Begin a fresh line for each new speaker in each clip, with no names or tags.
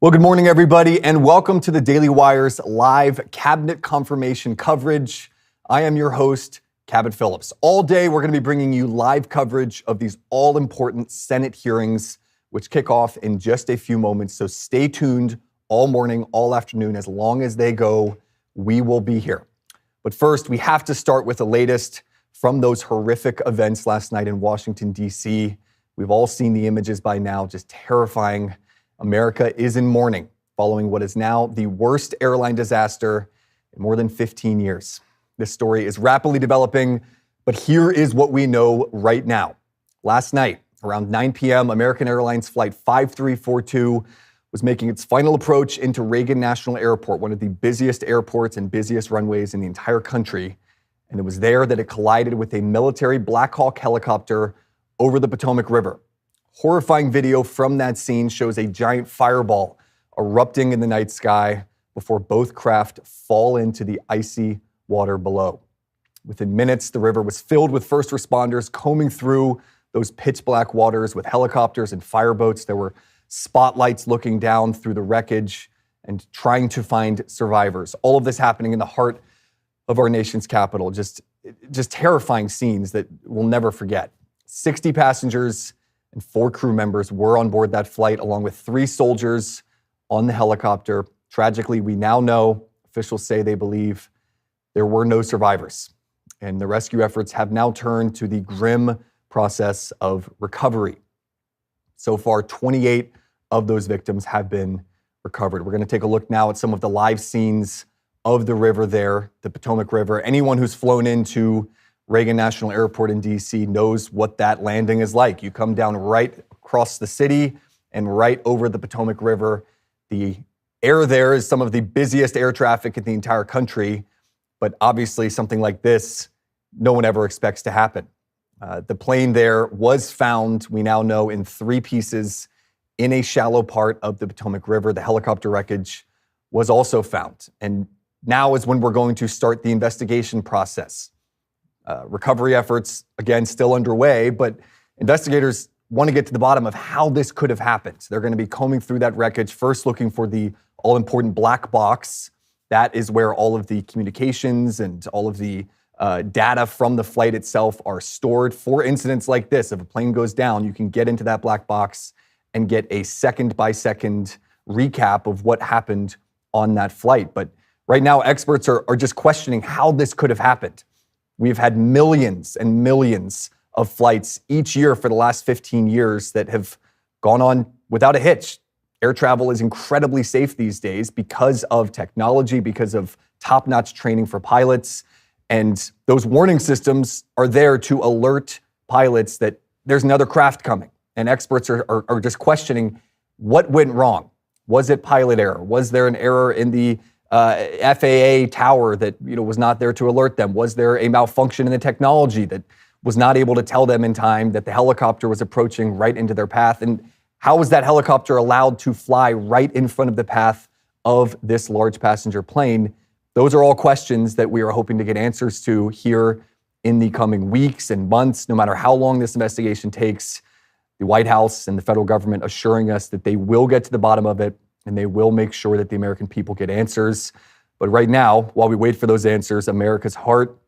Well, good morning, everybody, and welcome to the Daily Wire's live cabinet confirmation coverage. I am your host, Cabot Phillips. All day, we're going to be bringing you live coverage of these all-important Senate hearings, which kick off in just a few moments. So stay tuned all morning, all afternoon. As long as they go, we will be here. But first, we have to start with the latest from those horrific events last night in Washington, D.C. We've all seen the images by now, just terrifying. America is in mourning following what is now the worst airline disaster in more than 15 years. This story is rapidly developing, but here is what we know right now. Last night, around 9 p.m., American Airlines Flight 5342 was making its final approach into Reagan National Airport, one of the busiest airports and busiest runways in the entire country. And it was there that it collided with a military Black Hawk helicopter over the Potomac River. Horrifying video from that scene shows a giant fireball erupting in the night sky before both craft fall into the icy water below. Within minutes, the river was filled with first responders combing through those pitch black waters with helicopters and fireboats. There were spotlights looking down through the wreckage and trying to find survivors. All of this happening in the heart of our nation's capital. Just terrifying scenes that we'll never forget. 60 passengers and 4 crew members were on board that flight, along with 3 soldiers on the helicopter. Tragically, we now know, officials say they believe, there were no survivors. And the rescue efforts have now turned to the grim process of recovery. So far, 28 of those victims have been recovered. We're going to take a look now at some of the live scenes of the river there, the Potomac River. Anyone who's flown into Reagan National Airport in D.C. knows what that landing is like. You come down right across the city and right over the Potomac River. The air there is some of the busiest air traffic in the entire country, but obviously something like this, no one ever expects to happen. The plane there was found, we now know, in 3 pieces in a shallow part of the Potomac River. The helicopter wreckage was also found. And now is when we're going to start the investigation process. Recovery efforts, again, still underway, but investigators want to get to the bottom of how this could have happened. They're going to be combing through that wreckage, first looking for the all-important black box. That is where all of the communications and all of the data from the flight itself are stored for incidents like this. If a plane goes down, you can get into that black box and get a second-by-second recap of what happened on that flight. But right now, experts are just questioning how this could have happened. We've had millions and millions of flights each year for the last 15 years that have gone on without a hitch. Air travel is incredibly safe these days because of technology, because of top-notch training for pilots. And those warning systems are there to alert pilots that there's another craft coming. And experts are just questioning what went wrong. Was it pilot error? Was there an error in the FAA tower that was not there to alert them? Was there a malfunction in the technology that was not able to tell them in time that the helicopter was approaching right into their path? And how was that helicopter allowed to fly right in front of the path of this large passenger plane? Those are all questions that we are hoping to get answers to here in the coming weeks and months. No matter how long this investigation takes, the White House and the federal government assuring us that they will get to the bottom of it and they will make sure that the American people get answers. But right now, while we wait for those answers, America's heart,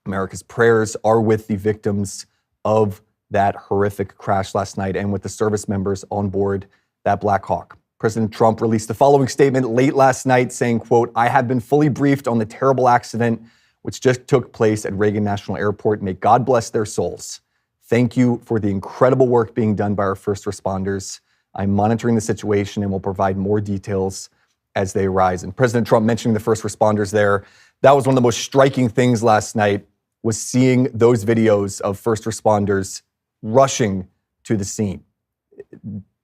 America's prayers are with the victims of that horrific crash last night and with the service members on board that Black Hawk. President Trump released the following statement late last night saying, quote, "I have been fully briefed on the terrible accident which just took place at Reagan National Airport. May God bless their souls. Thank you for the incredible work being done by our first responders. I'm monitoring the situation and will provide more details as they arise." And President Trump mentioning the first responders there, that was one of the most striking things last night, was seeing those videos of first responders rushing to the scene.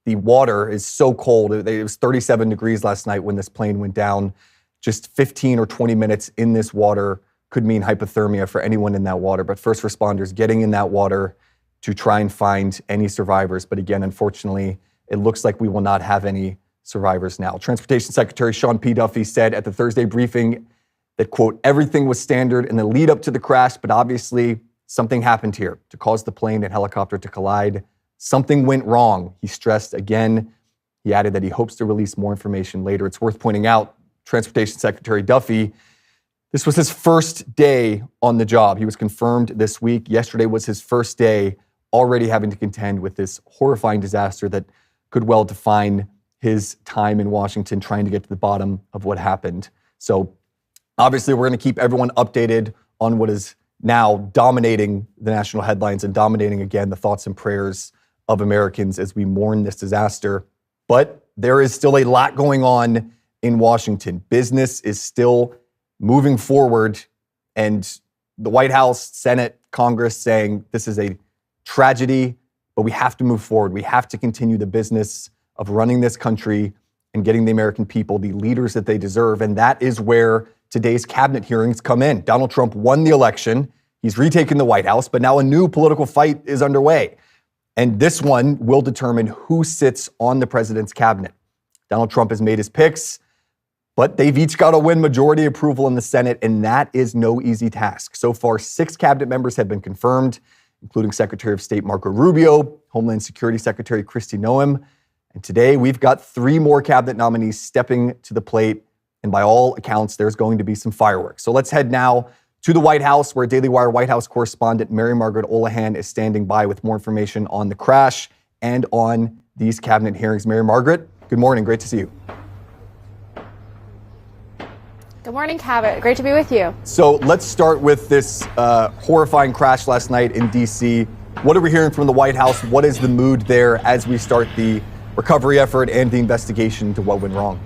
The water is so cold. It was 37 degrees last night when this plane went down. Just 15 or 20 minutes in this water could mean hypothermia for anyone in that water. But first responders getting in that water to try and find any survivors. But again, unfortunately, it looks like we will not have any survivors now. Transportation Secretary Sean P. Duffy said at the Thursday briefing that, quote, "Everything was standard in the lead up to the crash, but obviously something happened here to cause the plane and helicopter to collide. Something went wrong," he stressed again. He added that he hopes to release more information later. It's worth pointing out, Transportation Secretary Duffy, this was his first day on the job. He was confirmed this week. Yesterday was his first day, already having to contend with this horrifying disaster that could well define his time in Washington trying to get to the bottom of what happened. So obviously we're going to keep everyone updated on what is now dominating the national headlines and dominating again the thoughts and prayers of Americans as we mourn this disaster. But there is still a lot going on in Washington. Business is still moving forward, and the White House, Senate, Congress saying this is a tragedy, but we have to move forward. We have to continue the business of running this country and getting the American people the leaders that they deserve. And that is where today's cabinet hearings come in. Donald Trump won the election. He's retaken the White House, but now a new political fight is underway. And this one will determine who sits on the president's cabinet. Donald Trump has made his picks, but they've each got to win majority approval in the Senate, and that is no easy task. So far, 6 cabinet members have been confirmed, including Secretary of State Marco Rubio, Homeland Security Secretary Kristi Noem. And today, we've got 3 more cabinet nominees stepping to the plate. And by all accounts, there's going to be some fireworks. So let's head now to the White House, where Daily Wire White House correspondent Mary Margaret Olahan is standing by with more information on the crash and on these cabinet hearings. Mary Margaret, good morning. Great to see you.
Good morning, Cabot. Great to be with you.
So let's start with this horrifying crash last night in D.C. What are we hearing from the White House? What is the mood there as we start the recovery effort and the investigation into what went wrong?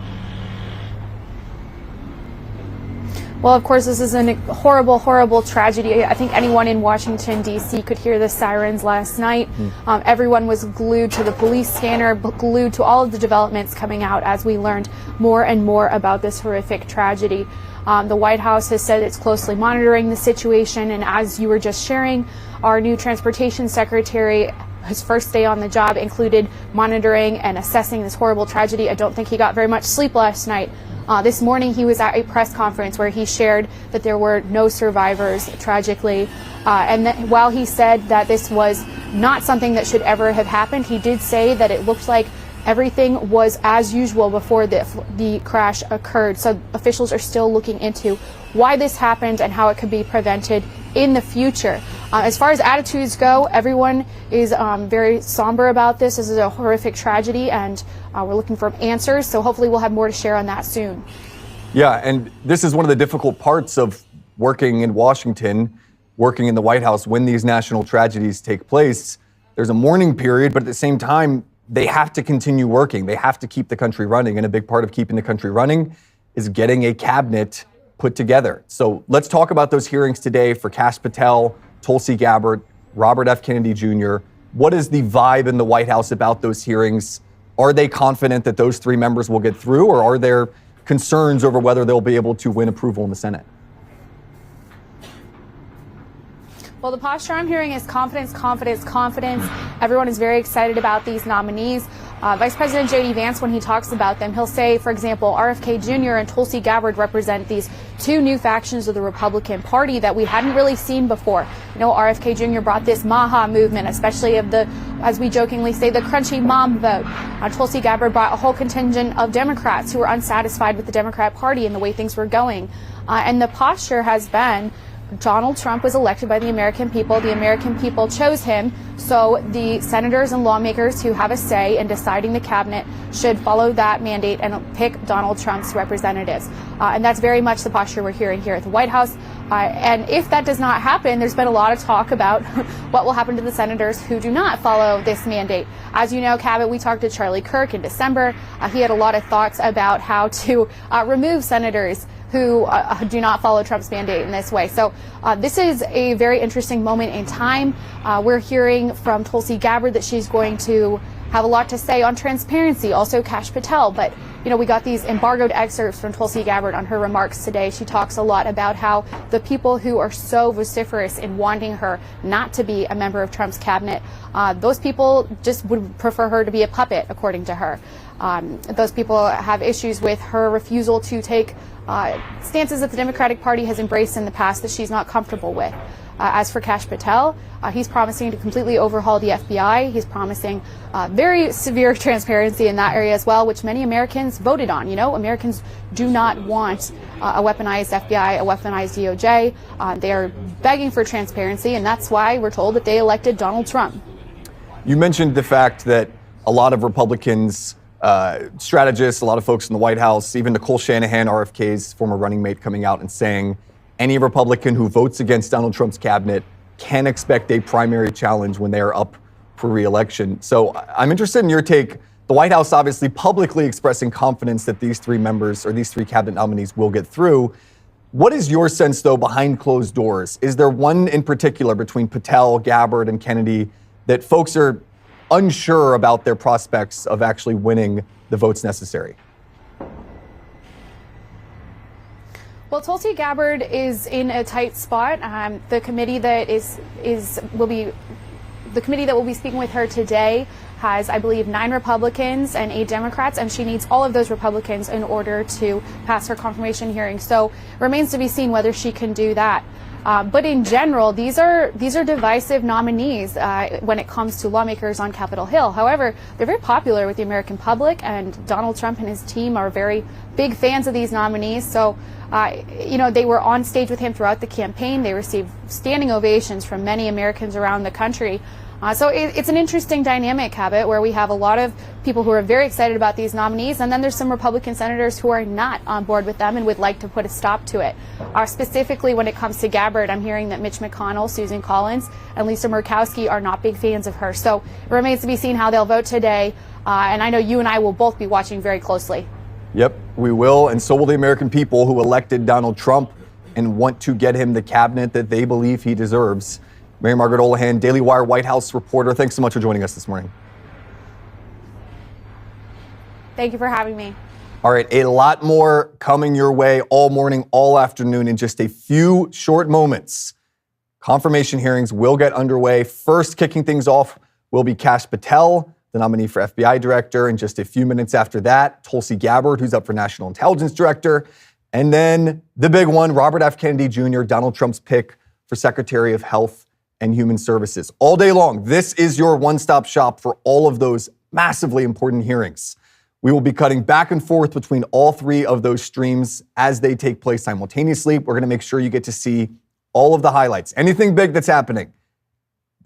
Well, of course, this is a horrible, horrible tragedy. I think anyone in Washington, D.C. could hear the sirens last night. Everyone was glued to the police scanner, glued to all of the developments coming out as we learned more and more about this horrific tragedy. The White House has said it's closely monitoring the situation. And as you were just sharing, our new transportation secretary, his first day on the job, included monitoring and assessing this horrible tragedy. I don't think he got very much sleep last night. This morning, he was at a press conference where he shared that there were no survivors, tragically. And that while he said that this was not something that should ever have happened, he did say that it looked like everything was as usual before the crash occurred. So officials are still looking into why this happened and how it could be prevented in the future. As far as attitudes go, everyone is very somber about this. This is a horrific tragedy, and we're looking for answers. So hopefully we'll have more to share on that soon.
Yeah, and this is one of the difficult parts of working in Washington, working in the White House when these national tragedies take place. There's a mourning period, but at the same time, they have to continue working. They have to keep the country running. And a big part of keeping the country running is getting a cabinet put together. So let's talk about those hearings today for Kash Patel, Tulsi Gabbard, Robert F. Kennedy Jr. What is the vibe in the White House about those hearings? Are they confident that those 3 members will get through, or are there concerns over whether they'll be able to win approval in the Senate?
Well, the posture I'm hearing is confidence, confidence, confidence. Everyone is very excited about these nominees. Vice President J.D. Vance, when he talks about them, he'll say, for example, RFK Jr. and Tulsi Gabbard represent these 2 new factions of the Republican Party that we hadn't really seen before. You know, RFK Jr. brought this Maha movement, especially of the, as we jokingly say, the crunchy mom vote. Tulsi Gabbard brought a whole contingent of Democrats who were unsatisfied with the Democrat Party and the way things were going. And the posture has been, Donald Trump was elected by the American people. The American people chose him. So the senators and lawmakers who have a say in deciding the cabinet should follow that mandate and pick Donald Trump's representatives. And that's very much the posture we're hearing here at the White House. And if that does not happen, there's been a lot of talk about what will happen to the senators who do not follow this mandate. As you know, Cabot, we talked to Charlie Kirk in December. He had a lot of thoughts about how to remove senators who do not follow Trump's mandate in this way. So this is a very interesting moment in time. We're hearing from Tulsi Gabbard that she's going to have a lot to say on transparency, also Kash Patel. But, you know, we got these embargoed excerpts from Tulsi Gabbard on her remarks today. She talks a lot about how the people who are so vociferous in wanting her not to be a member of Trump's cabinet, those people just would prefer her to be a puppet, according to her. Those people have issues with her refusal to take stances that the Democratic Party has embraced in the past that she's not comfortable with. As for Kash Patel, he's promising to completely overhaul the FBI. He's promising very severe transparency in that area as well, which many Americans voted on. You know, Americans do not want a weaponized FBI, a weaponized DOJ. They are begging for transparency, and that's why we're told that they elected Donald Trump.
You mentioned the fact that a lot of Republicans, strategists, a lot of folks in the White House, even Nicole Shanahan, RFK's former running mate, coming out and saying any Republican who votes against Donald Trump's cabinet can expect a primary challenge when they are up for re-election. So I'm interested in your take. The White House obviously publicly expressing confidence that these three members or these three cabinet nominees will get through. What is your sense, though, behind closed doors? Is there one in particular between Patel, Gabbard, and Kennedy that folks are unsure about their prospects of actually winning the votes necessary?
Well, Tulsi Gabbard is in a tight spot. The committee that will be speaking with her today has, I believe, 9 Republicans and 8 Democrats, and she needs all of those Republicans in order to pass her confirmation hearing. So it remains to be seen whether she can do that. But in general, these are divisive nominees when it comes to lawmakers on Capitol Hill. However, they're very popular with the American public, and Donald Trump and his team are very big fans of these nominees. So, they were on stage with him throughout the campaign. They received standing ovations from many Americans around the country. So it's an interesting dynamic, Cabot, where we have a lot of people who are very excited about these nominees, and then there's some Republican senators who are not on board with them and would like to put a stop to it. Specifically when it comes to Gabbard, I'm hearing that Mitch McConnell, Susan Collins, and Lisa Murkowski are not big fans of her. So it remains to be seen how they'll vote today, and I know you and I will both be watching very closely.
Yep, we will, and so will the American people who elected Donald Trump and want to get him the cabinet that they believe he deserves. Mary Margaret Olahan, Daily Wire White House reporter, thanks so much for joining us this morning.
Thank you for having me.
All right, a lot more coming your way all morning, all afternoon in just a few short moments. Confirmation hearings will get underway. First, kicking things off will be Kash Patel, the nominee for FBI director. And just a few minutes after that, Tulsi Gabbard, who's up for National Intelligence Director. And then the big one, Robert F. Kennedy Jr., Donald Trump's pick for Secretary of Health and Human Services. All day long, this is your one-stop shop for all of those massively important hearings. We will be cutting back and forth between all three of those streams as they take place simultaneously. We're going to make sure you get to see all of the highlights. Anything big that's happening,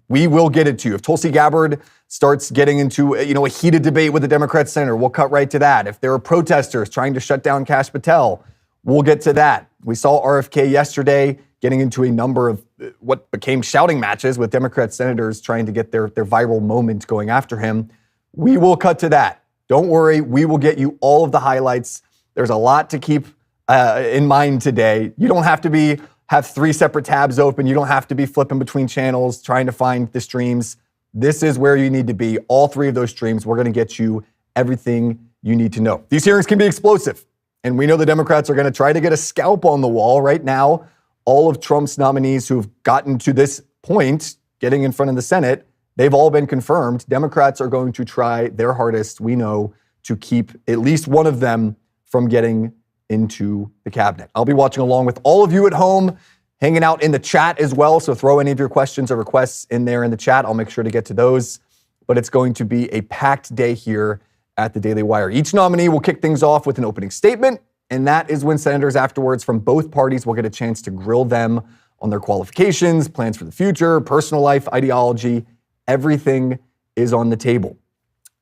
we will get it to you. If Tulsi Gabbard starts getting into a heated debate with the Democrat senator, we'll cut right to that. If there are protesters trying to shut down Kash Patel, we'll get to that. We saw RFK yesterday getting into a number of what became shouting matches with Democrat senators trying to get their viral moment going after him. We will cut to that. Don't worry, we will get you all of the highlights. There's a lot to keep in mind today. You don't have to have 3 separate tabs open. You don't have to be flipping between channels trying to find the streams. This is where you need to be. All 3 of those streams, we're going to get you everything you need to know. These hearings can be explosive, and we know the Democrats are going to try to get a scalp on the wall right now. All of Trump's nominees who've gotten to this point, getting in front of the Senate, they've all been confirmed. Democrats are going to try their hardest, we know, to keep at least one of them from getting into the cabinet. I'll be watching along with all of you at home, hanging out in the chat as well. So throw any of your questions or requests in there in the chat. I'll make sure to get to those. But it's going to be a packed day here at the Daily Wire. Each nominee will kick things off with an opening statement, and that is when senators afterwards from both parties will get a chance to grill them on their qualifications, plans for the future, personal life, ideology. Everything is on the table.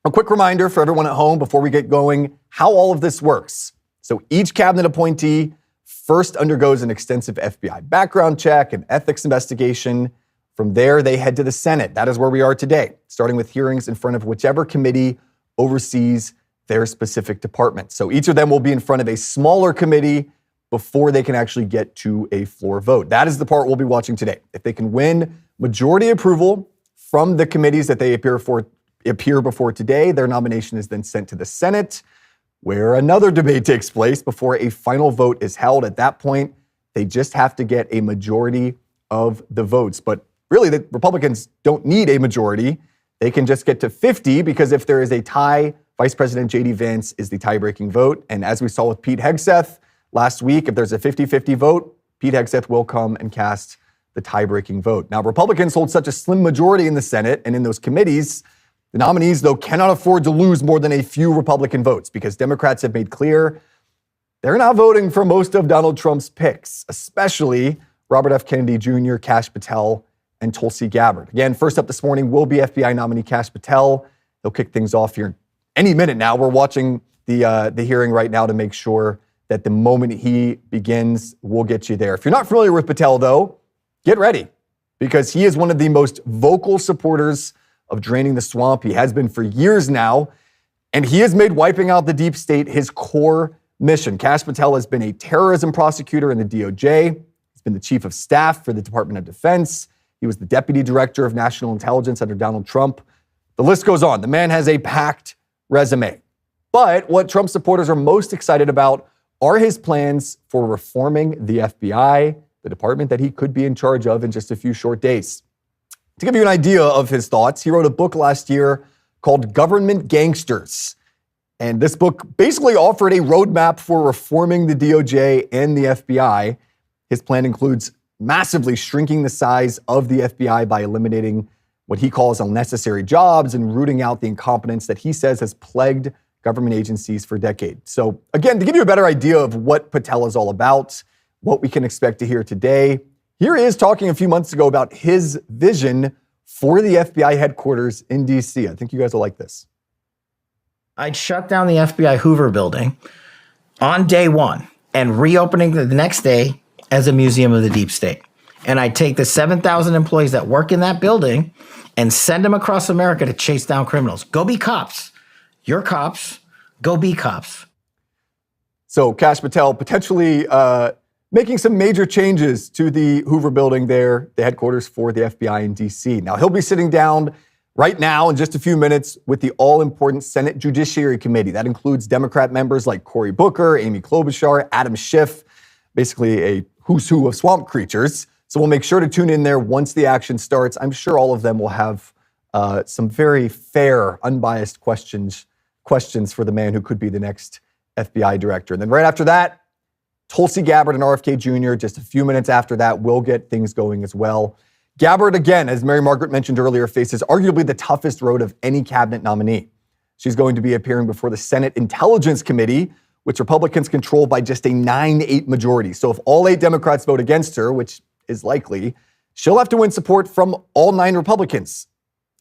A quick reminder for everyone at home before we get going, how all of this works. So each cabinet appointee first undergoes an extensive FBI background check and ethics investigation. From there, they head to the Senate. That is where we are today, starting with hearings in front of whichever committee oversees their specific department. So each of them will be in front of a smaller committee before they can actually get to a floor vote. That is the part we'll be watching today. If they can win majority approval from the committees that they appear before today, their nomination is then sent to the Senate, where another debate takes place before a final vote is held. At that point, they just have to get a majority of the votes. But really, the Republicans don't need a majority. They can just get to 50, because if there is a tie Vice President J.D. Vance is the tie-breaking vote. And as we saw with Pete Hegseth last week, if there's a 50-50 vote, Pete Hegseth will come and cast the tie-breaking vote. Now, Republicans hold such a slim majority in the Senate and in those committees. The nominees, though, cannot afford to lose more than a few Republican votes because Democrats have made clear they're not voting for most of Donald Trump's picks, especially Robert F. Kennedy Jr., Kash Patel, and Tulsi Gabbard. Again, first up this morning will be FBI nominee Kash Patel. He'll kick things off here any minute now. We're watching the hearing right now to make sure that the moment he begins, we'll get you there. If you're not familiar with Patel, though, get ready because he is one of the most vocal supporters of draining the swamp. He has been for years now, and he has made wiping out the deep state his core mission. Kash Patel has been a terrorism prosecutor in the DOJ. He's been the chief of staff for the Department of Defense. He was the deputy director of national intelligence under Donald Trump. The list goes on. The man has a packed resume. But what Trump supporters are most excited about are his plans for reforming the FBI, the department that he could be in charge of in just a few short days. To give you an idea of his thoughts, he wrote a book last year called Government Gangsters. And this book basically offered a roadmap for reforming the DOJ and the FBI. His plan includes massively shrinking the size of the FBI by eliminating what he calls unnecessary jobs and rooting out the incompetence that he says has plagued government agencies for decades. So again, to give you a better idea of what Patel is all about, what we can expect to hear today, here he is talking a few months ago about his vision for the FBI headquarters in D.C. I think you guys will like this.
I'd shut down the FBI Hoover building on day one and reopening it the next day as a museum of the deep state. And I'd take the 7,000 employees that work in that building and send them across America to chase down criminals. Go be cops. You're cops. Go be cops.
So Kash Patel potentially making some major changes to the Hoover building there, the headquarters for the FBI in D.C. Now, he'll be sitting down right now in just a few minutes with the all-important Senate Judiciary Committee. That includes Democrat members like Cory Booker, Amy Klobuchar, Adam Schiff, basically a who's who of swamp creatures. So we'll make sure to tune in there once the action starts. I'm sure all of them will have some very fair, unbiased questions for the man who could be the next FBI director. And then right after that, Tulsi Gabbard and RFK Jr., just a few minutes after that, will get things going as well. Gabbard, again, as Mary Margaret mentioned earlier, faces arguably the toughest road of any cabinet nominee. She's going to be appearing before the Senate Intelligence Committee, which Republicans control by just a 9-8 majority. So if all 8 Democrats vote against her, which is likely, she'll have to win support from all 9 Republicans.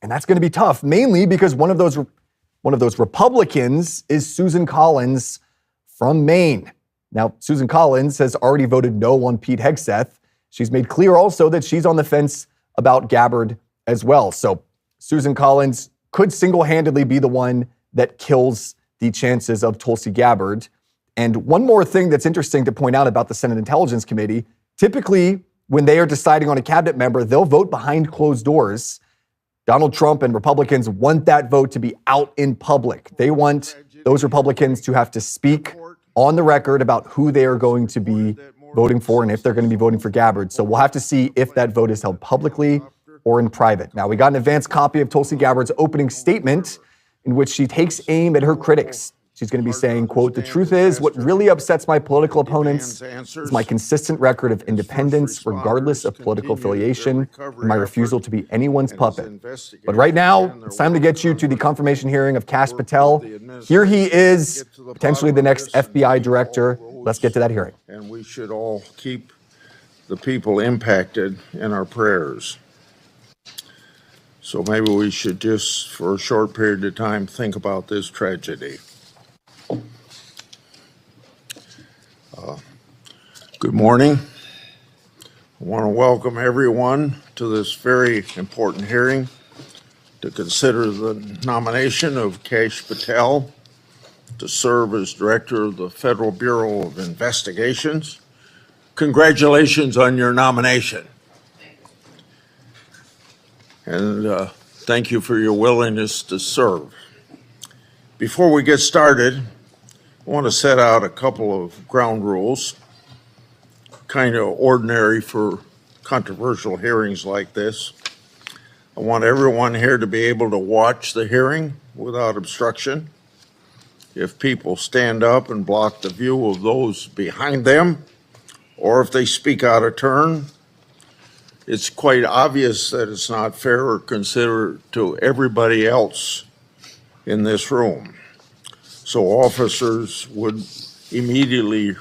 And that's going to be tough, mainly because one of those Republicans is Susan Collins from Maine. Now, Susan Collins has already voted no on Pete Hegseth. She's made clear also that she's on the fence about Gabbard as well. So Susan Collins could single-handedly be the one that kills the chances of Tulsi Gabbard. And one more thing that's interesting to point out about the Senate Intelligence Committee, typically when they are deciding on a cabinet member, they'll vote behind closed doors. Donald Trump and Republicans want that vote to be out in public. They want those Republicans to have to speak on the record about who they are going to be voting for and if they're going to be voting for Gabbard. So we'll have to see if that vote is held publicly or in private. Now, we got an advanced copy of Tulsi Gabbard's opening statement in which she takes aim at her critics. She's going to be saying, quote, "The truth is, what really upsets my political opponents is my consistent record of independence, regardless of political affiliation, and my refusal to be anyone's puppet." But right now, it's time to get you to the confirmation hearing of Kash Patel. Here he is, potentially the next FBI director. Let's get to that hearing.
And we should all keep the people impacted in our prayers. So maybe we should just, for a short period of time, think about this tragedy. Good morning. I want to welcome everyone to this very important hearing to consider the nomination of Kash Patel to serve as director of the Federal Bureau of Investigations. Congratulations on your nomination. And thank you for your willingness to serve. Before we get started, I want to set out a couple of ground rules, kind of ordinary for controversial hearings like this. I want everyone here to be able to watch the hearing without obstruction. if people stand up and block the view of those behind them, or if they speak out of turn. It's quite obvious that it's not fair or considerate to everybody else in this room. So officers would immediately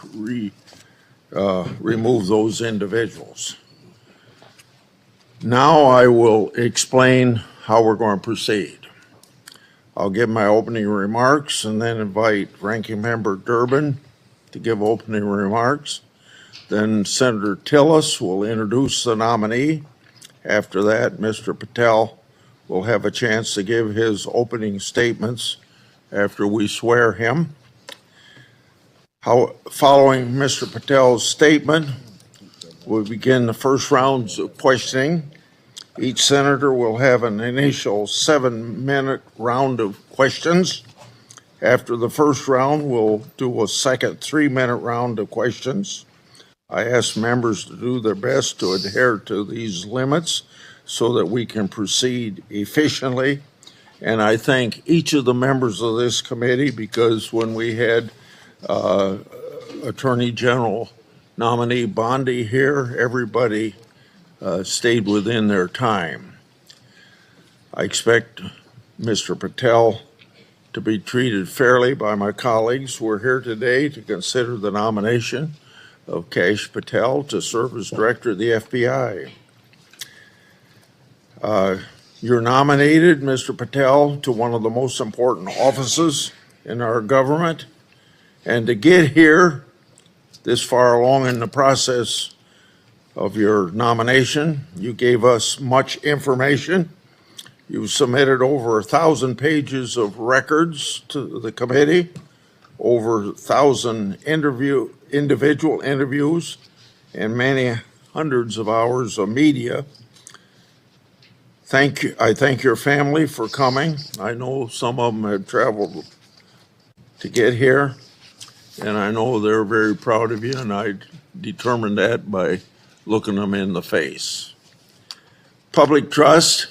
remove those individuals. Now I will explain how we're going to proceed. I'll give my opening remarks and then invite Ranking Member Durbin to give opening remarks. Then Senator Tillis will introduce the nominee. After that, Mr. Patel will have a chance to give his opening statements after we swear him. Following Mr. Patel's statement, we'll begin the first rounds of questioning. Each senator will have an initial 7-minute round of questions. After the first round, we'll do a second 3-minute round of questions. I ask members to do their best to adhere to these limits so that we can proceed efficiently. And I thank each of the members of this committee, because when we had Attorney General nominee Bondi here, everybody stayed within their time. I expect Mr. Patel to be treated fairly by my colleagues. We're here today to consider the nomination of Kash Patel to serve as director of the FBI. You're nominated, Mr. Patel, to one of the most important offices in our government. And to get here this far along in the process of your nomination, you gave us much information. You submitted over 1,000 pages of records to the committee, over 1,000 individual interviews, and many hundreds of hours of media. Thank you. I thank your family for coming. I know some of them had traveled to get here, and I know they're very proud of you, and I determined that by looking them in the face. Public trust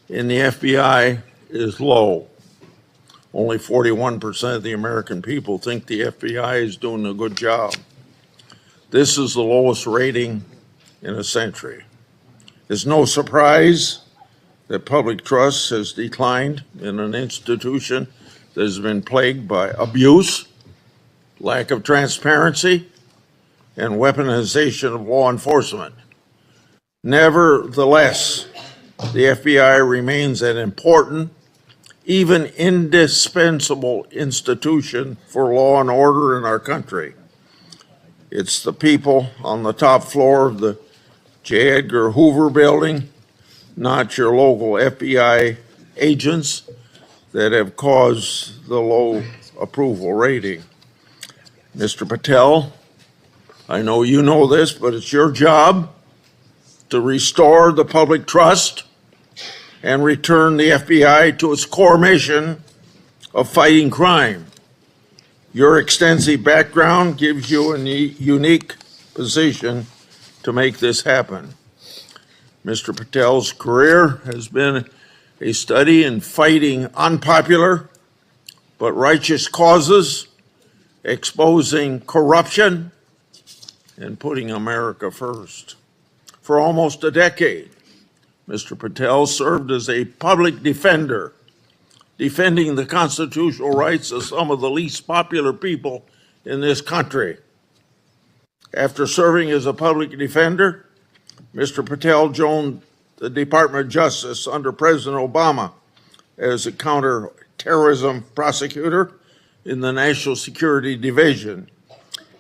in the FBI is low. Only 41% of the American people think the FBI is doing a good job. This is the lowest rating in a century. It's no surprise that public trust has declined in an institution that has been plagued by abuse, lack of transparency, and weaponization of law enforcement. Nevertheless, the FBI remains an important, even indispensable institution for law and order in our country. It's the people on the top floor of the J. Edgar Hoover building, not your local FBI agents, that have caused the low approval rating. Mr. Patel, I know you know this, but it's your job to restore the public trust and return the FBI to its core mission of fighting crime. Your extensive background gives you a unique position to make this happen. Mr. Patel's career has been a study in fighting unpopular but righteous causes, exposing corruption, and putting America first. For almost a decade, Mr. Patel served as a public defender, defending the constitutional rights of some of the least popular people in this country. After serving as a public defender, Mr. Patel joined the Department of Justice under President Obama as a counterterrorism prosecutor in the National Security Division.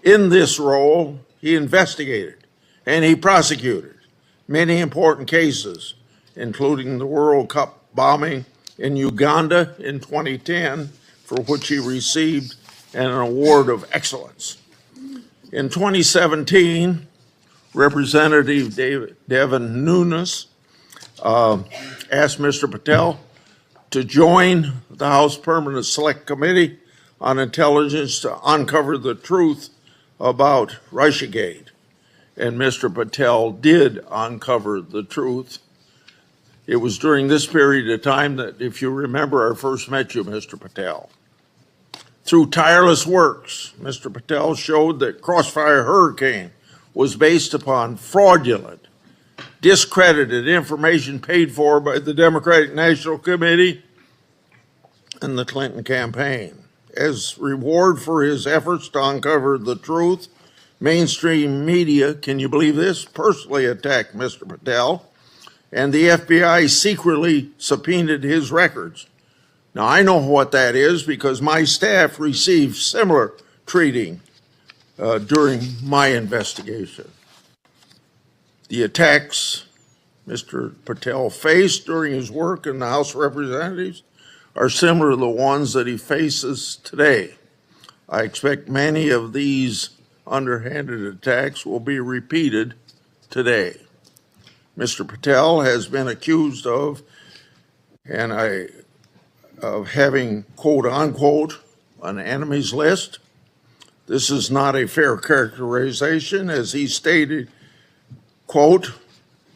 In this role, he investigated and he prosecuted many important cases, including the World Cup bombing in Uganda in 2010, for which he received an award of excellence. In 2017, Representative Devin Nunes asked Mr. Patel to join the House Permanent Select Committee on Intelligence to uncover the truth about Russiagate. And Mr. Patel did uncover the truth. It was during this period of time that, if you remember, I first met you, Mr. Patel. Through tireless works, Mr. Patel showed that Crossfire Hurricane was based upon fraudulent, discredited information paid for by the Democratic National Committee and the Clinton campaign. As reward for his efforts to uncover the truth, mainstream media, can you believe this, personally attacked Mr. Patel, and the FBI secretly subpoenaed his records. Now, I know what that is because my staff received similar treating during my investigation. The attacks Mr. Patel faced during his work in the House of Representatives are similar to the ones that he faces today. I expect many of these underhanded attacks will be repeated today. Mr. Patel has been accused of having, quote unquote, an enemies list. This is not a fair characterization, as he stated, quote,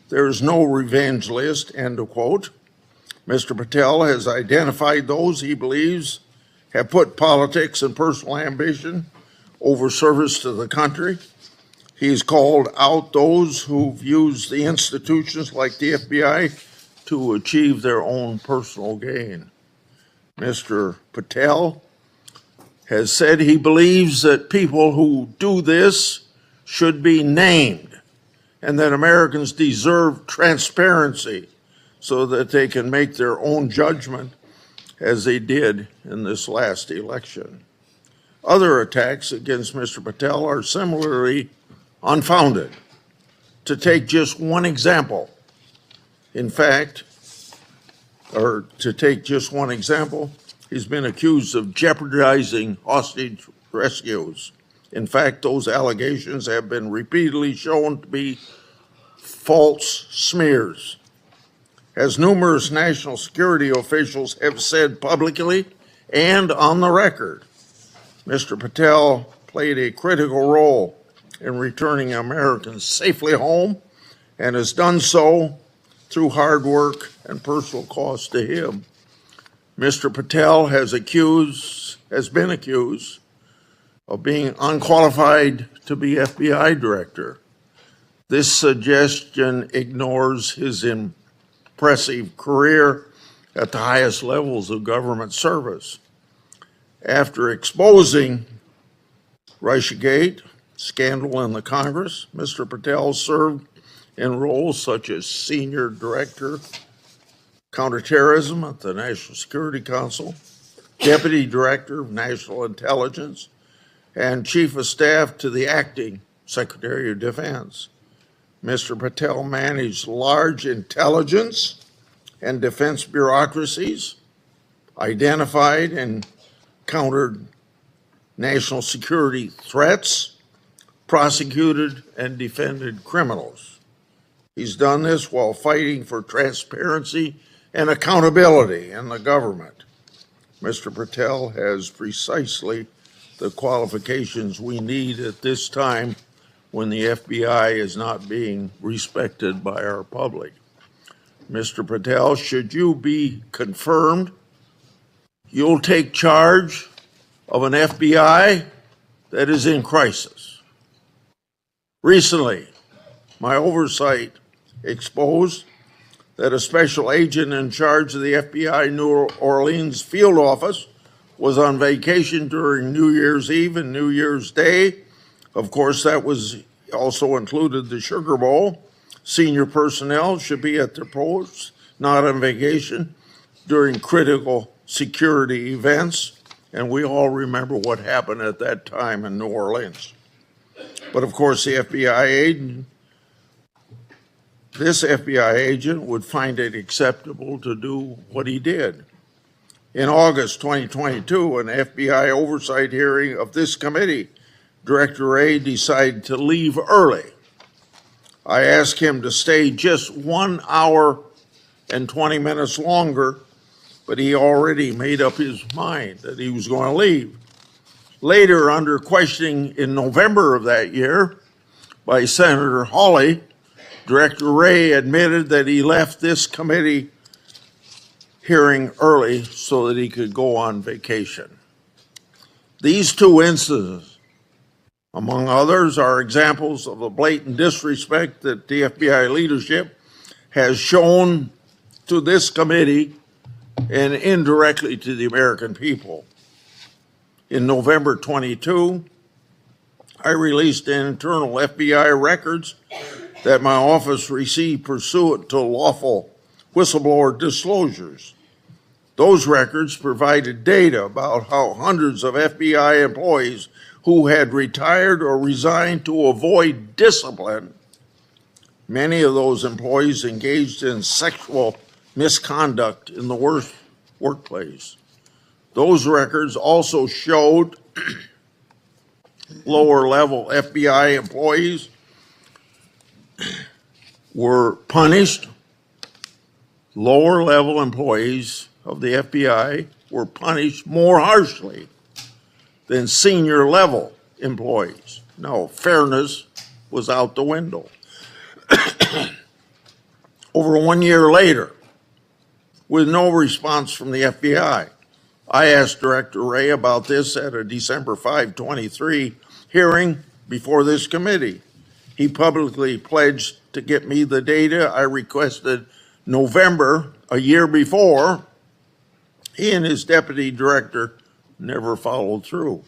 there is no revenge list, end of quote. Mr. Patel has identified those he believes have put politics and personal ambition over service to the country. He's called out those who've used the institutions like the FBI to achieve their own personal gain. Mr. Patel has said he believes that people who do this should be named and that Americans deserve transparency so that they can make their own judgment as they did in this last election. Other attacks against Mr. Patel are similarly unfounded. To take just one example, he's been accused of jeopardizing hostage rescues. In fact, those allegations have been repeatedly shown to be false smears. As numerous national security officials have said publicly and on the record, Mr. Patel played a critical role in returning Americans safely home and has done so through hard work and personal cost to him. Mr. Patel has been accused of being unqualified to be FBI director. This suggestion ignores his impressive career at the highest levels of government service. After exposing Russiagate scandal in the Congress, Mr. Patel served in roles such as Senior Director, Counterterrorism at the National Security Council, Deputy Director of National Intelligence, and Chief of Staff to the Acting Secretary of Defense. Mr. Patel managed large intelligence and defense bureaucracies, identified and countered national security threats, prosecuted and defended criminals. He's done this while fighting for transparency and accountability in the government. Mr. Patel has precisely the qualifications we need at this time when the FBI is not being respected by our public. Mr. Patel, should you be confirmed, you'll take charge of an FBI that is in crisis. Recently, my oversight exposed that a special agent in charge of the FBI New Orleans field office was on vacation during New Year's Eve and New Year's Day. Of course, that was also included the Sugar Bowl. Senior personnel should be at their posts, not on vacation, during critical security events. And we all remember what happened at that time in New Orleans. But of course, this FBI agent would find it acceptable to do what he did. In August 2022, an FBI oversight hearing of this committee, Director Wray decided to leave early. I asked him to stay just 1 hour and 20 minutes longer, but he already made up his mind that he was going to leave. Later, under questioning in November of that year by Senator Hawley, Director Wray admitted that he left this committee hearing early so that he could go on vacation. These two instances, among others, are examples of the blatant disrespect that the FBI leadership has shown to this committee and indirectly to the American people. In November 22, I released internal FBI records that my office received pursuant to lawful whistleblower disclosures. Those records provided data about how hundreds of FBI employees who had retired or resigned to avoid discipline, many of those employees engaged in sexual misconduct in the workplace. Those records also showed lower level FBI employees were punished. Lower level employees of the FBI were punished more harshly than senior level employees. No, fairness was out the window. Over 1 year later, with no response from the FBI, I asked Director Wray about this at a December 5, 23 hearing before this committee. He publicly pledged to get me the data I requested November, a year before. He and his deputy director never followed through.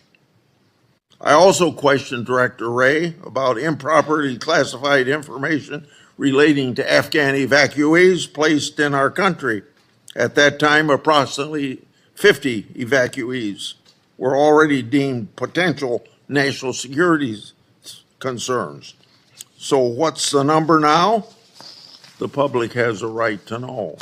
I also questioned Director Wray about improperly classified information relating to Afghan evacuees placed in our country. At that time, approximately 50 evacuees were already deemed potential national security concerns. So what's the number now? The public has a right to know.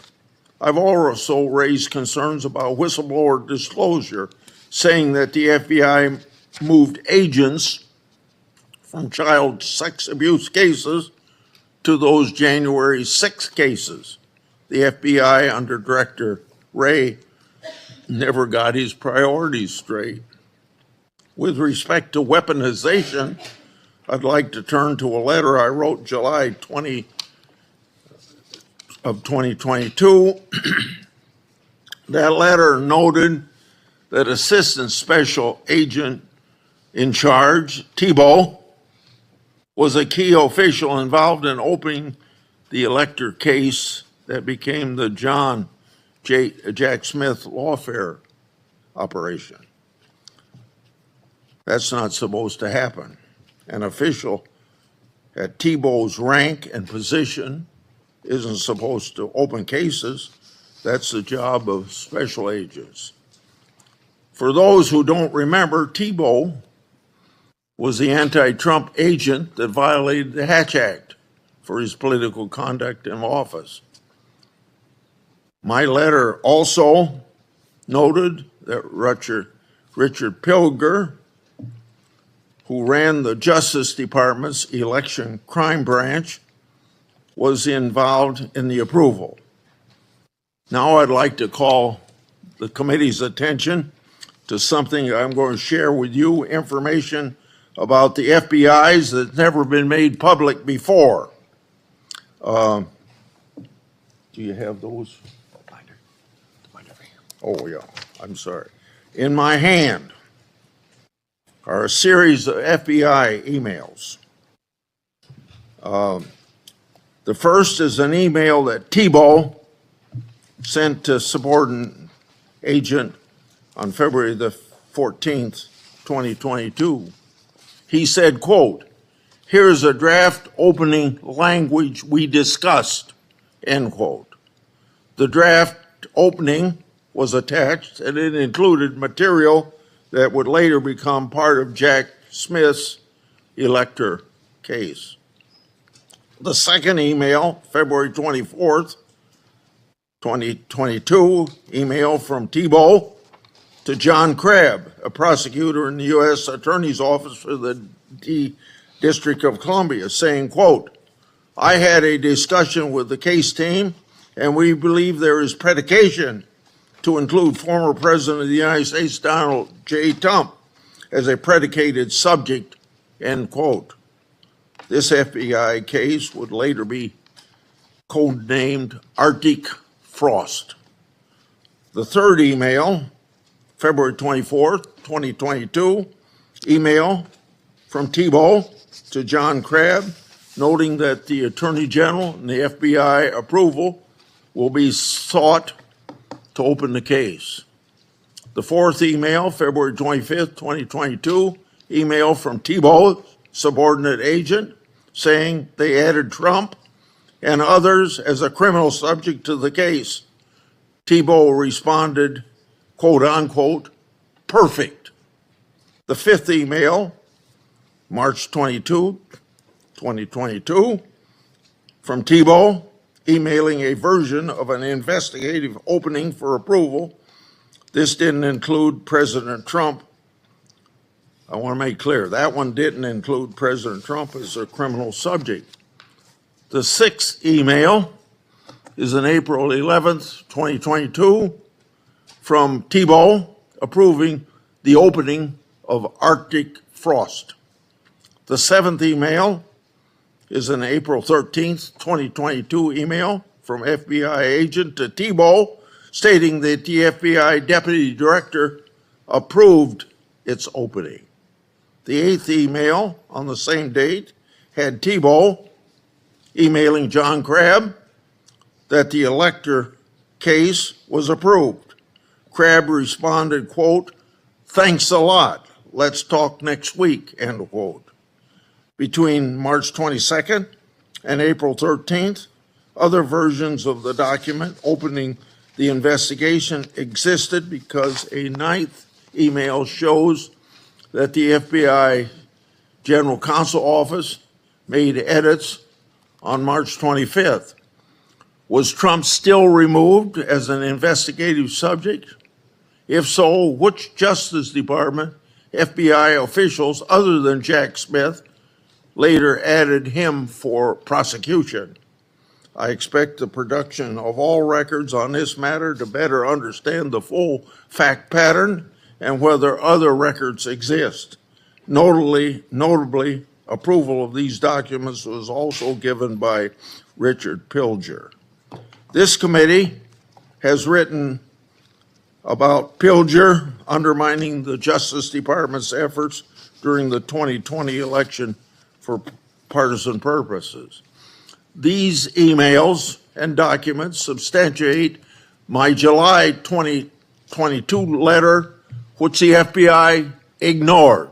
I've also raised concerns about whistleblower disclosure, saying that the FBI moved agents from child sex abuse cases to those January 6 cases. The FBI under Director Wray never got his priorities straight. With respect to weaponization, I'd like to turn to a letter I wrote July 20 of 2022. That letter noted that Assistant Special Agent in charge, Thibault, was a key official involved in opening the elector case that became the Jack Smith lawfare operation. That's not supposed to happen. An official at Thibault's rank and position isn't supposed to open cases. That's the job of special agents. For those who don't remember, Thibault was the anti-Trump agent that violated the Hatch Act for his political conduct in office. My letter also noted that Richard Pilger, who ran the Justice Department's election crime branch, was involved in the approval. Now I'd like to call the committee's attention to something I'm going to share with you, information about the FBI's that's never been made public before. Do you have those? Oh, yeah, I'm sorry. In my hand are a series of FBI emails. The first is an email that Thibault sent to subordinate agent on February the 14th, 2022. He said, quote, "Here's a draft opening language we discussed," end quote. The draft opening was attached and it included material that would later become part of Jack Smith's elector case. The second email, February 24th, 2022, email from Thibault to John Crabb, a prosecutor in the U.S. Attorney's Office for the District of Columbia, saying, quote, "I had a discussion with the case team and we believe there is predication to include former President of the United States, Donald J. Trump, as a predicated subject," end quote. This FBI case would later be codenamed Arctic Frost. The third email, February 24th, 2022, email from Tebow to John Crabb, noting that the Attorney General and the FBI approval will be sought to open the case. The fourth email, February 25th, 2022, email from Tebow, subordinate agent, saying they added Trump and others as a criminal subject to the case. Tebow responded, quote unquote, perfect. The fifth email, March 22, 2022, from Tebow, emailing a version of an investigative opening for approval. This didn't include President Trump. I want to make clear, that one didn't include President Trump as a criminal subject. The sixth email is on April 11th, 2022, from Tebow approving the opening of Arctic frost. The seventh email is an April 13th, 2022 email from FBI agent to Tebow stating that the FBI deputy director approved its opening. The eighth email on the same date had Tebow emailing John Crabb that the elector case was approved. Crabb responded, quote, thanks a lot. Let's talk next week, end quote. Between March 22nd and April 13th, other versions of the document opening the investigation existed because a ninth email shows that the FBI General Counsel Office made edits on March 25th. Was Trump still removed as an investigative subject? If so, which Justice Department FBI officials other than Jack Smith later added him for prosecution? I expect the production of all records on this matter to better understand the full fact pattern and whether other records exist. Notably, approval of these documents was also given by Richard Pilger. This committee has written about Pilger undermining the Justice Department's efforts during the 2020 election for partisan purposes. These emails and documents substantiate my July 2022 letter, which the FBI ignored.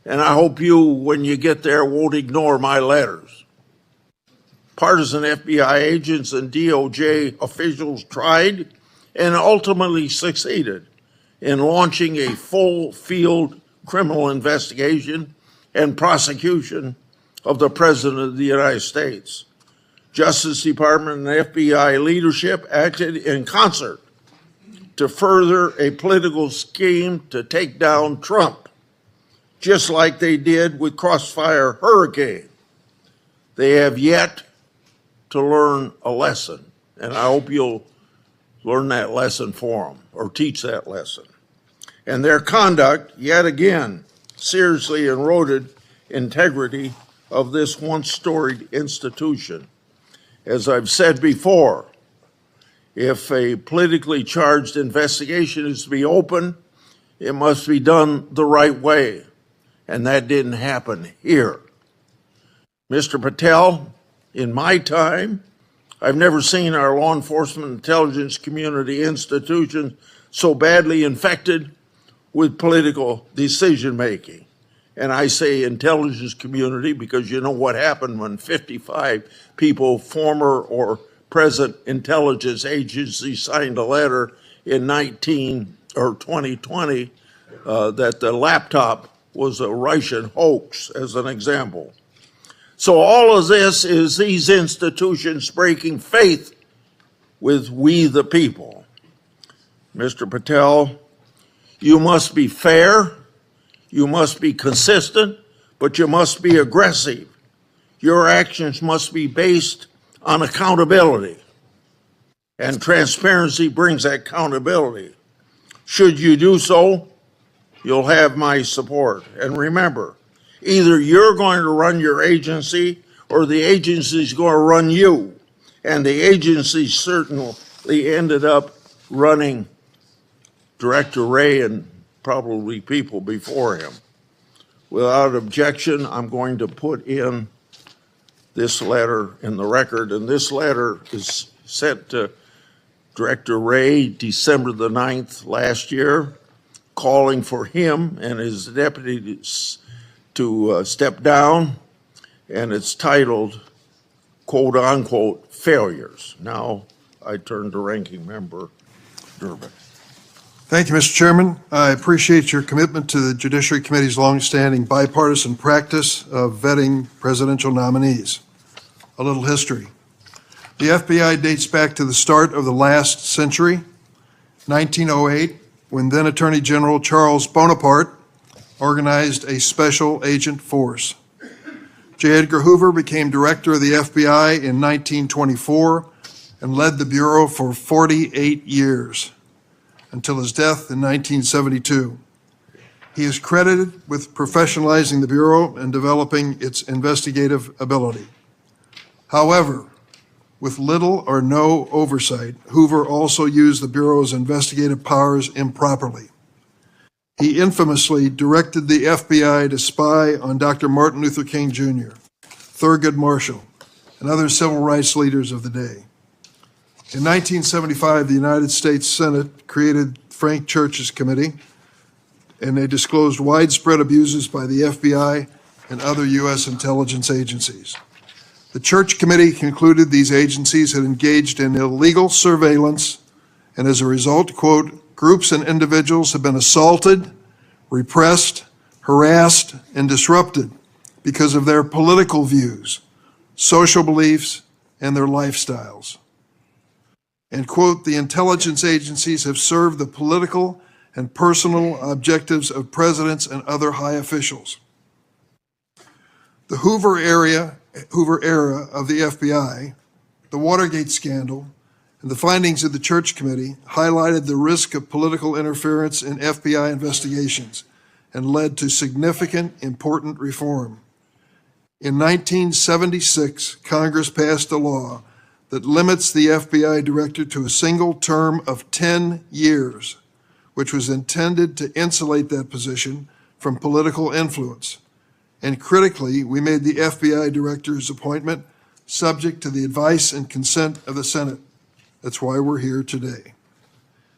And I hope you, when you get there, won't ignore my letters. Partisan FBI agents and DOJ officials tried and ultimately succeeded in launching a full field criminal investigation and prosecution of the President of the United States. Justice Department and FBI leadership acted in concert to further a political scheme to take down Trump, just like they did with Crossfire Hurricane. They have yet to learn a lesson, and I hope you'll learn that lesson for them or teach that lesson. And their conduct, yet again, seriously eroded integrity of this once storied institution. As I've said before, if a politically charged investigation is to be open, it must be done the right way. And that didn't happen here. Mr. Patel, in my time, I've never seen our law enforcement intelligence community institutions so badly infected with political decision-making. And I say intelligence community because you know what happened when 55 people, former or present intelligence agencies, signed a letter in 2020 that the laptop was a Russian hoax, as an example. So all of this is these institutions breaking faith with we the people. Mr. Patel, you must be fair, you must be consistent, but you must be aggressive. Your actions must be based on accountability, and transparency brings accountability. Should you do so, you'll have my support. And remember, either you're going to run your agency or the agency's going to run you. And the agency certainly ended up running Director Wray and probably people before him. Without objection, I'm going to put in this letter in the record, and this letter is sent to Director Wray December the 9th last year, calling for him and his deputies to step down, and it's titled, quote unquote, failures. Now I turn to Ranking Member Durbin.
Thank you, Mr. Chairman. I appreciate your commitment to the Judiciary Committee's longstanding bipartisan practice of vetting presidential nominees. A little history. The FBI dates back to the start of the last century, 1908, when then Attorney General Charles Bonaparte organized a special agent force. J. Edgar Hoover became director of the FBI in 1924 and led the Bureau for 48 years, until his death in 1972. He is credited with professionalizing the Bureau and developing its investigative ability. However, with little or no oversight, Hoover also used the Bureau's investigative powers improperly. He infamously directed the FBI to spy on Dr. Martin Luther King Jr., Thurgood Marshall, and other civil rights leaders of the day. In 1975, the United States Senate created Frank Church's committee, and they disclosed widespread abuses by the FBI and other U.S. intelligence agencies. The Church Committee concluded these agencies had engaged in illegal surveillance, and as a result, quote, groups and individuals have been assaulted, repressed, harassed, and disrupted because of their political views, social beliefs, and their lifestyles. And, quote, the intelligence agencies have served the political and personal objectives of presidents and other high officials. The Hoover era of the FBI, the Watergate scandal, and the findings of the Church Committee highlighted the risk of political interference in FBI investigations and led to significant, important reform. In 1976, Congress passed a law that limits the FBI director to a single term of 10 years, which was intended to insulate that position from political influence. And critically, we made the FBI director's appointment subject to the advice and consent of the Senate. That's why we're here today.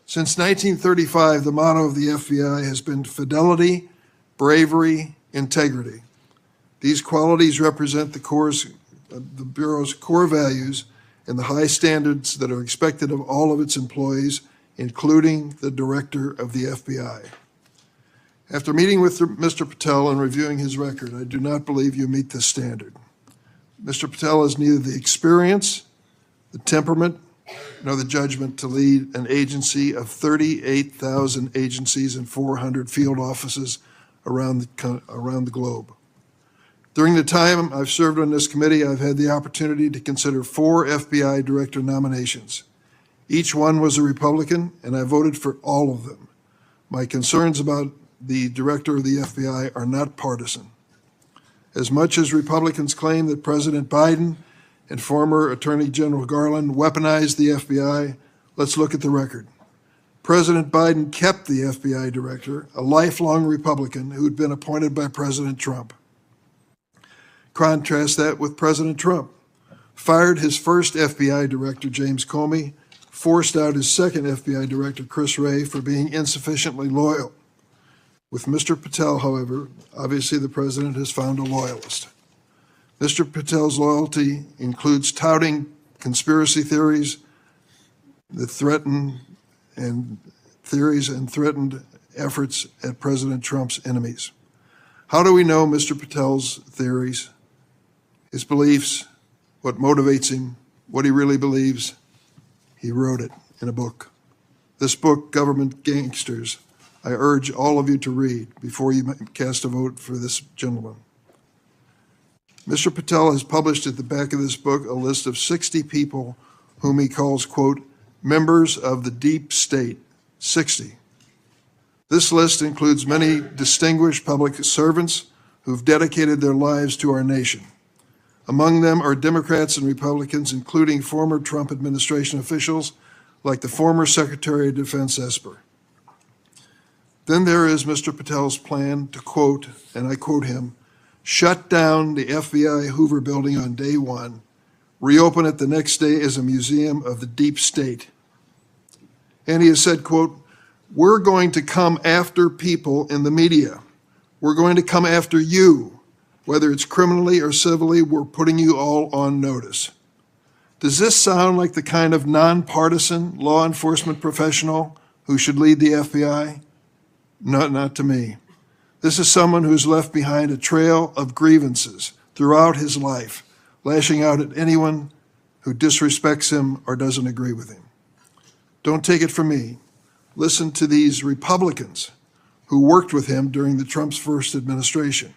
Since 1935, the motto of the FBI has been fidelity, bravery, integrity. These qualities represent the Bureau's core values and the high standards that are expected of all of its employees, including the director of the FBI. After meeting with Mr. Patel and reviewing his record, I do not believe you meet this standard. Mr. Patel has neither the experience, the temperament, nor the judgment to lead an agency of 38,000 agencies and 400 field offices around the globe. During the time I've served on this committee, I've had the opportunity to consider 4 FBI director nominations. Each one was a Republican, and I voted for all of them. My concerns about the director of the FBI are not partisan. As much as Republicans claim that President Biden and former Attorney General Garland weaponized the FBI, let's look at the record. President Biden kept the FBI director, a lifelong Republican who had been appointed by President Trump. Contrast that with President Trump. Fired his first FBI director, James Comey, forced out his second FBI director, Chris Wray, for being insufficiently loyal. With Mr. Patel, however, obviously the president has found a loyalist. Mr. Patel's loyalty includes touting conspiracy theories that threatened efforts at President Trump's enemies. How do we know Mr. Patel's theories, his beliefs, what motivates him, what he really believes? He wrote it in a book. This book, Government Gangsters, I urge all of you to read before you cast a vote for this gentleman. Mr. Patel has published at the back of this book a list of 60 people whom he calls, quote, members of the deep state, 60. This list includes many distinguished public servants who've dedicated their lives to our nation. Among them are Democrats and Republicans, including former Trump administration officials like the former Secretary of Defense Esper. Then there is Mr. Patel's plan to quote, and I quote him, shut down the FBI Hoover building on day one, reopen it the next day as a museum of the deep state. And he has said, quote, we're going to come after people in the media. We're going to come after you. Whether it's criminally or civilly, we're putting you all on notice. Does this sound like the kind of nonpartisan law enforcement professional who should lead the FBI? Not to me. This is someone who's left behind a trail of grievances throughout his life, lashing out at anyone who disrespects him or doesn't agree with him. Don't take it from me. Listen to these Republicans who worked with him during the Trump's first administration.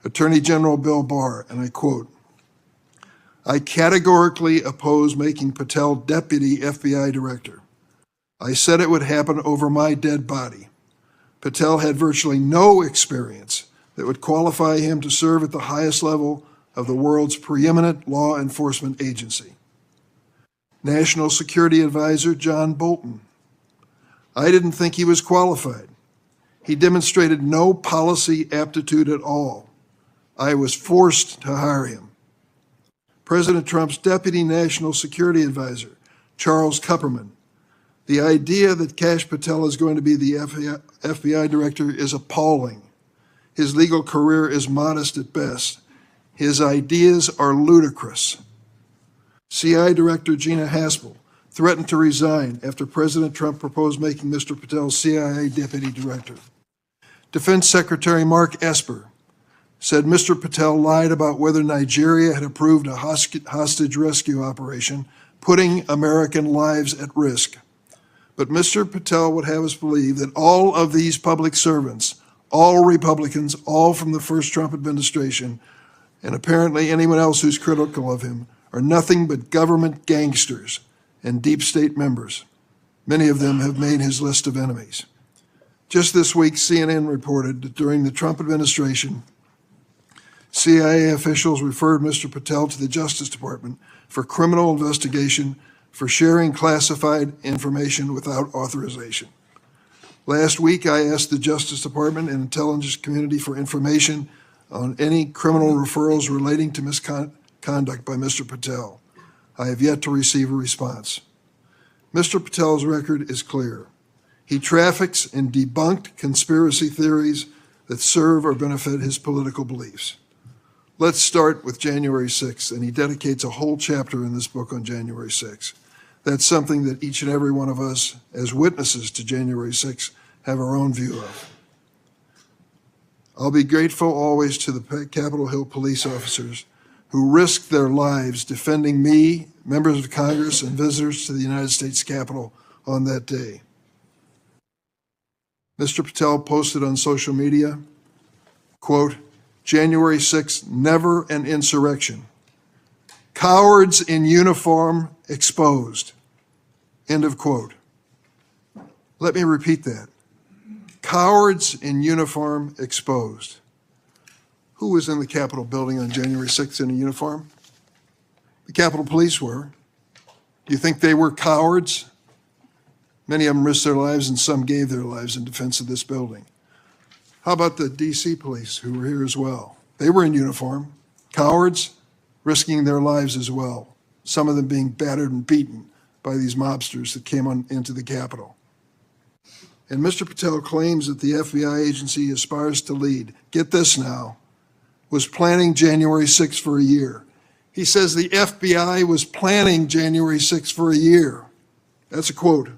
Attorney General Bill Barr, and I quote, I categorically oppose making Patel deputy FBI director. I said it would happen over my dead body. Patel had virtually no experience that would qualify him to serve at the highest level of the world's preeminent law enforcement agency. National Security Advisor John Bolton. I didn't think he was qualified. He demonstrated no policy aptitude at all. I was forced to hire him. President Trump's Deputy National Security Advisor, Charles Kupperman. The idea that Kash Patel is going to be the FBI director is appalling. His legal career is modest at best. His ideas are ludicrous. CI Director Gina Haspel threatened to resign after President Trump proposed making Mr. Patel CIA Deputy Director. Defense Secretary Mark Esper said Mr. Patel lied about whether Nigeria had approved a hostage rescue operation, putting American lives at risk. But Mr. Patel would have us believe that all of these public servants, all Republicans, all from the first Trump administration, and apparently anyone else who's critical of him, are nothing but government gangsters and deep state members. Many of them have made his list of enemies. Just this week, CNN reported that during the Trump administration, CIA officials referred Mr. Patel to the Justice Department for criminal investigation for sharing classified information without authorization. Last week, I asked the Justice Department and intelligence community for information on any criminal referrals relating to misconduct by Mr. Patel. I have yet to receive a response. Mr. Patel's record is clear. He traffics in debunked conspiracy theories that serve or benefit his political beliefs. Let's start with January 6th, and he dedicates a whole chapter in this book on January 6th. That's something that each and every one of us, as witnesses to January 6th, have our own view of. I'll be grateful always to the Capitol Hill police officers who risked their lives defending me, members of Congress, and visitors to the United States Capitol on that day. Mr. Patel posted on social media, quote, January 6th, never an insurrection. Cowards in uniform exposed. End of quote. Let me repeat that. Cowards in uniform exposed. Who was in the Capitol building on January 6th in a uniform? The Capitol Police were. Do you think they were cowards? Many of them risked their lives and some gave their lives in defense of this building. How about the DC police who were here as well? They were in uniform. Cowards, risking their lives as well. Some of them being battered and beaten by these mobsters that came into the Capitol. And Mr. Patel claims that the FBI agency aspires to lead, get this now, was planning January 6th for a year. He says the FBI was planning January 6th for a year. That's a quote.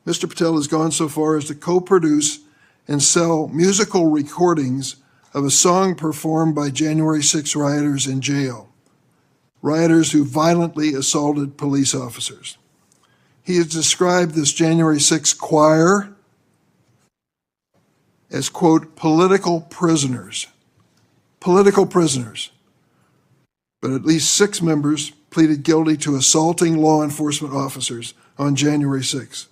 Mr. Patel has gone so far as to co-produce and sell musical recordings of a song performed by January 6 rioters in jail, rioters who violently assaulted police officers. He has described this January 6 choir as, quote, political prisoners. Political prisoners. But at least 6 members pleaded guilty to assaulting law enforcement officers on January 6.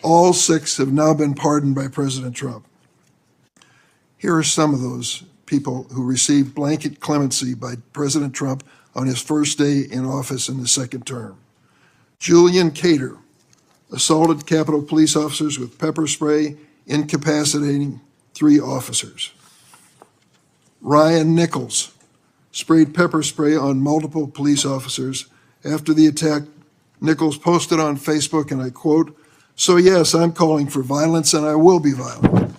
All 6 have now been pardoned by President Trump. Here are some of those people who received blanket clemency by President Trump on his first day in office in the second term. Julian Cater assaulted Capitol police officers with pepper spray incapacitating 3 officers. Ryan Nichols sprayed pepper spray on multiple police officers. After the attack, Nichols posted on Facebook, and I quote, "So yes, I'm calling for violence and I will be violent."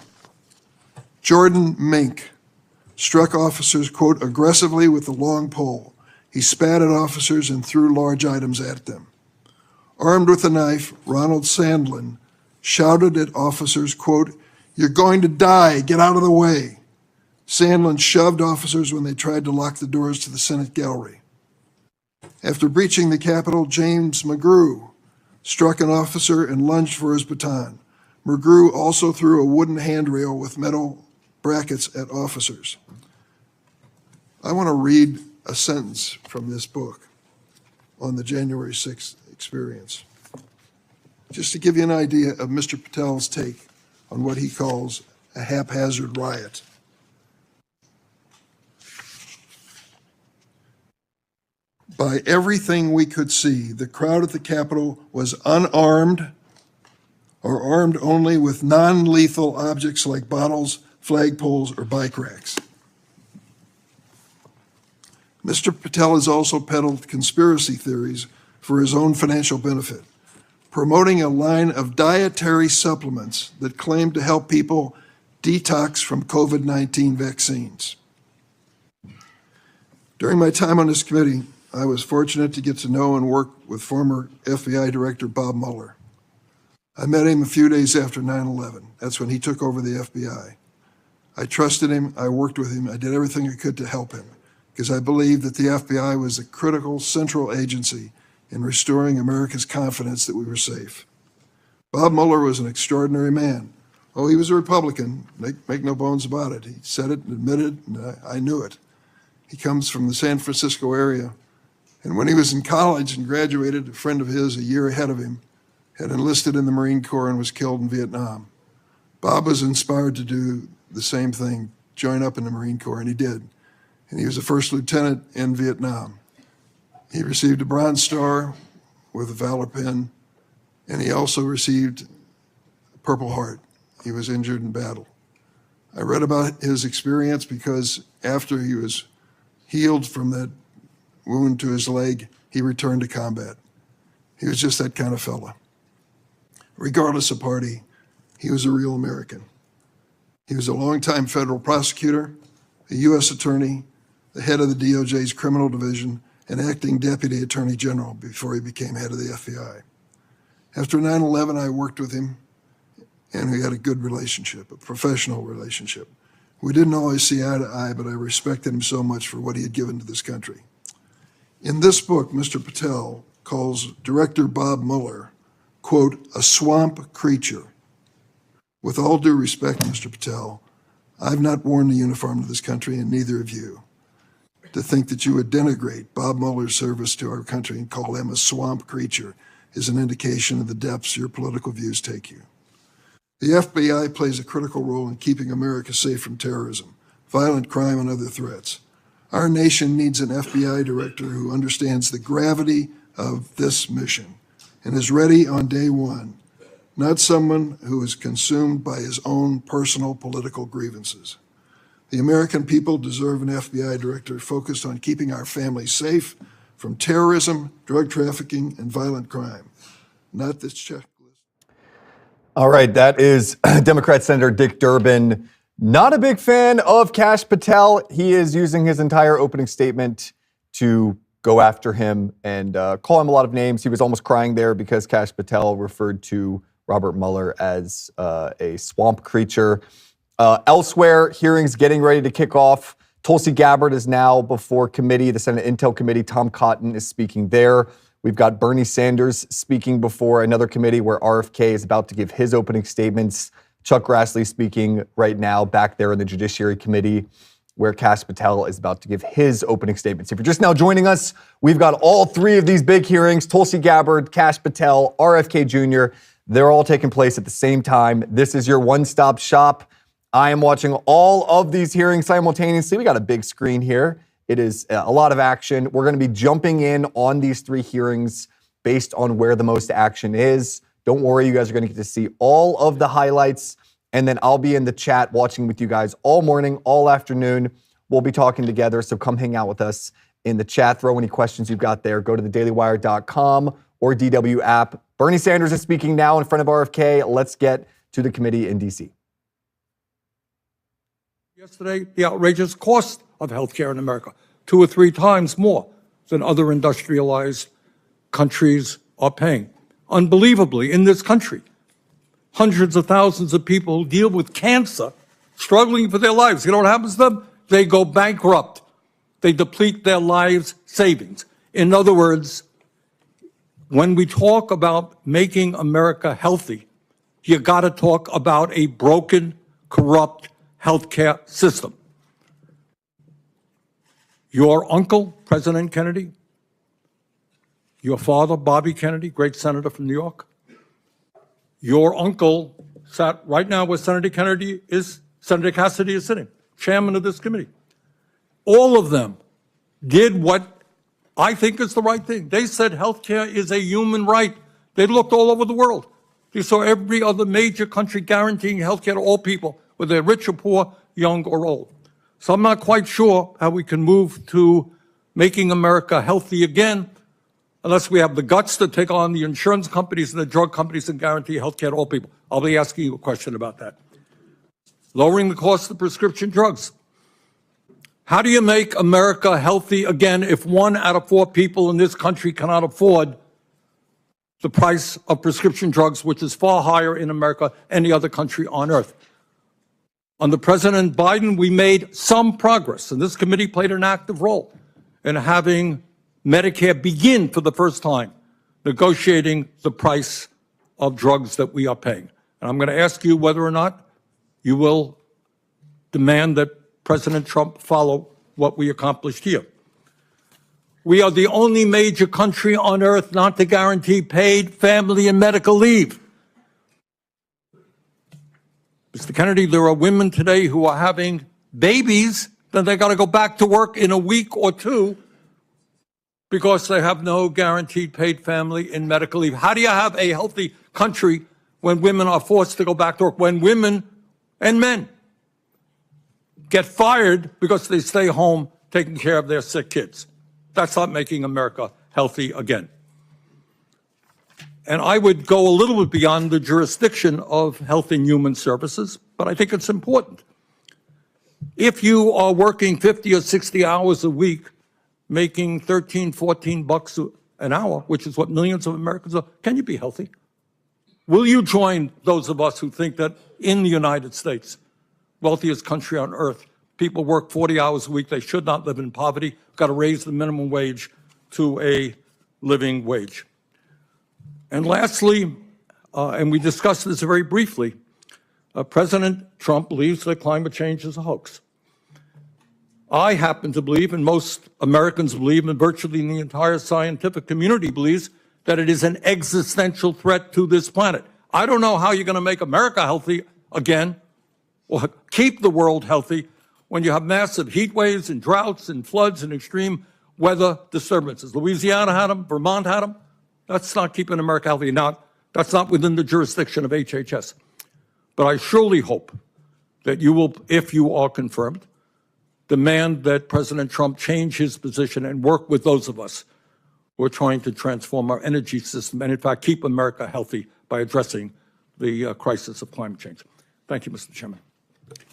Jordan Mink struck officers, quote, "aggressively with a long pole. He spat at officers and threw large items at them." Armed with a knife, Ronald Sandlin shouted at officers, quote, "You're going to die, get out of the way." Sandlin shoved officers when they tried to lock the doors to the Senate gallery. After breaching the Capitol, James McGrew struck an officer and lunged for his baton. McGrew also threw a wooden handrail with metal brackets at officers. I want to read a sentence from this book on the January 6th experience, just to give you an idea of Mr. Patel's take on what he calls a haphazard riot. By everything we could see, the crowd at the Capitol was unarmed or armed only with non-lethal objects like bottles, flagpoles, or bike racks. Mr. Patel has also peddled conspiracy theories for his own financial benefit, promoting a line of dietary supplements that claim to help people detox from COVID-19 vaccines. During my time on this committee, I was fortunate to get to know and work with former FBI Director Bob Mueller. I met him a few days after 9/11. That's when he took over the FBI. I trusted him, I worked with him, I did everything I could to help him, because I believed that the FBI was a critical central agency in restoring America's confidence that we were safe. Bob Mueller was an extraordinary man. Oh, he was a Republican, make no bones about it. He said it and admitted it, and I knew it. He comes from the San Francisco area. And when he was in college and graduated, a friend of his a year ahead of him had enlisted in the Marine Corps and was killed in Vietnam. Bob was inspired to do the same thing, join up in the Marine Corps, and he did. And he was a first lieutenant in Vietnam. He received a Bronze Star with a Valor Pin, and he also received a Purple Heart. He was injured in battle. I read about his experience because after he was healed from that wound to his leg, he returned to combat. He was just that kind of fella. Regardless of party, he was a real American. He was a longtime federal prosecutor, a U.S. attorney, the head of the DOJ's criminal division, and acting deputy attorney general before he became head of the FBI. After 9/11, I worked with him, and we had a good relationship, a professional relationship. We didn't always see eye to eye, but I respected him so much for what he had given to this country. In this book, Mr. Patel calls Director Bob Mueller, quote, "a swamp creature." With all due respect, Mr. Patel, I've not worn the uniform of this country, and neither have you. To think that you would denigrate Bob Mueller's service to our country and call him a swamp creature is an indication of the depths your political views take you. The FBI plays a critical role in keeping America safe from terrorism, violent crime, and other threats. Our nation needs an FBI director who understands the gravity of this mission and is ready on day one, not someone who is consumed by his own personal political grievances. The American people deserve an FBI director focused on keeping our families safe from terrorism, drug trafficking, and violent crime, not this checklist.
All right, that is Democrat Senator Dick Durbin. Not a big fan of Kash Patel. He is using his entire opening statement to go after him and call him a lot of names. He was almost crying there because Kash Patel referred to Robert Mueller as a swamp creature. Elsewhere, hearings getting ready to kick off. Tulsi Gabbard is now before committee, the Senate Intel Committee. Tom Cotton is speaking there. We've got Bernie Sanders speaking before another committee where RFK is about to give his opening statements. Chuck Grassley speaking right now back there in the Judiciary Committee where Kash Patel is about to give his opening statements. If you're just now joining us, we've got all three of these big hearings, Tulsi Gabbard, Kash Patel, RFK Jr. They're all taking place at the same time. This is your one-stop shop. I am watching all of these hearings simultaneously. We got a big screen here. It is a lot of action. We're going to be jumping in on these three hearings based on where the most action is. Don't worry, you guys are going to get to see all of the highlights And then I'll be in the chat watching with you guys all morning, all afternoon. We'll be talking together, so come hang out with us in the chat. Throw any questions you've got there. Go to thedailywire.com or DW app. Bernie Sanders is speaking now in front of RFK. Let's get to the committee in D.C.
Yesterday, the outrageous cost of healthcare in America, 2 or 3 times more than other industrialized countries are paying. Unbelievably, in this country, hundreds of thousands of people who deal with cancer, struggling for their lives. You know what happens to them? They go bankrupt. They deplete their lives' savings. In other words, when we talk about making America healthy, you got to talk about a broken, corrupt healthcare system. Your uncle, President Kennedy, your father, Bobby Kennedy, great senator from New York, your uncle sat right now where Senator Cassidy is sitting, chairman of this committee. All of them did what I think is the right thing. They said healthcare is a human right. They looked all over the world. They saw every other major country guaranteeing healthcare to all people, whether they're rich or poor, young or old. So I'm not quite sure how we can move to making America healthy again unless we have the guts to take on the insurance companies and the drug companies and guarantee healthcare to all people. I'll be asking you a question about that. Lowering the cost of prescription drugs. How do you make America healthy again if 1 out of 4 people in this country cannot afford the price of prescription drugs, which is far higher in America than any other country on earth? Under President Biden, we made some progress, and this committee played an active role in having Medicare begin for the first time negotiating the price of drugs that we are paying. And I'm going to ask you whether or not you will demand that President Trump follow what we accomplished here. We are the only major country on earth not to guarantee paid family and medical leave. Mr. Kennedy, there are women today who are having babies, then they got to go back to work in a week or 2 because they have no guaranteed paid family and medical leave. How do you have a healthy country when women are forced to go back to work, when women and men get fired because they stay home taking care of their sick kids? That's not making America healthy again. And I would go a little bit beyond the jurisdiction of Health and Human Services, but I think it's important. If you are working 50 or 60 hours a week, making 13, 14 bucks an hour, which is what millions of Americans are, can you be healthy? Will you join those of us who think that in the United States, wealthiest country on earth, people work 40 hours a week, they should not live in poverty, got to raise the minimum wage to a living wage? And lastly, and we discussed this very briefly, President Trump believes that climate change is a hoax. I happen to believe, and most Americans believe, and virtually the entire scientific community believes, that it is an existential threat to this planet. I don't know how you're going to make America healthy again, or keep the world healthy, when you have massive heat waves and droughts and floods and extreme weather disturbances. Louisiana had them, Vermont had them. That's not keeping America healthy. Now, that's not within the jurisdiction of HHS. But I surely hope that you will, if you are confirmed, demand that President Trump change his position and work with those of us who are trying to transform our energy system and, in fact, keep America healthy by addressing the crisis of climate change. Thank you, Mr. Chairman.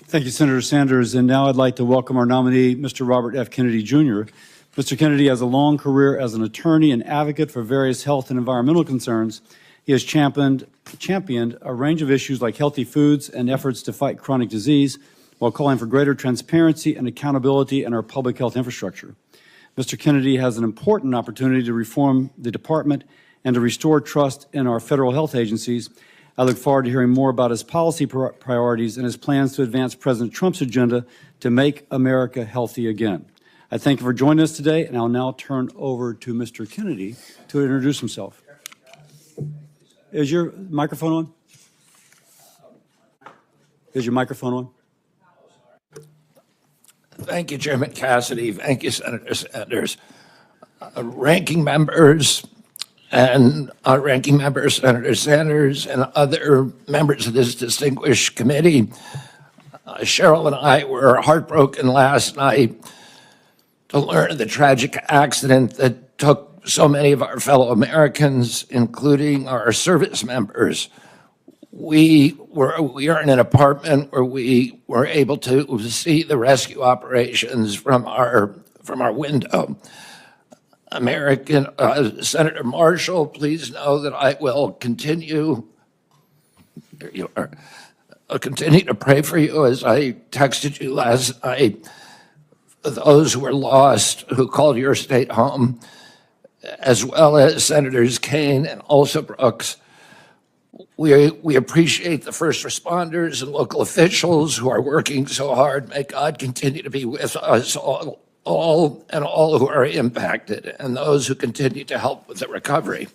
Thank you, Senator Sanders. And now I'd like to welcome our nominee, Mr. Robert F. Kennedy, Jr. Mr. Kennedy has a long career as an attorney and advocate for various health and environmental concerns. He has championed a range of issues like healthy foods and efforts to fight chronic disease, while calling for greater transparency and accountability in our public health infrastructure. Mr. Kennedy has an important opportunity to reform the department and to restore trust in our federal health agencies. I look forward to hearing more about his policy priorities and his plans to advance President Trump's agenda to make America healthy again. I thank you for joining us today, and I'll now turn over to Mr. Kennedy to introduce himself. Is your microphone on? Is your microphone on?
Thank you, Chairman Cassidy. Thank you, Senator Sanders. Ranking members, and Ranking Member Senator Sanders and other members of this distinguished committee. Cheryl and I were heartbroken last night to learn of the tragic accident that took so many of our fellow Americans, including our service members. We are in an apartment where we were able to see the rescue operations from our window. Senator Marshall, please know that I will continue. There you are. I'll continue to pray for you, as I texted you last night, for those who were lost, who called your state home, as well as Senators Kaine and also Brooks. We appreciate the first responders and local officials who are working so hard. May God continue to be with us all who are impacted and those who continue to help with the recovery.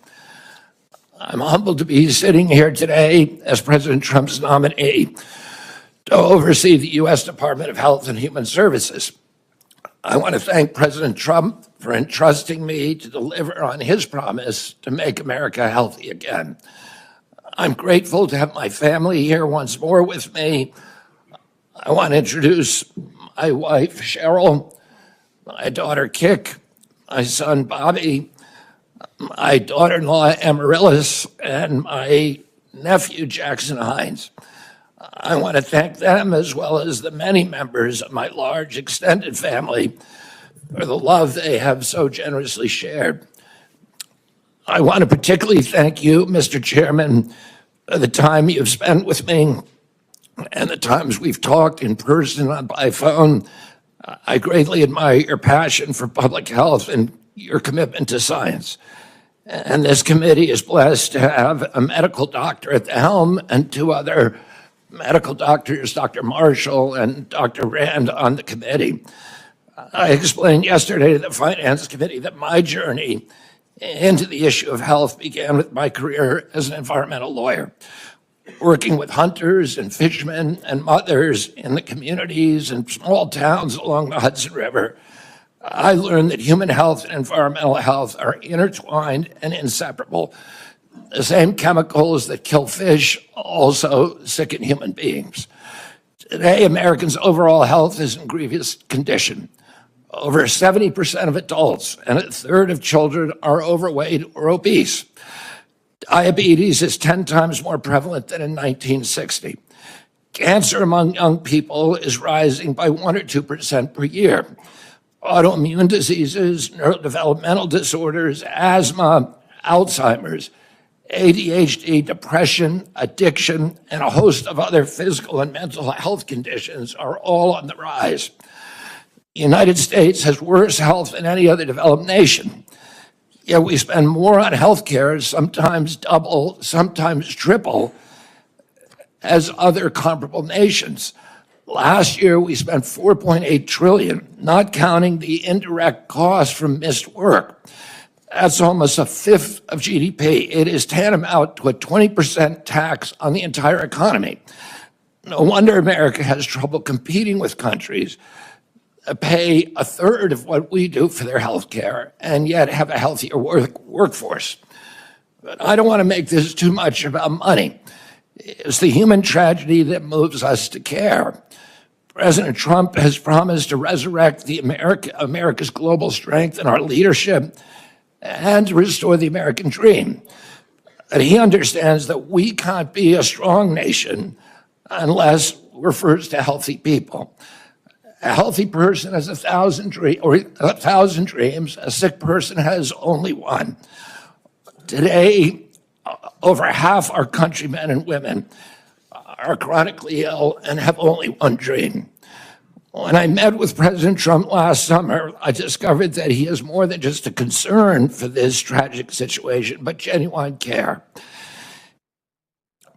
I'm humbled to be sitting here today as President Trump's nominee to oversee the U.S. Department of Health and Human Services. I want to thank President Trump for entrusting me to deliver on his promise to make America healthy again. I'm grateful to have my family here once more with me. I want to introduce my wife, Cheryl, my daughter, Kik, my son, Bobby, my daughter-in-law, Amaryllis, and my nephew, Jackson Hines. I want to thank them, as well as the many members of my large extended family, for the love they have so generously shared. I want to particularly thank you, Mr. Chairman, for the time you've spent with me and the times we've talked in person and by phone. I greatly admire your passion for public health and your commitment to science. And this committee is blessed to have a medical doctor at the helm and two other medical doctors, Dr. Marshall and Dr. Rand, on the committee. I explained yesterday to the Finance Committee that my journey into the issue of health began with my career as an environmental lawyer, working with hunters and fishermen and mothers in the communities and small towns along the Hudson River. I learned that human health and environmental health are intertwined and inseparable. The same chemicals that kill fish also sicken human beings. Today, Americans' overall health is in grievous condition. Over 70% of adults and a third of children are overweight or obese. Diabetes is 10 times more prevalent than in 1960. Cancer among young people is rising by 1 or 2% per year. Autoimmune diseases, neurodevelopmental disorders, asthma, Alzheimer's, ADHD, depression, addiction, and a host of other physical and mental health conditions are all on the rise. The United States has worse health than any other developed nation. Yet we spend more on health care, sometimes double, sometimes triple, as other comparable nations. Last year, we spent $4.8 trillion, not counting the indirect costs from missed work. That's almost a fifth of GDP. It is tantamount to a 20% tax on the entire economy. No wonder America has trouble competing with countries that pay a third of what we do for their health care and yet have a healthier workforce. But I don't want to make this too much about money. It's the human tragedy that moves us to care. President Trump has promised to resurrect America's global strength and our leadership and to restore the American dream. But he understands that we can't be a strong nation unless we're first a healthy people. A healthy person has 1,000 dreams. A sick person has only one. Today, over half our countrymen and women are chronically ill and have only one dream. When I met with President Trump last summer, I discovered that he is more than just a concern for this tragic situation, but genuine care.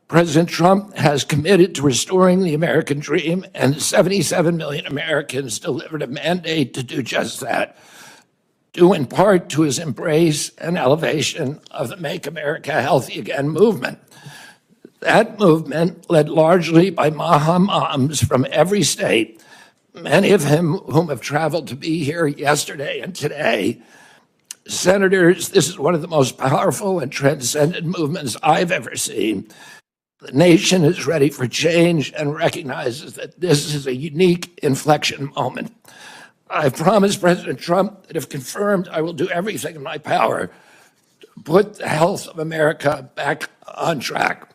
President Trump has committed to restoring the American dream, and 77 million Americans delivered a mandate to do just that, due in part to his embrace and elevation of the Make America Healthy Again movement. That movement, led largely by Maha moms from every state, many of whom have traveled to be here yesterday and today, Senators, this is one of the most powerful and transcendent movements I've ever seen. The nation is ready for change and recognizes that this is a unique inflection moment. I've promised President Trump that if confirmed, I will do everything in my power to put the health of America back on track.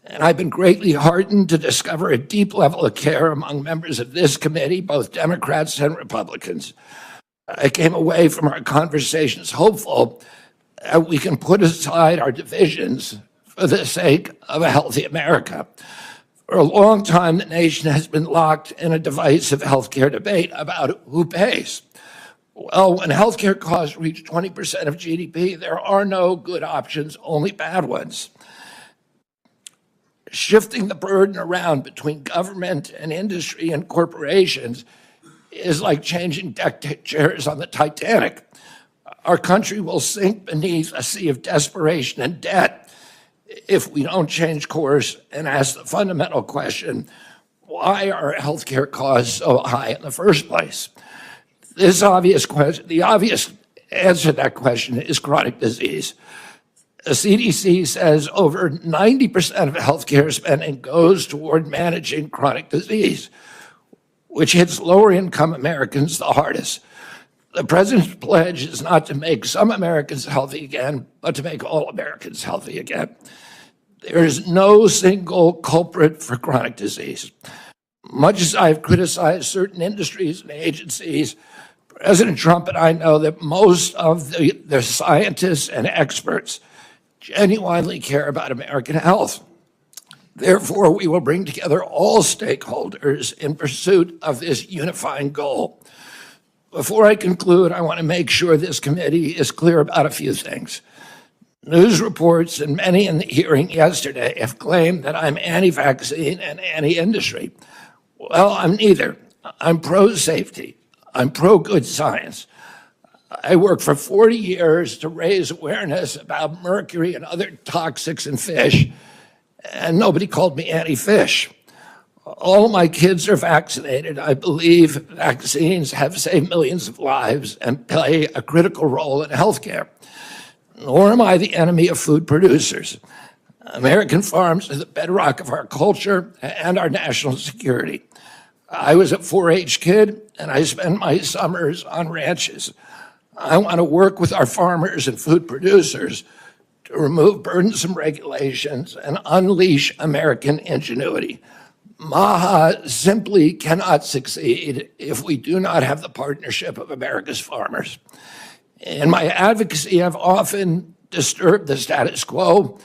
And I've been greatly heartened to discover a deep level of care among members of this committee, both Democrats and Republicans. I came away from our conversations hopeful that we can put aside our divisions for the sake of a healthy America. For a long time, the nation has been locked in a divisive healthcare debate about who pays. Well, when healthcare costs reach 20% of GDP, there are no good options, only bad ones. Shifting the burden around between government and industry and corporations is like changing deck chairs on the Titanic. Our country will sink beneath a sea of desperation and debt if we don't change course and ask the fundamental question, why are healthcare costs so high in the first place? The obvious answer to that question is chronic disease. The CDC says over 90% of healthcare spending goes toward managing chronic disease, which hits lower income Americans the hardest. The president's pledge is not to make some Americans healthy again, but to make all Americans healthy again. There is no single culprit for chronic disease. Much as I've criticized certain industries and agencies, President Trump and I know that most of the scientists and experts genuinely care about American health. Therefore, we will bring together all stakeholders in pursuit of this unifying goal. Before I conclude, I want to make sure this committee is clear about a few things. News reports and many in the hearing yesterday have claimed that I'm anti-vaccine and anti-industry. Well, I'm neither. I'm pro-safety. I'm pro-good science. I worked for 40 years to raise awareness about mercury and other toxics in fish, and nobody called me anti-fish. All of my kids are vaccinated. I believe vaccines have saved millions of lives and play a critical role in healthcare. Nor am I the enemy of food producers. American farms are the bedrock of our culture and our national security. I was a 4-H kid, and I spent my summers on ranches. I want to work with our farmers and food producers to remove burdensome regulations and unleash American ingenuity. MAHA simply cannot succeed if we do not have the partnership of America's farmers. In my advocacy, I've often disturbed the status quo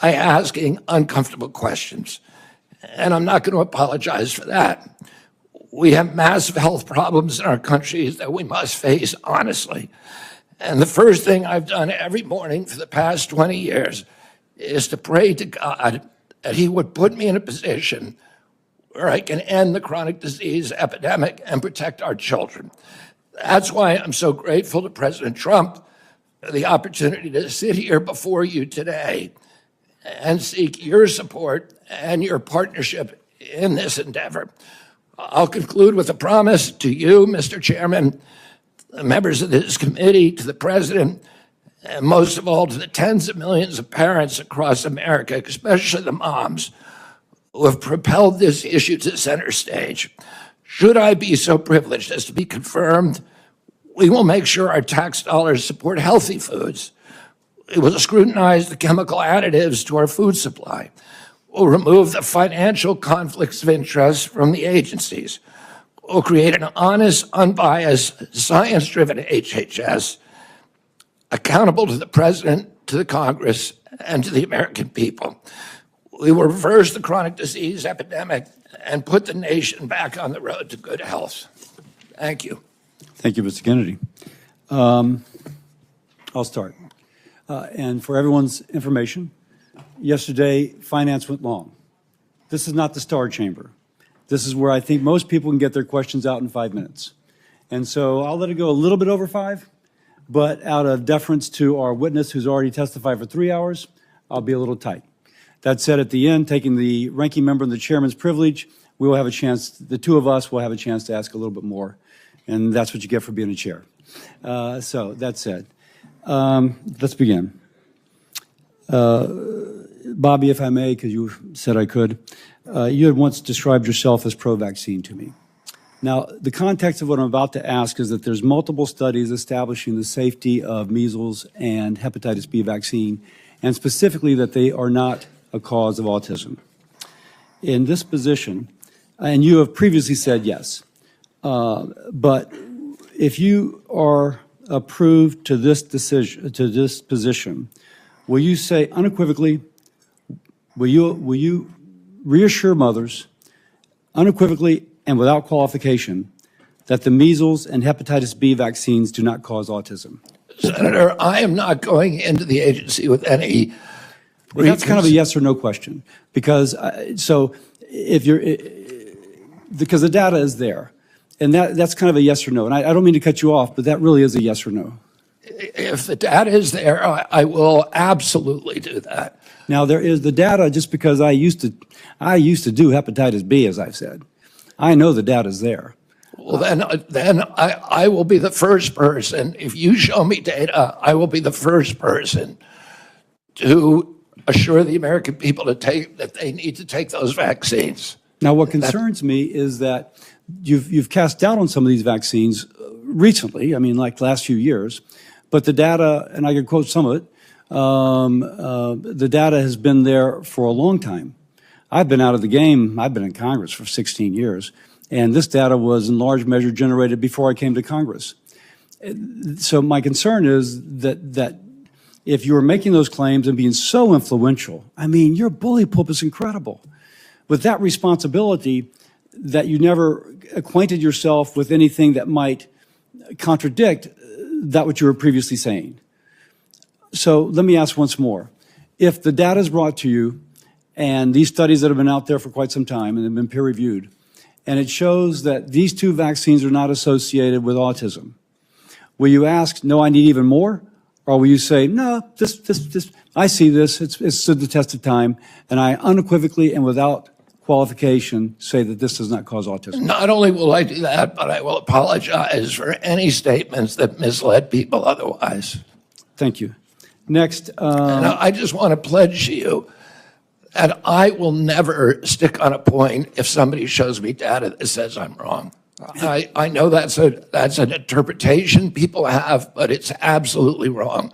by asking uncomfortable questions, and I'm not going to apologize for that. We have massive health problems in our country that we must face honestly. And the first thing I've done every morning for the past 20 years is to pray to God that he would put me in a position where I can end the chronic disease epidemic and protect our children. That's why I'm so grateful to President Trump for the opportunity to sit here before you today and seek your support and your partnership in this endeavor. I'll conclude with a promise to you, Mr. Chairman, the members of this committee, to the President, and most of all to the tens of millions of parents across America, especially the moms, who have propelled this issue to center stage. Should I be so privileged as to be confirmed, we will make sure our tax dollars support healthy foods. We will scrutinize the chemical additives to our food supply. We'll remove the financial conflicts of interest from the agencies. We'll create an honest, unbiased, science-driven HHS, accountable to the President, to the Congress, and to the American people. We will reverse the chronic disease epidemic and put the nation back on the road to good health. Thank you.
Thank you, Mr. Kennedy. I'll start. And for everyone's information, yesterday, finance went long. This is not the Star Chamber. This is where I think most people can get their questions out in 5 minutes. And so I'll let it go a little bit over 5, but out of deference to our witness who's already testified for 3 hours, I'll be a little tight. That said, at the end, taking the ranking member and the chairman's privilege, we will have a chance, the two of us will have a chance to ask a little bit more. And that's what you get for being a chair. So that said, Let's begin. Bobby, if I may, because you said I could, you had once described yourself as pro-vaccine to me. Now, the context of what I'm about to ask is that there's multiple studies establishing the safety of measles and hepatitis B vaccine, and specifically that they are not a cause of autism. In this position, and you have previously said yes, but if you are approved to this decision, to this position, will you say unequivocally, will you reassure mothers unequivocally and without qualification that the measles and hepatitis B vaccines do not cause autism?
Senator, I am not going into the agency with any.
Well, that's kind of a yes or no question, because so if you're, because the data is there, and that's kind of a yes or no. And I don't mean to cut you off, but that really is a yes or no.
If the data is there, I will absolutely do that.
Now there is the data. Just because I used to do hepatitis B, as I've said, I know the data is there.
Well, then I will be the first person. If you show me data, I will be the first person to assure the American people that they need to take those vaccines.
Now, what concerns me is that you've cast doubt on some of these vaccines recently. I mean, like the last few years, but the data, and I can quote some of it. The data has been there for a long time. I've been out of the game. I've been in Congress for 16 years. And this data was in large measure generated before I came to Congress. So my concern is that if you were making those claims and being so influential, I mean, your bully pulpit is incredible. With that responsibility, that you never acquainted yourself with anything that might contradict that what you were previously saying. So let me ask once more. If the data is brought to you, and these studies that have been out there for quite some time and have been peer-reviewed, and it shows that these two vaccines are not associated with autism, will you ask, no, I need even more? Or will you say, no, I see this, it's stood the test of time, and I unequivocally and without qualification say that this does not cause autism?
Not only will I do that, but I will apologize for any statements that misled people otherwise.
Thank you. Next.
And I just want to pledge to you that I will never stick on a point if somebody shows me data that says I'm wrong. I know that's an interpretation people have, but it's absolutely wrong.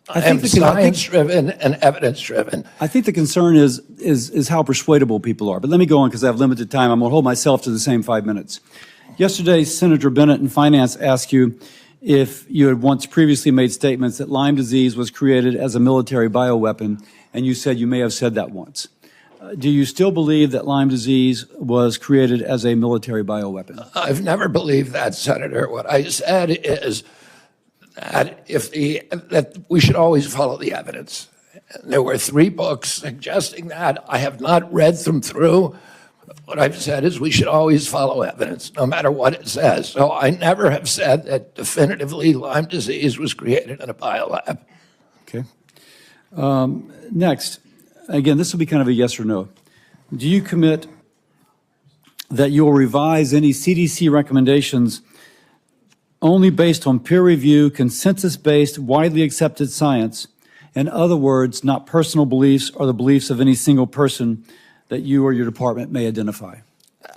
I am science-driven and evidence-driven.
I think the concern is how persuadable people are. But let me go on because I have limited time. I'm going to hold myself to the same 5 minutes. Yesterday, Senator Bennett in Finance asked you if you had once previously made statements that Lyme disease was created as a military bioweapon, and you said you may have said that once. Do you still believe that Lyme disease was created as a military bioweapon?
I've never believed that, Senator. What I said is that that we should always follow the evidence. There were 3 books suggesting that. I have not read them through. What I've said is we should always follow evidence, no matter what it says. So I never have said that definitively Lyme disease was created in a biolab.
Okay. Next, again, this will be kind of a yes or no. Do you commit that you will revise any CDC recommendations only based on peer review, consensus-based, widely accepted science, in other words, not personal beliefs or the beliefs of any single person that you or your department may identify?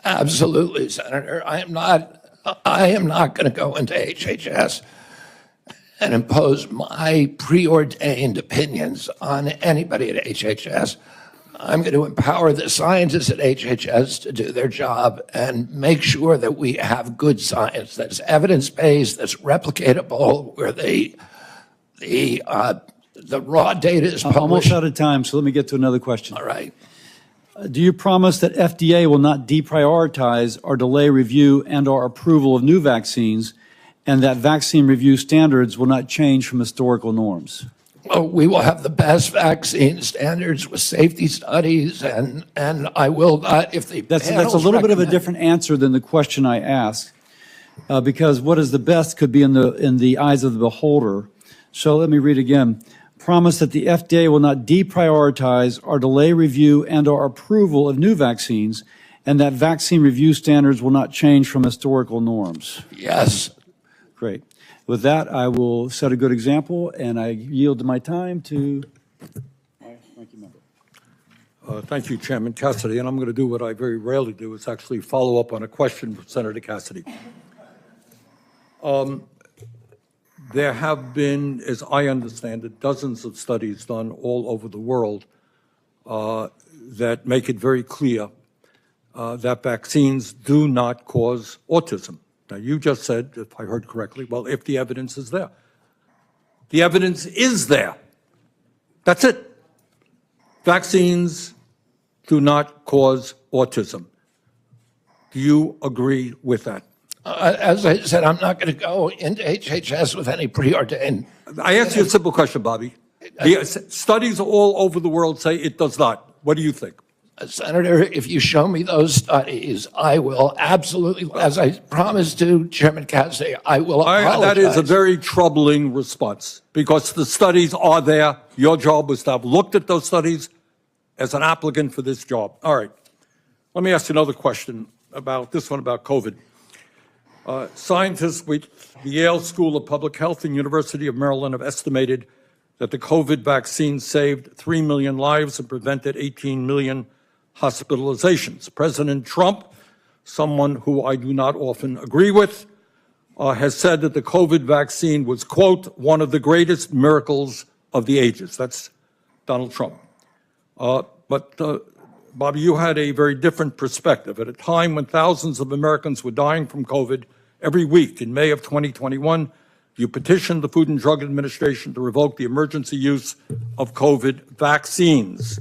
Absolutely, Senator. I am not going to go into HHS and impose my preordained opinions on anybody at HHS. I'm going to empower the scientists at HHS to do their job and make sure that we have good science that's evidence-based, that's replicatable, where the raw data is published.
I'm almost out of time, so let me get to another question.
All right.
Do you promise that FDA will not deprioritize or delay review and or approval of new vaccines, and that vaccine review standards will not change from historical norms?
Well, we will have the best vaccine standards with safety studies, and I will not, if the
That's a little bit of a different answer than the question I asked, because what is the best could be in the eyes of the beholder. So let me read again. Promise that the FDA will not deprioritize or delay review and or approval of new vaccines, and that vaccine review standards will not change from historical norms.
Yes.
Great. With that, I will set a good example, and I yield my time to my ranking member.
Thank you, Chairman Cassidy. And I'm going to do what I very rarely do, is actually follow up on a question from Senator Cassidy. There have been, as I understand it, dozens of studies done all over the world that make it very clear that vaccines do not cause autism. Now, you just said, if I heard correctly, well, if the evidence is there. The evidence is there. That's it. Vaccines do not cause autism. Do you agree with that?
As I said, I'm not going to go into HHS with any preordained.
I asked you a simple question, Bobby. The studies all over the world say it does not. What do you think?
Senator, if you show me those studies, I will absolutely, as I promised to Chairman Cassidy, I will apologize.
That is a very troubling response, because the studies are there. Your job was to have looked at those studies as an applicant for this job. All right. Let me ask you another question about this one, about COVID. Scientists with the Yale School of Public Health and University of Maryland have estimated that the COVID vaccine saved 3 million lives and prevented 18 million hospitalizations. President Trump, someone who I do not often agree with, has said that the COVID vaccine was, quote, one of the greatest miracles of the ages. That's Donald Trump. But Bobby, you had a very different perspective. At a time when thousands of Americans were dying from COVID every week, in May of 2021, you petitioned the Food and Drug Administration to revoke the emergency use of COVID vaccines.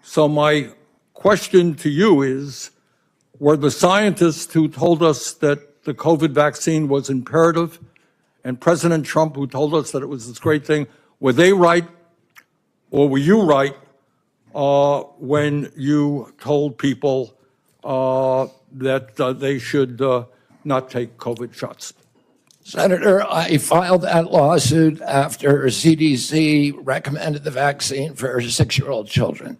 So my question to you is, were the scientists who told us that the COVID vaccine was imperative, and President Trump who told us that it was this great thing, were they right, or were you right when you told people that they should not take COVID shots?
Senator, I filed that lawsuit after CDC recommended the vaccine for 6-year-old children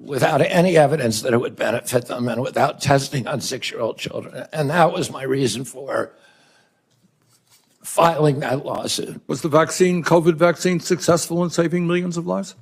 without any evidence that it would benefit them and without testing on 6-year-old children. And that was my reason for filing that lawsuit.
Was the vaccine, COVID vaccine, successful in saving millions of lives?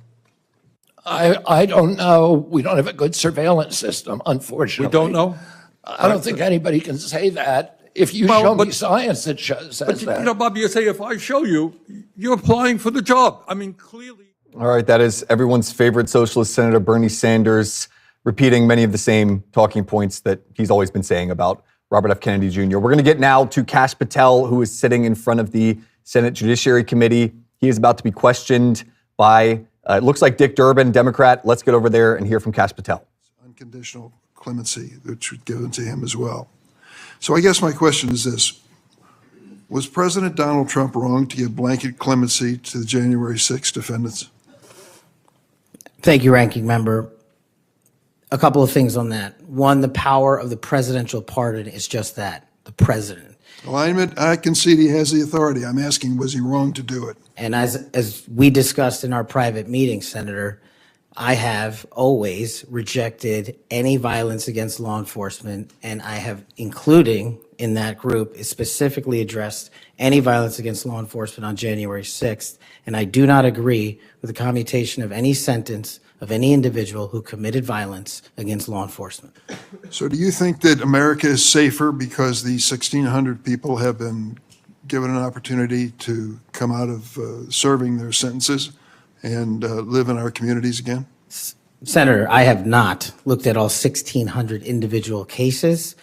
I don't know. We don't have a good surveillance system, unfortunately.
We don't know?
I don't think anybody can say that. If you show me science that says that.
You know, Bobby, you say, if I show you, you're applying for the job. I mean, clearly.
All right, that is everyone's favorite socialist Senator Bernie Sanders, repeating many of the same talking points that he's always been saying about Robert F. Kennedy Jr. We're going to get now to Kash Patel, who is sitting in front of the Senate Judiciary Committee. He is about to be questioned by, it looks like Dick Durbin, Democrat. Let's get over there and hear from Kash Patel.
Unconditional clemency, which was given to him as well. So I guess my question is this. Was President Donald Trump wrong to give blanket clemency to the January 6 defendants?
Thank you, Ranking Member. A couple of things on that. One, the power of the presidential pardon is just that, the president.
Well, I concede he has the authority. I'm asking, was he wrong to do it?
And as we discussed in our private meeting, Senator, I have always rejected any violence against law enforcement, and I have, including in that group, specifically addressed any violence against law enforcement on January 6th, and I do not agree with the commutation of any sentence of any individual who committed violence against law enforcement.
So do you think that America is safer because these 1,600 people have been given an opportunity to come out of serving their sentences and live in our communities again?
Senator, I have not looked at all 1,600 individual cases.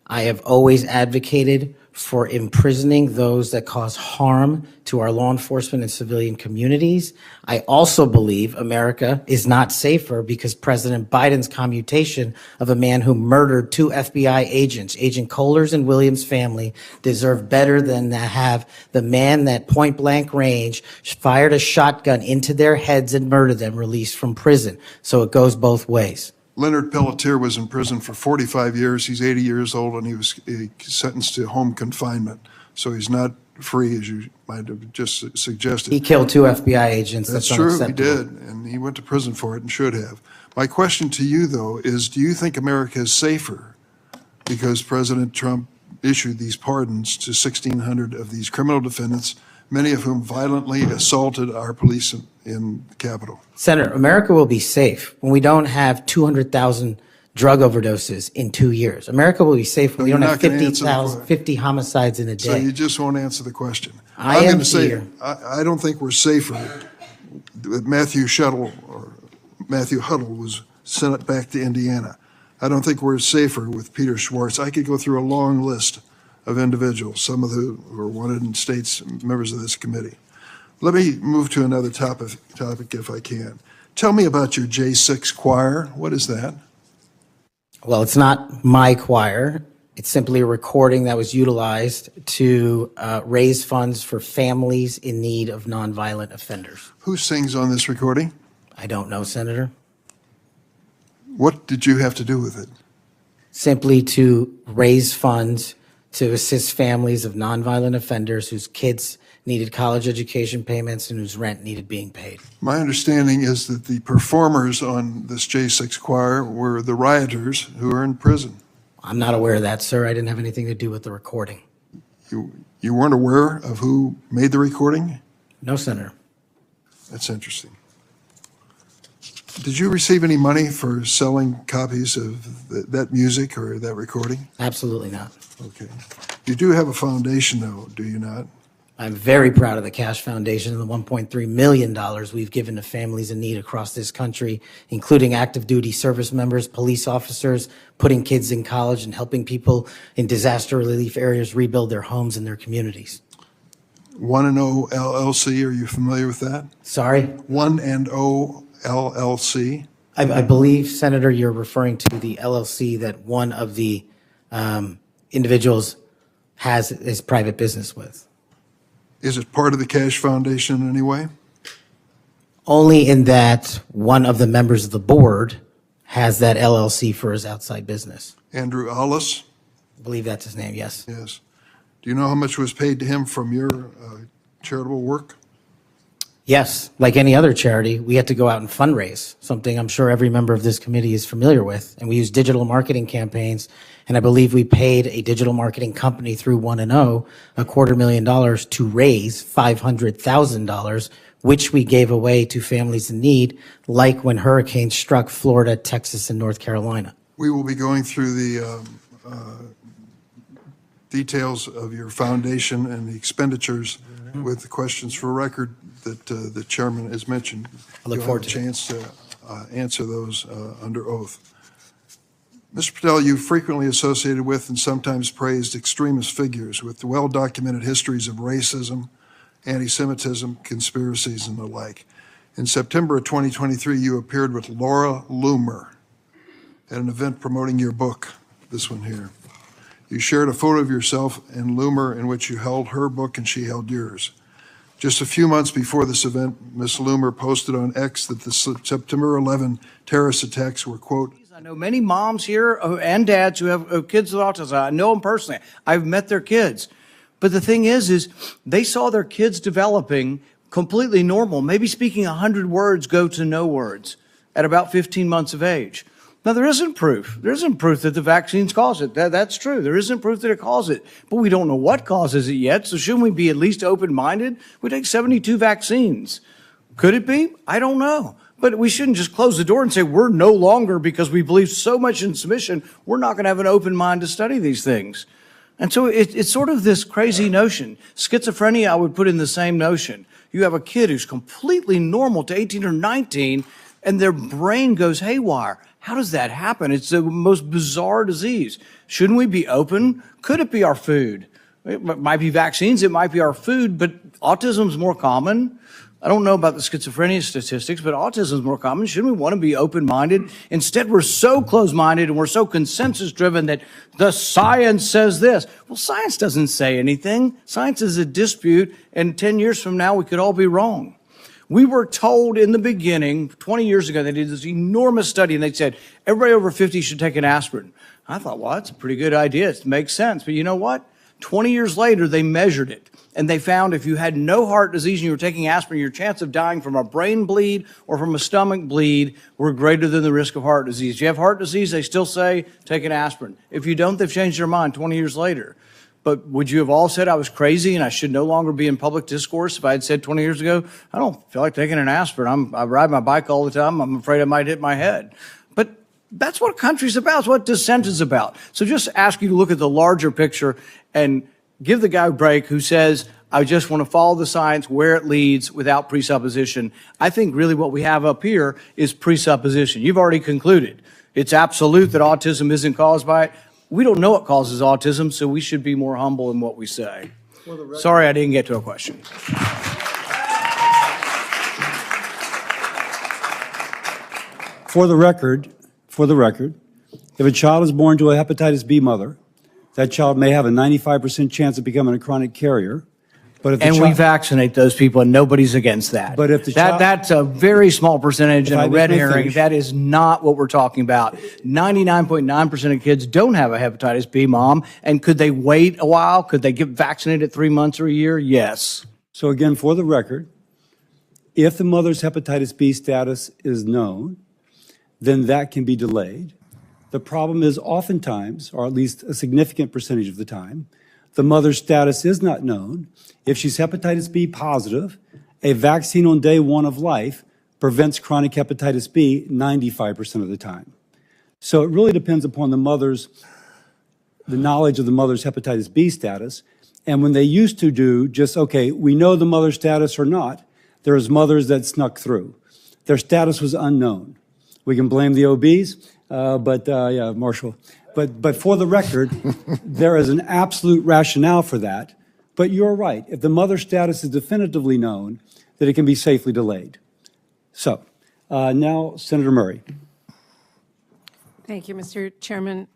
I have always advocated for imprisoning those that cause harm to our law enforcement and civilian communities. I also believe America is not safer because President Biden's commutation of a man who murdered 2 FBI agents, Agent Kohlers and Williams' family, deserve better than to have the man that point blank range fired a shotgun into their heads and murdered them released from prison. So it goes both ways.
Leonard Pelletier was in prison for 45 years. He's 80 years old, and he was sentenced to home confinement. So he's not free, as you might have just suggested.
He killed 2 FBI agents.
That's true, he did, and he went to prison for it and should have. My question to you, though, is do you think America is safer because President Trump issued these pardons to 1,600 of these criminal defendants, many of whom violently assaulted our police in the Capitol.
Senator, America will be safe when we don't have 200,000 drug overdoses in 2 years. America will be safe when we don't have 50 homicides in a day.
So you just won't answer the question.
I
I'm
am
going to say,
here.
I don't think we're safer. Matthew Huddle was sent back to Indiana. I don't think we're safer with Peter Schwartz. I could go through a long list of individuals, some of whom are wanted in states, members of this committee. Let me move to another topic if I can. Tell me about your J6 choir. What is that?
Well, it's not my choir. It's simply a recording that was utilized to raise funds for families in need of nonviolent offenders.
Who sings on this recording?
I don't know, Senator.
What did you have to do with it?
Simply to raise funds to assist families of nonviolent offenders whose kids needed college education payments and whose rent needed being paid.
My understanding is that the performers on this J6 choir were the rioters who are in prison.
I'm not aware of that, sir. I didn't have anything to do with the recording.
You weren't aware of who made the recording?
No, Senator.
That's interesting. Did you receive any money for selling copies of that music or that recording?
Absolutely not.
Okay. You do have a foundation, though, do you not?
I'm very proud of the Cash Foundation and the $1.3 million we've given to families in need across this country, including active duty service members, police officers, putting kids in college, and helping people in disaster relief areas rebuild their homes and their communities.
1&0 LLC, are you familiar with that?
Sorry?
1&0 LLC?
I believe, Senator, you're referring to the LLC that one of the individuals has his private business with.
Is it part of the Cash Foundation in any way?
Only in that one of the members of the board has that LLC for his outside business.
Andrew Ollis?
I believe that's his name, yes.
Yes. Do you know how much was paid to him from your charitable work?
Yes, like any other charity, we had to go out and fundraise, something I'm sure every member of this committee is familiar with. And we use digital marketing campaigns, and I believe we paid a digital marketing company through 1&0 $250,000 to raise $500,000, which we gave away to families in need, like when hurricanes struck Florida, Texas, and North Carolina.
We will be going through the details of your foundation and the expenditures with the questions for record that the chairman has mentioned.
I look forward to
a chance to answer those under oath. Mr. Patel, you frequently associated with and sometimes praised extremist figures with well-documented histories of racism, anti-Semitism, conspiracies, and the like. In September of 2023, you appeared with Laura Loomer at an event promoting your book, this one here. You shared a photo of yourself and Loomer in which you held her book and she held yours. Just a few months before this event, Ms. Loomer posted on X that the September 11 terrorist attacks were, quote,
I know many moms here and dads who have kids with autism. I know them personally. I've met their kids. But the thing is they saw their kids developing completely normal, maybe speaking 100 words go to no words at about 15 months of age. Now, there isn't proof. There isn't proof that the vaccines cause it. That's true. There isn't proof that it causes it. But we don't know what causes it yet, so shouldn't we be at least open-minded? We take 72 vaccines. Could it be? I don't know. But we shouldn't just close the door and say we're no longer, because we believe so much in submission, we're not going to have an open mind to study these things. And so it's sort of this crazy notion. Schizophrenia, I would put in the same notion. You have a kid who's completely normal to 18 or 19, and their brain goes haywire. How does that happen? It's the most bizarre disease. Shouldn't we be open? Could it be our food? It might be vaccines, it might be our food, but autism's more common. I don't know about the schizophrenia statistics, but autism's more common. Shouldn't we want to be open-minded? Instead, we're so close-minded and we're so consensus-driven that the science says this. Well, science doesn't say anything. Science is a dispute, and 10 years from now, we could all be wrong. We were told in the beginning, 20 years ago, they did this enormous study, and they said, everybody over 50 should take an aspirin. I thought, well, that's a pretty good idea. It makes sense. But you know what? 20 years later, they measured it. and they found if you had no heart disease and you were taking aspirin, your chance of dying from a brain bleed or from a stomach bleed were greater than the risk of heart disease. If you have heart disease, they still say take an aspirin. If you don't, they've changed their mind 20 years later. But would you have all said I was crazy and I should no longer be in public discourse if I had said 20 years ago, I don't feel like taking an aspirin. I ride my bike all the time. I'm afraid I might hit my head. But that's what a country's about. It's what dissent is about. So just ask you to look at the larger picture and give the guy a break who says, I just want to follow the science where it leads without presupposition. I think really what we have up here is presupposition. You've already concluded. It's absolute that autism isn't caused by it. We don't know what causes autism, so we should be more humble in what we say. Sorry I didn't get to a question.
For the record, if a child is born to a hepatitis B mother, that child may have a 95% chance of becoming a chronic carrier. But if the
And we vaccinate those people, and nobody's against that.
But if the
that's a very small percentage and a red herring. That is not what we're talking about. 99.9% of kids don't have a hepatitis B, Mom. And could they wait a while? Could they get vaccinated at 3 months or a year? Yes.
So again, for the record, if the mother's hepatitis B status is known, then that can be delayed. The problem is oftentimes, or at least a significant percentage of the time, the mother's status is not known. If she's hepatitis B positive, a vaccine on day one of life prevents chronic hepatitis B 95% of the time. So it really depends upon the knowledge of the mother's hepatitis B status. And when they used to do just, okay, we know the mother's status or not, there was mothers that snuck through. Their status was unknown. We can blame the OBs, yeah, Marshall. But for the record, there is an absolute rationale for that. But you're right. If the mother's status is definitively known, that it can be safely delayed. So now, Senator Murray.
Thank you, Mr. Chairman.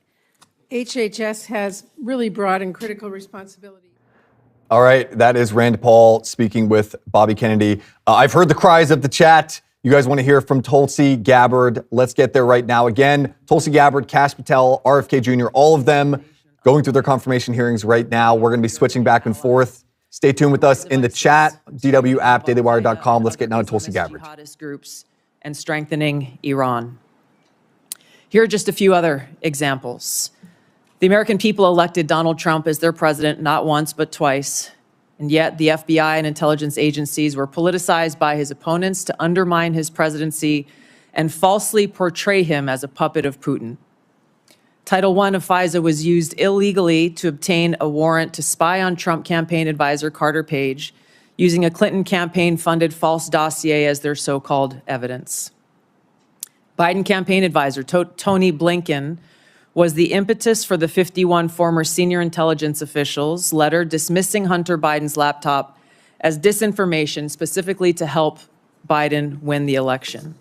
HHS has really broad and critical responsibility.
All right, that is Rand Paul speaking with Bobby Kennedy. I've heard the cries of the chat. You guys want to hear from Tulsi Gabbard. Let's get there right now. Again, Tulsi Gabbard, Kash Patel, RFK Jr., all of them going through their confirmation hearings right now. We're going to be switching back and forth. Stay tuned with us in the chat, DW app, dailywire.com. Let's get now to Tulsi Gabbard.
Jihadist groups and strengthening Iran. Here are just a few other examples. The American people elected Donald Trump as their president not once but twice. And yet the FBI and intelligence agencies were politicized by his opponents to undermine his presidency and falsely portray him as a puppet of Putin. Title I of FISA was used illegally to obtain a warrant to spy on Trump campaign advisor Carter Page, using a Clinton campaign-funded false dossier as their so-called evidence. Biden campaign advisor Tony Blinken was the impetus for the 51 former senior intelligence officials' letter dismissing Hunter Biden's laptop as disinformation specifically to help Biden win the election.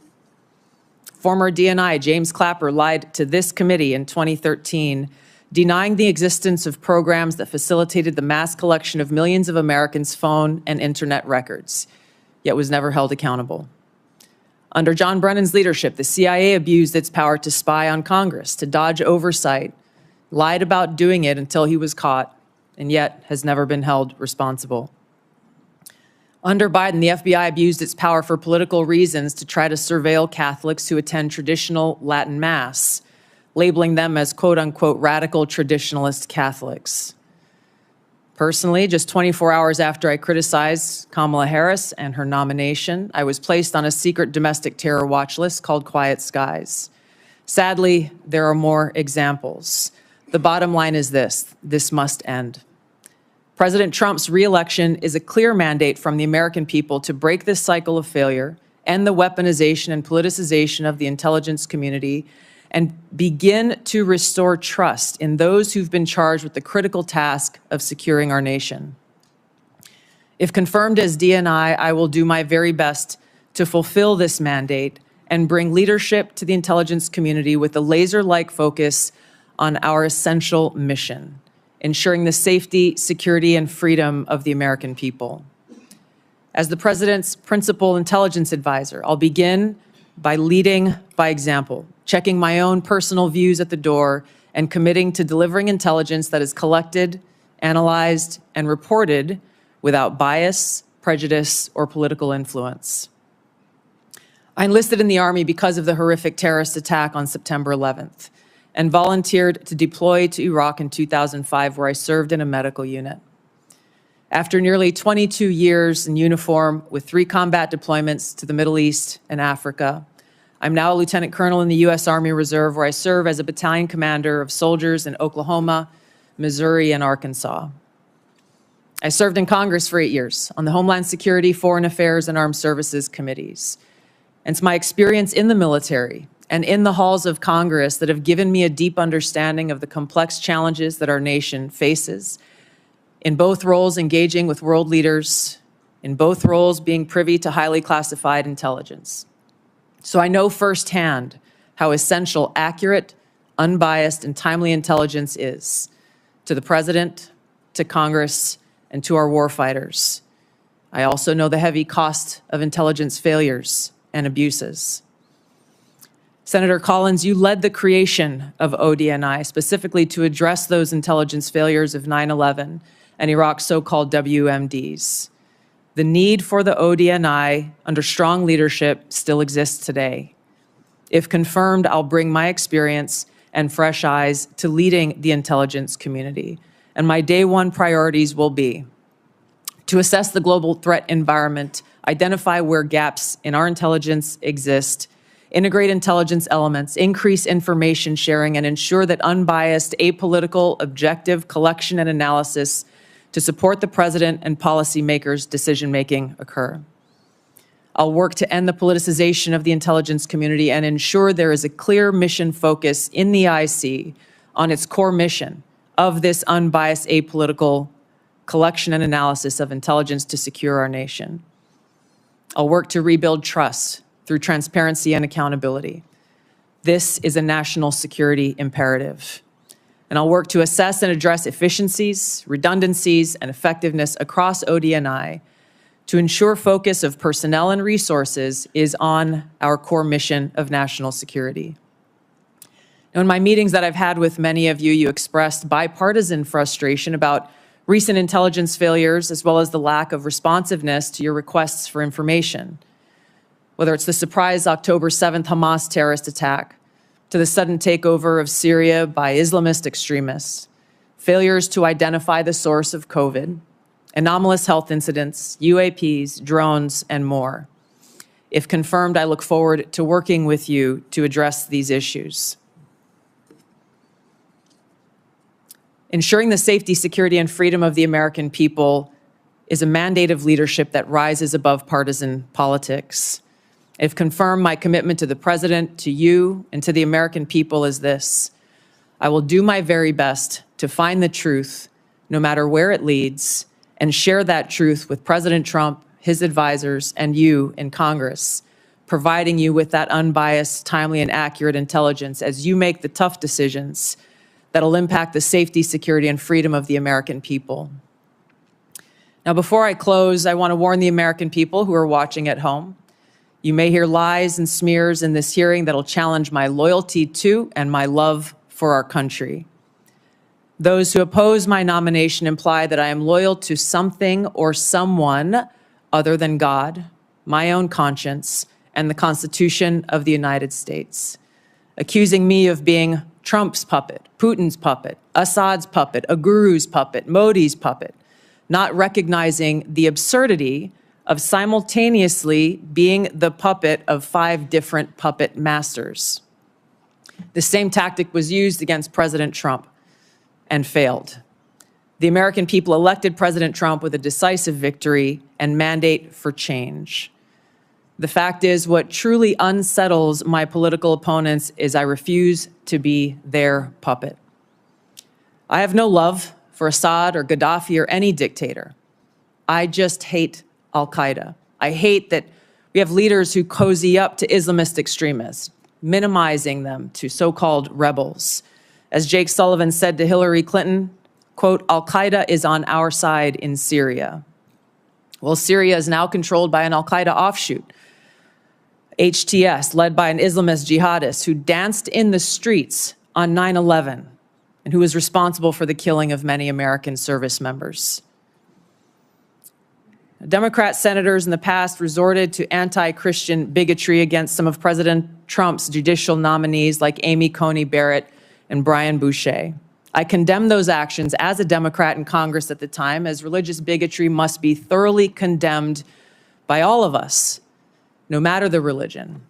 Former DNI James Clapper lied to this committee in 2013, denying the existence of programs that facilitated the mass collection of millions of Americans' phone and internet records, yet was never held accountable. Under John Brennan's leadership, the CIA abused its power to spy on Congress, to dodge oversight, lied about doing it until he was caught, and yet has never been held responsible. Under Biden, the FBI abused its power for political reasons to try to surveil Catholics who attend traditional Latin Mass, labeling them as quote-unquote radical traditionalist Catholics. Personally, just 24 hours after I criticized Kamala Harris and her nomination, I was placed on a secret domestic terror watch list called Quiet Skies. Sadly, there are more examples. The bottom line is this must end. President Trump's re-election is a clear mandate from the American people to break this cycle of failure, end the weaponization and politicization of the intelligence community, and begin to restore trust in those who've been charged with the critical task of securing our nation. If confirmed as DNI, I will do my very best to fulfill this mandate and bring leadership to the intelligence community with a laser-like focus on our essential mission, ensuring the safety, security, and freedom of the American people. As the President's principal intelligence advisor, I'll begin by leading by example, checking my own personal views at the door, and committing to delivering intelligence that is collected, analyzed, and reported without bias, prejudice, or political influence. I enlisted in the Army because of the horrific terrorist attack on September 11th and volunteered to deploy to Iraq in 2005, where I served in a medical unit. After nearly 22 years in uniform with 3 combat deployments to the Middle East and Africa, I'm now a lieutenant colonel in the U.S. Army Reserve, where I serve as a battalion commander of soldiers in Oklahoma, Missouri, and Arkansas. I served in Congress for 8 years on the Homeland Security, Foreign Affairs, and Armed Services committees. And it's my experience in the military and in the halls of Congress that have given me a deep understanding of the complex challenges that our nation faces, in both roles engaging with world leaders, in both roles being privy to highly classified intelligence. So I know firsthand how essential accurate, unbiased, and timely intelligence is to the President, to Congress, and to our warfighters. I also know the heavy cost of intelligence failures and abuses. Senator Collins, you led the creation of ODNI specifically to address those intelligence failures of 9/11 and Iraq's so-called WMDs. The need for the ODNI under strong leadership still exists today. If confirmed, I'll bring my experience and fresh eyes to leading the intelligence community. And my day one priorities will be to assess the global threat environment, identify where gaps in our intelligence exist, integrate intelligence elements, increase information sharing, and ensure that unbiased, apolitical, objective collection and analysis to support the president and policymakers' decision-making occur. I'll work to end the politicization of the intelligence community and ensure there is a clear mission focus in the IC on its core mission of this unbiased, apolitical collection and analysis of intelligence to secure our nation. I'll work to rebuild trust through transparency and accountability. This is a national security imperative. And I'll work to assess and address efficiencies, redundancies, and effectiveness across ODNI to ensure focus of personnel and resources is on our core mission of national security. Now, in my meetings that I've had with many of you, you expressed bipartisan frustration about recent intelligence failures, as well as the lack of responsiveness to your requests for information. Whether it's the surprise October 7th Hamas terrorist attack, to the sudden takeover of Syria by Islamist extremists, failures to identify the source of COVID, anomalous health incidents, UAPs, drones, and more. If confirmed, I look forward to working with you to address these issues. Ensuring the safety, security, and freedom of the American people is a mandate of leadership that rises above partisan politics. If confirmed, my commitment to the President, to you, and to the American people is this: I will do my very best to find the truth, no matter where it leads, and share that truth with President Trump, his advisors, and you in Congress, providing you with that unbiased, timely, and accurate intelligence as you make the tough decisions that'll impact the safety, security, and freedom of the American people. Now, before I close, I want to warn the American people who are watching at home. You may hear lies and smears in this hearing that'll challenge my loyalty to and my love for our country. Those who oppose my nomination imply that I am loyal to something or someone other than God, my own conscience, and the Constitution of the United States, accusing me of being Trump's puppet, Putin's puppet, Assad's puppet, a guru's puppet, Modi's puppet, not recognizing the absurdity of simultaneously being the puppet of 5 different puppet masters. The same tactic was used against President Trump and failed. The American people elected President Trump with a decisive victory and mandate for change. The fact is, what truly unsettles my political opponents is I refuse to be their puppet. I have no love for Assad or Gaddafi or any dictator. I just hate Al-Qaeda. I hate that we have leaders who cozy up to Islamist extremists, minimizing them to so-called rebels. As Jake Sullivan said to Hillary Clinton, quote, Al-Qaeda is on our side in Syria. Well, Syria is now controlled by an Al-Qaeda offshoot, HTS, led by an Islamist jihadist who danced in the streets on 9/11 and who was responsible for the killing of many American service members. Democrat senators in the past resorted to anti-Christian bigotry against some of President Trump's judicial nominees like Amy Coney Barrett and Brian Boucher. I condemn those actions as a Democrat in Congress at the time, as religious bigotry must be thoroughly condemned by all of us, no matter the religion.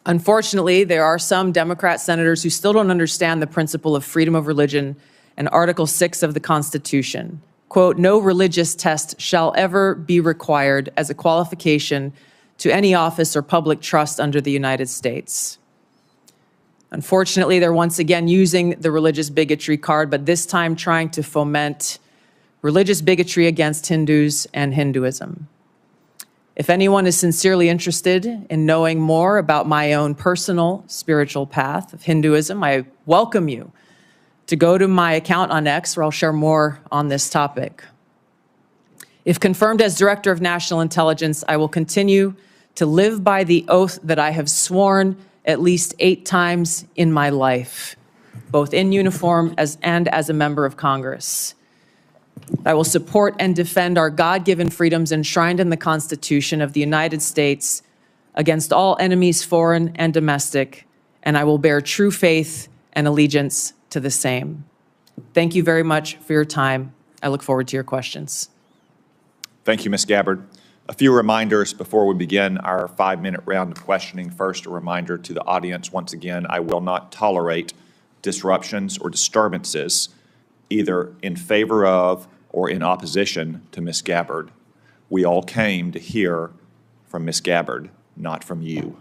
Unfortunately, there are some Democrat senators who still don't understand the principle of freedom of religion and Article 6 of the Constitution. Quote, no religious test shall ever be required as a qualification to any office or public trust under the United States. Unfortunately, they're once again using the religious bigotry card, but this time trying to foment religious bigotry against Hindus and Hinduism. If anyone is sincerely interested in knowing more about my own personal spiritual path of Hinduism, I welcome you to go to my account on X, where I'll share more on this topic. If confirmed as Director of National Intelligence, I will continue to live by the oath that I have sworn at least 8 times in my life, both in uniform and as a member of Congress. I will support and defend our God-given freedoms enshrined in the Constitution of the United States against all enemies, foreign and domestic, and I will bear true faith and allegiance to the same. Thank you very much for your time. I look forward to your questions.
Thank you, Ms. Gabbard. A few reminders before we begin our 5-minute round of questioning. First, a reminder to the audience, once again, I will not tolerate disruptions or disturbances either in favor of or in opposition to Ms. Gabbard. We all came to hear from Ms. Gabbard, not from you.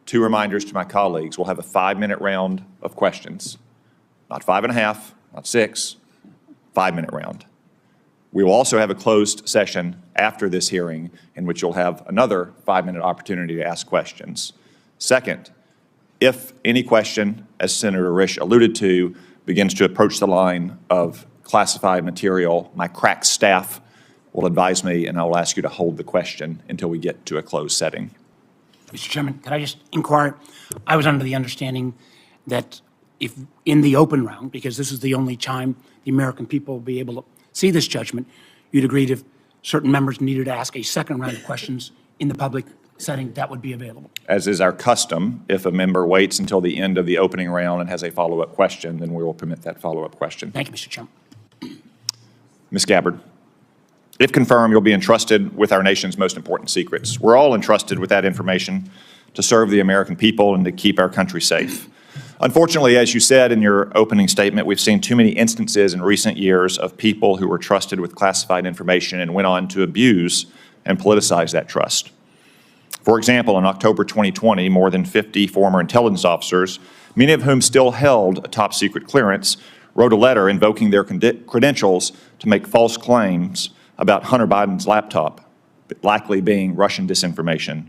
2 reminders to my colleagues. We'll have a 5-minute round of questions. Not 5.5, not 6, 5-minute round. We will also have a closed session after this hearing in which you'll have another 5-minute opportunity to ask questions. Second, if any question, as Senator Risch alluded to, begins to approach the line of classified material, my crack staff will advise me and I will ask you to hold the question until we get to a closed setting.
Mr. Chairman, could I just inquire? I was under the understanding that if in the open round, because this is the only time the American people will be able to see this judgment, you'd agreed if certain members needed to ask a second round of questions in the public setting, that would be available.
As is our custom, if a member waits until the end of the opening round and has a follow-up question, then we will permit that follow-up question.
Thank you, Mr. Chairman.
Ms. Gabbard, if confirmed, you'll be entrusted with our nation's most important secrets. We're all entrusted with that information to serve the American people and to keep our country safe. Unfortunately, as you said in your opening statement, we've seen too many instances in recent years of people who were trusted with classified information and went on to abuse and politicize that trust. For example, in October 2020, more than 50 former intelligence officers, many of whom still held a top secret clearance, wrote a letter invoking their credentials to make false claims about Hunter Biden's laptop, likely being Russian disinformation.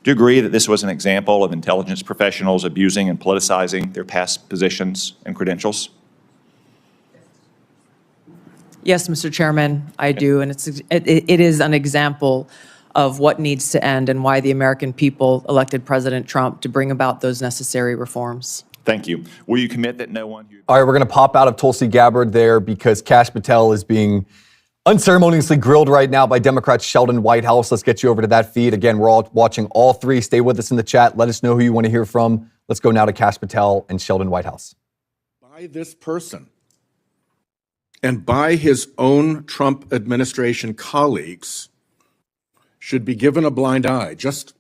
Do you agree that this was an example of intelligence professionals abusing and politicizing their past positions and credentials?
Yes, Mr. Chairman, I do, and it is an example of what needs to end and why the American people elected President Trump to bring about those necessary reforms.
Thank you. Will you commit that no one...
All right, we're going to pop out of Tulsi Gabbard there because Kash Patel is being unceremoniously grilled right now by Democrat Sheldon Whitehouse. Let's get you over to that feed. Again, we're all watching all 3. Stay with us in the chat. Let us know who you want to hear from. Let's go now to Kash Patel and Sheldon Whitehouse.
By this person and by his own Trump administration colleagues should be given a blind eye, just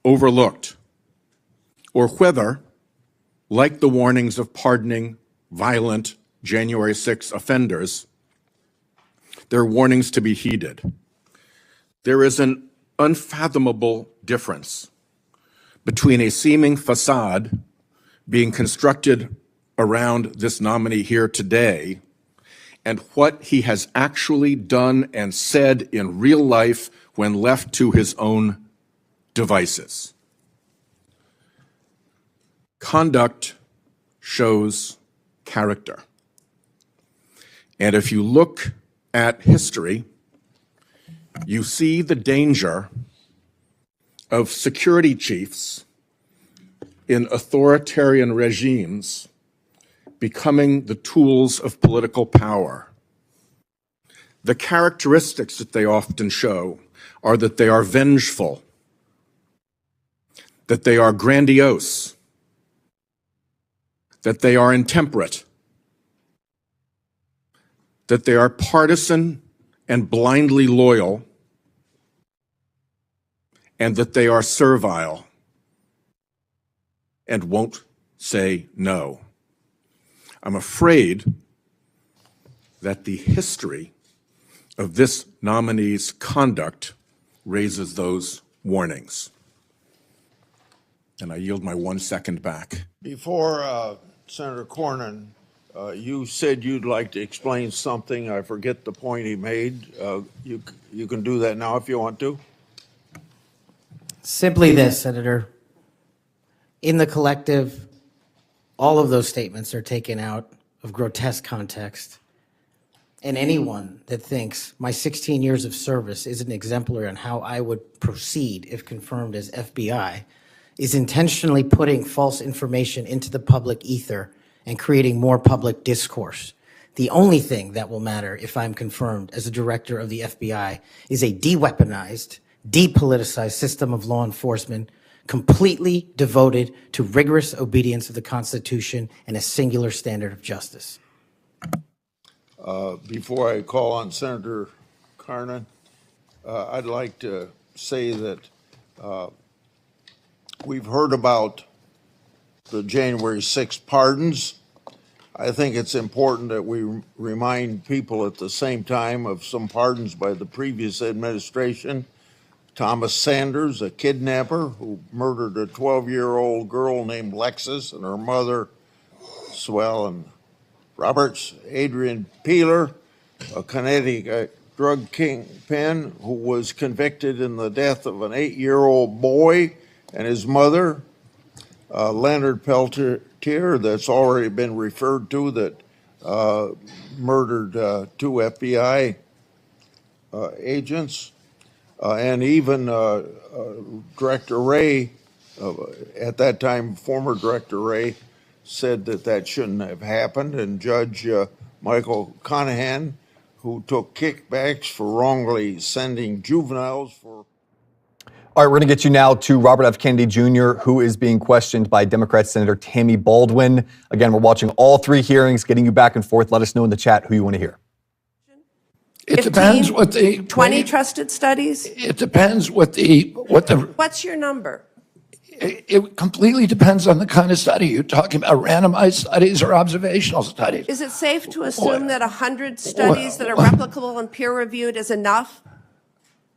overlooked, or whether, like the warnings of pardoning violent January 6 offenders, they're warnings to be heeded. There is an unfathomable difference between a seeming facade being constructed around this nominee here today and what he has actually done and said in real life when left to his own devices. Conduct shows character. And if you look at history, you see the danger of security chiefs in authoritarian regimes becoming the tools of political power. The characteristics that they often show are that they are vengeful, that they are grandiose, that they are intemperate, that they are partisan and blindly loyal, and that they are servile and won't say no. I'm afraid that the history of this nominee's conduct raises those warnings. And I yield my 1 second back.
Before Senator Cornyn, you said you'd like to explain something. I forget the point he made. You can do that now if you want to.
Simply this, Senator. In the collective, all of those statements are taken out of grotesque context. And anyone that thinks my 16 years of service isn't exemplary on how I would proceed if confirmed as FBI is intentionally putting false information into the public ether and creating more public discourse. The only thing that will matter if I'm confirmed as a director of the FBI is a de-weaponized, depoliticized system of law enforcement completely devoted to rigorous obedience of the Constitution and a singular standard of justice.
Before I call on Senator Cornyn, I'd like to say that we've heard about the January 6th pardons. I think it's important that we remind people at the same time of some pardons by the previous administration. Thomas Sanders, a kidnapper who murdered a 12-year-old girl named Lexis and her mother, Swellen Roberts. Adrian Peeler, a Connecticut drug kingpin who was convicted in the death of an 8-year-old boy and his mother. Leonard Peltier, that's already been referred to, that murdered 2 FBI agents. And even Director Wray, at that time, former Director Wray, said that that shouldn't have happened. And Judge Michael Conahan, who took kickbacks for wrongly sending juveniles for...
All right, we're going to get you now to Robert F. Kennedy Jr., who is being questioned by Democrat Senator Tammy Baldwin. Again, we're watching all 3 hearings, getting you back and forth. Let us know in the chat who you want to hear.
It depends what the
20 trusted studies?
It depends what the
What's your number?
it completely depends on the kind of study you're talking about, randomized studies or observational studies.
Is it safe to assume that 100 studies that are replicable and peer-reviewed is enough?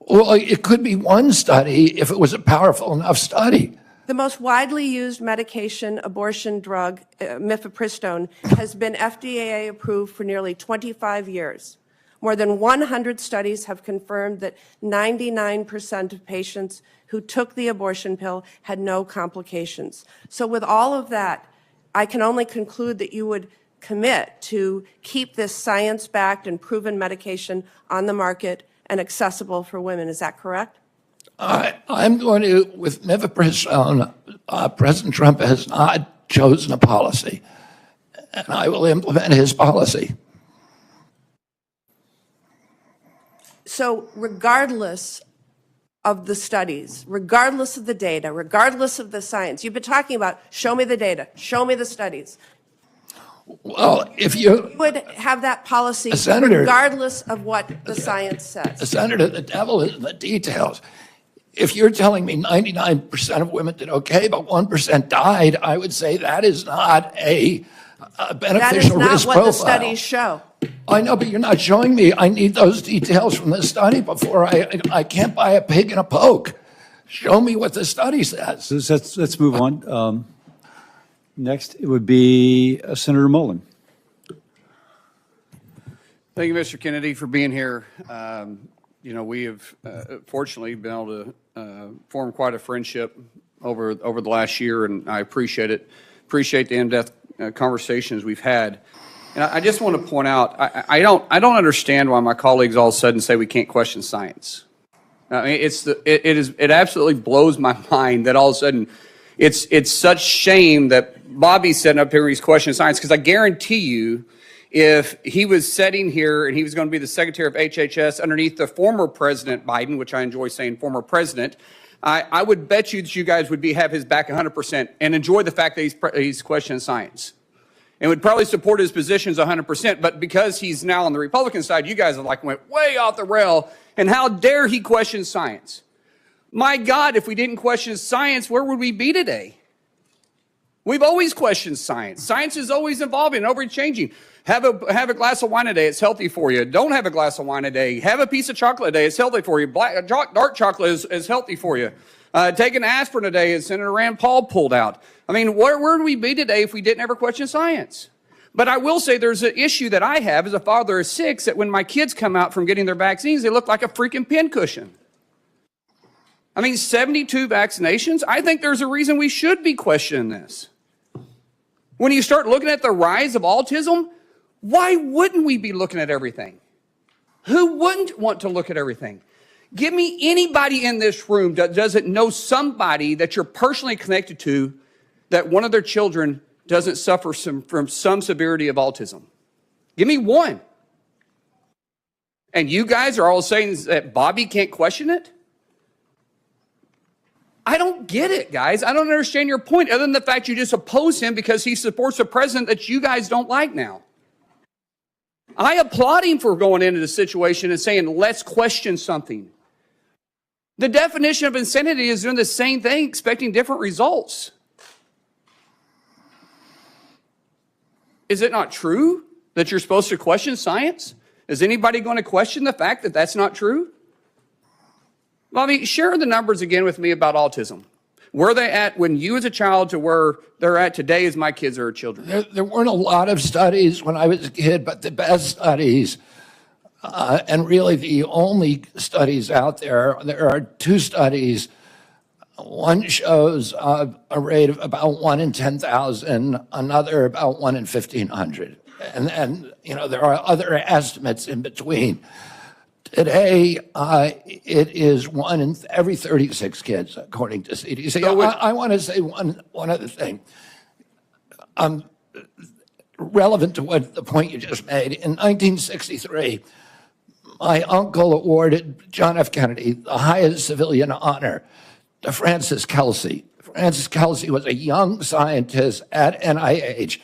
Well, it could be one study if it was a powerful enough study.
The most widely used medication, abortion drug, mifepristone, has been FDA approved for nearly 25 years. More than 100 studies have confirmed that 99% of patients who took the abortion pill had no complications. So with all of that, I can only conclude that you would commit to keep this science-backed and proven medication on the market and accessible for women. Is that correct?
I'm going to, with mifepristone, President Trump has not chosen a policy, and I will implement his policy.
So regardless of the studies, regardless of the data, regardless of the science, you've been talking about, show me the data, show me the studies.
Well, if you
would have that policy
Senator,
regardless of what the science says.
Senator, the devil is in the details. If you're telling me 99% of women did okay, but 1% died, I would say that is not a beneficial risk profile. That is not what the
studies show.
I know, but you're not showing me. I need those details from the study before I can't buy a pig in a poke. Show me what the study says.
Let's move on. Next, it would be Senator Mullen.
Thank you, Mr. Kennedy, for being here. You know, we have fortunately been able to form quite a friendship over the last year, and I appreciate it. Appreciate the in-depth conversations we've had. And I just want to point out, I don't understand why my colleagues all of a sudden say we can't question science. I mean, it absolutely blows my mind that all of a sudden it's such shame that Bobby's sitting up here and he's questioning science, because I guarantee you, if he was sitting here and he was going to be the Secretary of HHS underneath the former President Biden, which I enjoy saying former president, I would bet you that you guys would have his back 100% and enjoy the fact that he's questioning science. And would probably support his positions 100%, but because he's now on the Republican side, you guys have went way off the rail, and how dare he question science? My God, if we didn't question science, where would we be today? We've always questioned science. Science is always evolving and always changing. Have a glass of wine a day, it's healthy for you. Don't have a glass of wine a day. Have a piece of chocolate a day, it's healthy for you. Dark chocolate is healthy for you. Take an aspirin a day, as Senator Rand Paul pulled out. I mean, where would we be today if we didn't ever question science? But I will say there's an issue that I have as a father of 6, that when my kids come out from getting their vaccines, they look like a freaking pincushion. I mean, 72 vaccinations? I think there's a reason we should be questioning this. When you start looking at the rise of autism, why wouldn't we be looking at everything? Who wouldn't want to look at everything? Give me anybody in this room that doesn't know somebody that you're personally connected to that one of their children doesn't suffer from some severity of autism. Give me one. And you guys are all saying that Bobby can't question it? I don't get it, guys. I don't understand your point, other than the fact you just oppose him because he supports a president that you guys don't like now. I applaud him for going into the situation and saying, let's question something. The definition of insanity is doing the same thing, expecting different results. Is it not true that you're supposed to question science? Is anybody going to question the fact that that's not true? Bobby, share the numbers again with me about autism. Where are they at when you as a child to where they're at today as my kids are children?
There weren't a lot of studies when I was a kid, but the best studies, and really the only studies out there are 2 studies. One shows a rate of about 1 in 10,000, another about 1 in 1,500. And there are other estimates in between. Today, it is 1 in every 36 kids, according to CDC. I want to say one other thing. Relevant to the point you just made. In 1963, my uncle awarded John F. Kennedy the highest civilian honor to Francis Kelsey. Francis Kelsey was a young scientist at NIH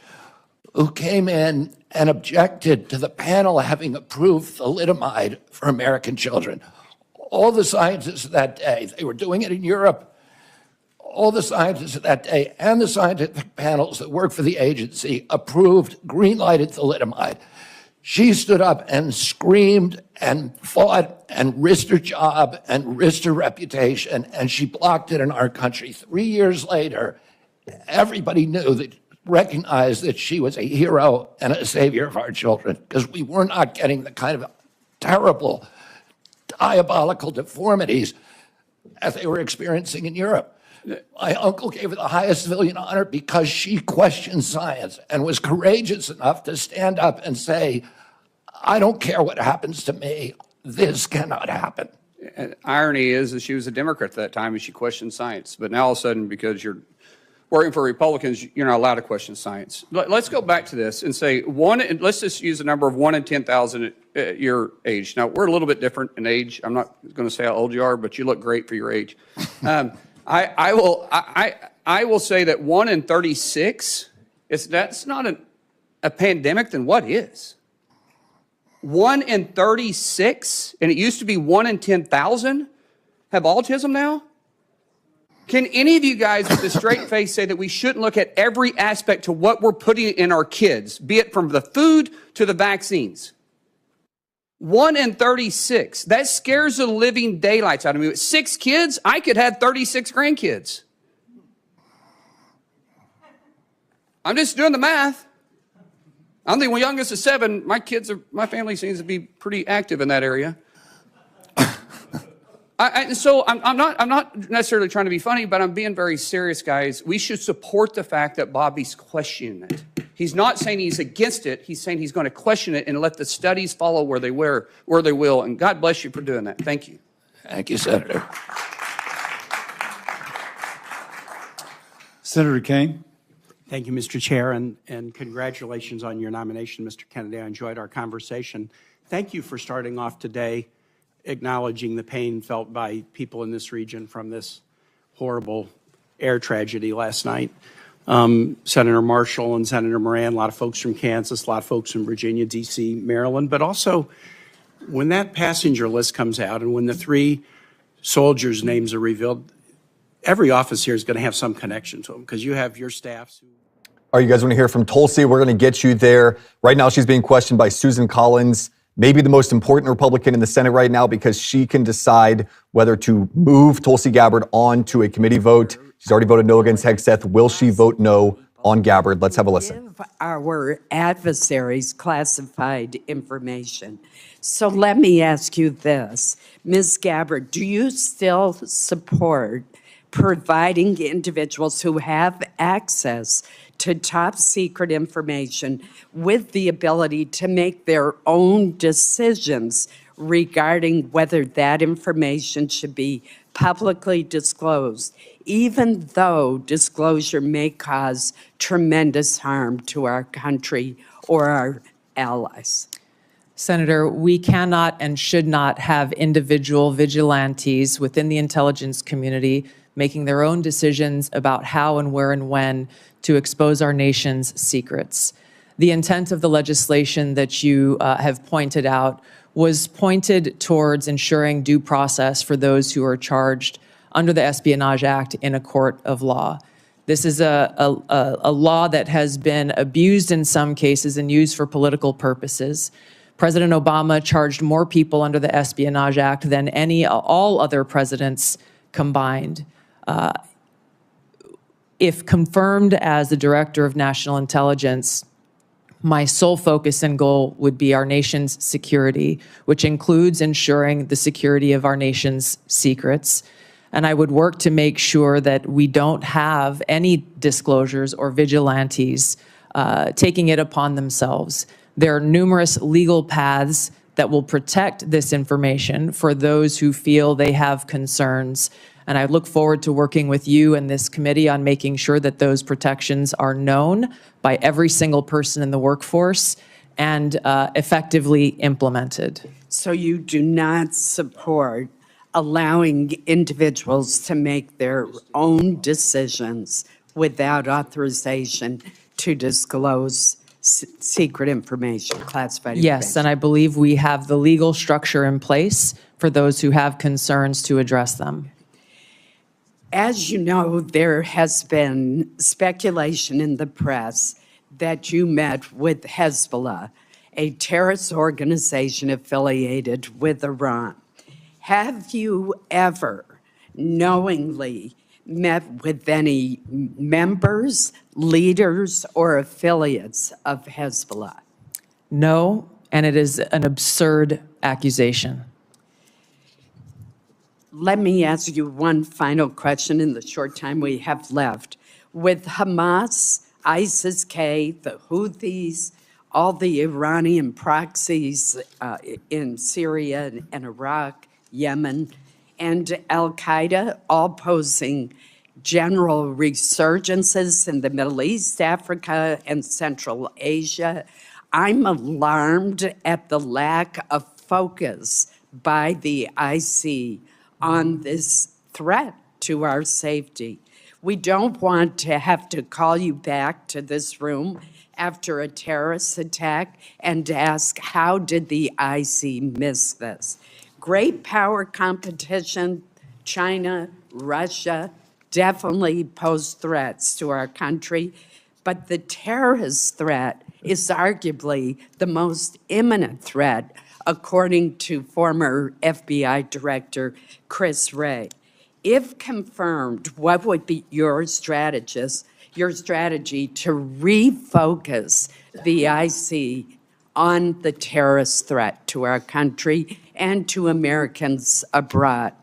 who came in and objected to the panel having approved thalidomide for American children. All the scientists of that day, they were doing it in Europe, all the scientists of that day and the scientific panels that work for the agency approved, green-lighted thalidomide. She stood up and screamed and fought and risked her job and risked her reputation, and she blocked it in our country. 3 years later, everybody recognized that she was a hero and a savior of our children, because we were not getting the kind of terrible, diabolical deformities as they were experiencing in Europe. My uncle gave her the highest civilian honor because she questioned science and was courageous enough to stand up and say, I don't care what happens to me, this cannot happen.
And irony is that she was a Democrat at that time and she questioned science. But now all of a sudden, because you're working for Republicans, you're not allowed to question science. Let's go back to this and say let's just use the number of 1 in 10,000 at your age. Now, we're a little bit different in age. I'm not going to say how old you are, but you look great for your age. I will say that 1 in 36, that's not a pandemic, then what is? 1 in 36, and it used to be 1 in 10,000 have autism now? Can any of you guys with a straight face say that we shouldn't look at every aspect to what we're putting in our kids, be it from the food to the vaccines? 1 in 36. That scares the living daylights out of me. With 6 kids, I could have 36 grandkids. I'm just doing the math. I'm the youngest of 7. My family seems to be pretty active in that area. So I'm not necessarily trying to be funny, but I'm being very serious, guys. We should support the fact that Bobby's questioning it. He's not saying he's against it. He's saying he's going to question it and let the studies follow where they will. And God bless you for doing that. Thank you.
Thank you, Senator.
Senator Kane.
Thank you, Mr. Chair, and congratulations on your nomination, Mr. Kennedy. I enjoyed our conversation. Thank you for starting off today acknowledging the pain felt by people in this region from this horrible air tragedy last night. Senator Marshall and Senator Moran, a lot of folks from Kansas, a lot of folks from Virginia, D.C., Maryland, but also when that passenger list comes out and when the 3 soldiers' names are revealed, every office here is going to have some connection to them because you have your staffs who...
All right, you guys want to hear from Tulsi? We're going to get you there. Right now, she's being questioned by Susan Collins, maybe the most important Republican in the Senate right now because she can decide whether to move Tulsi Gabbard on to a committee vote. She's already voted no against Hegseth. Will she vote no on Gabbard? Let's have a listen.
Give our adversaries classified information. So let me ask you this. Ms. Gabbard, do you still support providing individuals who have access to top secret information with the ability to make their own decisions regarding whether that information should be publicly disclosed, even though disclosure may cause tremendous harm to our country or our allies?
Senator, we cannot and should not have individual vigilantes within the intelligence community making their own decisions about how and where and when to expose our nation's secrets. The intent of the legislation that you have pointed out was pointed towards ensuring due process for those who are charged under the Espionage Act in a court of law. This is a law that has been abused in some cases and used for political purposes. President Obama charged more people under the Espionage Act than all other presidents combined. If confirmed as the Director of National Intelligence, my sole focus and goal would be our nation's security, which includes ensuring the security of our nation's secrets. And I would work to make sure that we don't have any disclosures or vigilantes taking it upon themselves. There are numerous legal paths that will protect this information for those who feel they have concerns. And I look forward to working with you and this committee on making sure that those protections are known by every single person in the workforce and effectively implemented.
So you do not support allowing individuals to make their own decisions without authorization to disclose secret information, classified information?
Yes, and I believe we have the legal structure in place for those who have concerns to address them.
As you know, there has been speculation in the press that you met with Hezbollah, a terrorist organization affiliated with Iran. Have you ever knowingly met with any members, leaders, or affiliates of Hezbollah?
No, and it is an absurd accusation.
Let me ask you one final question in the short time we have left. With Hamas, ISIS-K, the Houthis, all the Iranian proxies in Syria and Iraq, Yemen, and Al-Qaeda all posing general resurgences in the Middle East, Africa, and Central Asia, I'm alarmed at the lack of focus by the IC on this threat to our safety. We don't want to have to call you back to this room after a terrorist attack and ask, how did the IC miss this? Great power competition, China, Russia, definitely pose threats to our country, but the terrorist threat is arguably the most imminent threat, according to former FBI Director Chris Wray. If confirmed, what would be your strategy to refocus the IC on the terrorist threat to our country and to Americans abroad?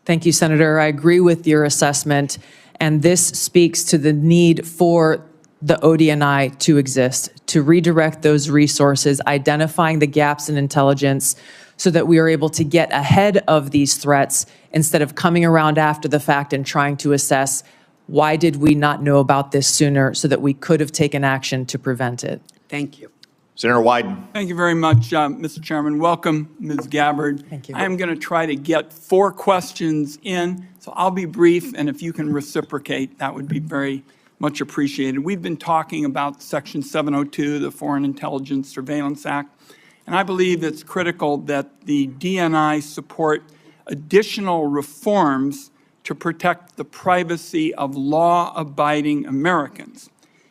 Thank you, Senator. I agree with your assessment, and this speaks to the need for the ODNI to exist, to redirect those resources, identifying the gaps in intelligence so that we are able to get ahead of these threats instead of coming around after the fact and trying to assess Why did we not know about this sooner so that we could have taken action to prevent it?
Thank you.
Senator Wyden.
Thank you very much, Mr. Chairman. Welcome, Ms. Gabbard.
Thank you.
I am going to try to get 4 questions in, so I'll be brief, and if you can reciprocate, that would be very much appreciated. We've been talking about Section 702, the Foreign Intelligence Surveillance Act, and I believe it's critical that the DNI support additional reforms to protect the privacy of law-abiding Americans.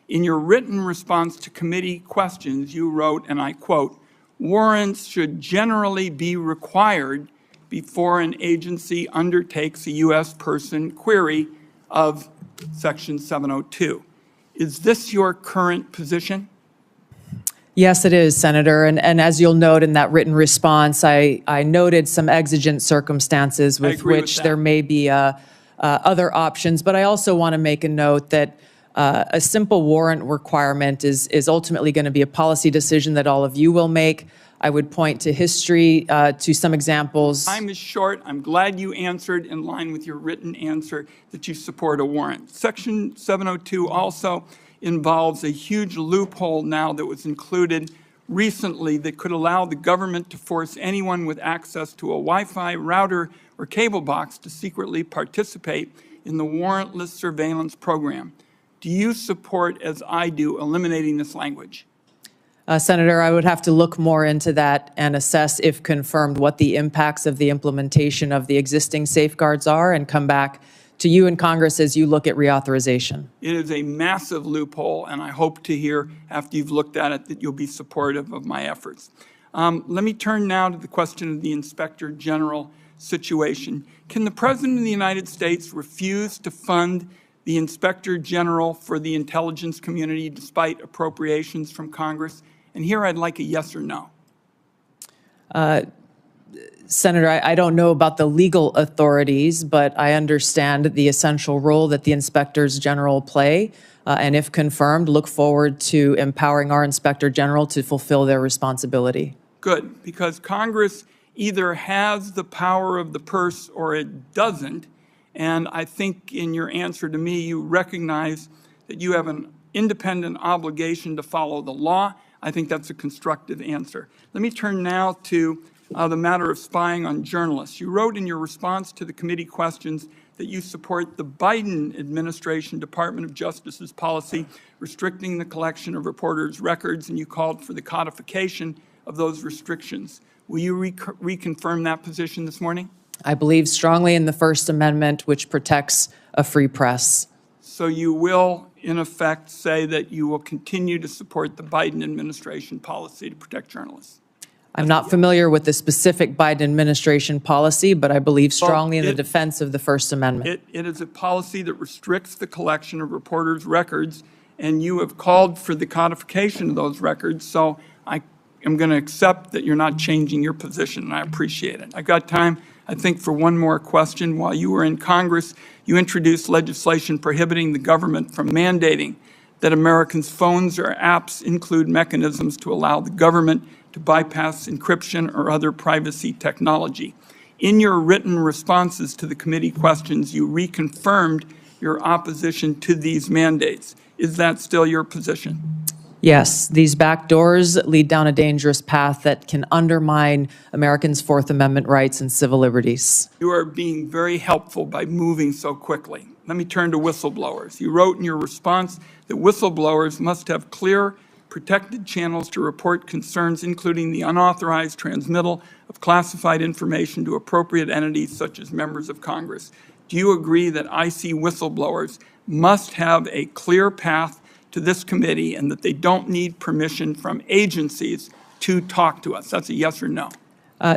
In your written response to committee questions, you wrote, and I quote, "Warrants should generally be required before an agency undertakes a U.S. person query of Section 702. Is this your current position?"
Yes, it is, Senator. And as you'll note in that written response, I noted some exigent circumstances with which there may be other options. But I also want to make a note that a simple warrant requirement is ultimately going to be a policy decision that all of you will make. I would point to history, to some examples.
Time is short. I'm glad you answered in line with your written answer that you support a warrant. Section 702 also involves a huge loophole now that was included recently that could allow the government to force anyone with access to a Wi-Fi router or cable box to secretly participate in the warrantless surveillance program. Do you support, as I do, eliminating this language?
Senator, I would have to look more into that and assess, if confirmed, what the impacts of the implementation of the existing safeguards are and come back to you in Congress as you look at reauthorization.
It is a massive loophole, and I hope to hear, after you've looked at it, that you'll be supportive of my efforts. Let me turn now to the question of the Inspector General situation. Can the President of the United States refuse to fund the Inspector General for the intelligence community despite appropriations from Congress? And here I'd like a yes or no.
Senator, I don't know about the legal authorities, but I understand the essential role that the inspectors general play. And if confirmed, look forward to empowering our Inspector General to fulfill their responsibility.
Good, because Congress either has the power of the purse or it doesn't. And I think in your answer to me, you recognize that you have an independent obligation to follow the law. I think that's a constructive answer. Let me turn now to the matter of spying on journalists. You wrote in your response to the committee questions that you support the Biden administration Department of Justice's policy restricting the collection of reporters' records, and you called for the codification of those restrictions. Will you reconfirm that position this morning?
I believe strongly in the First Amendment, which protects a free press.
So you will, in effect, say that you will continue to support the Biden administration policy to protect journalists?
I'm not familiar with the specific Biden administration policy, but I believe strongly in the defense of the First Amendment.
It is a policy that restricts the collection of reporters' records, and you have called for the codification of those records, so I am going to accept that you're not changing your position, and I appreciate it. I've got time, I think, for one more question. While you were in Congress, you introduced legislation prohibiting the government from mandating that Americans' phones or apps include mechanisms to allow the government to bypass encryption or other privacy technology. In your written responses to the committee questions, you reconfirmed your opposition to these mandates. Is that still your position?
Yes, these back doors lead down a dangerous path that can undermine Americans' Fourth Amendment rights and civil liberties.
You are being very helpful by moving so quickly. Let me turn to whistleblowers. You wrote in your response that whistleblowers must have clear, protected channels to report concerns, including the unauthorized transmittal of classified information to appropriate entities such as members of Congress. Do you agree that IC whistleblowers must have a clear path to this committee and that they don't need permission from agencies to talk to us? That's a yes or no.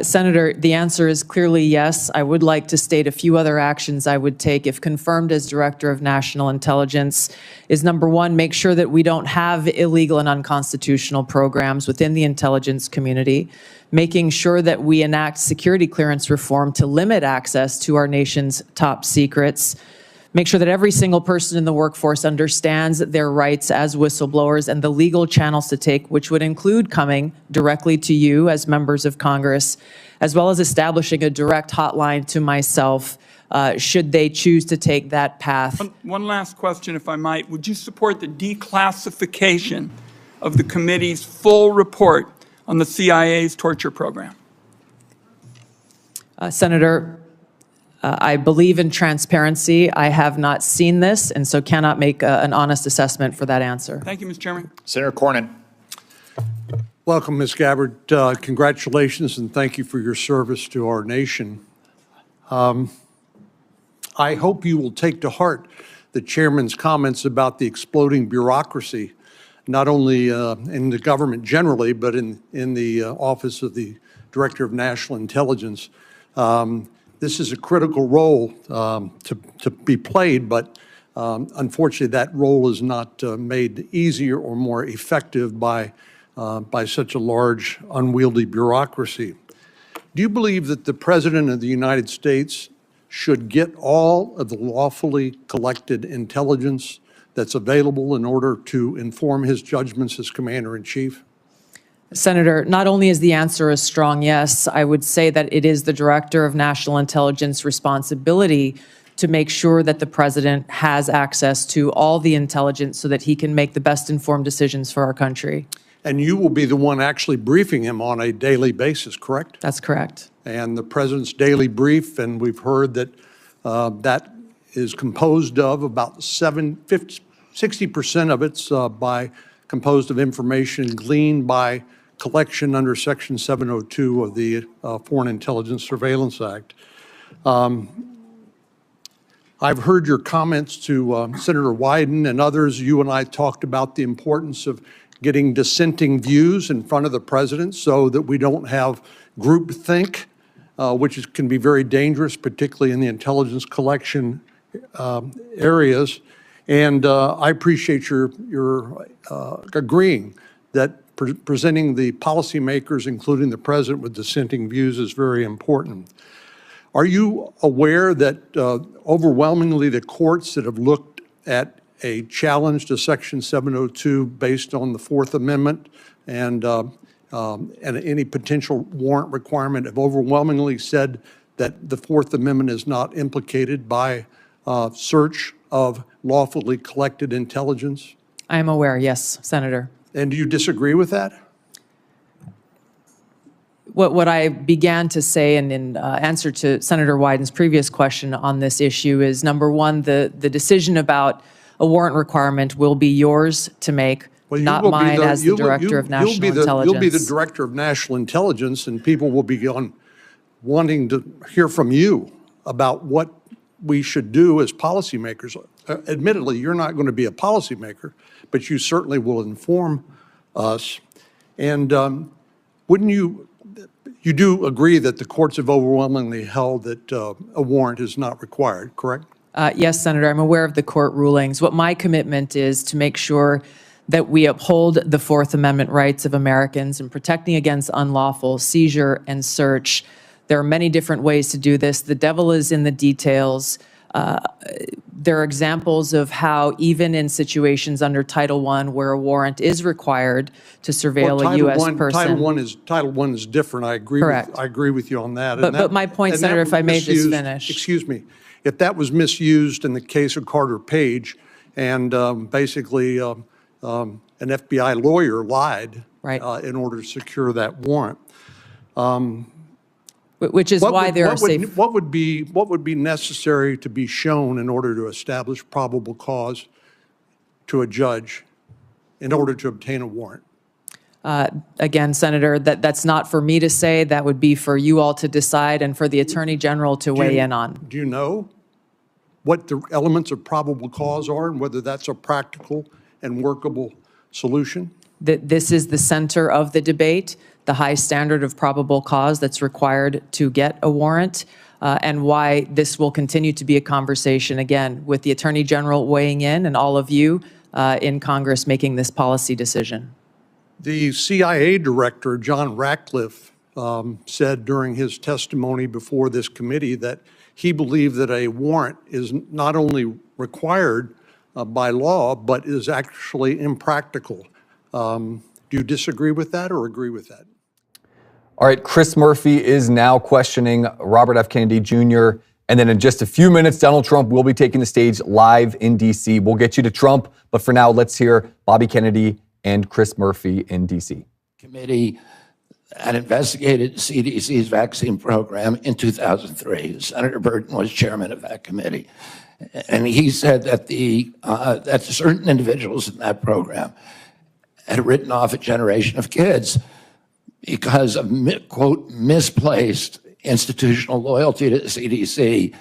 Senator, the answer is clearly yes. I would like to state a few other actions I would take if confirmed as Director of National Intelligence is, number one, make sure that we don't have illegal and unconstitutional programs within the intelligence community, making sure that we enact security clearance reform to limit access to our nation's top secrets, make sure that every single person in the workforce understands their rights as whistleblowers and the legal channels to take, which would include coming directly to you as members of Congress, as well as establishing a direct hotline to myself should they choose to take that path.
One last question, if I might. Would you support the declassification of the committee's full report on the CIA's torture program?
Senator, I believe in transparency. I have not seen this, and so cannot make an honest assessment for that answer.
Thank you, Mr. Chairman.
Senator Cornyn.
Welcome, Ms. Gabbard. Congratulations and thank you for your service to our nation. I hope you will take to heart the chairman's comments about the exploding bureaucracy, not only in the government generally, but in the office of the Director of National Intelligence. This is a critical role to be played, but unfortunately that role is not made easier or more effective by such a large, unwieldy bureaucracy. Do you believe that the President of the United States should get all of the lawfully collected intelligence that's available in order to inform his judgments as Commander-in-Chief?
Senator, not only is the answer a strong yes, I would say that it is the Director of National Intelligence responsibility to make sure that the President has access to all the intelligence so that he can make the best informed decisions for our country.
And you will be the one actually briefing him on a daily basis, correct?
That's correct.
And the President's daily brief, and we've heard that that is composed of about 60% of it's composed of information gleaned by collection under Section 702 of the Foreign Intelligence Surveillance Act. I've heard your comments to Senator Wyden and others. You and I talked about the importance of getting dissenting views in front of the President so that we don't have groupthink, which can be very dangerous, particularly in the intelligence collection areas. And I appreciate your agreeing that presenting the policymakers, including the President, with dissenting views is very important. Are you aware that overwhelmingly the courts that have looked at a challenge to Section 702 based on the Fourth Amendment and any potential warrant requirement have overwhelmingly said that the Fourth Amendment is not implicated by search of lawfully collected intelligence?
I am aware, yes, Senator.
And do you disagree with that?
What I began to say in answer to Senator Wyden's previous question on this issue is, number one, the decision about a warrant requirement will be yours to make, not mine as the Director of National Intelligence.
You'll be the Director of National Intelligence, and people will be wanting to hear from you about what we should do as policymakers. Admittedly, you're not going to be a policymaker, but you certainly will inform us. And wouldn't you do agree that the courts have overwhelmingly held that a warrant is not required, correct?
Yes, Senator, I'm aware of the court rulings. What my commitment is to make sure that we uphold the Fourth Amendment rights of Americans in protecting against unlawful seizure and search. There are many different ways to do this. The devil is in the details. There are examples of how even in situations under Title I where a warrant is required to surveil a U.S. person.
Title I is different. I agree.
Correct.
I agree with you on that.
But my point, Senator, if I may just finish.
Excuse me. If that was misused in the case of Carter Page, and basically an FBI lawyer lied in order to secure that warrant.
Which is why there are safe.
What would be necessary to be shown in order to establish probable cause to a judge in order to obtain a warrant?
Again, Senator, that's not for me to say. That would be for you all to decide and for the Attorney General to weigh in on.
Do you know what the elements of probable cause are and whether that's a practical and workable solution?
This is the center of the debate, the high standard of probable cause that's required to get a warrant, and why this will continue to be a conversation, again, with the Attorney General weighing in and all of you in Congress making this policy decision.
The CIA director, John Ratcliffe, said during his testimony before this committee that he believed that a warrant is not only required by law, but is actually impractical. Do you disagree with that or agree with that?
All right, Chris Murphy is now questioning Robert F. Kennedy Jr. And then in just a few minutes, Donald Trump will be taking the stage live in D.C. We'll get you to Trump, but for now, let's hear Bobby Kennedy and Chris Murphy in D.C.
Committee that investigated CDC's vaccine program in 2003. Senator Burton was chairman of that committee. And he said that that certain individuals in that program had written off a generation of kids because of, quote, misplaced institutional loyalty to the CDC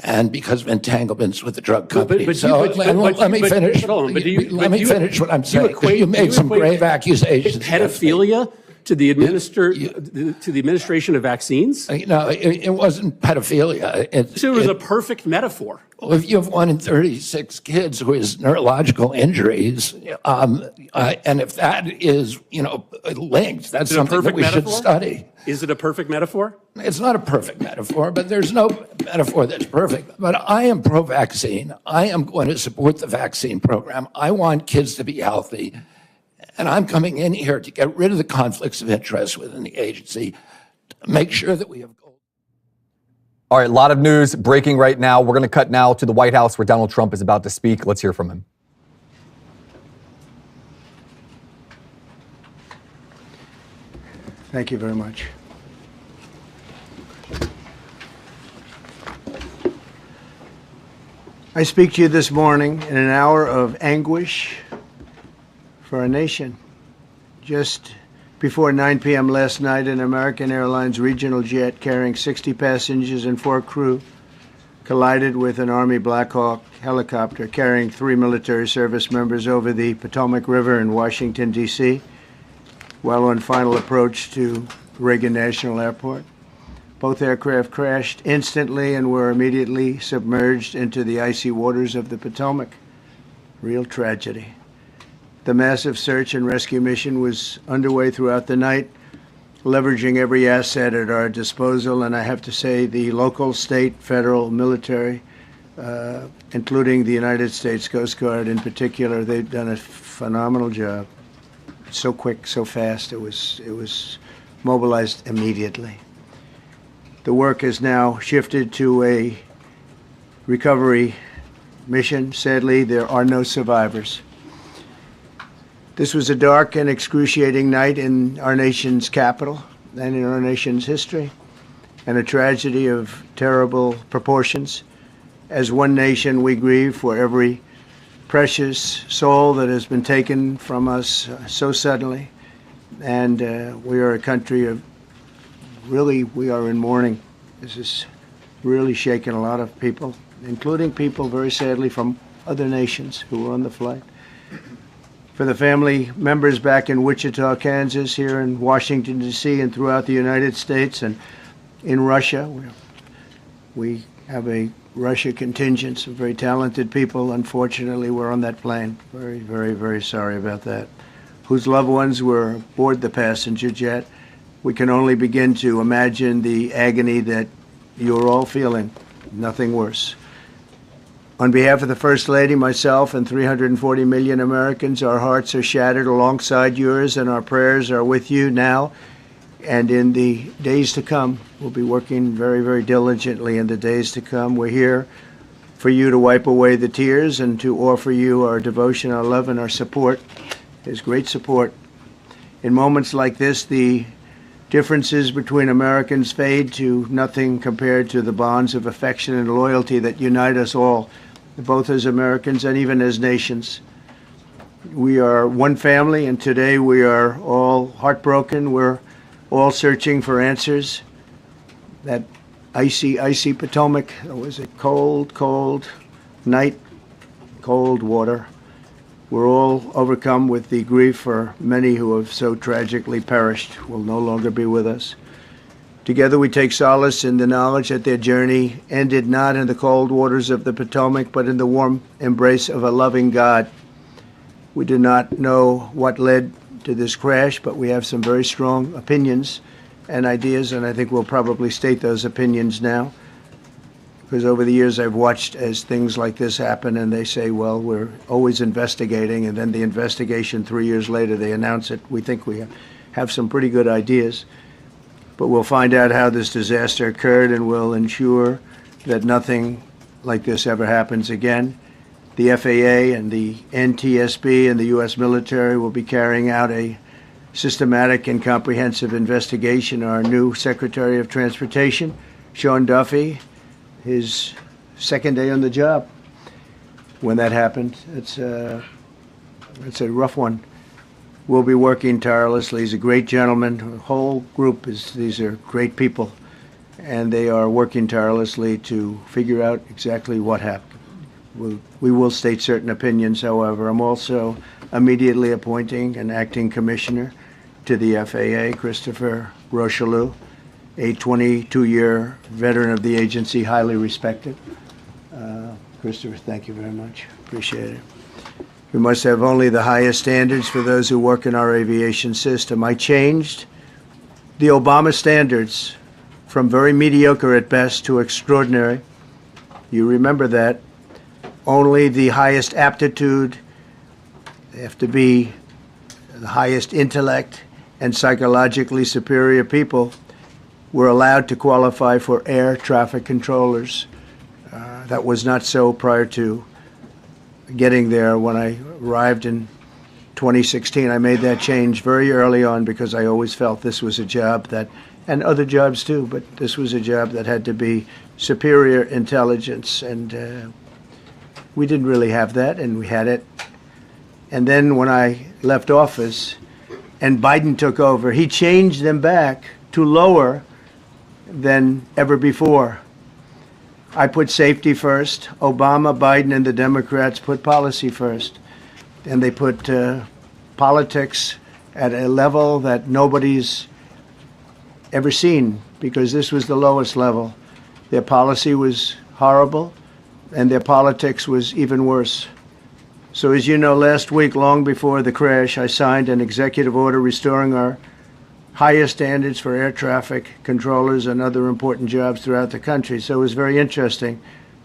and because of entanglements with the drug company. Let me finish. Let me finish what I'm saying. You made some grave accusations.
Pedophilia to the administration of vaccines?
No, it wasn't pedophilia.
It was a perfect metaphor.
Well, if you have 1 in 36 kids who has neurological injuries, and if that is, linked, that's something that we should study.
Is it a perfect metaphor?
It's not a perfect metaphor, but there's no metaphor that's perfect. But I am pro-vaccine. I am going to support the vaccine program. I want kids to be healthy. And I'm coming in here to get rid of the conflicts of interest within the agency, to make sure that we have goals.
All right, a lot of news breaking right now. We're going to cut now to the White House where Donald Trump is about to speak. Let's hear from him.
Thank you very much. I speak to you this morning in an hour of anguish for our nation. Just before 9 p.m. last night, an American Airlines regional jet carrying 60 passengers and 4 crew collided with an Army Black Hawk helicopter carrying 3 military service members over the Potomac River in Washington, D.C., while on final approach to Reagan National Airport. Both aircraft crashed instantly and were immediately submerged into the icy waters of the Potomac. Real tragedy. The massive search and rescue mission was underway throughout the night, leveraging every asset at our disposal, and I have to say the local, state, federal, military, including the United States Coast Guard in particular, they've done a phenomenal job. So quick, so fast, it was mobilized immediately. The work has now shifted to a recovery mission. Sadly, there are no survivors. This was a dark and excruciating night in our nation's capital and in our nation's history, and a tragedy of terrible proportions. As one nation, we grieve for every precious soul that has been taken from us so suddenly, and we are a country of we are in mourning. This has really shaken a lot of people, including people, very sadly, from other nations who were on the flight. For the family members back in Wichita, Kansas, here in Washington, D.C., and throughout the United States and in Russia, we have a Russia contingent, some very talented people, unfortunately, were on that plane. Very, very, very sorry about that. Whose loved ones were aboard the passenger jet. We can only begin to imagine the agony that you're all feeling. Nothing worse. On behalf of the First Lady, myself, and 340 million Americans, our hearts are shattered alongside yours, and our prayers are with you now and in the days to come. We'll be working very, very diligently in the days to come. We're here for you to wipe away the tears and to offer you our devotion, our love, and our support. There's great support. In moments like this, the differences between Americans fade to nothing compared to the bonds of affection and loyalty that unite us all, both as Americans and even as nations. We are one family, and today we are all heartbroken. We're all searching for answers. That icy Potomac, it was a cold, cold night, cold water. We're all overcome with the grief for many who have so tragically perished, will no longer be with us. Together we take solace in the knowledge that their journey ended not in the cold waters of the Potomac, but in the warm embrace of a loving God. We do not know what led to this crash, but we have some very strong opinions and ideas, and I think we'll probably state those opinions now. Because over the years I've watched as things like this happen, and they say, well, we're always investigating, and then the investigation 3 years later, they announce it. We think we have some pretty good ideas. But we'll find out how this disaster occurred, and we'll ensure that nothing like this ever happens again. The FAA and the NTSB and the U.S. military will be carrying out a systematic and comprehensive investigation. Our new Secretary of Transportation, Sean Duffy, his second day on the job when that happened. It's a rough one. We'll be working tirelessly. He's a great gentleman. The whole group these are great people, and they are working tirelessly to figure out exactly what happened. We will state certain opinions, however. I'm also immediately appointing an acting commissioner to the FAA, Christopher Rocheleau, a 22-year veteran of the agency, highly respected. Christopher, thank you very much. Appreciate it. We must have only the highest standards for those who work in our aviation system. I changed the Obama standards from very mediocre at best to extraordinary. You remember that. Only the highest aptitude, they have to be the highest intellect and psychologically superior people were allowed to qualify for air traffic controllers. That was not so prior to getting there. When I arrived in 2016, I made that change very early on because I always felt this was a job that, and other jobs too, but this was a job that had to be superior intelligence, and we didn't really have that, and we had it. And then when I left office and Biden took over, he changed them back to lower than ever before. I put safety first. Obama, Biden, and the Democrats put policy first. And they put politics at a level that nobody's ever seen, because this was the lowest level. Their policy was horrible, and their politics was even worse. So as you know, last week, long before the crash, I signed an executive order restoring our highest standards for air traffic controllers and other important jobs throughout the country. So it was very interesting.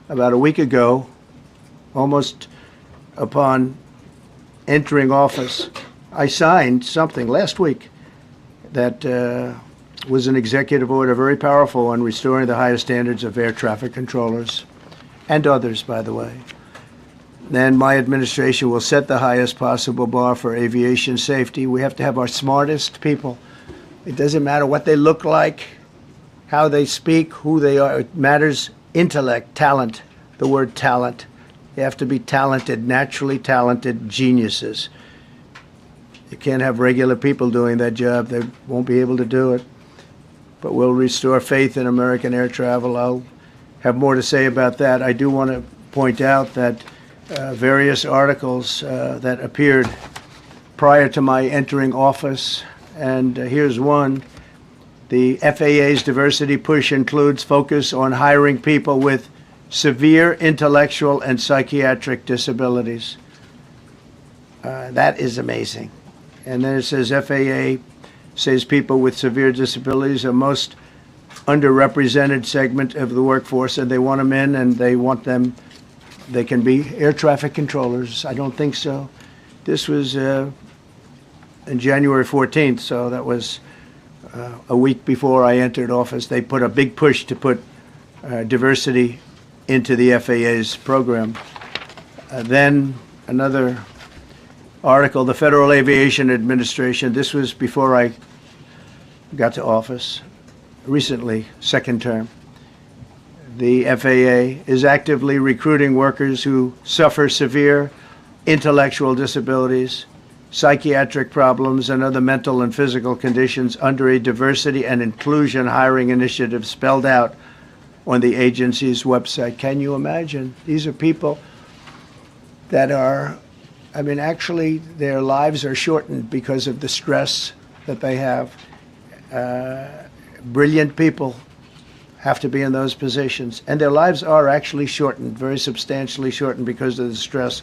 About a week ago, almost upon entering office, I signed something last week that was an executive order, very powerful, on restoring the highest standards of air traffic controllers and others, by the way. Then my administration will set the highest possible bar for aviation safety. We have to have our smartest people. It doesn't matter what they look like, how they speak, who they are. It matters intellect, talent, the word talent. They have to be talented, naturally talented geniuses. You can't have regular people doing that job. They won't be able to do it. But we'll restore faith in American air travel. I'll have more to say about that. I do want to point out that various articles that appeared prior to my entering office, and here's one. The FAA's diversity push includes focus on hiring people with severe intellectual and psychiatric disabilities. That is amazing. And then it says FAA says people with severe disabilities are most underrepresented segment of the workforce, and they want them in, and they want them, they can be air traffic controllers. I don't think so. This was on January 14th, so that was a week before I entered office. They put a big push to put diversity into the FAA's program. Then another article, the Federal Aviation Administration, this was before I got to office, recently, second term. The FAA is actively recruiting workers who suffer severe intellectual disabilities, psychiatric problems, and other mental and physical conditions under a diversity and inclusion hiring initiative spelled out on the agency's website. Can you imagine? These are people that are, I mean, actually their lives are shortened because of the stress that they have. Brilliant people have to be in those positions, and their lives are actually shortened, very substantially shortened, because of the stress,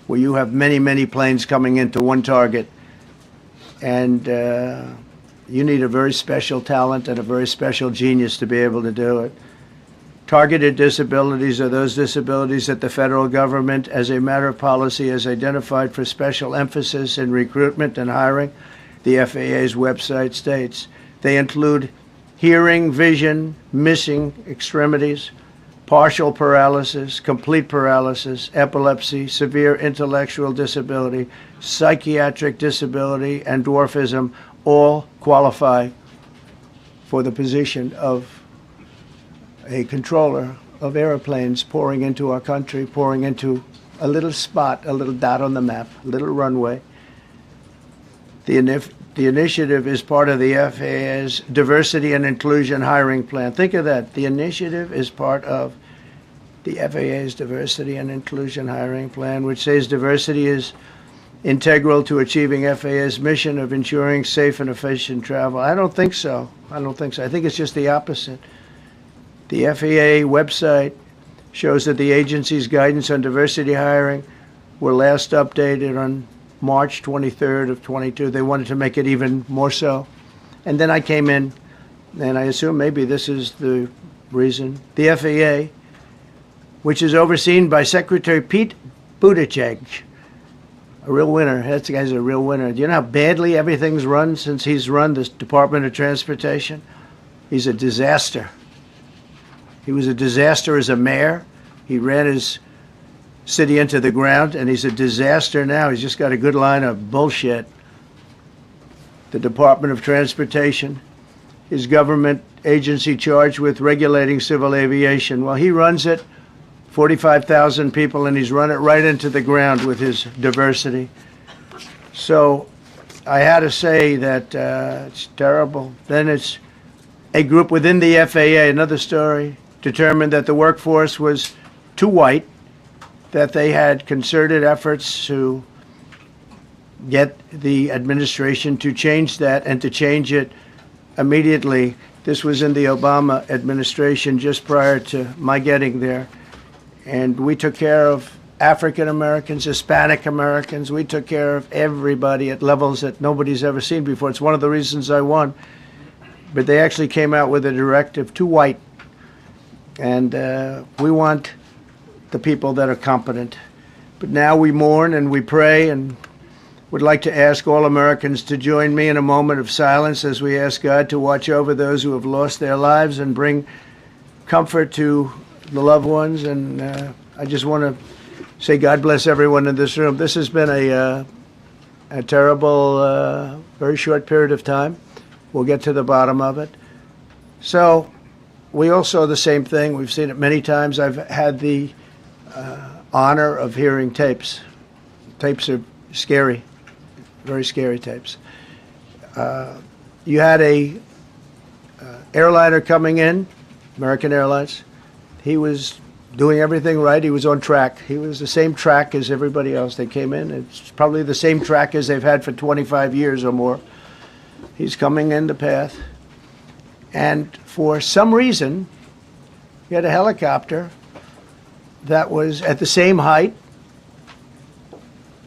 where you have many, many planes coming into one target, and you need a very special talent and a very special genius to be able to do it. Targeted disabilities are those disabilities that the federal government, as a matter of policy, has identified for special emphasis in recruitment and hiring. The FAA's website states they include hearing, vision, missing extremities, partial paralysis, complete paralysis, epilepsy, severe intellectual disability, psychiatric disability, and dwarfism all qualify for the position of a controller of airplanes pouring into our country, pouring into a little spot, a little dot on the map, a little runway. The initiative is part of the FAA's diversity and inclusion hiring plan. Think of that. The initiative is part of the FAA's diversity and inclusion hiring plan, which says diversity is integral to achieving FAA's mission of ensuring safe and efficient travel. I don't think so. I think it's just the opposite. The FAA website shows that the agency's guidance on diversity hiring were last updated on March 23rd of 22. They wanted to make it even more so. And then I came in, and I assume maybe this is the reason. The FAA, which is overseen by Secretary Pete Buttigieg, a real winner. That guy's a real winner. Do you know how badly everything's run since he's run this Department of Transportation? He's a disaster. He was a disaster as a mayor. He ran his city into the ground, and he's a disaster now. He's just got a good line of bullshit. The Department of Transportation, his government agency charged with regulating civil aviation. Well, he runs it, 45,000 people, and he's run it right into the ground with his diversity. So I had to say that it's terrible. Then it's a group within the FAA, another story, determined that the workforce was too white, that they had concerted efforts to get the administration to change that and to change it immediately. This was in the Obama administration just prior to my getting there. And we took care of African Americans, Hispanic Americans. We took care of everybody at levels that nobody's ever seen before. It's one of the reasons I won. But they actually came out with a directive, too white. And we want the people that are competent. But now we mourn and we pray and would like to ask all Americans to join me in a moment of silence as we ask God to watch over those who have lost their lives and bring comfort to the loved ones. And I just want to say God bless everyone in this room. This has been a terrible, very short period of time. We'll get to the bottom of it. So we all saw the same thing. We've seen it many times. I've had the honor of hearing tapes. Tapes are scary, very scary tapes. You had a airliner coming in, American Airlines. He was doing everything right. He was on track. He was the same track as everybody else. They came in. It's probably the same track as they've had for 25 years or more. He's coming in the path. And for some reason, he had a helicopter that was at the same height,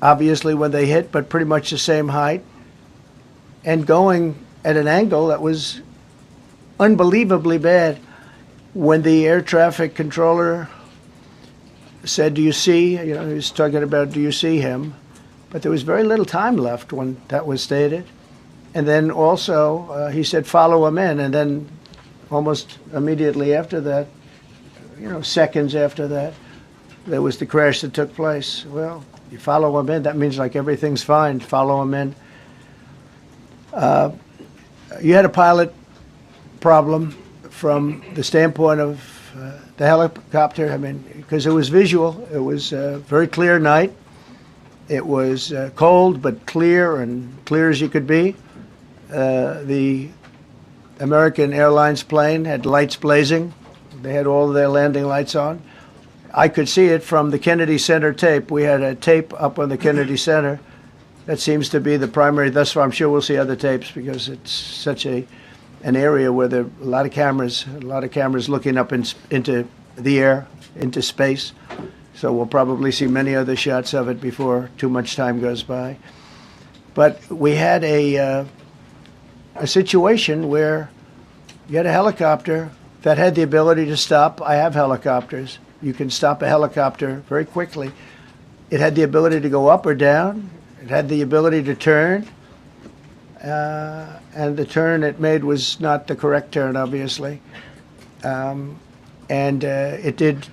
obviously when they hit, but pretty much the same height, and going at an angle that was unbelievably bad. When the air traffic controller said, "Do you see?" He was talking about, "Do you see him?" But there was very little time left when that was stated. And then also he said, "Follow him in." And then almost immediately after that, seconds after that, there was the crash that took place. Well, you follow him in, that means like everything's fine. Follow him in. You had a pilot problem from the standpoint of the helicopter. I mean, because it was visual. It was a very clear night. It was cold but clear, and clear as you could be. The American Airlines plane had lights blazing. They had all of their landing lights on. I could see it from the Kennedy Center tape. We had a tape up on the Kennedy Center. That seems to be the primary. Thus far, I'm sure we'll see other tapes because it's such an area where there are a lot of cameras looking up into the air, into space. So we'll probably see many other shots of it before too much time goes by. But we had a situation where you had a helicopter that had the ability to stop. I have helicopters. You can stop a helicopter very quickly. It had the ability to go up or down. It had the ability to turn. And the turn it made was not the correct turn, obviously. and it did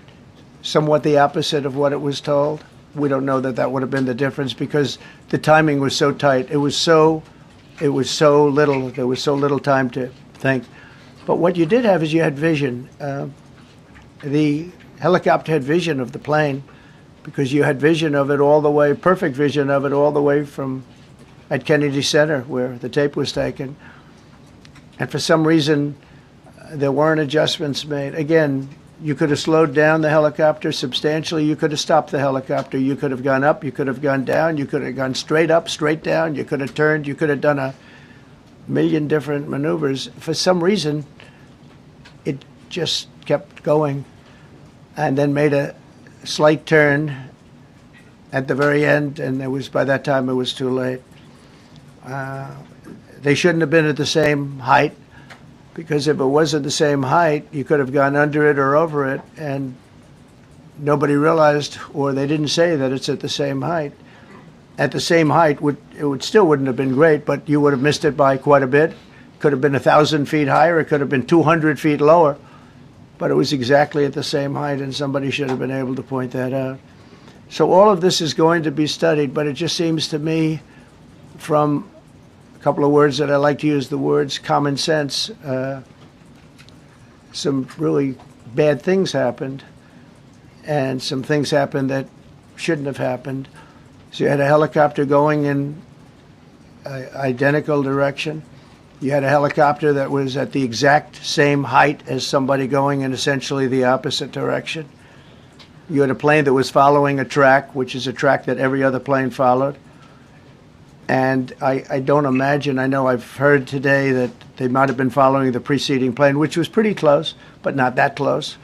somewhat the opposite of what it was told. We don't know that that would have been the difference because the timing was so tight. It was so little. There was so little time to think. But what you did have is you had vision. The helicopter had vision of the plane because you had vision of it all the way, perfect vision of it all the way from at Kennedy Center where the tape was taken. And for some reason, there weren't adjustments made. Again, you could have slowed down the helicopter substantially. You could have stopped the helicopter. You could have gone up. You could have gone down. You could have gone straight up, straight down. You could have turned. You could have done a million different maneuvers. For some reason, it just kept going and then made a slight turn at the very end, and by that time it was too late. They shouldn't have been at the same height, because if it wasn't the same height, you could have gone under it or over it, and nobody realized, or they didn't say that it's at the same height. At the same height, it still wouldn't have been great, but you would have missed it by quite a bit. Could have been 1,000 feet higher. It could have been 200 feet lower, but it was exactly at the same height, and somebody should have been able to point that out. So all of this is going to be studied, but it just seems to me, from a couple of words that I like to use, the words common sense, some really bad things happened, and some things happened that shouldn't have happened. So you had a helicopter going in an identical direction. You had a helicopter that was at the exact same height as somebody going in essentially the opposite direction. You had a plane that was following a track, which is a track that every other plane followed. And I don't imagine, I know I've heard today that they might have been following the preceding plane, which was pretty close, but not that close,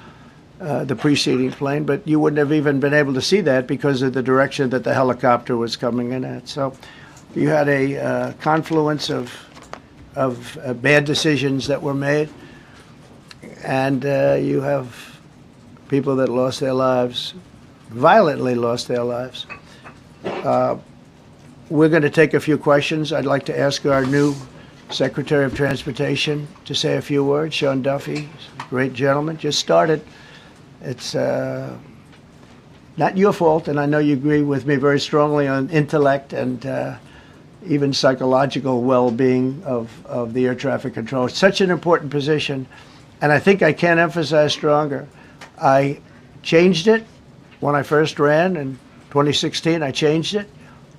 the preceding plane. But you wouldn't have even been able to see that because of the direction that the helicopter was coming in at. So you had a confluence of bad decisions that were made, and you have people that lost their lives, violently lost their lives. We're going to take a few questions. I'd like to ask our new Secretary of Transportation to say a few words. Sean Duffy, great gentleman, just started. It's not your fault, and I know you agree with me very strongly on intellect and even psychological well-being of the air traffic control. It's such an important position, and I think I can't emphasize stronger. I changed it when I first ran in 2016. I changed it.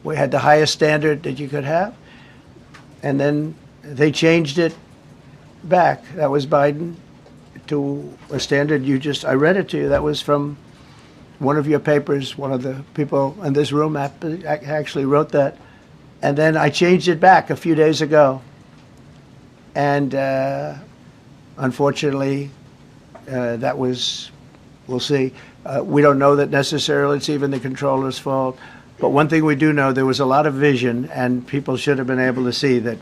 We had the highest standard that you could have, and then they changed it back. That was Biden, to a standard I read it to you. That was from one of your papers. One of the people in this room actually wrote that. And then I changed it back a few days ago. And unfortunately, that was, we'll see. We don't know that necessarily it's even the controller's fault. But one thing we do know, there was a lot of vision, and people should have been able to see that,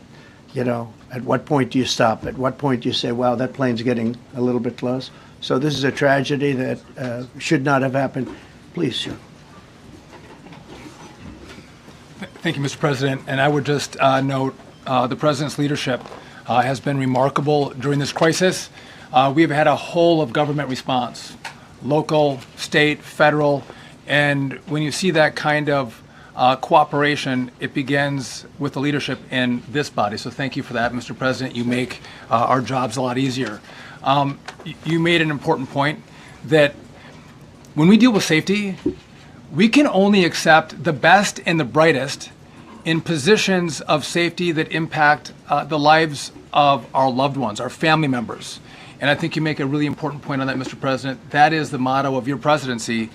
at what point do you stop? At what point do you say, wow, that plane's getting a little bit close? So this is a tragedy that should not have happened. Please, Sean.
Thank you, Mr. President. And I would just note the President's leadership has been remarkable during this crisis. We have had a whole of government response, local, state, federal, and when you see that kind of cooperation, it begins with the leadership in this body. So thank you for that, Mr. President. You make our jobs a lot easier. You made an important point that when we deal with safety, we can only accept the best and the brightest in positions of safety that impact the lives of our loved ones, our family members. And I think you make a really important point on that, Mr. President. That is the motto of your presidency,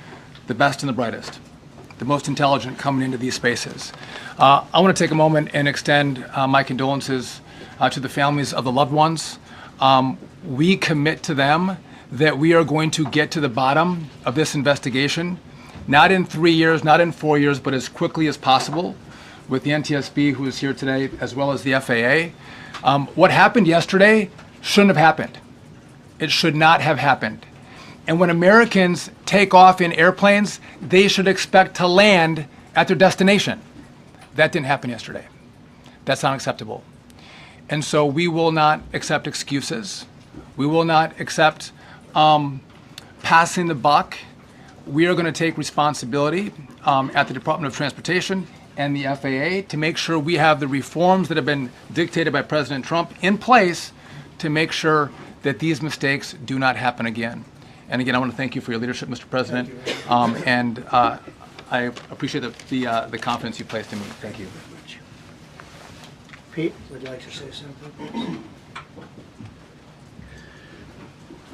the best and the brightest, the most intelligent coming into these spaces. I want to take a moment and extend my condolences to the families of the loved ones. We commit to them that we are going to get to the bottom of this investigation, not in 3 years, not in 4 years, but as quickly as possible, with the NTSB, who is here today, as well as the FAA. What happened yesterday shouldn't have happened. It should not have happened. And when Americans take off in airplanes, they should expect to land at their destination. That didn't happen yesterday. That's unacceptable. And so we will not accept excuses. We will not accept passing the buck. We are going to take responsibility at the Department of Transportation and the FAA to make sure we have the reforms that have been dictated by President Trump in place to make sure that these mistakes do not happen again. And again, I want to thank you for your leadership, Mr. President, and I appreciate the confidence you placed in me. Thank you.
Pete would like to say something.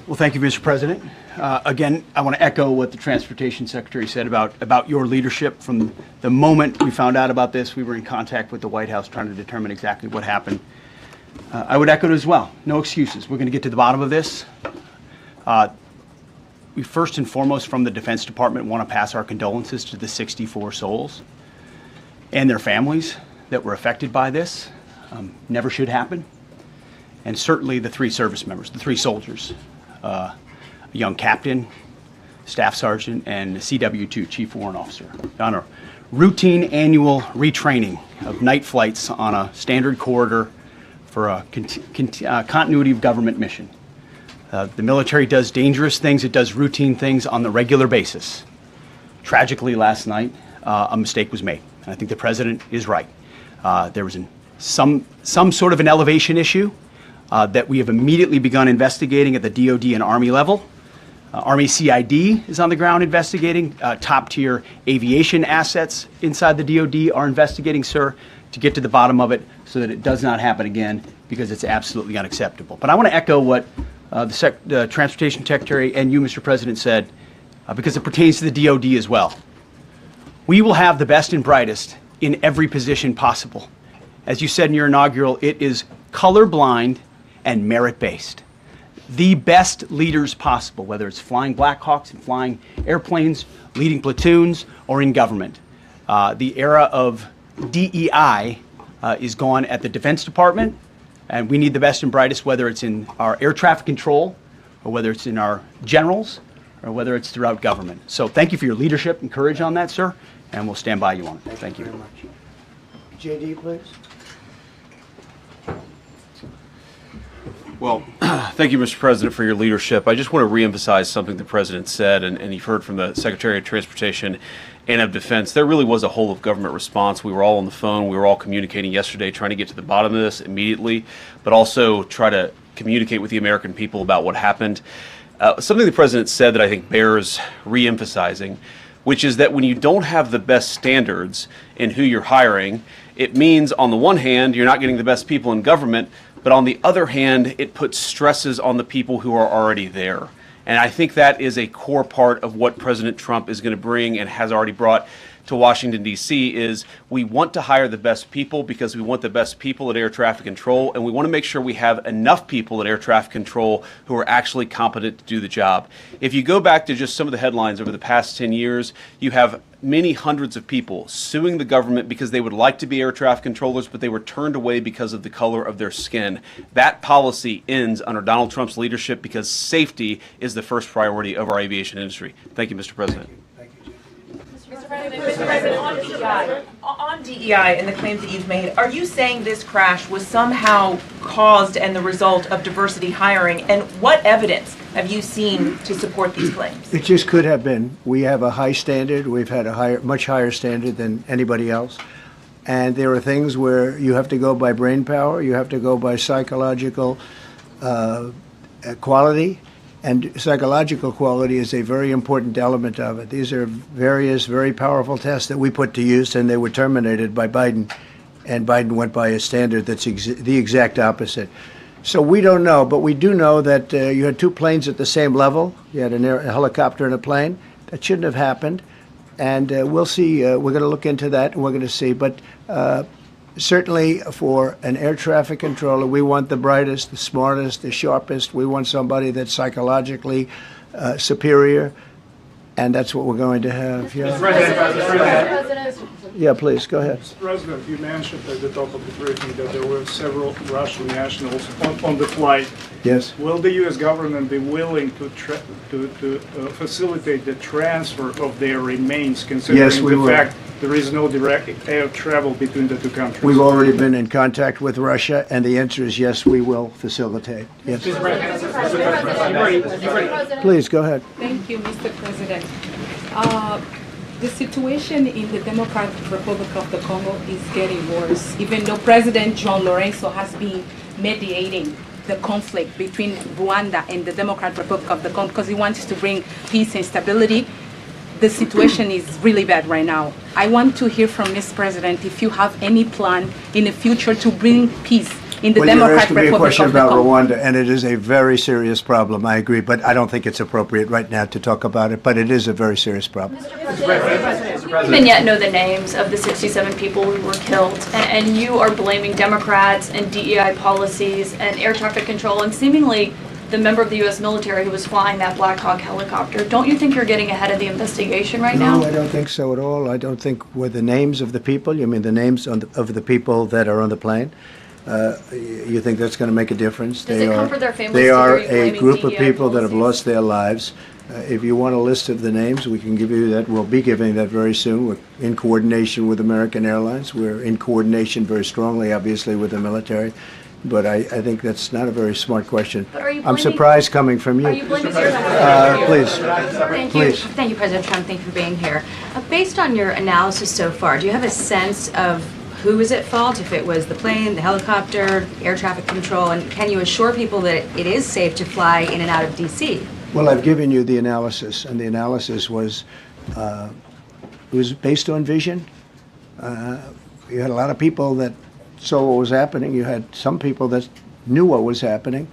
Well, thank you, Mr. President. Again, I want to echo what the Transportation Secretary said about your leadership. From the moment we found out about this, we were in contact with the White House trying to determine exactly what happened. I would echo it as well. No excuses. We're going to get to the bottom of this. We first and foremost, from the Defense Department, want to pass our condolences to the 64 souls and their families that were affected by this. Never should happen. And certainly the 3 service members, the 3 soldiers. A young captain, staff sergeant, and a CW2, chief warrant officer, on a routine annual retraining of night flights on a standard corridor for a continuity of government mission. The military does dangerous things. It does routine things on the regular basis. Tragically, last night, a mistake was made. And I think the president is right. There was some sort of an elevation issue that we have immediately begun investigating at the DOD and Army level. Army CID is on the ground investigating. Top-tier aviation assets inside the DOD are investigating, sir, to get to the bottom of it so that it does not happen again, because it's absolutely unacceptable. But I want to echo what the Transportation Secretary and you, Mr. President, said, because it pertains to the DOD as well. We will have the best and brightest in every position possible. As you said in your inaugural, it is colorblind and merit-based. The best leaders possible, whether it's flying Black Hawks and flying airplanes, leading platoons, or in government. The era of DEI is gone at the Defense Department, and we need the best and brightest, whether it's in our air traffic control, or whether it's in our generals, or whether it's throughout government. So thank you for your leadership and courage on that, sir, and we'll stand by you on it. Thank you.
Very much. JD, please.
Well, thank you, Mr. President, for your leadership. I just want to reemphasize something the President said, and you've heard from the Secretary of Transportation and of Defense. There really was a whole of government response. We were all on the phone. We were all communicating yesterday, trying to get to the bottom of this immediately, but also try to communicate with the American people about what happened. Something the President said that I think bears reemphasizing, which is that when you don't have the best standards in who you're hiring, it means, on the one hand, you're not getting the best people in government, but on the other hand, it puts stresses on the people who are already there. And I think that is a core part of what President Trump is going to bring and has already brought to Washington, D.C., is we want to hire the best people because we want the best people at air traffic control, and we want to make sure we have enough people at air traffic control who are actually competent to do the job. If you go back to just some of the headlines over the past 10 years, you have many hundreds of people suing the government because they would like to be air traffic controllers, but they were turned away because of the color of their skin. That policy ends under Donald Trump's leadership because safety is the first priority of our aviation industry. Thank you, Mr. President.
Mr. President, on DEI and the claims that you've made, are you saying this crash was somehow caused and the result of diversity hiring? And what evidence have you seen to support these claims?
It just could have been. We have a high standard. We've had a much higher standard than anybody else. And there are things where you have to go by brain power. You have to go by psychological quality. And psychological quality is a very important element of it. These are various very powerful tests that we put to use, and they were terminated by Biden. And Biden went by a standard that's the exact opposite. So we don't know, but we do know that you had 2 planes at the same level. You had a helicopter and a plane. That shouldn't have happened. And we'll see. We're going to look into that, and we're going to see. But certainly for an air traffic controller, we want the brightest, the smartest, the sharpest. We want somebody that's psychologically superior, and that's what we're going to have. Yeah. Yeah, please, go ahead.
Mr. President, you mentioned at the top of the briefing that there were several Russian nationals on the flight.
Yes.
Will the U.S. government be willing to facilitate the transfer of their remains, considering
Yes, we
the
will.
fact there is no direct air travel between the two countries?
We've already been in contact with Russia, and the answer is yes, we will facilitate. Yes. Please, go ahead.
Thank you, Mr. President. The situation in the Democratic Republic of the Congo is getting worse, even though President John Lorenzo has been mediating the conflict between Rwanda and the Democratic Republic of the Congo because he wants to bring peace and stability. The situation is really bad right now. I want to hear from Ms. President if you have any plan in the future to bring peace in the
Well, you're
Democratic
asking me a
Republic
question
of the
about
Congo.
Rwanda, and it is a very serious problem, I agree, but I don't think it's appropriate right now to talk about it, but it is a very serious problem.
We don't even yet know the names of the 67 people who were killed, and you are blaming Democrats and DEI policies and air traffic control and seemingly the member of the U.S. military who was flying that Black Hawk helicopter. Don't you think you're getting ahead of the investigation right now?
No, I don't think so at all. I don't think with the names of the people, you mean the names of the people that are on the plane? You think that's going to make a difference?
Does it comfort their families
They
to
are
hear you
a
blaming
group of
DEI
people that have
policies?
lost their lives. If you want a list of the names, we can give you that. We'll be giving that very soon. We're in coordination with American Airlines. We're in coordination very strongly, obviously, with the military. But I think that's not a very smart question.
But are you
I'm
blaming-
surprised coming from you.
Are you blaming
Please.
Thank you.
Please.
Thank you, President Trump. Thank you for being here. Based on your analysis so far, do you have a sense of who is at fault, if it was the plane, the helicopter, air traffic control, and can you assure people that it is safe to fly in and out of D.C.?
Well, I've given you the analysis, and the analysis was based on vision. You had a lot of people that saw what was happening. You had some people that knew what was happening.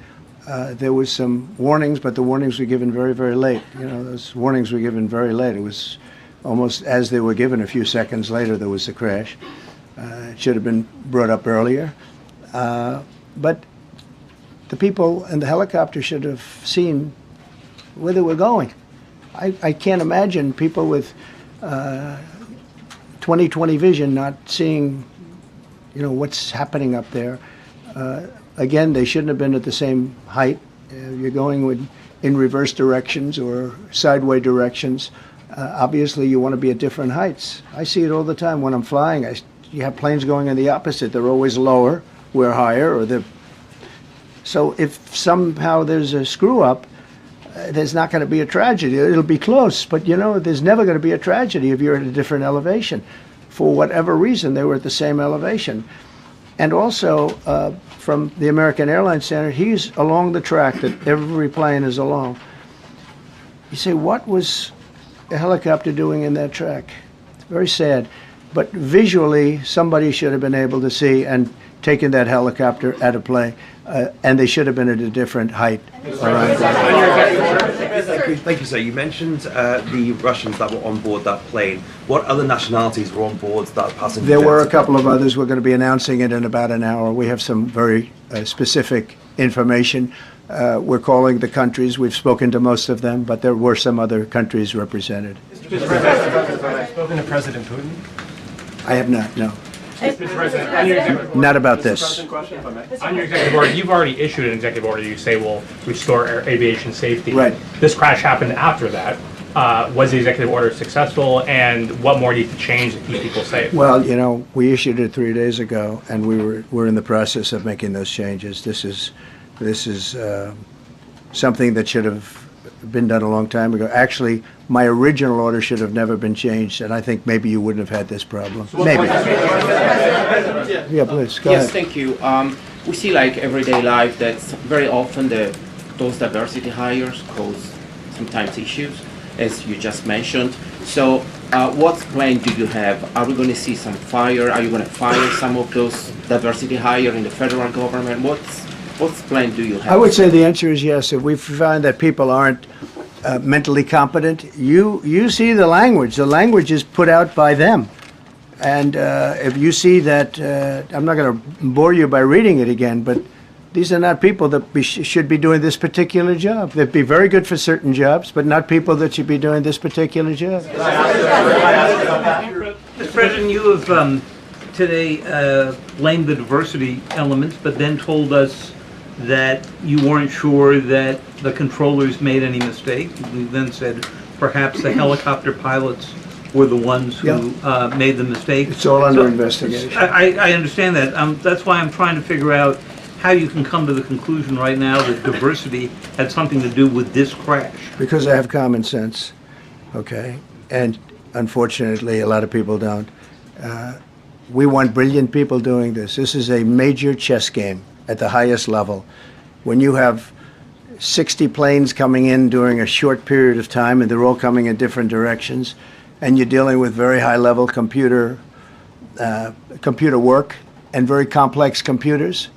There was some warnings, but the warnings were given very, very late. You know, those warnings were given very late. It was almost as they were given. A few seconds later, there was a crash. It should have been brought up earlier. But the people in the helicopter should have seen where they were going. I can't imagine people with 20/20 vision not seeing, you know, what's happening up there. Again, they shouldn't have been at the same height. You're going in reverse directions or sideways directions. Obviously, you want to be at different heights. I see it all the time when I'm flying. You have planes going in the opposite. They're always lower, we're higher, or they're. So if somehow there's a screw up, there's not going to be a tragedy. It'll be close, but you know, there's never going to be a tragedy if you're at a different elevation. For whatever reason, they were at the same elevation. And also, from the American Airlines Center, he's along the track that every plane is along. You say, what was a helicopter doing in that track? It's very sad. But visually, somebody should have been able to see and taken that helicopter out of play, and they should have been at a different height.
Thank you, sir. You mentioned the Russians that were on board that plane. What other nationalities were on board that passenger?
There were a couple of others. We're going to be announcing it in about an hour. We have some very specific information. We're calling the countries. We've spoken to most of them, but there were some other countries represented.
Mr. President, have you spoken to President Putin?
I have not, no.
Mr. President, on your executive order,
Not about this.
On your executive order, you've already issued an executive order you say will restore aviation safety.
Right.
This crash happened after that. Was the executive order successful, and what more needs to change to keep people safe?
Well, you know, we issued it 3 days ago, and we're in the process of making those changes. This is something that should have been done a long time ago. Actually, my original order should have never been changed, and I think maybe you wouldn't have had this problem. Maybe. Yeah, please, go
Yes,
ahead.
thank you. We see like everyday life that very often those diversity hires cause sometimes issues, as you just mentioned. So what plan do you have? Are we going to see some fire? Are you going to fire some of those diversity hire in the federal government? What plan do you have?
I would say the answer is yes. If we find that people aren't mentally competent, you see the language. The language is put out by them. And if you see that, I'm not going to bore you by reading it again, but these are not people that should be doing this particular job. They'd be very good for certain jobs, but not people that should be doing this particular job.
Mr. President, you have today blamed the diversity elements, but then told us that you weren't sure that the controllers made any mistake. We then said perhaps the helicopter pilots were the ones who made the mistake.
It's all under investigation.
I understand that. That's why I'm trying to figure out how you can come to the conclusion right now that diversity had something to do with this crash.
Because I have common sense, okay? And unfortunately, a lot of people don't. We want brilliant people doing this. This is a major chess game at the highest level. When you have 60 planes coming in during a short period of time, and they're all coming in different directions, and you're dealing with very high-level computer work and very complex computers.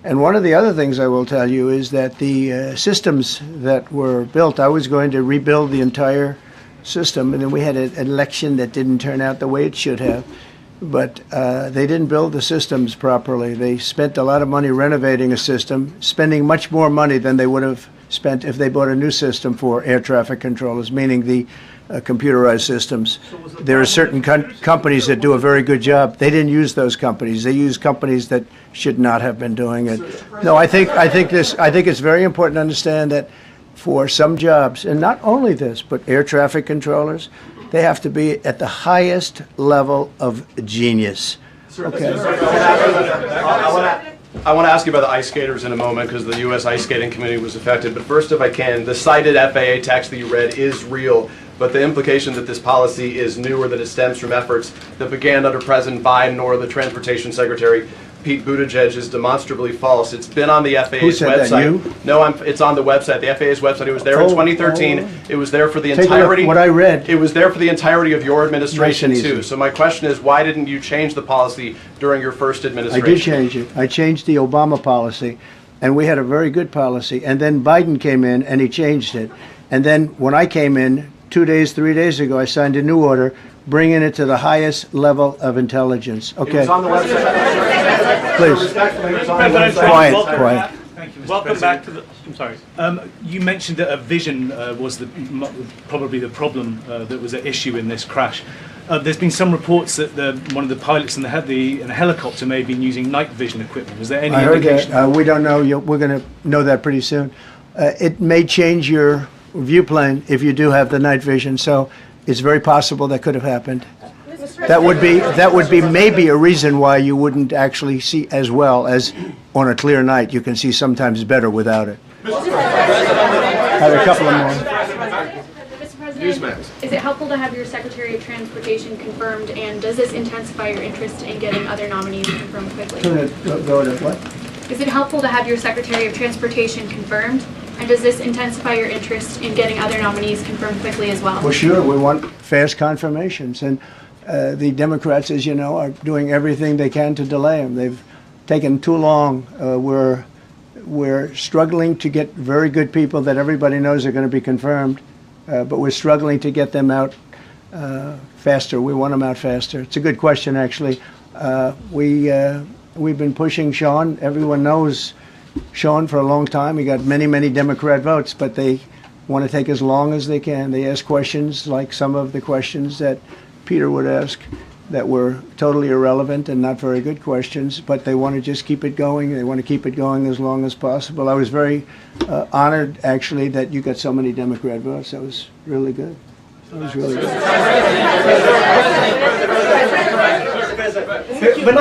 And one of the other things I will tell you is that the systems that were built, I was going to rebuild the entire system, and then we had an election that didn't turn out the way it should have. But they didn't build the systems properly. They spent a lot of money renovating a system, spending much more money than they would have spent if they bought a new system for air traffic controllers, meaning the computerized systems. There are certain companies that do a very good job. They didn't use those companies. They used companies that should not have been doing it. No, I think it's very important to understand that for some jobs, and not only this, but air traffic controllers, they have to be at the highest level of genius. Okay.
I want to ask you about the ice skaters in a moment because the U.S. Ice Skating Committee was affected. But first, if I can, the cited FAA text that you read is real, but the implication that this policy is new or that it stems from efforts that began under President Biden or the Transportation Secretary Pete Buttigieg is demonstrably false. It's been on the FAA's
Who said
website.
That, you?
No, it's on the website, the FAA's website. It was there in 2013. It was there for the entirety.
What I read.
It was there for the entirety of your administration
Nice and
too.
easy.
So my question is, why didn't you change the policy during your first
I
administration?
did change it. I changed the Obama policy, and we had a very good policy. And then Biden came in, and he changed it. And then when I came in 3 days ago, I signed a new order bringing it to the highest level of intelligence. Okay.
It was on the website.
Please. Quiet.
Thank you, Mr.
Welcome
President.
back to the. I'm sorry.
You mentioned that a vision was probably the problem that was at issue in this crash. There's been some reports that one of the pilots in the helicopter may have been using night vision equipment. Was there any
I heard
indication?
that. We don't know. We're going to know that pretty soon. It may change your view plane if you do have the night vision. So it's very possible that could have happened. That would be maybe a reason why you wouldn't actually see as well as on a clear night. You can see sometimes better without it. Have a couple of more.
Mr. President, is it helpful to have your Secretary of Transportation confirmed, and does this intensify your interest in getting other nominees confirmed quickly?
Go to what?
Is it helpful to have your Secretary of Transportation confirmed, and does this intensify your interest in getting other nominees confirmed quickly as well?
Well, sure. We want fast confirmations. And the Democrats, as you know, are doing everything they can to delay them. They've taken too long. We're struggling to get very good people that everybody knows are going to be confirmed, but we're struggling to get them out faster. We want them out faster. It's a good question, actually. We've been pushing Sean. Everyone knows Sean for a long time. He got many, many Democrat votes, but they want to take as long as they can. They ask questions like some of the questions that Peter would ask that were totally irrelevant and not very good questions, but they want to just keep it going. They want to keep it going as long as possible. I was very honored, actually, that you got so many Democrat votes. That was really good. That was really good.
When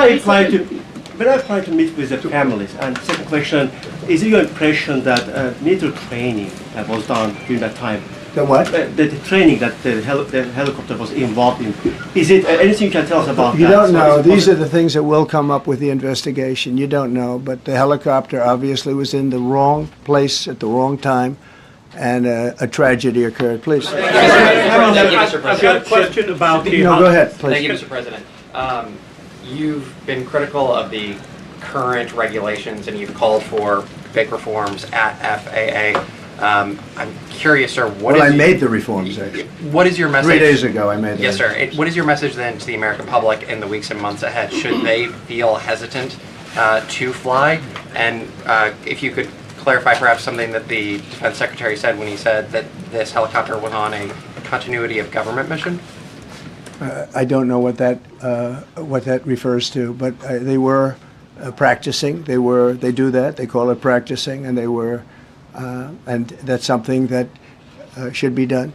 I apply to meet with the families, and second question, is it your impression that military training was done during that time?
The what?
The training that the helicopter was involved in. Is it anything you can tell us about
You
that?
don't know. These are the things that will come up with the investigation. You don't know. But the helicopter obviously was in the wrong place at the wrong time, and a tragedy occurred. Please.
I've got a question about the...
No, go ahead, please.
Thank you, Mr. President. You've been critical of the current regulations, and you've called for big reforms at FAA. I'm curious, sir,
I made the reforms, actually.
What is your message?
3 days ago, I made them.
Yes, sir. What is your message then to the American public in the weeks and months ahead? Should they feel hesitant to fly? And if you could clarify perhaps something that the Defense Secretary said when he said that this helicopter was on a continuity of government mission?
I don't know what that refers to, but they were practicing. They do that. They call it practicing, and and that's something that should be done.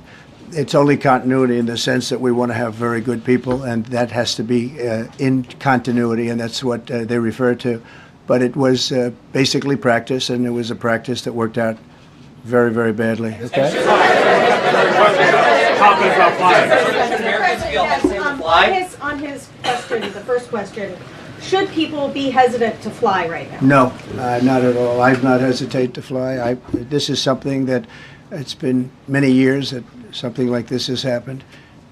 It's only continuity in the sense that we want to have very good people, and that has to be in continuity, and that's what they refer to. But it was basically practice, and it was a practice that worked out very, very badly. Okay.
On his question, the first question, should people be hesitant to fly right now?
No, not at all. I've not hesitated to fly. This is something that it's been many years that something like this has happened,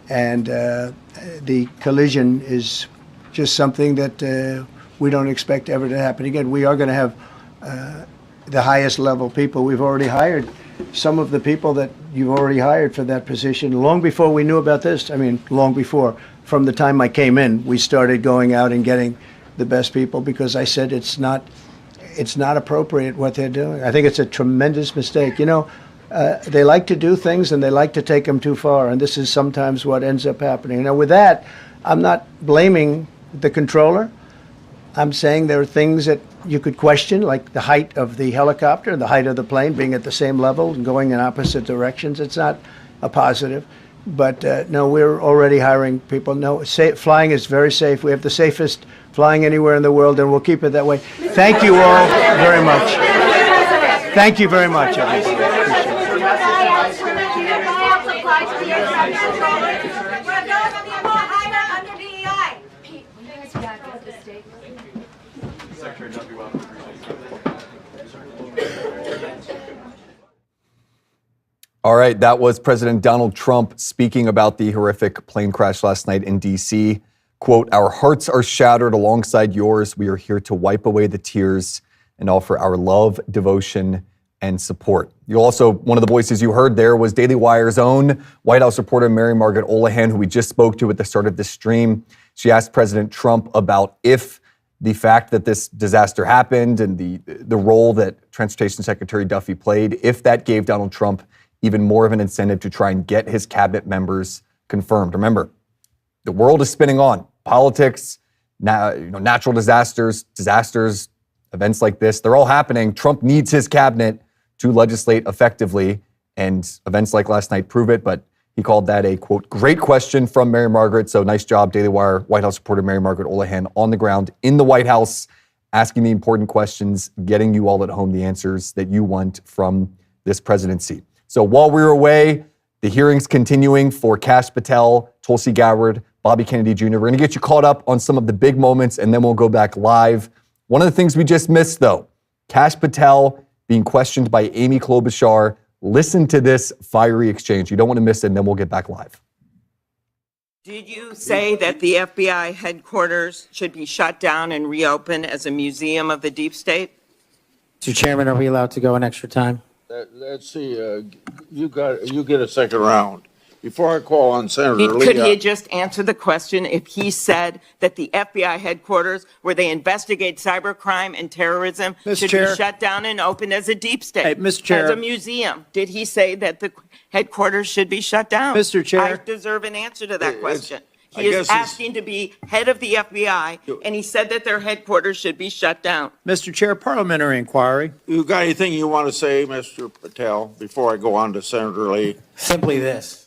and the collision is just something that we don't expect ever to happen again. We are going to have the highest level people. We've already hired some of the people that you've already hired for that position long before we knew about this. I mean, long before. From the time I came in, we started going out and getting the best people because I said it's not appropriate what they're doing. I think it's a tremendous mistake. You know, they like to do things and they like to take them too far, and this is sometimes what ends up happening. Now, with that, I'm not blaming the controller. I'm saying there are things that you could question, like the height of the helicopter, the height of the plane being at the same level and going in opposite directions. It's not a positive. But no, we're already hiring people. No, flying is very safe. We have the safest flying anywhere in the world, and we'll keep it that way. Thank you all very much. Thank you very much.
All right, that was President Donald Trump speaking about the horrific plane crash last night in D.C. Quote, "Our hearts are shattered alongside yours. We are here to wipe away the tears and offer our love, devotion, and support." One of the voices you heard there was Daily Wire's own White House reporter Mary Margaret Olohan, who we just spoke to at the start of this stream. She asked President Trump about if the fact that this disaster happened and the role that Transportation Secretary Duffy played, if that gave Donald Trump even more of an incentive to try and get his cabinet members confirmed. Remember, the world is spinning on. Politics, natural disasters, events like this, they're all happening. Trump needs his cabinet to legislate effectively, and events like last night prove it, but he called that a, quote, "great question" from Mary Margaret. So nice job, Daily Wire White House reporter Mary Margaret Olohan on the ground in the White House, asking the important questions, getting you all at home the answers that you want from this presidency. So while we were away, the hearings continuing for Kash Patel, Tulsi Gabbard, Bobby Kennedy Jr. We're going to get you caught up on some of the big moments, and then we'll go back live. One of the things we just missed, though, Kash Patel being questioned by Amy Klobuchar. Listen to this fiery exchange. You don't want to miss it, and then we'll get back live.
Did you say that the FBI headquarters should be shut down and reopened as a museum of the deep state?
Mr. Chairman, are we allowed to go an extra time?
Let's see, you get a second round. Before I call on Senator Lee.
Could he just answer the question if he said that the FBI headquarters where they investigate cybercrime and terrorism should be shut down and opened as a deep state?
Hey, Mr. Chair.
As a museum. Did he say that the headquarters should be shut down?
Mr. Chair.
I deserve an answer to that question. He is asking to be head of the FBI, and he said that their headquarters should be shut down.
Mr. Chair, parliamentary inquiry.
You got anything you want to say, Mr. Patel, before I go on to Senator Lee?
Simply this.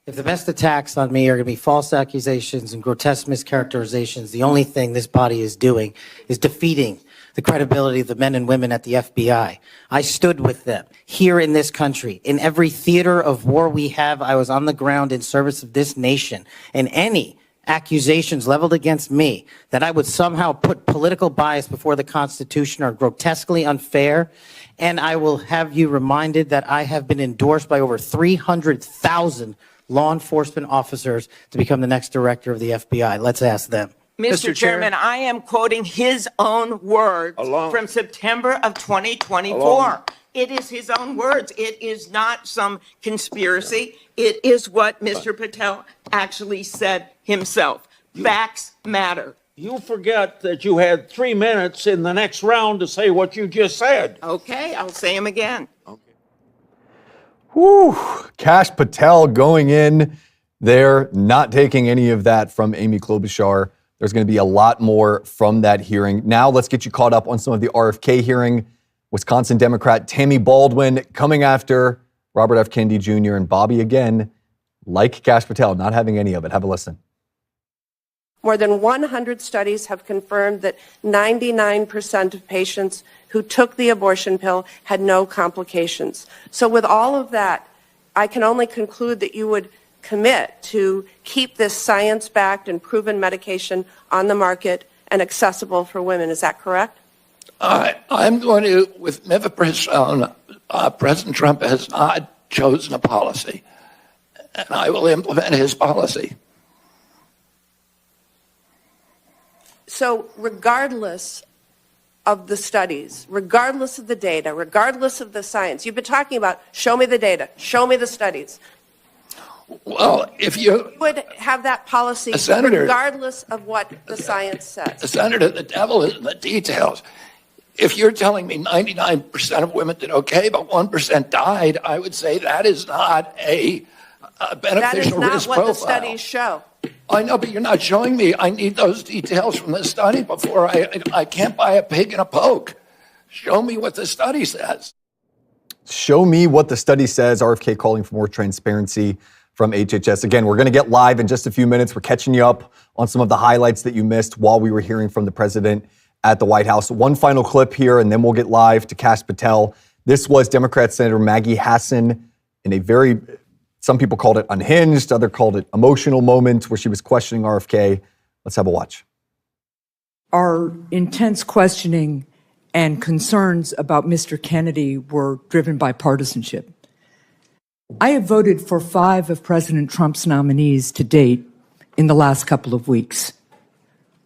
If the best attacks on me are going to be false accusations and grotesque mischaracterizations, the only thing this body is doing is defeating the credibility of the men and women at the FBI. I stood with them here in this country. In every theater of war we have, I was on the ground in service of this nation. And any accusations leveled against me that I would somehow put political bias before the Constitution are grotesquely unfair. And I will have you reminded that I have been endorsed by over 300,000 law enforcement officers to become the next director of the FBI. Let's ask them.
Mr. Chairman, I am quoting his own words from September of 2024. It is his own words. It is not some conspiracy. It is what Mr. Patel actually said himself. Facts matter.
You forget that you had 3 minutes in the next round to say what you just said.
Okay, I'll say them again.
Whew. Kash Patel going in They're not taking any of that from Amy Klobuchar. There's going to be a lot more from that hearing. Now let's get you caught up on some of the RFK hearing. Wisconsin Democrat Tammy Baldwin coming after Robert F. Kennedy Jr. and Bobby again, like Kash Patel, not having any of it. Have a listen.
More than 100 studies have confirmed that 99% of patients who took the abortion pill had no complications. So with all of that, I can only conclude that you would commit to keep this science-backed and proven medication on the market and accessible for women. Is that correct?
I'm going to, with mifepristone, President Trump has not chosen a policy, and I will implement his policy.
So regardless of the studies, regardless of the data, regardless of the science, you've been talking about show me the data, show me the studies.
Well, if you
would have that policy
Senator,
regardless of what the science says.
Senator, the devil is in the details. If you're telling me 99% of women did okay, but 1% died, I would say that is not a beneficial risk profile. That is not what the studies show. I know, but you're not showing me. I need those details from the study before I can't buy a pig in a poke. Show me what the study says.
Show me what the study says. RFK calling for more transparency from HHS. Again, we're going to get live in just a few minutes. We're catching you up on some of the highlights that you missed while we were hearing from the president at the White House. One final clip here, and then we'll get live to Kash Patel. This was Democrat Senator Maggie Hassan in a very, some people called it unhinged, others called it emotional moment where she was questioning RFK. Let's have a watch.
Our intense questioning and concerns about Mr. Kennedy were driven by partisanship. I have voted for 5 of President Trump's nominees to date in the last couple of weeks.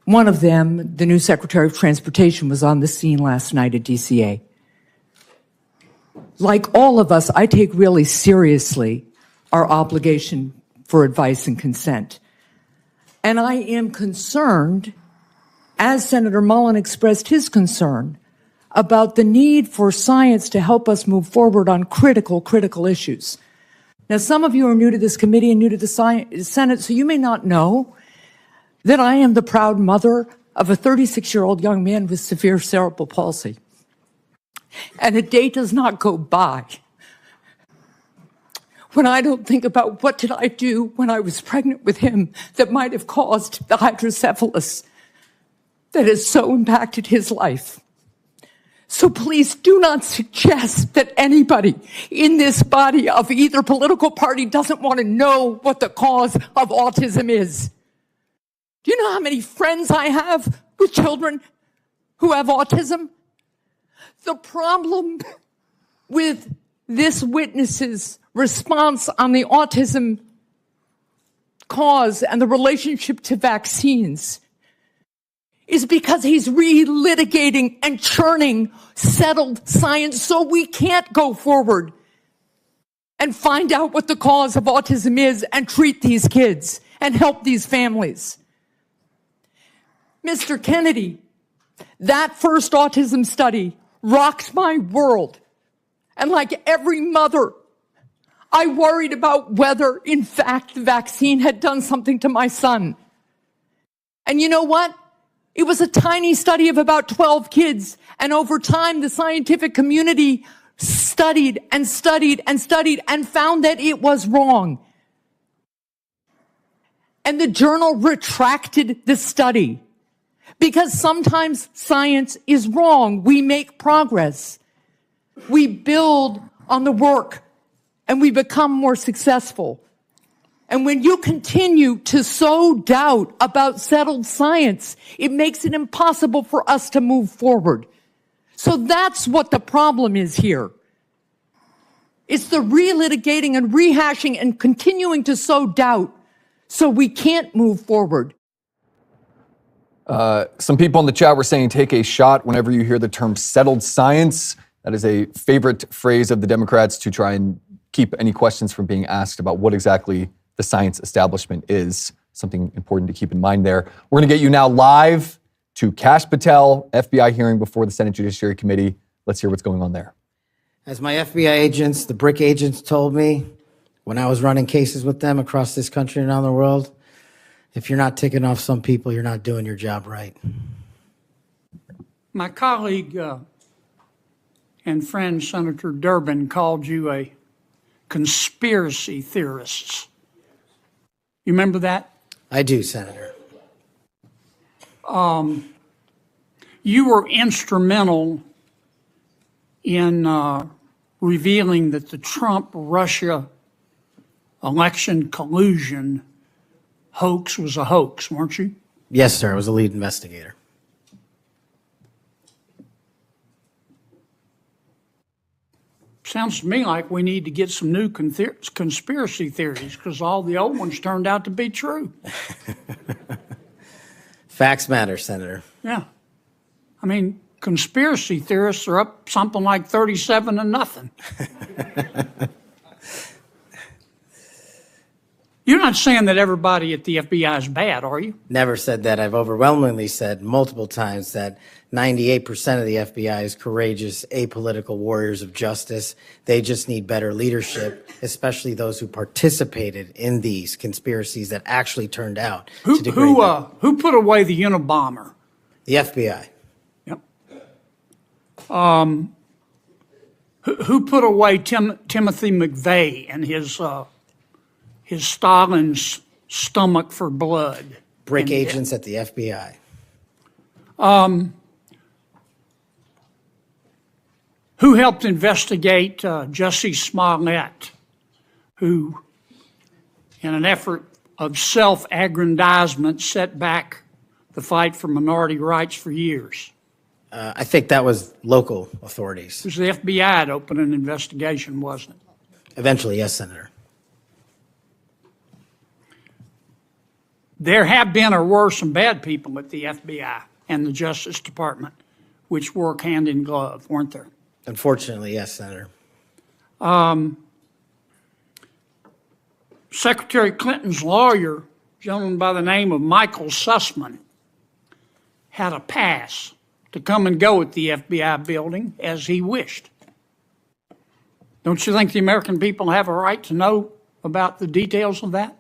One of them, the new Secretary of Transportation, was on the scene last night at DCA. Like all of us, I take really seriously our obligation for advice and consent. And I am concerned, as Senator Mullen expressed his concern, about the need for science to help us move forward on critical issues. Now, some of you are new to this committee and new to the Senate, so you may not know that I am the proud mother of a 36-year-old young man with severe cerebral palsy. And a day does not go by when I don't think about what did I do when I was pregnant with him that might have caused the hydrocephalus that has so impacted his life. So please do not suggest that anybody in this body of either political party doesn't want to know what the cause of autism is. Do you know how many friends I have with children who have autism? The problem with this witness's response on the autism cause and the relationship to vaccines is because he's relitigating and churning settled science so we can't go forward and find out what the cause of autism is and treat these kids and help these families. Mr. Kennedy, that first autism study rocked my world. And like every mother, I worried about whether, in fact, the vaccine had done something to my son. And you know what? It was a tiny study of about 12 kids. And over time, the scientific community studied and studied and studied and found that it was wrong. And the journal retracted the study. Because sometimes science is wrong. We make progress. We build on the work and we become more successful. And when you continue to sow doubt about settled science, it makes it impossible for us to move forward. So that's what the problem is here. It's the relitigating and rehashing and continuing to sow doubt so we can't move forward.
Some people in the chat were saying take a shot whenever you hear the term settled science. That is a favorite phrase of the Democrats to try and keep any questions from being asked about what exactly the science establishment is. Something important to keep in mind there. We're going to get you now live to Kash Patel, FBI hearing before the Senate Judiciary Committee. Let's hear what's going on there.
As my FBI agents, the BRIC agents told me, When I was running cases with them across this country and around the world, if you're not ticking off some people, you're not doing your job right.
My colleague and friend, Senator Durbin, called you a conspiracy theorist. You remember that?
I do, Senator.
You were instrumental in revealing that the Trump-Russia election collusion hoax was a hoax, weren't you?
Yes, sir. I was the lead investigator.
Sounds to me like we need to get some new conspiracy theories because all the old ones turned out to be true.
Facts matter, Senator.
Yeah. I mean, conspiracy theorists are up something like 37-0. You're not saying that everybody at the FBI is bad, are you?
Never said that. I've overwhelmingly said multiple times that 98% of the FBI is courageous, apolitical warriors of justice. They just need better leadership, especially those who participated in these conspiracies that actually turned out to degrade them.
Who put away the Unabomber?
The FBI.
Yep. Who put away Timothy McVeigh and his Stalin's stomach for blood?
Brick agents at the FBI.
Who helped investigate Jussie Smollett, who, in an effort of self-aggrandizement, set back the fight for minority rights for years?
I think that was local authorities.
It was the FBI that opened an investigation, wasn't it?
Eventually, yes, Senator.
There have been or were some bad people at the FBI and the Justice Department, which work hand in glove, weren't there?
Unfortunately, yes, Senator.
Secretary Clinton's lawyer, a gentleman by the name of Michael Sussman, had a pass to come and go at the FBI building as he wished. Don't you think the American people have a right to know about the details of that?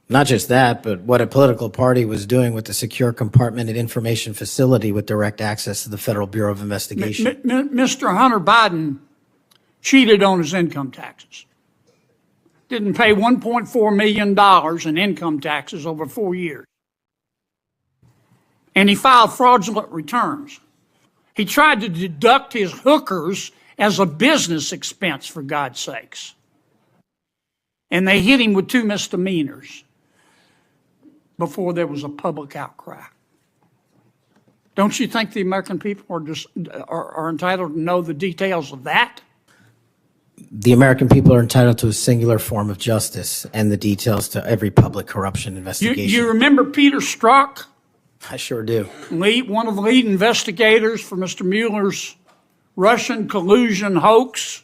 Not just that, but what a political party was doing with the secure compartmented information facility with direct access to the Federal Bureau of Investigation.
Mr. Hunter Biden cheated on his income taxes. Didn't pay $1.4 million in income taxes over 4 years. And he filed fraudulent returns. He tried to deduct his hookers as a business expense, for God's sakes. And they hit him with 2 misdemeanors before there was a public outcry. Don't you think the American people are entitled to know the details of that?
The American people are entitled to a singular form of justice and the details to every public corruption investigation.
You remember Peter Strzok?
I sure do.
One of the lead investigators for Mr. Mueller's Russian collusion hoax?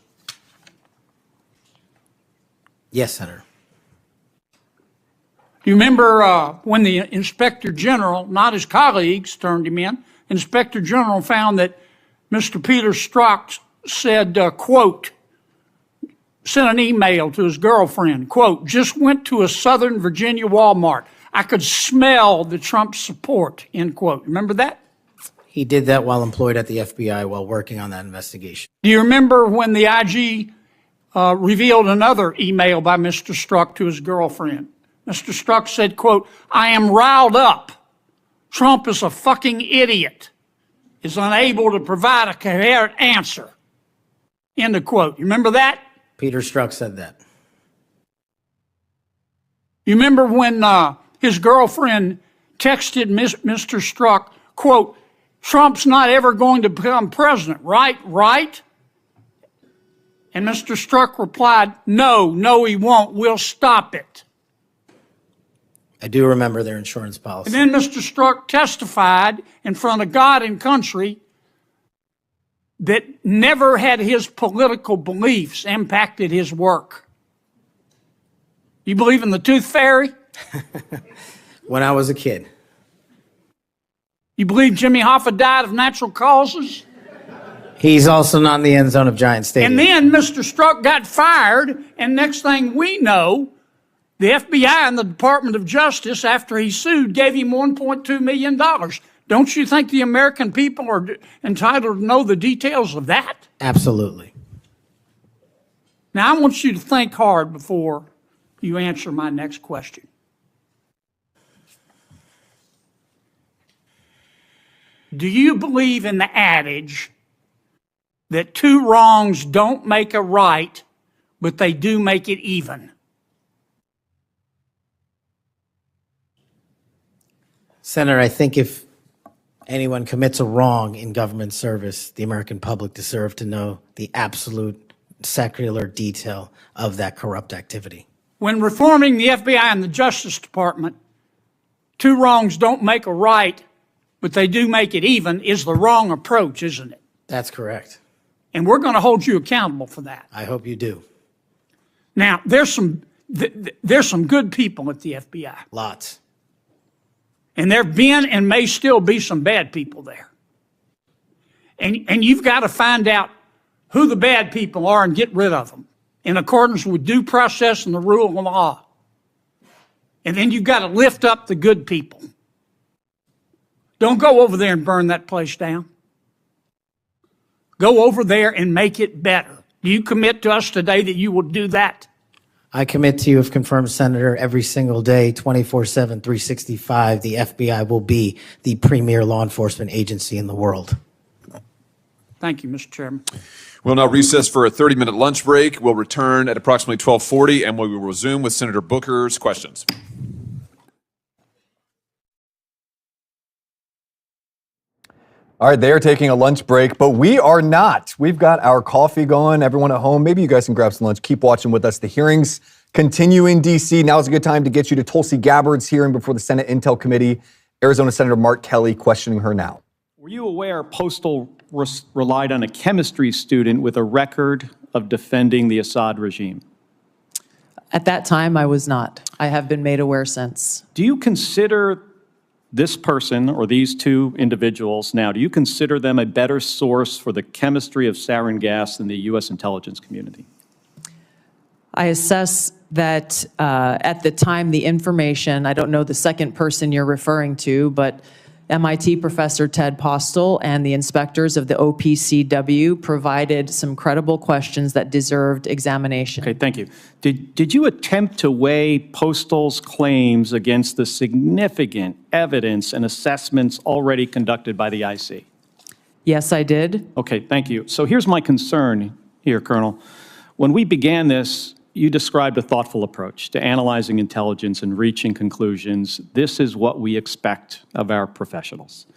Yes, Senator.
Do you remember when the Inspector General, not his colleagues, turned him in? Inspector General found that Mr. Peter Strzok said, quote, sent an email to his girlfriend, quote, just went to a Southern Virginia Walmart. I could smell the Trump support, end quote. Remember that?
He did that while employed at the FBI while working on that investigation.
Do you remember when the IG revealed another email by Mr. Strzok to his girlfriend? Mr. Strzok said, quote, I am riled up. Trump is a fucking idiot, is unable to provide a coherent answer, end of quote. You remember that?
Peter Strzok said that.
You remember when his girlfriend texted Mr. Strzok, quote, Trump's not ever going to become president, right? Right? And Mr. Strzok replied, no, he won't. We'll stop it.
I do remember their insurance policy.
And then Mr. Strzok testified in front of God and country that never had his political beliefs impacted his work. You believe in the tooth fairy?
When I was a kid.
You believe Jimmy Hoffa died of natural causes?
He's also not in the end zone of Giant Stadium.
And then Mr. Strzok got fired, and next thing we know, the FBI and the Department of Justice, after he sued, gave him $1.2 million. Don't you think the American people are entitled to know the details of that?
Absolutely.
Now, I want you to think hard before you answer my next question. Do you believe in the adage that two wrongs don't make a right, but they do make it even?
Senator, I think if anyone commits a wrong in government service, the American public deserve to know the absolute secular detail of that corrupt activity.
When reforming the FBI and the Justice Department, two wrongs don't make a right, but they do make it even, is the wrong approach, isn't it?
That's correct.
And we're going to hold you accountable for that.
I hope you do.
Now, there's some good people at the FBI.
Lots.
And there have been and may still be some bad people there. And you've got to find out who the bad people are and get rid of them in accordance with due process and the rule of law. And then you've got to lift up the good people. Don't go over there and burn that place down. Go over there and make it better. Do you commit to us today that you will do that?
I commit to you, if confirmed, Senator, every single day, 24/7, 365, the FBI will be the premier law enforcement agency in the world.
Thank you, Mr. Chairman.
We'll now recess for a 30-minute lunch break. We'll return at approximately 12:40, and we will resume with Senator Booker's questions.
All right, they are taking a lunch break, but we are not. We've got our coffee going. Everyone at home, maybe you guys can grab some lunch. Keep watching with us. The hearings continue in D.C. Now is a good time to get you to Tulsi Gabbard's hearing before the Senate Intel Committee. Arizona Senator Mark Kelly questioning her now.
Were you aware Postal relied on a chemistry student with a record of defending the Assad regime?
At that time, I was not. I have been made aware since.
Do you consider this person or these two individuals now, do you consider them a better source for the chemistry of sarin gas than the U.S. intelligence community?
I assess that at the time, the information, I don't know the second person you're referring to, but MIT professor Ted Postel and the inspectors of the OPCW provided some credible questions that deserved examination.
Okay, thank you. Did you attempt to weigh Postel's claims against the significant evidence and assessments already conducted by the IC?
Yes, I did.
Okay, thank you. So here's my concern here, Colonel. When we began this, you described a thoughtful approach to analyzing intelligence and reaching conclusions. This is what we expect of our professionals.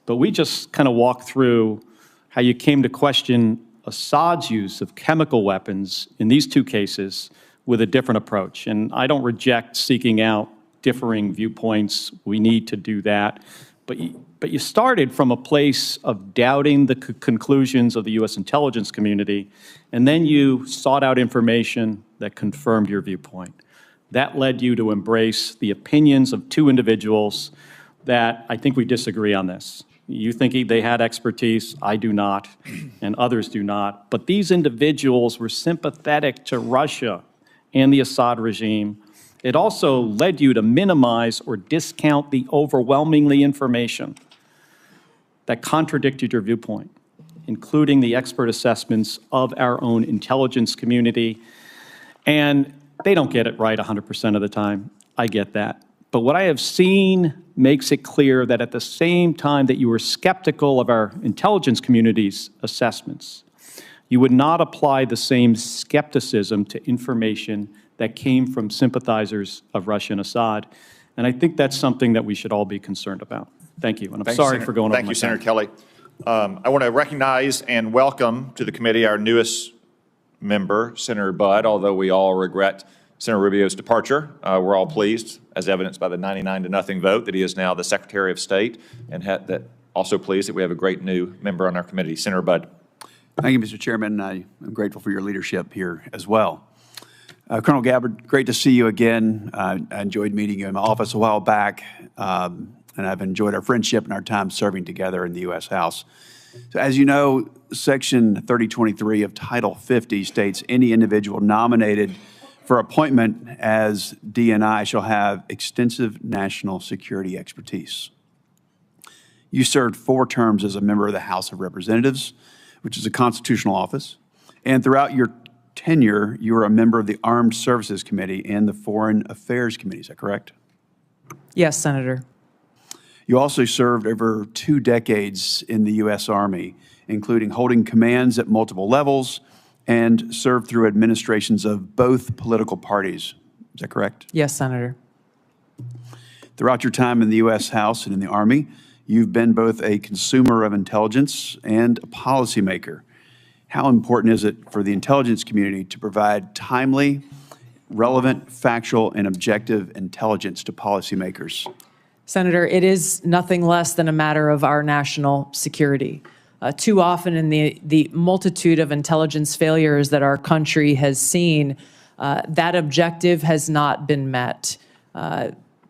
But we just kind of walked through how you came to question Assad's use of chemical weapons in these two cases with a different approach. And I don't reject seeking out differing viewpoints. We need to do that. But you started from a place of doubting the conclusions of the U.S. intelligence community, and then you sought out information that confirmed your viewpoint. That led you to embrace the opinions of two individuals that I think we disagree on this. You think they had expertise, I do not, and others do not. But these individuals were sympathetic to Russia and the Assad regime. It also led you to minimize or discount the overwhelmingly information that contradicted your viewpoint, including the expert assessments of our own intelligence community. And they don't get it right 100% of the time. I get that. But what I have seen makes it clear that at the same time that you were skeptical of our intelligence community's assessments, you would not apply the same skepticism to information that came from sympathizers of Russia and Assad. And I think that's something that we should all be concerned about. Thank you, and I'm sorry for going over my time.
Thank you, Senator Kelly. I want to recognize and welcome to the committee our newest member, Senator Budd, although we all regret Senator Rubio's departure. We're all pleased, as evidenced by the 99-0 vote, that he is now the Secretary of State, and that also pleased that we have a great new member on our committee. Senator Budd.
Thank you, Mr. Chairman. I'm grateful for your leadership here as well. Colonel Gabbard, great to see you again. I enjoyed meeting you in my office a while back, and I've enjoyed our friendship and our time serving together in the U.S. House. So as you know, Section 3023 of Title 50 states any individual nominated for appointment as DNI shall have extensive national security expertise. You served 4 terms as a member of the House of Representatives, which is a constitutional office, and throughout your tenure, you were a member of the Armed Services Committee and the Foreign Affairs Committee. Is that correct?
Yes, Senator.
You also served over 2 decades in the U.S. Army, including holding commands at multiple levels, and served through administrations of both political parties. Is that correct?
Yes, Senator.
Throughout your time in the U.S. House and in the Army, you've been both a consumer of intelligence and a policymaker. How important is it for the intelligence community to provide timely, relevant, factual, and objective intelligence to policymakers?
Senator, it is nothing less than a matter of our national security. Too often in the multitude of intelligence failures that our country has seen, that objective has not been met.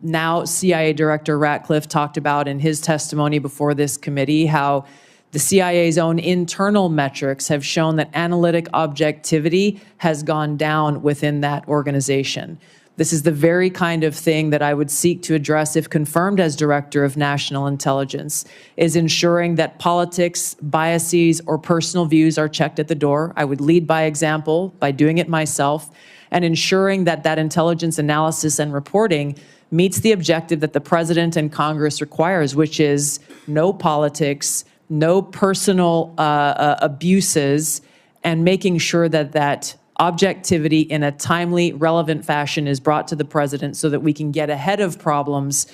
Now, CIA Director Ratcliffe talked about in his testimony before this committee how the CIA's own internal metrics have shown that analytic objectivity has gone down within that organization. This is the very kind of thing that I would seek to address if confirmed as Director of National Intelligence, is ensuring that politics, biases, or personal views are checked at the door. I would lead by example by doing it myself, and ensuring that that intelligence analysis and reporting meets the objective that the President and Congress requires, which is no politics, no personal abuses, and making sure that that objectivity in a timely, relevant fashion is brought to the President so that we can get ahead of problems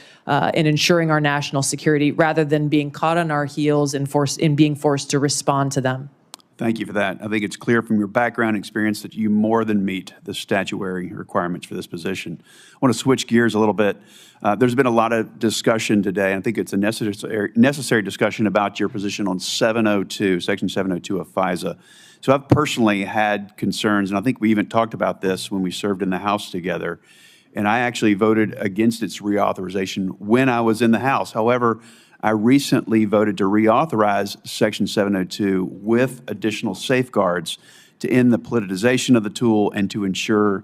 in ensuring our national security rather than being caught on our heels and being forced to respond to them.
Thank you for that. I think it's clear from your background experience that you more than meet the statutory requirements for this position. I want to switch gears a little bit. There's been a lot of discussion today, and I think it's a necessary discussion about your position on 702, Section 702 of FISA. So I've personally had concerns, and I think we even talked about this when we served in the House together, and I actually voted against its reauthorization when I was in the House. However, I recently voted to reauthorize Section 702 with additional safeguards to end the politicization of the tool and to ensure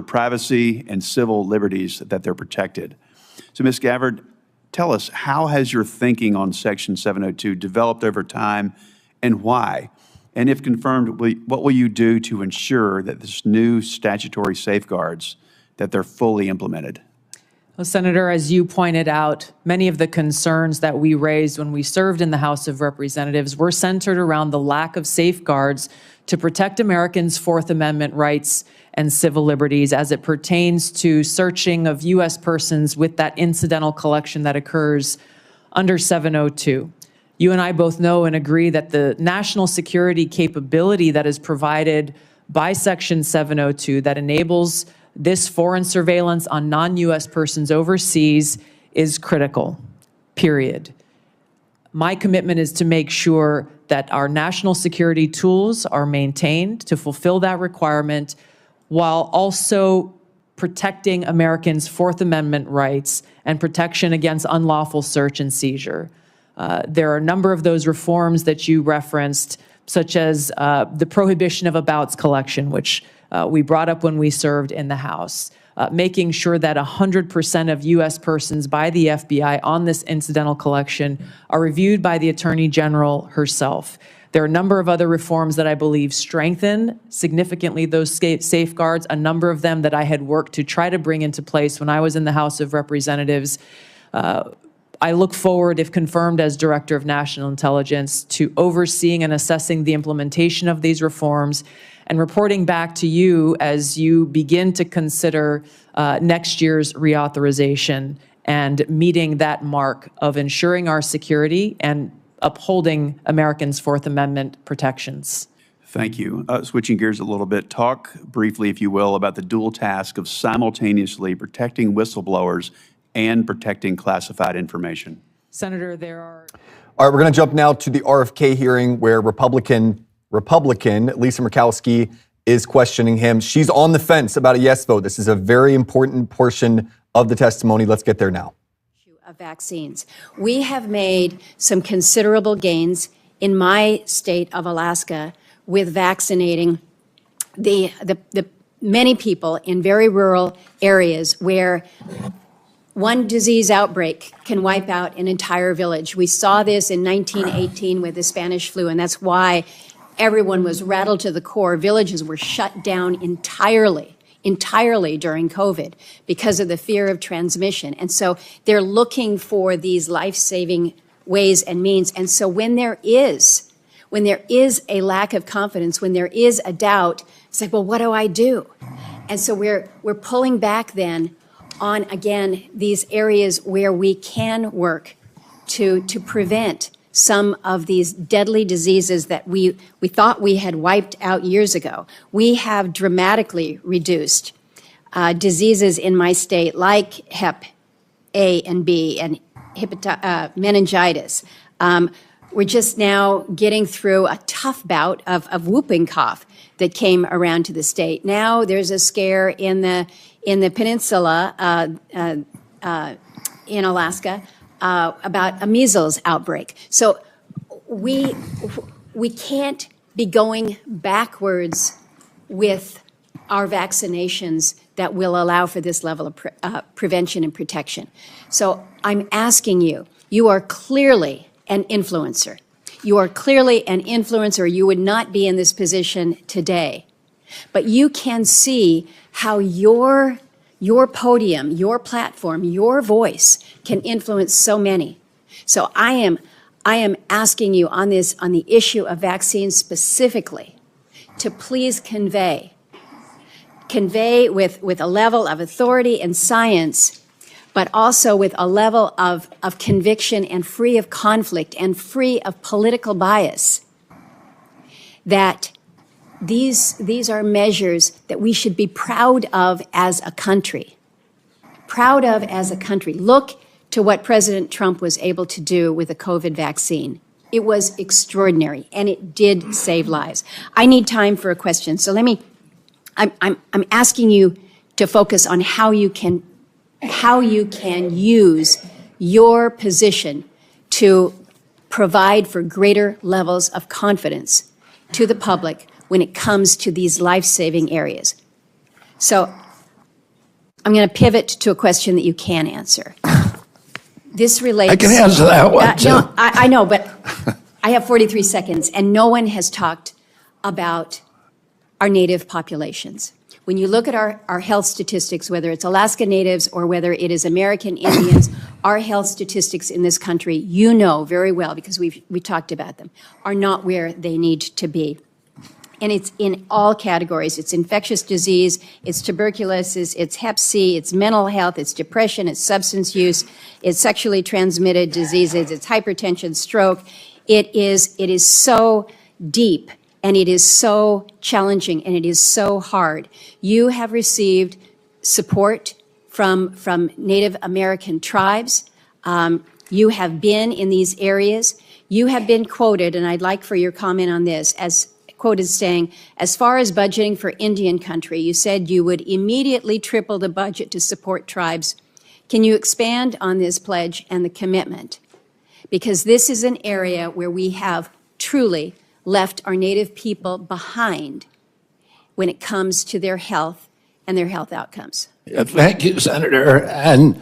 privacy and civil liberties that they're protected. So, Ms. Gabbard, tell us, how has your thinking on Section 702 developed over time, and why? And if confirmed, what will you do to ensure that this new statutory safeguards, that they're fully implemented?
Well, Senator, as you pointed out, many of the concerns that we raised when we served in the House of Representatives were centered around the lack of safeguards to protect Americans' Fourth Amendment rights and civil liberties as it pertains to searching of U.S. persons with that incidental collection that occurs under 702. You and I both know and agree that the national security capability that is provided by Section 702 that enables this foreign surveillance on non-U.S. persons overseas is critical, period. My commitment is to make sure that our national security tools are maintained to fulfill that requirement while also protecting Americans' Fourth Amendment rights and protection against unlawful search and seizure. There are a number of those reforms that you referenced, such as the prohibition of abouts collection, which we brought up when we served in the House, making sure that 100% of U.S. persons by the FBI on this incidental collection are reviewed by the Attorney General herself. There are a number of other reforms that I believe strengthen significantly those safeguards, a number of them that I had worked to try to bring into place when I was in the House of Representatives. I look forward, if confirmed as Director of National Intelligence, to overseeing and assessing the implementation of these reforms and reporting back to you as you begin to consider next year's reauthorization and meeting that mark of ensuring our security and upholding Americans' Fourth Amendment protections.
Thank you. Switching gears a little bit, talk briefly, if you will, about the dual task of simultaneously protecting whistleblowers and protecting classified information.
Senator, there are...
All right, we're going to jump now to the RFK hearing where Republican Lisa Murkowski is questioning him. She's on the fence about a yes vote. This is a very important portion of the testimony. Let's get there now.
of vaccines. We have made some considerable gains in my state of Alaska with vaccinating the many people in very rural areas where one disease outbreak can wipe out an entire village. We saw this in 1918 with the Spanish flu, and that's why everyone was rattled to the core. Villages were shut down entirely during COVID because of the fear of transmission. And so they're looking for these life-saving ways and means. And so when there is a lack of confidence, when there is a doubt, it's like, well, what do I do? And so we're pulling back then on, again, these areas where we can work to prevent some of these deadly diseases that we thought we had wiped out years ago. We have dramatically reduced diseases in my state like Hep A and B and meningitis. We're just now getting through a tough bout of whooping cough that came around to the state. Now there's a scare in the peninsula in Alaska about a measles outbreak. So we can't be going backwards with our vaccinations that will allow for this level of prevention and protection. So I'm asking you, you are clearly an influencer. You are clearly an influencer. You would not be in this position today. But you can see how your podium, your platform, your voice can influence so many. So I am asking you on the issue of vaccines specifically to please convey with a level of authority and science, but also with a level of conviction and free of conflict and free of political bias, that these are measures that we should be proud of as a country. Proud of as a country. Look to what President Trump was able to do with the COVID vaccine. It was extraordinary, and it did save lives. I need time for a question, so I'm asking you to focus on how you can use your position to provide for greater levels of confidence to the public when it comes to these life-saving areas. So I'm going to pivot to a question that you can answer. This relates...
I can answer that one, too.
No, I know, but I have 43 seconds, and no one has talked about our Native populations. When you look at our health statistics, whether it's Alaska Natives or whether it is American Indians, our health statistics in this country, you know very well, because we talked about them, are not where they need to be. And it's in all categories. It's infectious disease, it's tuberculosis, it's Hep C, it's mental health, it's depression, it's substance use, it's sexually transmitted diseases, it's hypertension, stroke. It is so deep, and it is so challenging, and it is so hard. You have received support from Native American tribes. You have been in these areas. You have been quoted, and I'd like for your comment on this, as quoted saying, as far as budgeting for Indian country, you said you would immediately triple the budget to support tribes. Can you expand on this pledge and the commitment? Because this is an area where we have truly left our Native people behind when it comes to their health and their health outcomes.
Thank you, Senator. And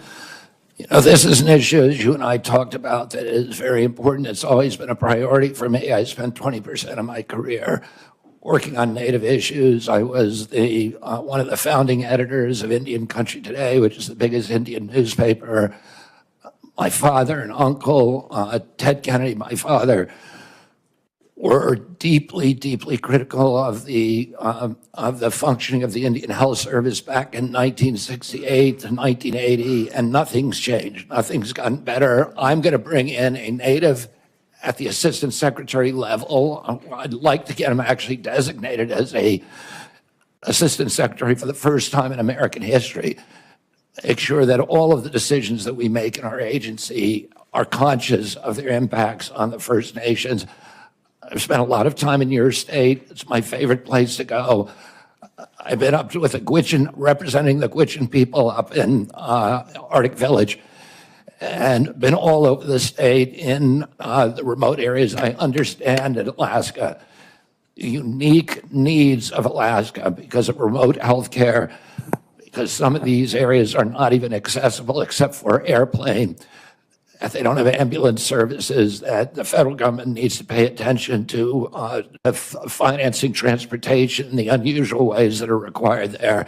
this is an issue, as you and I talked about, that is very important. It's always been a priority for me. I spent 20% of my career working on Native issues. I was one of the founding editors of Indian Country Today, which is the biggest Indian newspaper. My father and uncle, Ted Kennedy, my father, were deeply, deeply critical of the functioning of the Indian Health Service back in 1968 to 1980, and nothing's changed. Nothing's gotten better. I'm going to bring in a Native at the Assistant Secretary level. I'd like to get him actually designated as a Assistant Secretary for the first time in American history. Make sure that all of the decisions that we make in our agency are conscious of their impacts on the First Nations. I've spent a lot of time in your state. It's my favorite place to go. I've been up with the Gwich'in, representing the Gwich'in people up in Arctic Village. and been all over the state in the remote areas. I understand in Alaska, the unique needs of Alaska because of remote health care, because some of these areas are not even accessible except for airplane. If they don't have ambulance services, that the federal government needs to pay attention to financing transportation, the unusual ways that are required there,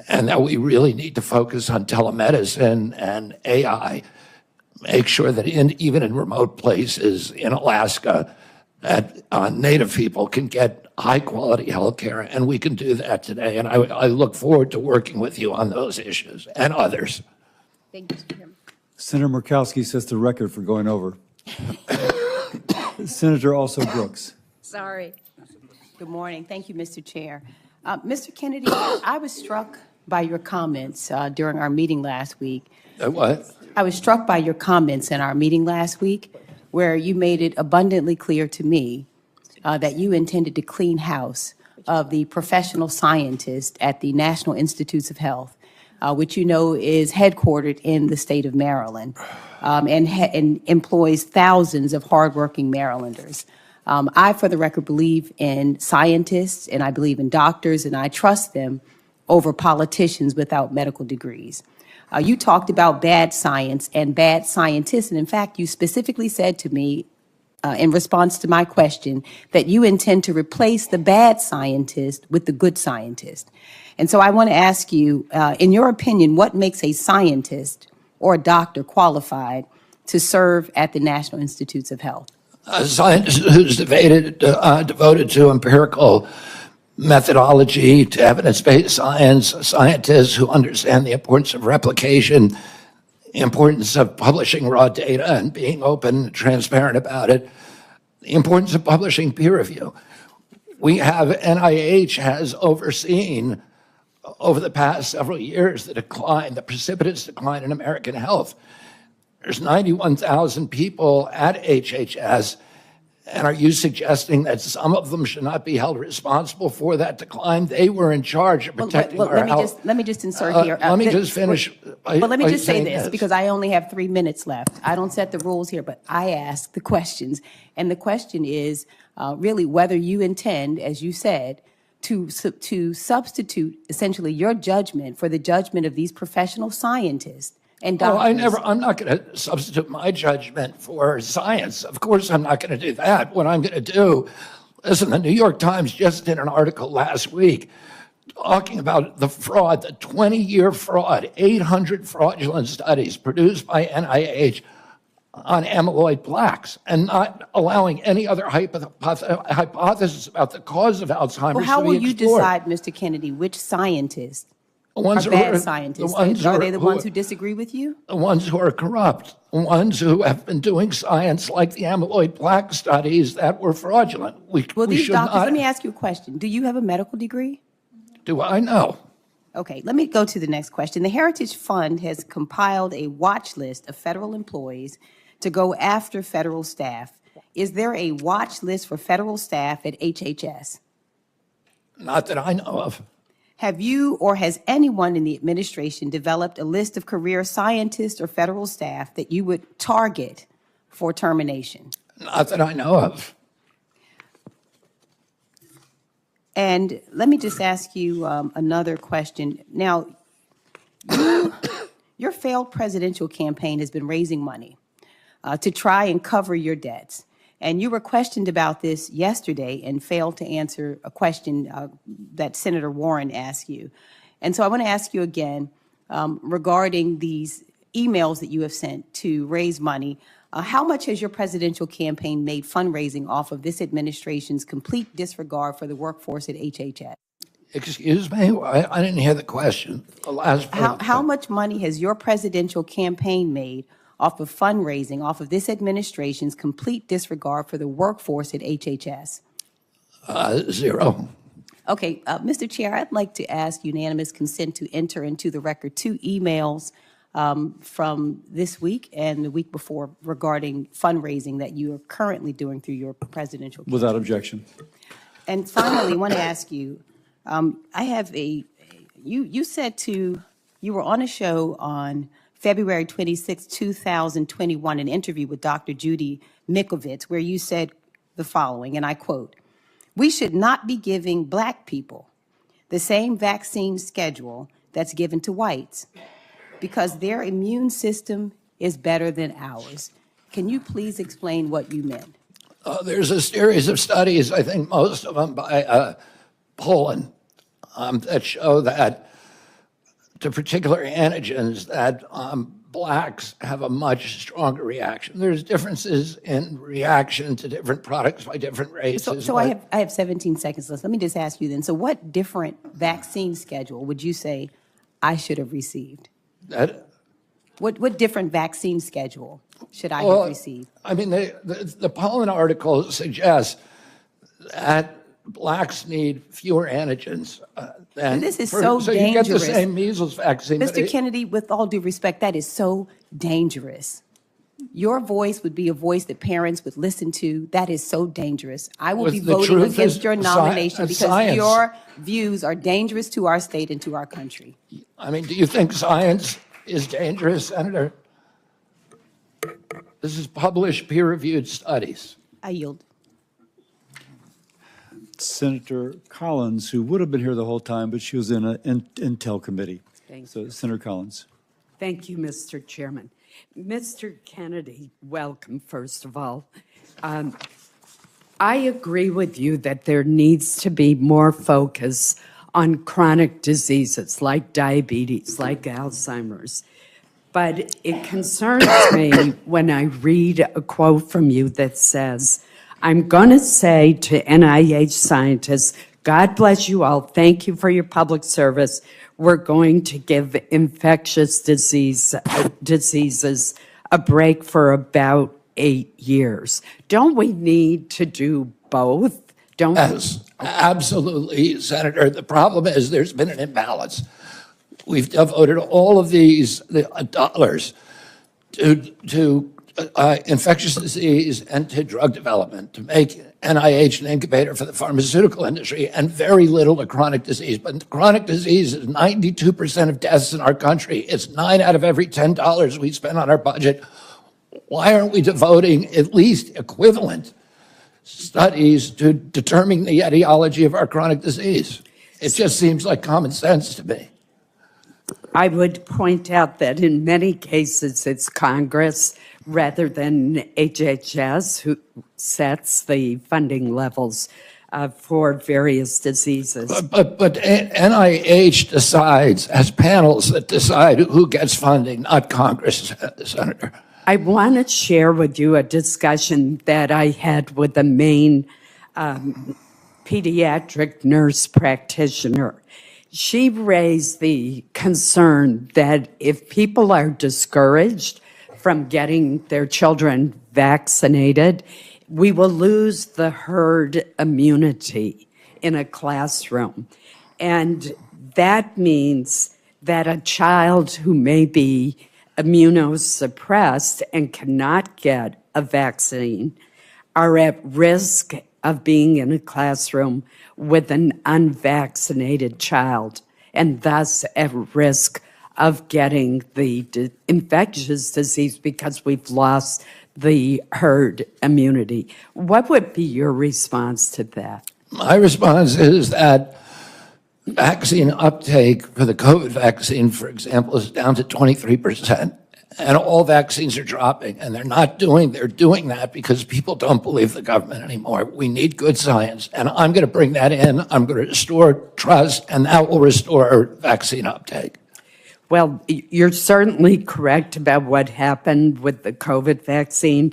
and that we really need to focus on telemedicine and AI. Make sure that even in remote places in Alaska, that Native people can get high-quality health care, and we can do that today. And I look forward to working with you on those issues and others.
Thank you, Mr. Chairman.
Senator Murkowski sets the record for going over. Senator Also Brooks.
Sorry. Good morning. Thank you, Mr. Chair. Mr. Kennedy, I was struck by your comments during our meeting last week.
What?
I was struck by your comments in our meeting last week where you made it abundantly clear to me that you intended to clean house of the professional scientists at the National Institutes of Health, which you know is headquartered in the state of Maryland and employs thousands of hardworking Marylanders. I, for the record, believe in scientists and I believe in doctors and I trust them over politicians without medical degrees. You talked about bad science and bad scientists, and in fact, you specifically said to me in response to my question that you intend to replace the bad scientist with the good scientist. And so I want to ask you, in your opinion, what makes a scientist or a doctor qualified to serve at the National Institutes of Health?
A scientist who's devoted to empirical methodology, to evidence-based science, scientists who understand the importance of replication, the importance of publishing raw data and being open and transparent about it, the importance of publishing peer review. We have, NIH has overseen over the past several years the decline, the precipitous decline in American health. There's 91,000 people at HHS, and are you suggesting that some of them should not be held responsible for that decline? They were in charge of protecting our health.
Let me just insert here.
Let me just finish.
But let me just say this, because I only have 3 minutes left. I don't set the rules here, but I ask the questions. And the question is really whether you intend, as you said, to substitute essentially your judgment for the judgment of these professional scientists and doctors.
I'm not going to substitute my judgment for science. Of course, I'm not going to do that. What I'm going to do, listen, the New York Times just did an article last week talking about the fraud, the 20-year fraud, 800 fraudulent studies produced by NIH on amyloid plaques and not allowing any other hypothesis about the cause of Alzheimer's to be explored.
Well, how will you decide, Mr. Kennedy, which scientists are bad scientists? Are they the ones who disagree with you?
The ones who are corrupt, the ones who have been doing science like the amyloid plaque studies that were fraudulent.
Well, these doctors, let me ask you a question. Do you have a medical degree?
Do I know?
Okay, let me go to the next question. The Heritage Fund has compiled a watch list of federal employees to go after federal staff. Is there a watch list for federal staff at HHS?
Not that I know of.
Have you or has anyone in the administration developed a list of career scientists or federal staff that you would target for termination?
Not that I know of.
And let me just ask you another question. Now, your failed presidential campaign has been raising money to try and cover your debts. And you were questioned about this yesterday and failed to answer a question that Senator Warren asked you. And so I want to ask you again regarding these emails that you have sent to raise money. How much has your presidential campaign made fundraising off of this administration's complete disregard for the workforce at HHS?
Excuse me? I didn't hear the question. The last part.
How much money has your presidential campaign made off of fundraising, off of this administration's complete disregard for the workforce at HHS?
Zero.
Okay, Mr. Chair, I'd like to ask unanimous consent to enter into the record 2 emails from this week and the week before regarding fundraising that you are currently doing through your presidential campaign.
Without objection.
And finally, I want to ask you, I have you said you were on a show on February 26, 2021, an interview with Dr. Judy Mikovits, where you said the following, and I quote, "We should not be giving Black people the same vaccine schedule that's given to whites because their immune system is better than ours." Can you please explain what you meant?
There's a series of studies, I think most of them by Poland, that show that to particular antigens that Blacks have a much stronger reaction. There's differences in reaction to different products by different races.
So I have 17 seconds left. Let me just ask you then. So what different vaccine schedule would you say I should have received? What different vaccine schedule should I have received?
I mean, the Poland article suggests that Blacks need fewer antigens.
This is so dangerous.
You get the same measles vaccine.
Mr. Kennedy, with all due respect, that is so dangerous. Your voice would be a voice that parents would listen to. That is so dangerous. I will be voting against your nomination because your views are dangerous to our state and to our country.
I mean, do you think science is dangerous, Senator? This is published, peer-reviewed studies.
I yield.
Senator Collins, who would have been here the whole time, but she was in an Intel committee. So, Senator Collins.
Thank you, Mr. Chairman. Mr. Kennedy, welcome, first of all. I agree with you that there needs to be more focus on chronic diseases like diabetes, like Alzheimer's. But it concerns me when I read a quote from you that says, "I'm going to say to NIH scientists, God bless you all. Thank you for your public service. We're going to give infectious diseases a break for about 8 years." Don't we need to do both? Don't
Yes, absolutely, Senator. The problem is there's been an imbalance. We've devoted all of these dollars to infectious disease and to drug development, to make NIH an incubator for the pharmaceutical industry, and very little to chronic disease. But chronic disease is 92% of deaths in our country. It's 9 out of every $10 we spend on our budget. Why aren't we devoting at least equivalent studies to determining the etiology of our chronic disease? It just seems like common sense to me.
I would point out that in many cases it's Congress rather than HHS who sets the funding levels for various diseases.
But NIH decides, has panels that decide who gets funding, not Congress, Senator.
I want to share with you a discussion that I had with the Maine pediatric nurse practitioner. She raised the concern that if people are discouraged from getting their children vaccinated, we will lose the herd immunity in a classroom. And that means that a child who may be immunosuppressed and cannot get a vaccine are at risk of being in a classroom with an unvaccinated child, and thus at risk of getting the infectious disease because we've lost the herd immunity. What would be your response to that?
My response is that vaccine uptake for the COVID vaccine, for example, is down to 23%. And all vaccines are dropping, and they're doing that because people don't believe the government anymore. We need good science, and I'm going to bring that in. I'm going to restore trust, and that will restore vaccine uptake.
Well, you're certainly correct about what happened with the COVID vaccine,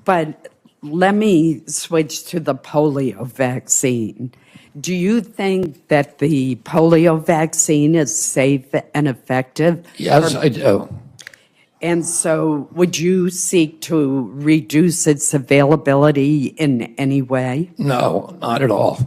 but let me switch to the polio vaccine. Do you think that the polio vaccine is safe and effective?
Yes, I do.
And so would you seek to reduce its availability in any way?
No, not at all.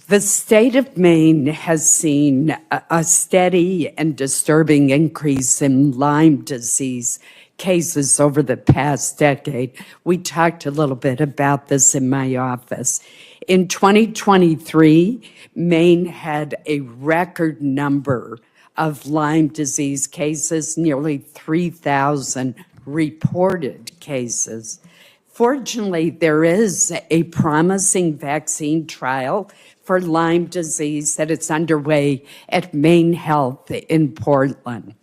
The state of Maine has seen a steady and disturbing increase in Lyme disease cases over the past decade. We talked a little bit about this in my office. In 2023, Maine had a record number of Lyme disease cases, nearly 3,000 reported cases. Fortunately, there is a promising vaccine trial for Lyme disease that is underway at Maine Health in Portland.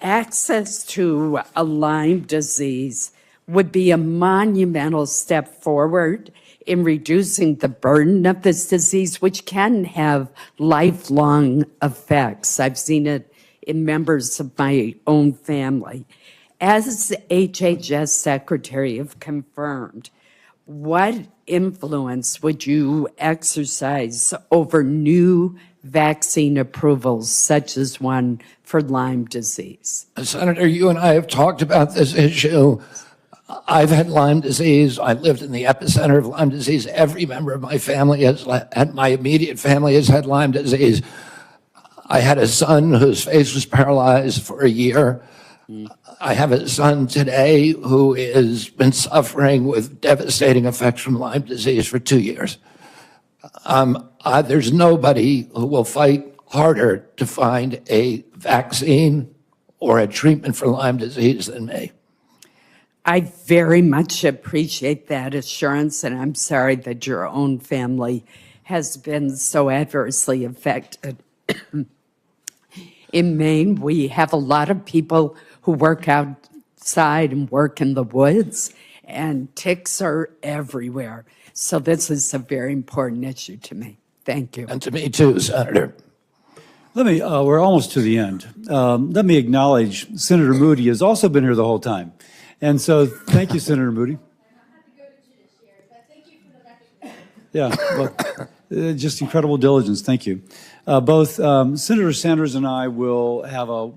Access to a Lyme disease would be a monumental step forward in reducing the burden of this disease, which can have lifelong effects. I've seen it in members of my own family. As HHS Secretary have confirmed, what influence would you exercise over new vaccine approvals, such as one for Lyme disease?
Senator, you and I have talked about this issue. I've had Lyme disease. I lived in the epicenter of Lyme disease. Every member of my family my immediate family has had Lyme disease. I had a son whose face was paralyzed for a year. I have a son today who has been suffering with devastating effects from Lyme disease for 2 years. There's nobody who will fight harder to find a vaccine or a treatment for Lyme disease than me.
I very much appreciate that assurance, and I'm sorry that your own family has been so adversely affected. In Maine, we have a lot of people who work outside and work in the woods, and ticks are everywhere. So this is a very important issue to me. Thank you.
And to me too, Senator.
We're almost to the end. Let me acknowledge Senator Moody has also been here the whole time. And so thank you, Senator Moody. Yeah, well, just incredible diligence. Thank you. Both Senator Sanders and I will have a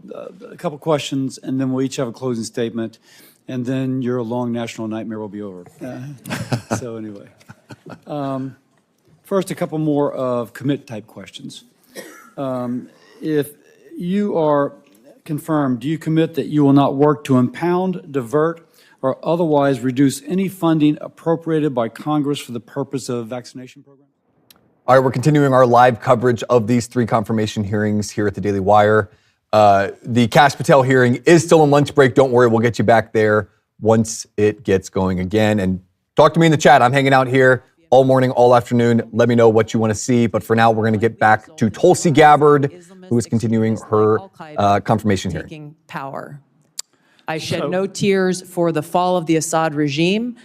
couple questions, and then we'll each have a closing statement, and then your long national nightmare will be over. So anyway, first, a couple more of commit-type questions. If you are confirmed, do you commit that you will not work to impound, divert, or otherwise reduce any funding appropriated by Congress for the purpose of vaccination programs?
All right, we're continuing our live coverage of these 3 confirmation hearings here at the Daily Wire. The Kash Patel hearing is still on lunch break. Don't worry, we'll get you back there once it gets going again. And talk to me in the chat. I'm hanging out here all morning, all afternoon. Let me know what you want to see. But for now, we're going to get back to Tulsi Gabbard, who is continuing her confirmation hearing.
Taking power. I shed no tears for the fall of the Assad regime,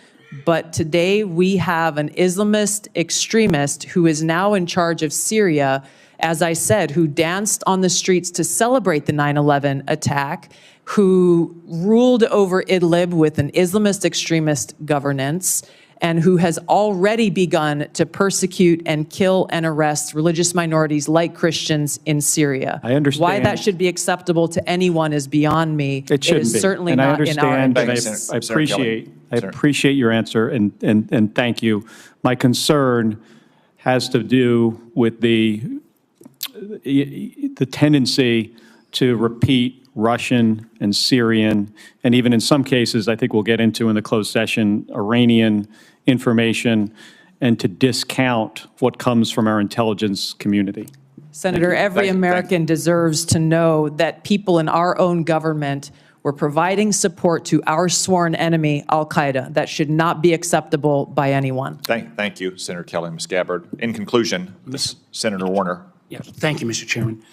but today we have an Islamist extremist who is now in charge of Syria, as I said, who danced on the streets to celebrate the 9/11 attack, who ruled over Idlib with an Islamist extremist governance, and who has already begun to persecute and kill and arrest religious minorities like Christians in Syria.
I understand.
Why that should be acceptable to anyone is beyond me.
It shouldn't
is
be.
certainly
and
not
I
in our
understand,
interest.
I appreciate your answer, and thank you. My concern has to do with the tendency to repeat Russian and Syrian, and even in some cases, I think we'll get into in the closed session, Iranian information, and to discount what comes from our intelligence community.
Senator, every American deserves to know that people in our own government were providing support to our sworn enemy, al-Qaeda. That should not be acceptable by anyone.
Thank you, Senator Kelly. Ms. Gabbard. In conclusion, Senator Warner.
Yes, thank you, Mr. Chairman.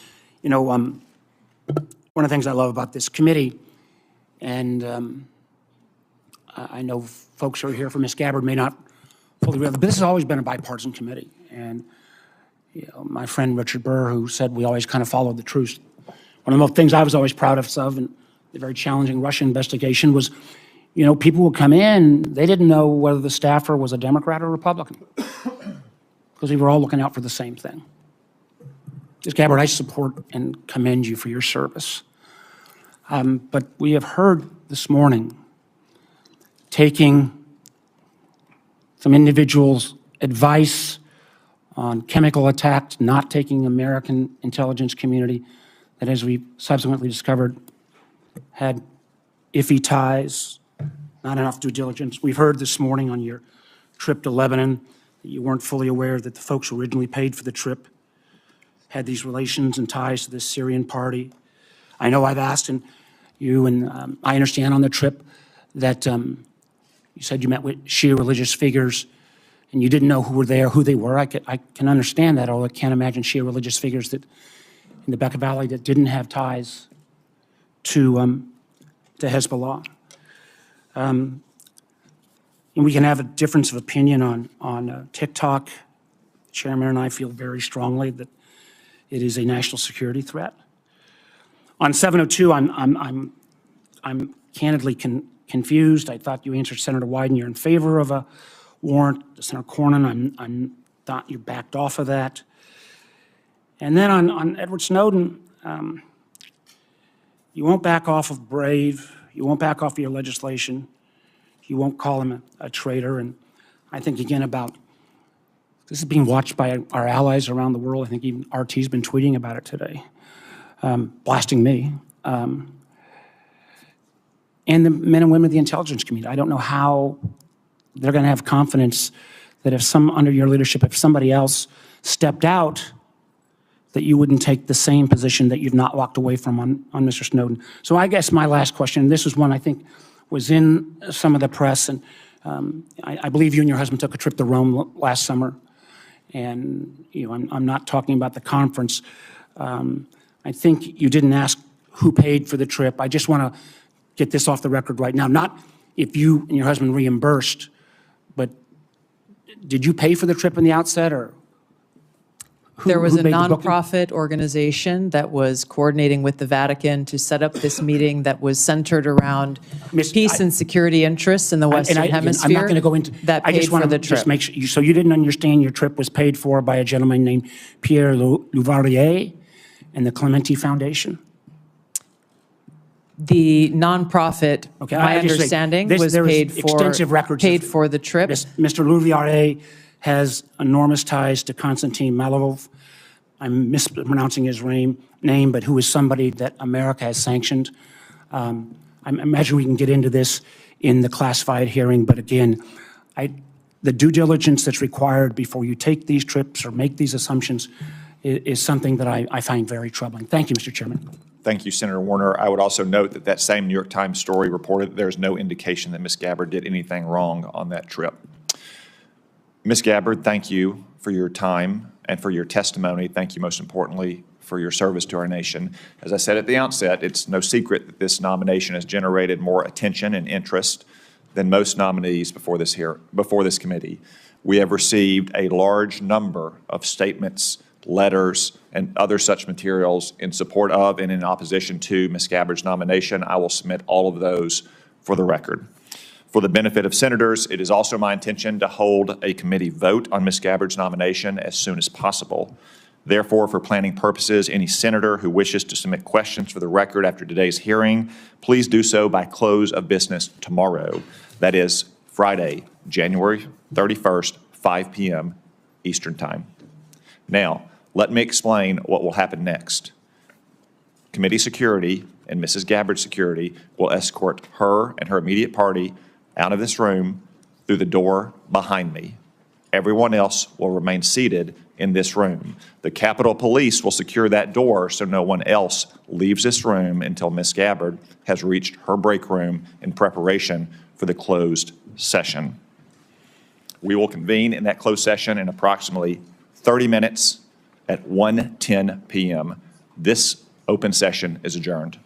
You know, one of the things I love about this committee, and I know folks who are here for Ms. Gabbard may not fully realize, but this has always been a bipartisan committee. And you know, my friend Richard Burr, who said we always kind of followed the truth. One of the things I was always proud of in the very challenging Russia investigation was, you know, people would come in, they didn't know whether the staffer was a Democrat or Republican, because we were all looking out for the same thing. Ms. Gabbard, I support and commend you for your service. But we have heard this morning taking some individuals' advice on chemical attacks, not taking American intelligence community that, as we subsequently discovered, had iffy ties, not enough due diligence. We've heard this morning on your trip to Lebanon that you weren't fully aware that the folks who originally paid for the trip
had these relations and ties to this Syrian party. I know I've asked, and you and I understand on the trip that you said you met with Shia religious figures, and you didn't know who were there, who they were. I can understand that, although I can't imagine Shia religious figures that in the Bekaa Valley that didn't have ties to Hezbollah. And we can have a difference of opinion on TikTok. The chairman and I feel very strongly that it is a national security threat. On 702, I'm candidly confused. I thought you answered Senator Wyden you're in favor of a warrant. Senator Cornyn, I thought you backed off of that. And then on Edward Snowden, you won't back off of Brave. You won't back off of your legislation. You won't call him a traitor. And I think, again, about this is being watched by our allies around the world. I think even RT's been tweeting about it today, blasting me. And the men and women of the intelligence community. I don't know how they're going to have confidence that if under your leadership, if somebody else stepped out, that you wouldn't take the same position that you've not walked away from on Mr. Snowden. So I guess my last question, this is one I think was in some of the press, and I believe you and your husband took a trip to Rome last summer, and I'm not talking about the conference. I think you didn't ask who paid for the trip. I just want to get this off the record right now. Not if you and your husband reimbursed, but did you pay for the trip in the outset, or
There was
who
a
made the booking?
nonprofit organization that was coordinating with the Vatican to set up this meeting that was centered around peace and security interests in the Western Hemisphere.
I'm not going to go into
that.
I
Paid
just
for
want
the
to
trip.
just make sure. So you didn't understand your trip was paid for by a gentleman named Pierre Louvarier and the Clementi Foundation?
The nonprofit,
Okay,
my
I just say,
understanding,
there
was
is
paid for
extensive records
paid
of-
for the trip.
Mr. Louvarier has enormous ties to Konstantin Malovov. I'm mispronouncing his name, but who is somebody that America has sanctioned. I imagine we can get into this in the classified hearing, but again, the due diligence that's required before you take these trips or make these assumptions is something that I find very troubling. Thank you, Mr. Chairman.
Thank you, Senator Warner. I would also note that that same New York Times story reported that there's no indication that Ms. Gabbard did anything wrong on that trip. Ms. Gabbard, thank you for your time and for your testimony. Thank you, most importantly, for your service to our nation. As I said at the outset, it's no secret that this nomination has generated more attention and interest than most nominees before this committee. We have received a large number of statements, letters, and other such materials in support of and in opposition to Ms. Gabbard's nomination. I will submit all of those for the record. For the benefit of senators, it is also my intention to hold a committee vote on Ms. Gabbard's nomination as soon as possible. Therefore, for planning purposes, any senator who wishes to submit questions for the record after today's hearing, please do so by close of business tomorrow. That is Friday, January 31st, 5 p.m. Eastern Time. Now, let me explain what will happen next. Committee security and Mrs. Gabbard's security will escort her and her immediate party out of this room through the door behind me. Everyone else will remain seated in this room. The Capitol Police will secure that door so no one else leaves this room until Ms. Gabbard has reached her break room in preparation for the closed session. We will convene in that closed session in approximately 30 minutes at 1:10 p.m. This open session is adjourned.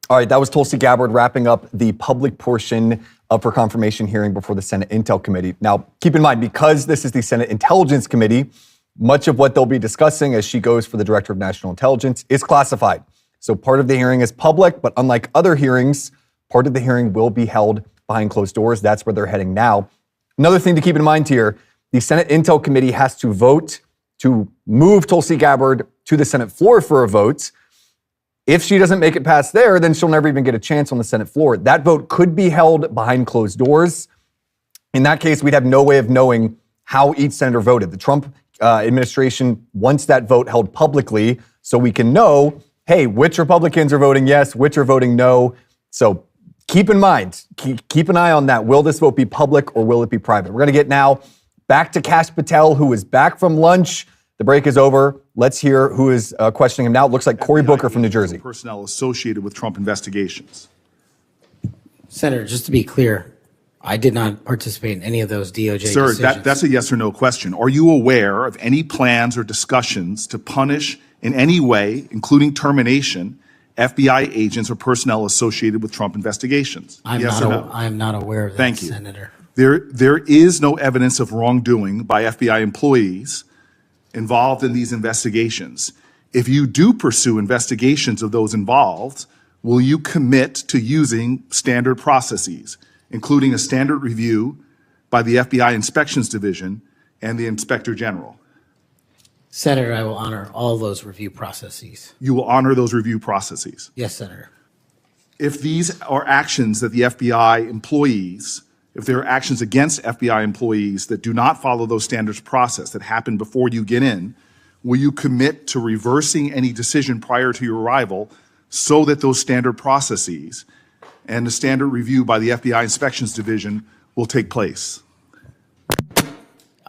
All right, that was Tulsi Gabbard wrapping up the public portion of her confirmation hearing before the Senate Intel Committee. Now, keep in mind, because this is the Senate Intelligence Committee, much of what they'll be discussing as she goes for the Director of National Intelligence is classified. So part of the hearing is public, but unlike other hearings, part of the hearing will be held behind closed doors. That's where they're heading now. Another thing to keep in mind here, the Senate Intel Committee has to vote to move Tulsi Gabbard to the Senate floor for a vote. If she doesn't make it past there, then she'll never even get a chance on the Senate floor. That vote could be held behind closed doors. In that case, we'd have no way of knowing how each senator voted. The Trump administration wants that vote held publicly so we can know, hey, which Republicans are voting yes, which are voting no. So keep in mind, keep an eye on that. Will this vote be public or will it be private? We're going to get now back to Kash Patel, who is back from lunch. The break is over. Let's hear who is questioning him now. It looks like Cory Booker from New Jersey.
Personnel associated with Trump investigations.
Senator, just to be clear, I did not participate in any of those DOJ decisions.
Sir, that's a yes or no question. Are you aware of any plans or discussions to punish in any way, including termination, FBI agents or personnel associated with Trump investigations? Yes or no?
I'm not aware of that,
Thank you.
Senator.
There is no evidence of wrongdoing by FBI employees involved in these investigations. If you do pursue investigations of those involved, will you commit to using standard processes, including a standard review by the FBI Inspections Division and the Inspector General?
Senator, I will honor all those review processes.
You will honor those review processes.
Yes, Senator.
If these are actions that the FBI employees, if there are actions against FBI employees that do not follow those standards process that happen before you get in, will you commit to reversing any decision prior to your arrival so that those standard processes and the standard review by the FBI Inspections Division will take place?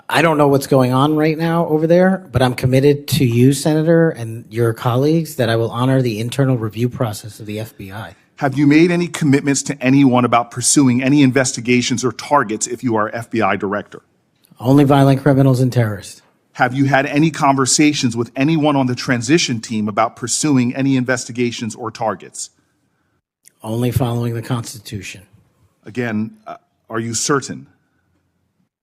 I don't know what's going on right now over there, but I'm committed to you, Senator, and your colleagues that I will honor the internal review process of the FBI.
Have you made any commitments to anyone about pursuing any investigations or targets if you are FBI director?
Only violent criminals and terrorists.
Have you had any conversations with anyone on the transition team about pursuing any investigations or targets?
Only following the Constitution.
Again, are you certain?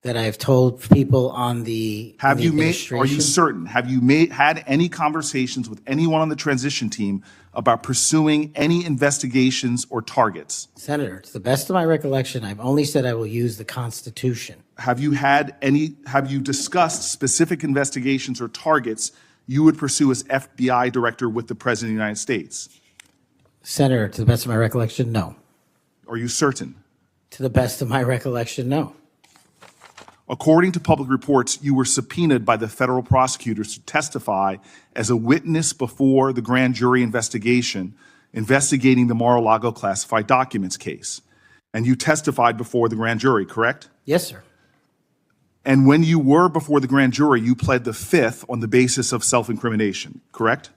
That I have told people on the
Are you
administration.
certain? Have you had any conversations with anyone on the transition team about pursuing any investigations or targets?
Senator, to the best of my recollection, I've only said I will use the Constitution.
Have you discussed specific investigations or targets you would pursue as FBI director with the President of the United States?
Senator, to the best of my recollection, no.
Are you certain?
To the best of my recollection, no.
According to public reports, you were subpoenaed by the federal prosecutors to testify as a witness before the grand jury investigation investigating the Mar-a-Lago classified documents case. And you testified before the grand jury, correct?
Yes, sir.
And when you were before the grand jury, you pled the fifth on the basis of self-incrimination, correct?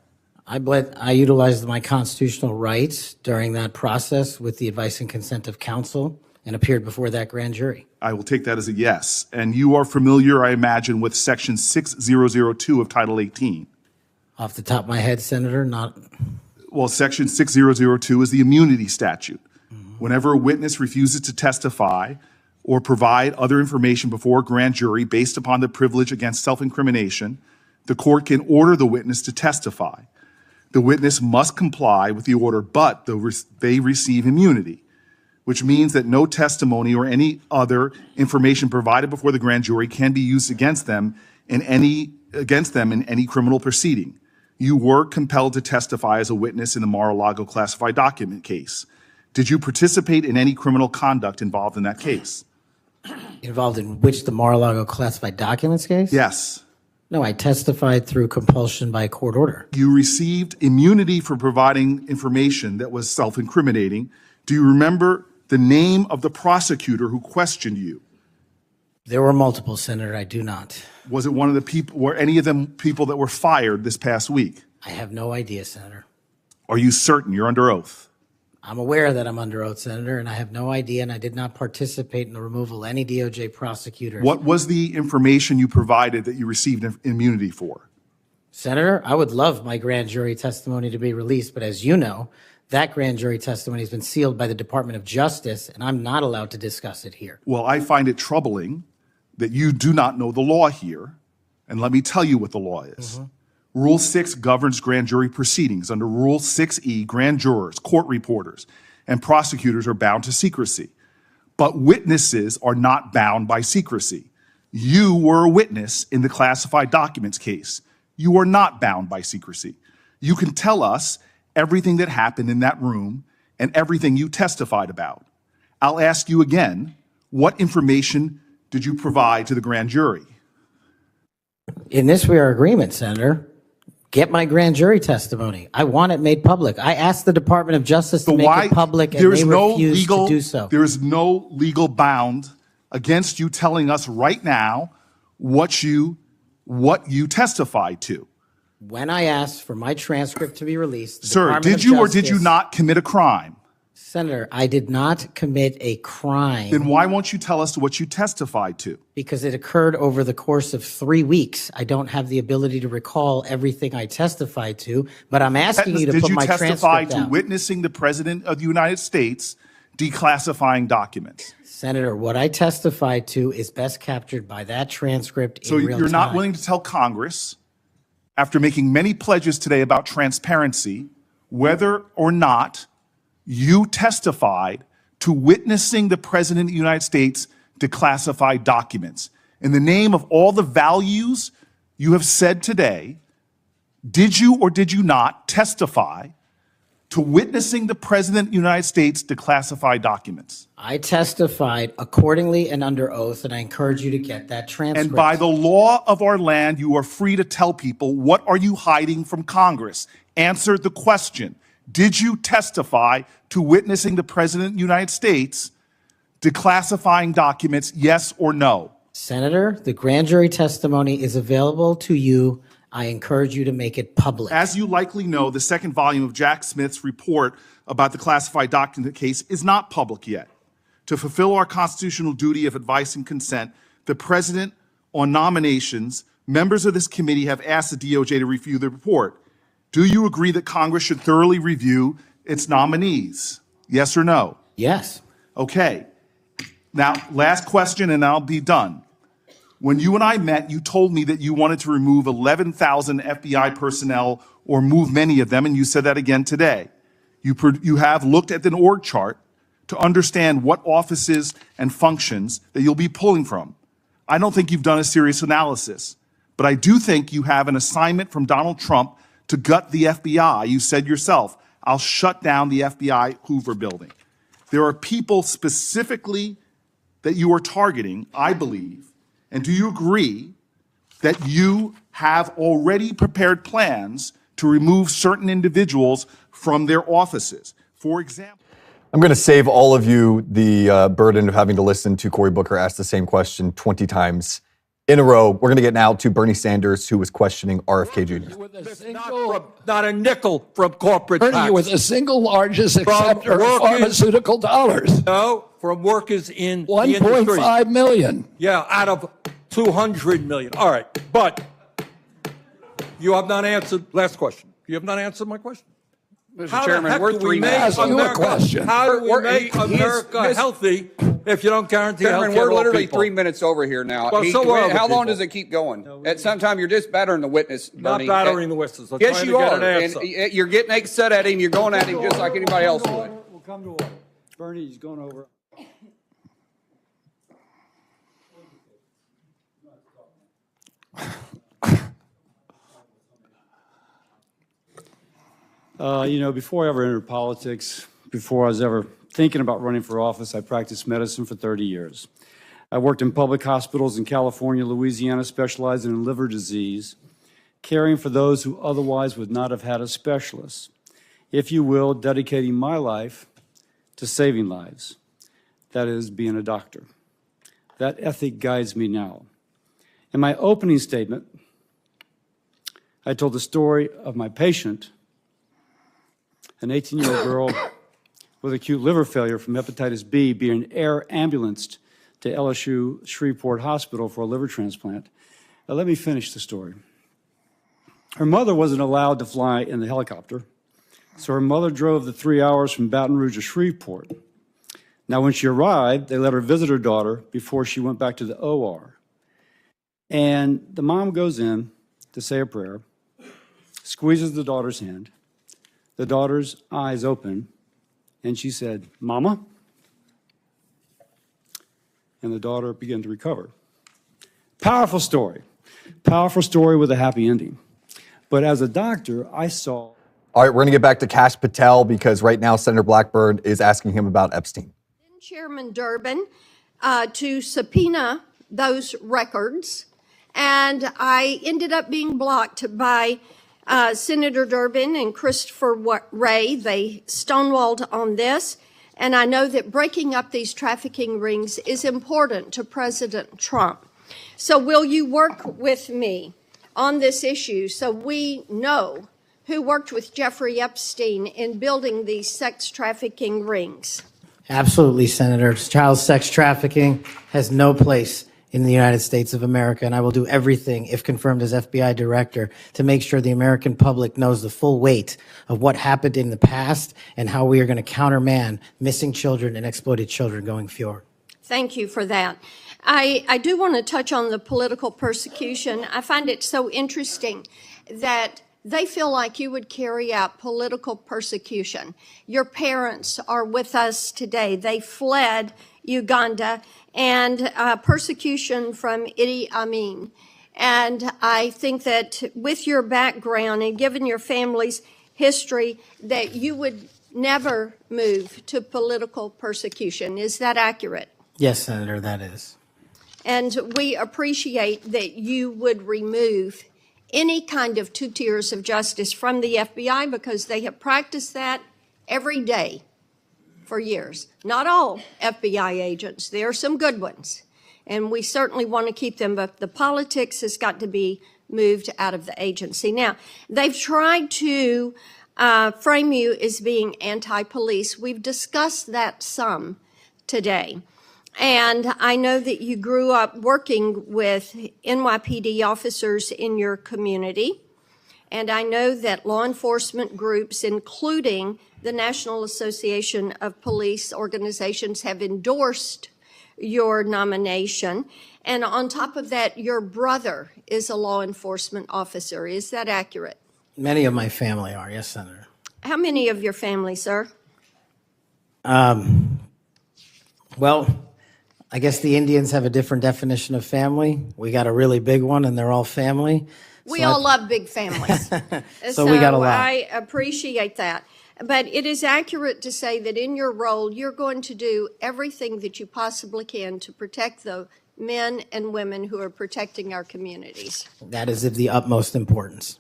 I utilized my constitutional rights during that process with the advice and consent of counsel and appeared before that grand jury.
I will take that as a yes. And you are familiar, I imagine, with Section 6002 of Title 18.
Off the top of my head, Senator, not.
Well, Section 6002 is the immunity statute. Whenever a witness refuses to testify or provide other information before a grand jury based upon the privilege against self-incrimination, the court can order the witness to testify. The witness must comply with the order, but they receive immunity, which means that no testimony or any other information provided before the grand jury can be used against them in any criminal proceeding. You were compelled to testify as a witness in the Mar-a-Lago classified document case. Did you participate in any criminal conduct involved in that case?
Involved in which, the Mar-a-Lago classified documents case?
Yes.
No, I testified through compulsion by court order.
You received immunity for providing information that was self-incriminating. Do you remember the name of the prosecutor who questioned you?
There were multiple, Senator. I do not.
Was it one of the people, were any of them people that were fired this past week?
I have no idea, Senator.
Are you certain? You're under oath.
I'm aware that I'm under oath, Senator, and I have no idea, and I did not participate in the removal of any DOJ prosecutors.
What was the information you provided that you received immunity for?
Senator, I would love my grand jury testimony to be released, but as you know, that grand jury testimony has been sealed by the Department of Justice, and I'm not allowed to discuss it here.
Well, I find it troubling that you do not know the law here, and let me tell you what the law is. Rule 6 governs grand jury proceedings. Under Rule 6E, grand jurors, court reporters, and prosecutors are bound to secrecy. But witnesses are not bound by secrecy. You were a witness in the classified documents case. You are not bound by secrecy. You can tell us everything that happened in that room and everything you testified about. I'll ask you again, what information did you provide to the grand jury?
In this, we are in agreement, Senator. Get my grand jury testimony. I want it made public. I asked the Department of Justice to make it public, and they refused to do so.
There is no legal bound against you telling us right now what you testified to.
When I asked for my transcript to be released, the
Sir,
Department
did
of
you or did you
Justice-
not commit a crime?
Senator, I did not commit a crime.
Then why won't you tell us what you testified to?
Because it occurred over the course of 3 weeks. I don't have the ability to recall everything I testified to, but I'm asking you to put my
Did you testify
transcript
to
out.
witnessing the President of the United States declassifying documents?
Senator, what I testified to is best captured by that transcript
So
in real
you're not
time.
willing to tell Congress, after making many pledges today about transparency, whether or not you testified to witnessing the President of the United States declassify documents. In the name of all the values you have said today, did you or did you not testify to witnessing the President of the United States declassify documents?
I testified accordingly and under oath, and I encourage you to get that transcript.
And by the law of our land, you are free to tell people, what are you hiding from Congress? Answer the question. Did you testify to witnessing the President of the United States declassifying documents, yes or no?
Senator, the grand jury testimony is available to you. I encourage you to make it public.
As you likely know, the second volume of Jack Smith's report about the classified document case is not public yet. To fulfill our constitutional duty of advice and consent, the President, on nominations, members of this committee have asked the DOJ to review the report. Do you agree that Congress should thoroughly review its nominees? Yes or no?
Yes.
Okay. Now, last question and I'll be done. When you and I met, you told me that you wanted to remove 11,000 FBI personnel or move many of them, and you said that again today. You have looked at an org chart to understand what offices and functions that you'll be pulling from. I don't think you've done a serious analysis, but I do think you have an assignment from Donald Trump to gut the FBI. You said yourself, I'll shut down the FBI Hoover building. There are people specifically that you are targeting, I believe. And do you agree that you have already prepared plans to remove certain individuals from their offices? For example,
I'm going to save all of you the burden of having to listen to Cory Booker ask the same question 20 times in a row. We're going to get now to Bernie Sanders, who was questioning RFK Jr.
Not a nickel from corporate
Bernie,
tax.
you were the single largest
From
acceptor of
workers-
pharmaceutical dollars.
No, from workers in the industry.
1.5 million.
Yeah, out of 200 million. All right, but you have not answered, last question. You have not answered my question.
Mr. Chairman, we're 3 minutes.
Ask you a question.
How do we
We're-
make America healthy if you don't guarantee health
Chairman,
care
we're
to all
literally
people?
3 minutes over here now.
Well, so are other
how long
people.
does it keep going? At some time, you're just battering the witness,
Not
Bernie.
battering the witnesses. I'm
Yes,
trying
you
to get
are.
an
And
answer.
you're getting upset at him. You're going at him just like anybody else would.
We'll come to order. Bernie's going over. Before I ever entered politics, before I was ever thinking about running for office, I practiced medicine for 30 years. I worked in public hospitals in California, Louisiana, specializing in liver disease, caring for those who otherwise would not have had a specialist. If you will, dedicating my life to saving lives. That is, being a doctor. That ethic guides me now. In my opening statement, I told the story of my patient, an 18-year-old girl with acute liver failure from hepatitis B being air ambulanced to LSU Shreveport Hospital for a liver transplant. Now, let me finish the story. Her mother wasn't allowed to fly in the helicopter, so her mother drove the 3 hours from Baton Rouge to Shreveport. Now, when she arrived, they let her visit her daughter before she went back to the OR. And the mom goes in to say a prayer, squeezes the daughter's hand. The daughter's eyes open, and she said, "Mama?" And the daughter began to recover. Powerful story with a happy ending. But as a doctor, I saw.
All right, we're going to get back to Kash Patel because right now Senator Blackburn is asking him about Epstein.
Chairman Durbin to subpoena those records, and I ended up being blocked by Senator Durbin and Christopher Wray. They stonewalled on this, and I know that breaking up these trafficking rings is important to President Trump. So will you work with me on this issue so we know who worked with Jeffrey Epstein in building these sex trafficking rings?
Absolutely, Senator. Child sex trafficking has no place in the United States of America, and I will do everything, if confirmed as FBI director, to make sure the American public knows the full weight of what happened in the past and how we are going to countermand missing children and exploited children going forward.
Thank you for that. I do want to touch on the political persecution. I find it so interesting that they feel like you would carry out political persecution. Your parents are with us today. They fled Uganda and persecution from Idi Amin. And I think that with your background and given your family's history, that you would never move to political persecution. Is that accurate?
Yes, Senator, that is.
And we appreciate that you would remove any kind of 2 tiers of justice from the FBI because they have practiced that every day for years. Not all FBI agents. There are some good ones, and we certainly want to keep them, but the politics has got to be moved out of the agency. Now, they've tried to frame you as being anti-police. We've discussed that some today. And I know that you grew up working with NYPD officers in your community. And I know that law enforcement groups, including the National Association of Police Organizations, have endorsed your nomination. And on top of that, your brother is a law enforcement officer. Is that accurate?
Many of my family are, yes, Senator.
How many of your family, sir?
Well, I guess the Indians have a different definition of family. We got a really big one, and they're all family.
We all love big families.
So we got a lot.
I appreciate that. But it is accurate to say that in your role, you're going to do everything that you possibly can to protect the men and women who are protecting our communities.
That is of the utmost importance.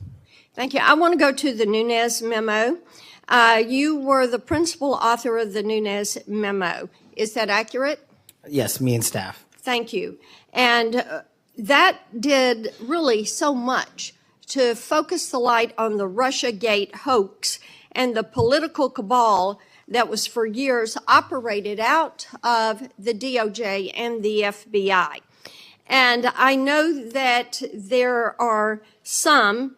Thank you. I want to go to the Nunes memo. You were the principal author of the Nunes memo. Is that accurate?
Yes, me and staff.
Thank you. And that did really so much to focus the light on the Russiagate hoax and the political cabal that was for years operated out of the DOJ and the FBI. And I know that there are some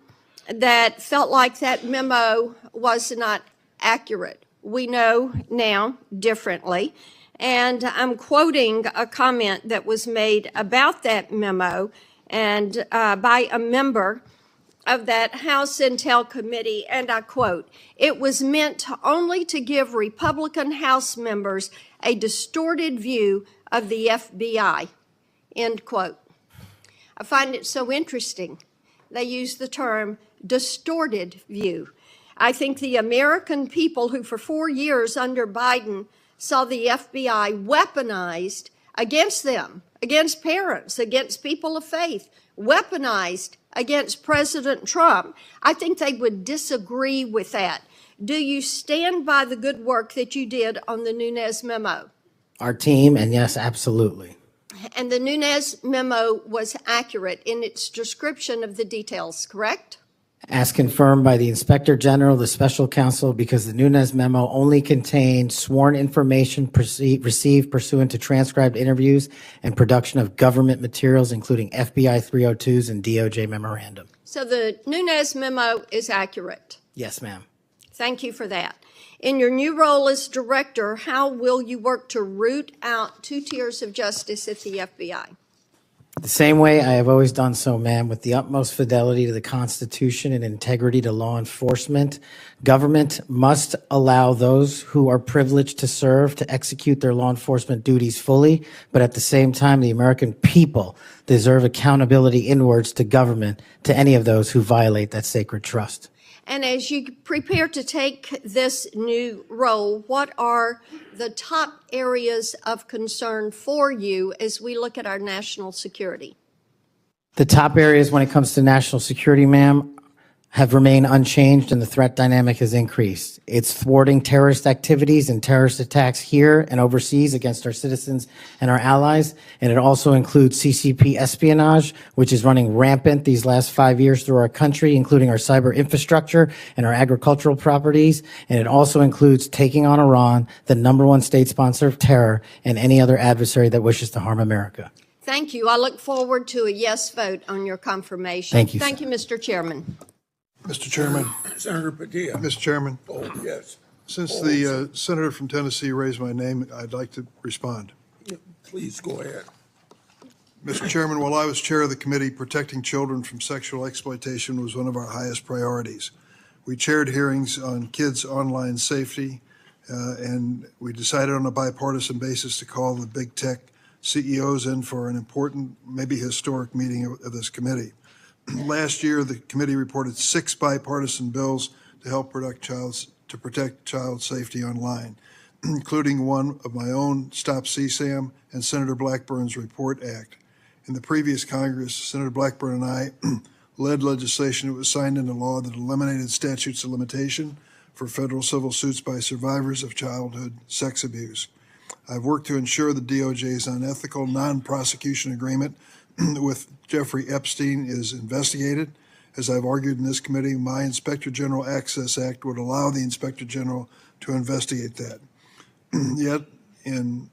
that felt like that memo was not accurate. We know now differently. And I'm quoting a comment that was made about that memo and by a member of that House Intel Committee, and I quote, "It was meant only to give Republican House members a distorted view of the FBI," end quote. I find it so interesting. They use the term distorted view. I think the American people who for 4 years under Biden saw the FBI weaponized against them, against parents, against people of faith, weaponized against President Trump. I think they would disagree with that. Do you stand by the good work that you did on the Nunes memo?
Our team, and yes, absolutely.
And the Nunes memo was accurate in its description of the details, correct?
As confirmed by the Inspector General, the Special Counsel, because the Nunes memo only contained sworn information received pursuant to transcribed interviews and production of government materials, including FBI 302s and DOJ memorandum.
So the Nunes memo is accurate.
Yes, ma'am.
Thank you for that. In your new role as director, how will you work to root out 2 tiers of justice at the FBI?
The same way I have always done so, ma'am, with the utmost fidelity to the Constitution and integrity to law enforcement. Government must allow those who are privileged to serve to execute their law enforcement duties fully, but at the same time, the American people deserve accountability inwards to government, to any of those who violate that sacred trust.
And as you prepare to take this new role, what are the top areas of concern for you as we look at our national security?
The top areas when it comes to national security, ma'am, have remained unchanged and the threat dynamic has increased. It's thwarting terrorist activities and terrorist attacks here and overseas against our citizens and our allies. And it also includes CCP espionage, which is running rampant these last 5 years through our country, including our cyber infrastructure and our agricultural properties. And it also includes taking on Iran, the #1 state sponsor of terror, and any other adversary that wishes to harm America.
Thank you. I look forward to a yes vote on your confirmation.
Thank you,
Thank you, Mr. Chairman.
Mr. Chairman.
Senator Padilla.
Mr. Chairman.
Oh, yes.
Since the senator from Tennessee raised my name, I'd like to respond.
Please go ahead.
Mr. Chairman, while I was chair of the committee, protecting children from sexual exploitation was one of our highest priorities. We chaired hearings on kids' online safety, and we decided on a bipartisan basis to call the big tech CEOs in for an important, maybe historic meeting of this committee. Last year, the committee reported 6 bipartisan bills to help protect child safety online, including one of my own, Stop CSAM, and Senator Blackburn's Report Act. In the previous Congress, Senator Blackburn and I led legislation that was signed into law that eliminated statutes of limitation for federal civil suits by survivors of childhood sex abuse. I've worked to ensure the DOJ's unethical non-prosecution agreement with Jeffrey Epstein is investigated. As I've argued in this committee, my Inspector General Access Act would allow the Inspector General to investigate that. Yet, in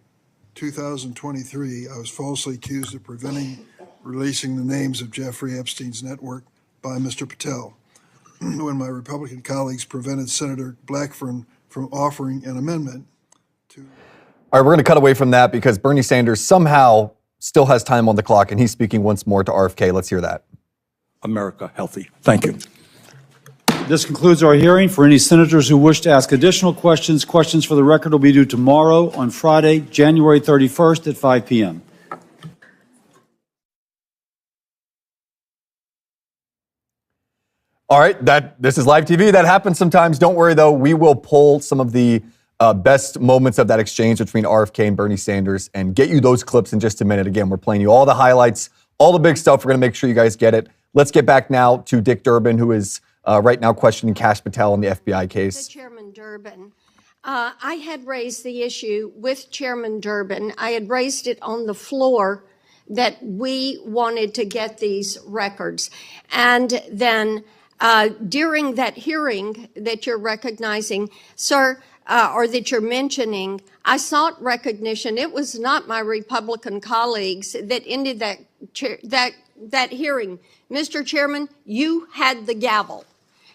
2023, I was falsely accused of preventing releasing the names of Jeffrey Epstein's network by Mr. Patel, when my Republican colleagues prevented Senator Blackburn from offering an amendment to...
All right, we're going to cut away from that because Bernie Sanders somehow still has time on the clock, and he's speaking once more to RFK. Let's hear that.
America healthy. Thank you.
This concludes our hearing. For any senators who wish to ask additional questions, questions for the record will be due tomorrow on Friday, January 31st at 5 p.m.
All right, this is live TV. That happens sometimes. Don't worry, though. We will pull some of the best moments of that exchange between RFK and Bernie Sanders and get you those clips in just a minute. Again, we're playing you all the highlights, all the big stuff. We're going to make sure you guys get it. Let's get back now to Dick Durbin, who is right now questioning Kash Patel in the FBI case.
Chairman Durbin, I had raised the issue with Chairman Durbin. I had raised it on the floor that we wanted to get these records. And then during that hearing that you're recognizing, sir, or that you're mentioning, I sought recognition. It was not my Republican colleagues that ended that hearing. Mr. Chairman, you had the gavel,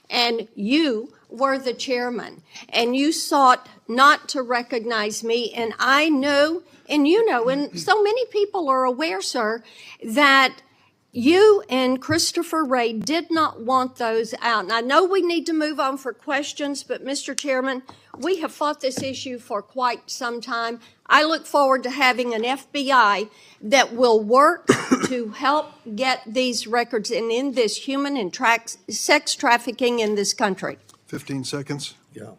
and you were the chairman, and you sought not to recognize me. And I know, and you know, and so many people are aware, sir, that you and Christopher Wray did not want those out. And I know we need to move on for questions, but Mr. Chairman, we have fought this issue for quite some time. I look forward to having an FBI that will work to help get these records and end this human and sex trafficking in this country.
15 seconds.
Yeah.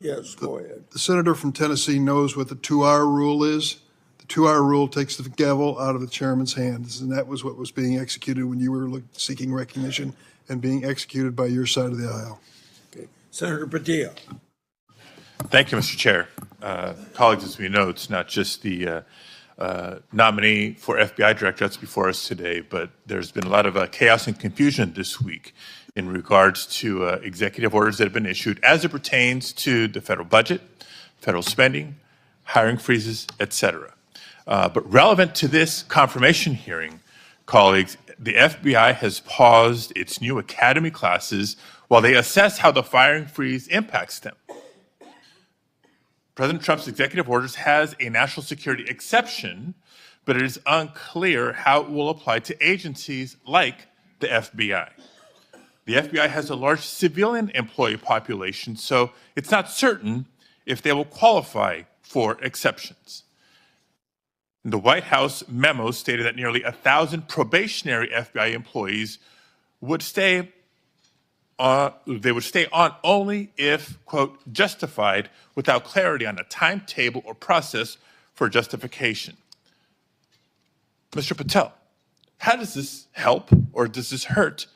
Yes, go ahead.
The senator from Tennessee knows what the 2-hour rule is. The 2-hour rule takes the gavel out of the chairman's hands, and that was what was being executed when you were seeking recognition and being executed by your side of the aisle.
Okay. Senator Padilla.
Thank you, Mr. Chair. Colleagues, as we know, it's not just the nominee for FBI director that's before us today, but there's been a lot of chaos and confusion this week in regards to executive orders that have been issued as it pertains to the federal budget, federal spending, hiring freezes, et cetera. But relevant to this confirmation hearing, colleagues, the FBI has paused its new academy classes while they assess how the firing freeze impacts them. President Trump's executive orders has a national security exception, but it is unclear how it will apply to agencies like the FBI. The FBI has a large civilian employee population, so it's not certain if they will qualify for exceptions. The White House memo stated that nearly 1,000 probationary FBI employees would stay on only if, quote, justified, without clarity on a timetable or process for justification. Mr. Patel, how does this help or does this hurt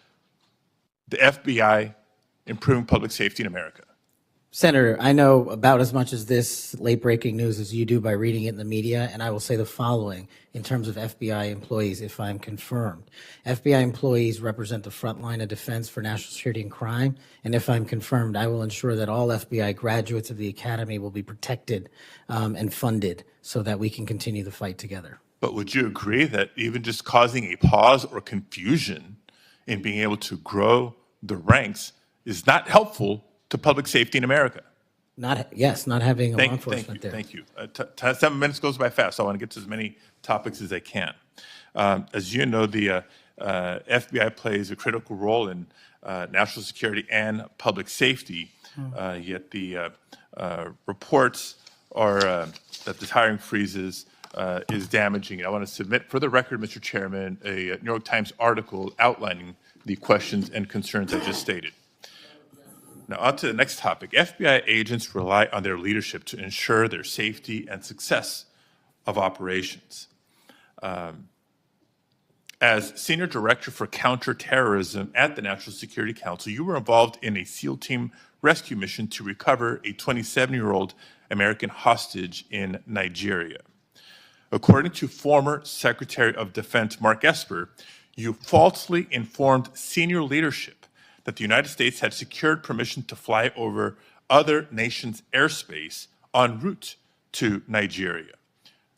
the FBI improving public safety in America?
Senator, I know about as much as this late-breaking news as you do by reading it in the media, and I will say the following in terms of FBI employees, if I'm confirmed. FBI employees represent the front line of defense for national security and crime, and if I'm confirmed, I will ensure that all FBI graduates of the Academy will be protected and funded so that we can continue the fight together.
But would you agree that even just causing a pause or confusion in being able to grow the ranks is not helpful to public safety in America?
Not having a law enforcement there.
Thank you. 7 minutes goes by fast, so I want to get to as many topics as I can. As you know, the FBI plays a critical role in national security and public safety, yet the reports are that the hiring freezes is damaging. And I want to submit for the record, Mr. Chairman, a New York Times article outlining the questions and concerns I just stated. Now, on to the next topic. FBI agents rely on their leadership to ensure their safety and success of operations. As Senior Director for Counterterrorism at the National Security Council, you were involved in a SEAL team rescue mission to recover a 27-year-old American hostage in Nigeria. According to former Secretary of Defense Mark Esper, you falsely informed senior leadership that the United States had secured permission to fly over other nations' airspace en route to Nigeria.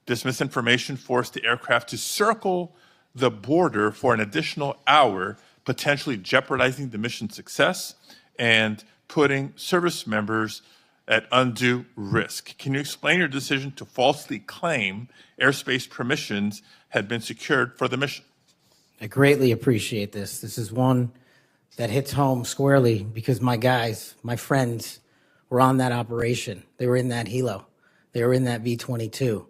This misinformation forced the aircraft to circle the border for an additional hour, potentially jeopardizing the mission's success and putting service members at undue risk. Can you explain your decision to falsely claim airspace permissions had been secured for the mission?
I greatly appreciate this. This is one that hits home squarely because my guys, my friends, were on that operation. They were in that helo. They were in that V-22.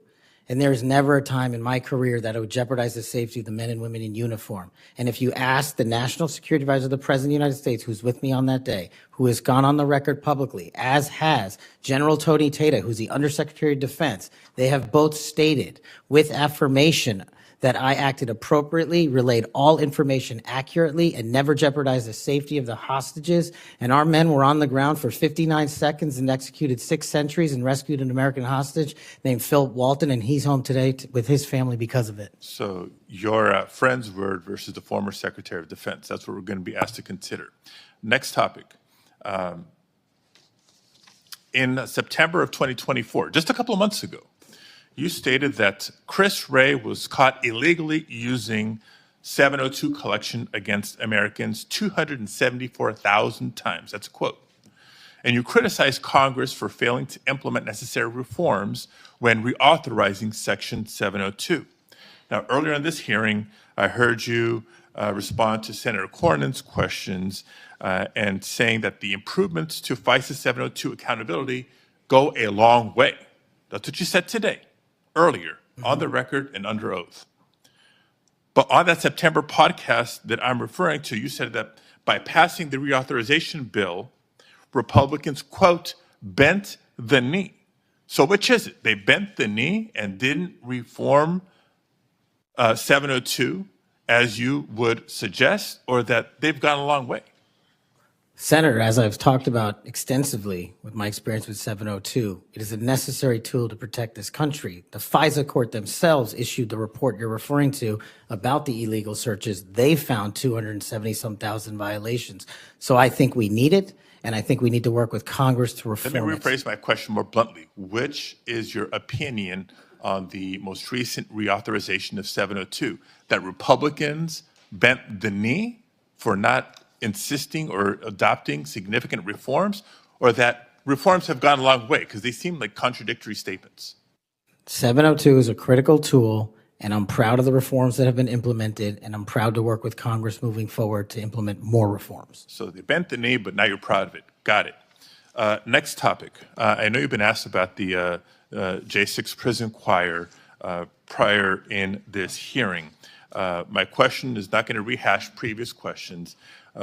And there is never a time in my career that it would jeopardize the safety of the men and women in uniform. And if you ask the National Security Advisor of the President of the United States, who's with me on that day, who has gone on the record publicly, as has General Tony Tata, who's the Undersecretary of Defense, they have both stated with affirmation that I acted appropriately, relayed all information accurately, and never jeopardized the safety of the hostages. And our men were on the ground for 59 seconds and executed 6 sentries and rescued an American hostage named Philip Walton, and he's home today with his family because of it.
So your friend's word versus the former Secretary of Defense. That's what we're going to be asked to consider. Next topic. In September of 2024, just a couple of months ago, you stated that Chris Wray was caught illegally using 702 collection against Americans 274,000 times. That's a quote. And you criticized Congress for failing to implement necessary reforms when reauthorizing Section 702. Now, earlier in this hearing, I heard you respond to Senator Cornyn's questions and saying that the improvements to FISA 702 accountability go a long way. That's what you said today. Earlier, on the record and under oath. But on that September podcast that I'm referring to, you said that by passing the reauthorization bill, Republicans, quote, bent the knee. So which is it? They bent the knee and didn't reform 702 as you would suggest, or that they've gone a long way?
Senator, as I've talked about extensively with my experience with 702, it is a necessary tool to protect this country. The FISA court themselves issued the report you're referring to about the illegal searches. They found 270-some thousand violations. So I think we need it, and I think we need to work with Congress to reform it.
Let me rephrase my question more bluntly. Which is your opinion on the most recent reauthorization of 702? That Republicans bent the knee for not insisting or adopting significant reforms, or that reforms have gone a long way? Because they seem like contradictory statements.
702 is a critical tool, and I'm proud of the reforms that have been implemented, and I'm proud to work with Congress moving forward to implement more reforms.
So they bent the knee, but now you're proud of it. Got it. Next topic. I know you've been asked about the J6 prison choir prior in this hearing. My question is not going to rehash previous questions.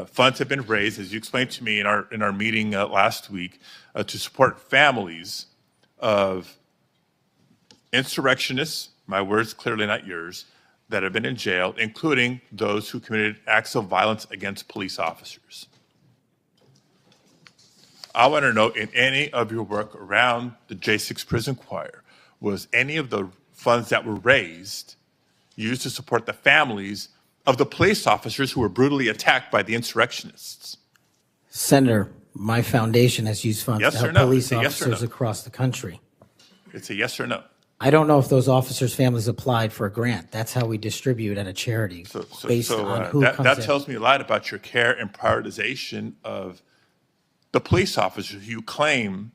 Funds have been raised, as you explained to me in our meeting last week, to support families of insurrectionists, my words clearly not yours, that have been in jail, including those who committed acts of violence against police officers. I want to know, in any of your work around the J6 prison choir, was any of the funds that were raised used to support the families of the police officers who were brutally attacked by the insurrectionists?
Senator, my foundation has used funds
Yes
to
or
help
no?
police
It's a yes or
officers
no.
across the country.
It's a yes or no.
I don't know if those officers' families applied for a grant. That's how we distribute at a charity, based on who
that
comes in.
tells me a lot about your care and prioritization of the police officers you claim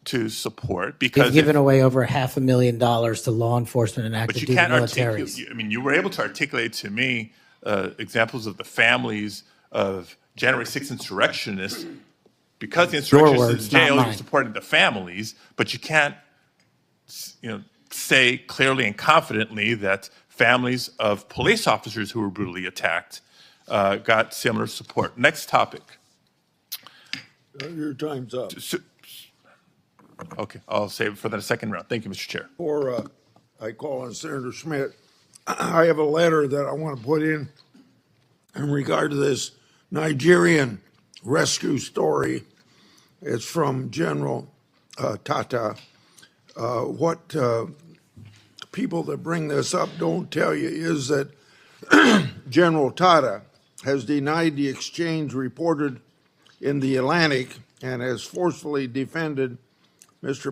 to support. Because
They've given away over $500,000 to law enforcement and
but
active
you
duty
can't
militaries.
articulate. I mean, you were able to articulate to me examples of the families of January 6th insurrectionists. Because the insurrectionists
words,
in jail,
not
you
mine.
supported the families, but you can't, say clearly and confidently that families of police officers who were brutally attacked got similar support. Next topic.
Your time's up.
Okay, I'll save it for the second round. Thank you, Mr. Chair.
Before I call on Senator Schmidt, I have a letter that I want to put in regard to this Nigerian rescue story. It's from General Tata. What people that bring this up don't tell you is that General Tata has denied the exchange reported in the Atlantic and has forcefully defended Mr.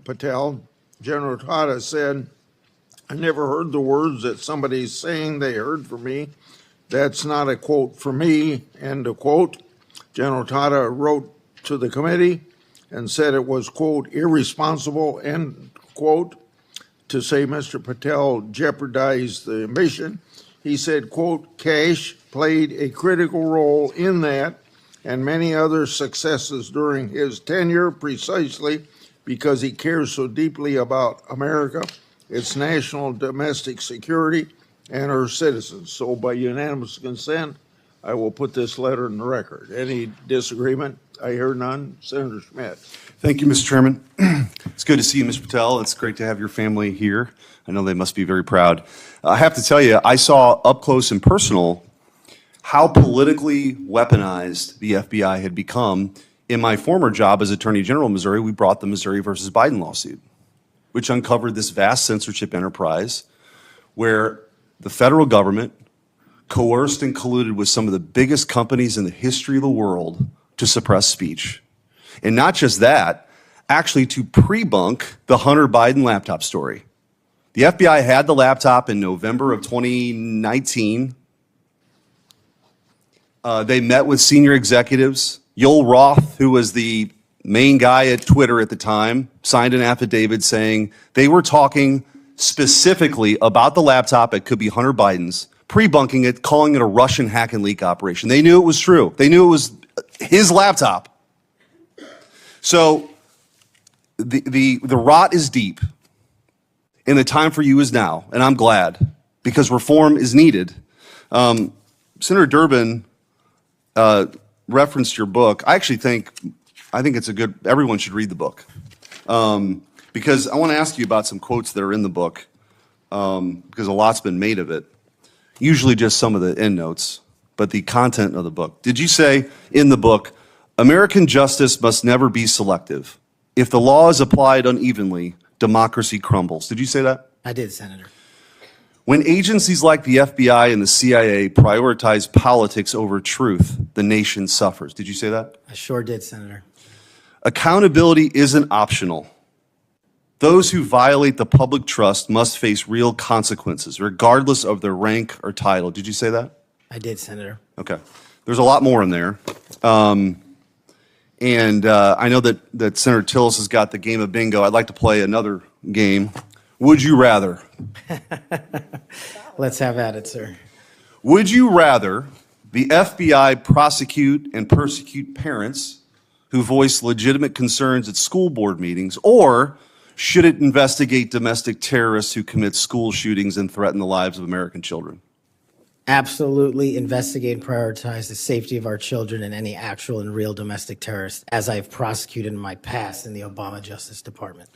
Patel. General Tata said, "I never heard the words that somebody's saying they heard from me. That's not a quote from me," end of quote. General Tata wrote to the committee and said it was, quote, "irresponsible," end quote, to say Mr. Patel jeopardized the mission. He said, quote, "Kash played a critical role in that and many other successes during his tenure precisely because he cares so deeply about America, its national domestic security, and her citizens." So by unanimous consent, I will put this letter in the record. Any disagreement? I hear none. Senator Schmidt.
Thank you, Mr. Chairman. It's good to see you, Mr. Patel. It's great to have your family here. I know they must be very proud. I have to tell you, I saw up close and personal how politically weaponized the FBI had become. In my former job as Attorney General of Missouri, we brought the Missouri versus Biden lawsuit, which uncovered this vast censorship enterprise where the federal government coerced and colluded with some of the biggest companies in the history of the world to suppress speech. And not just that, actually to pre-bunk the Hunter Biden laptop story. The FBI had the laptop in November of 2019. They met with senior executives. Yoel Roth, who was the main guy at Twitter at the time, signed an affidavit saying they were talking specifically about the laptop. It could be Hunter Biden's, pre-bunking it, calling it a Russian hack and leak operation. They knew it was true. They knew it was his laptop. So the rot is deep, and the time for you is now, and I'm glad, because reform is needed. Senator Durbin referenced your book. I think it's a good, everyone should read the book. Because I want to ask you about some quotes that are in the book, because a lot's been made of it. Usually just some of the endnotes, but the content of the book. Did you say in the book, American justice must never be selective. If the law is applied unevenly, democracy crumbles. Did you say that?
I did, Senator.
When agencies like the FBI and the CIA prioritize politics over truth, the nation suffers. Did you say that?
I sure did, Senator.
Accountability isn't optional. Those who violate the public trust must face real consequences, regardless of their rank or title. Did you say that?
I did, Senator.
Okay. There's a lot more in there. And I know that Senator Tillis has got the game of bingo. I'd like to play another game. Would you rather?
Let's have at it, sir.
Would you rather the FBI prosecute and persecute parents who voice legitimate concerns at school board meetings, or should it investigate domestic terrorists who commit school shootings and threaten the lives of American children?
Absolutely investigate and prioritize the safety of our children and any actual and real domestic terrorists, as I've prosecuted in my past in the Obama Justice Department.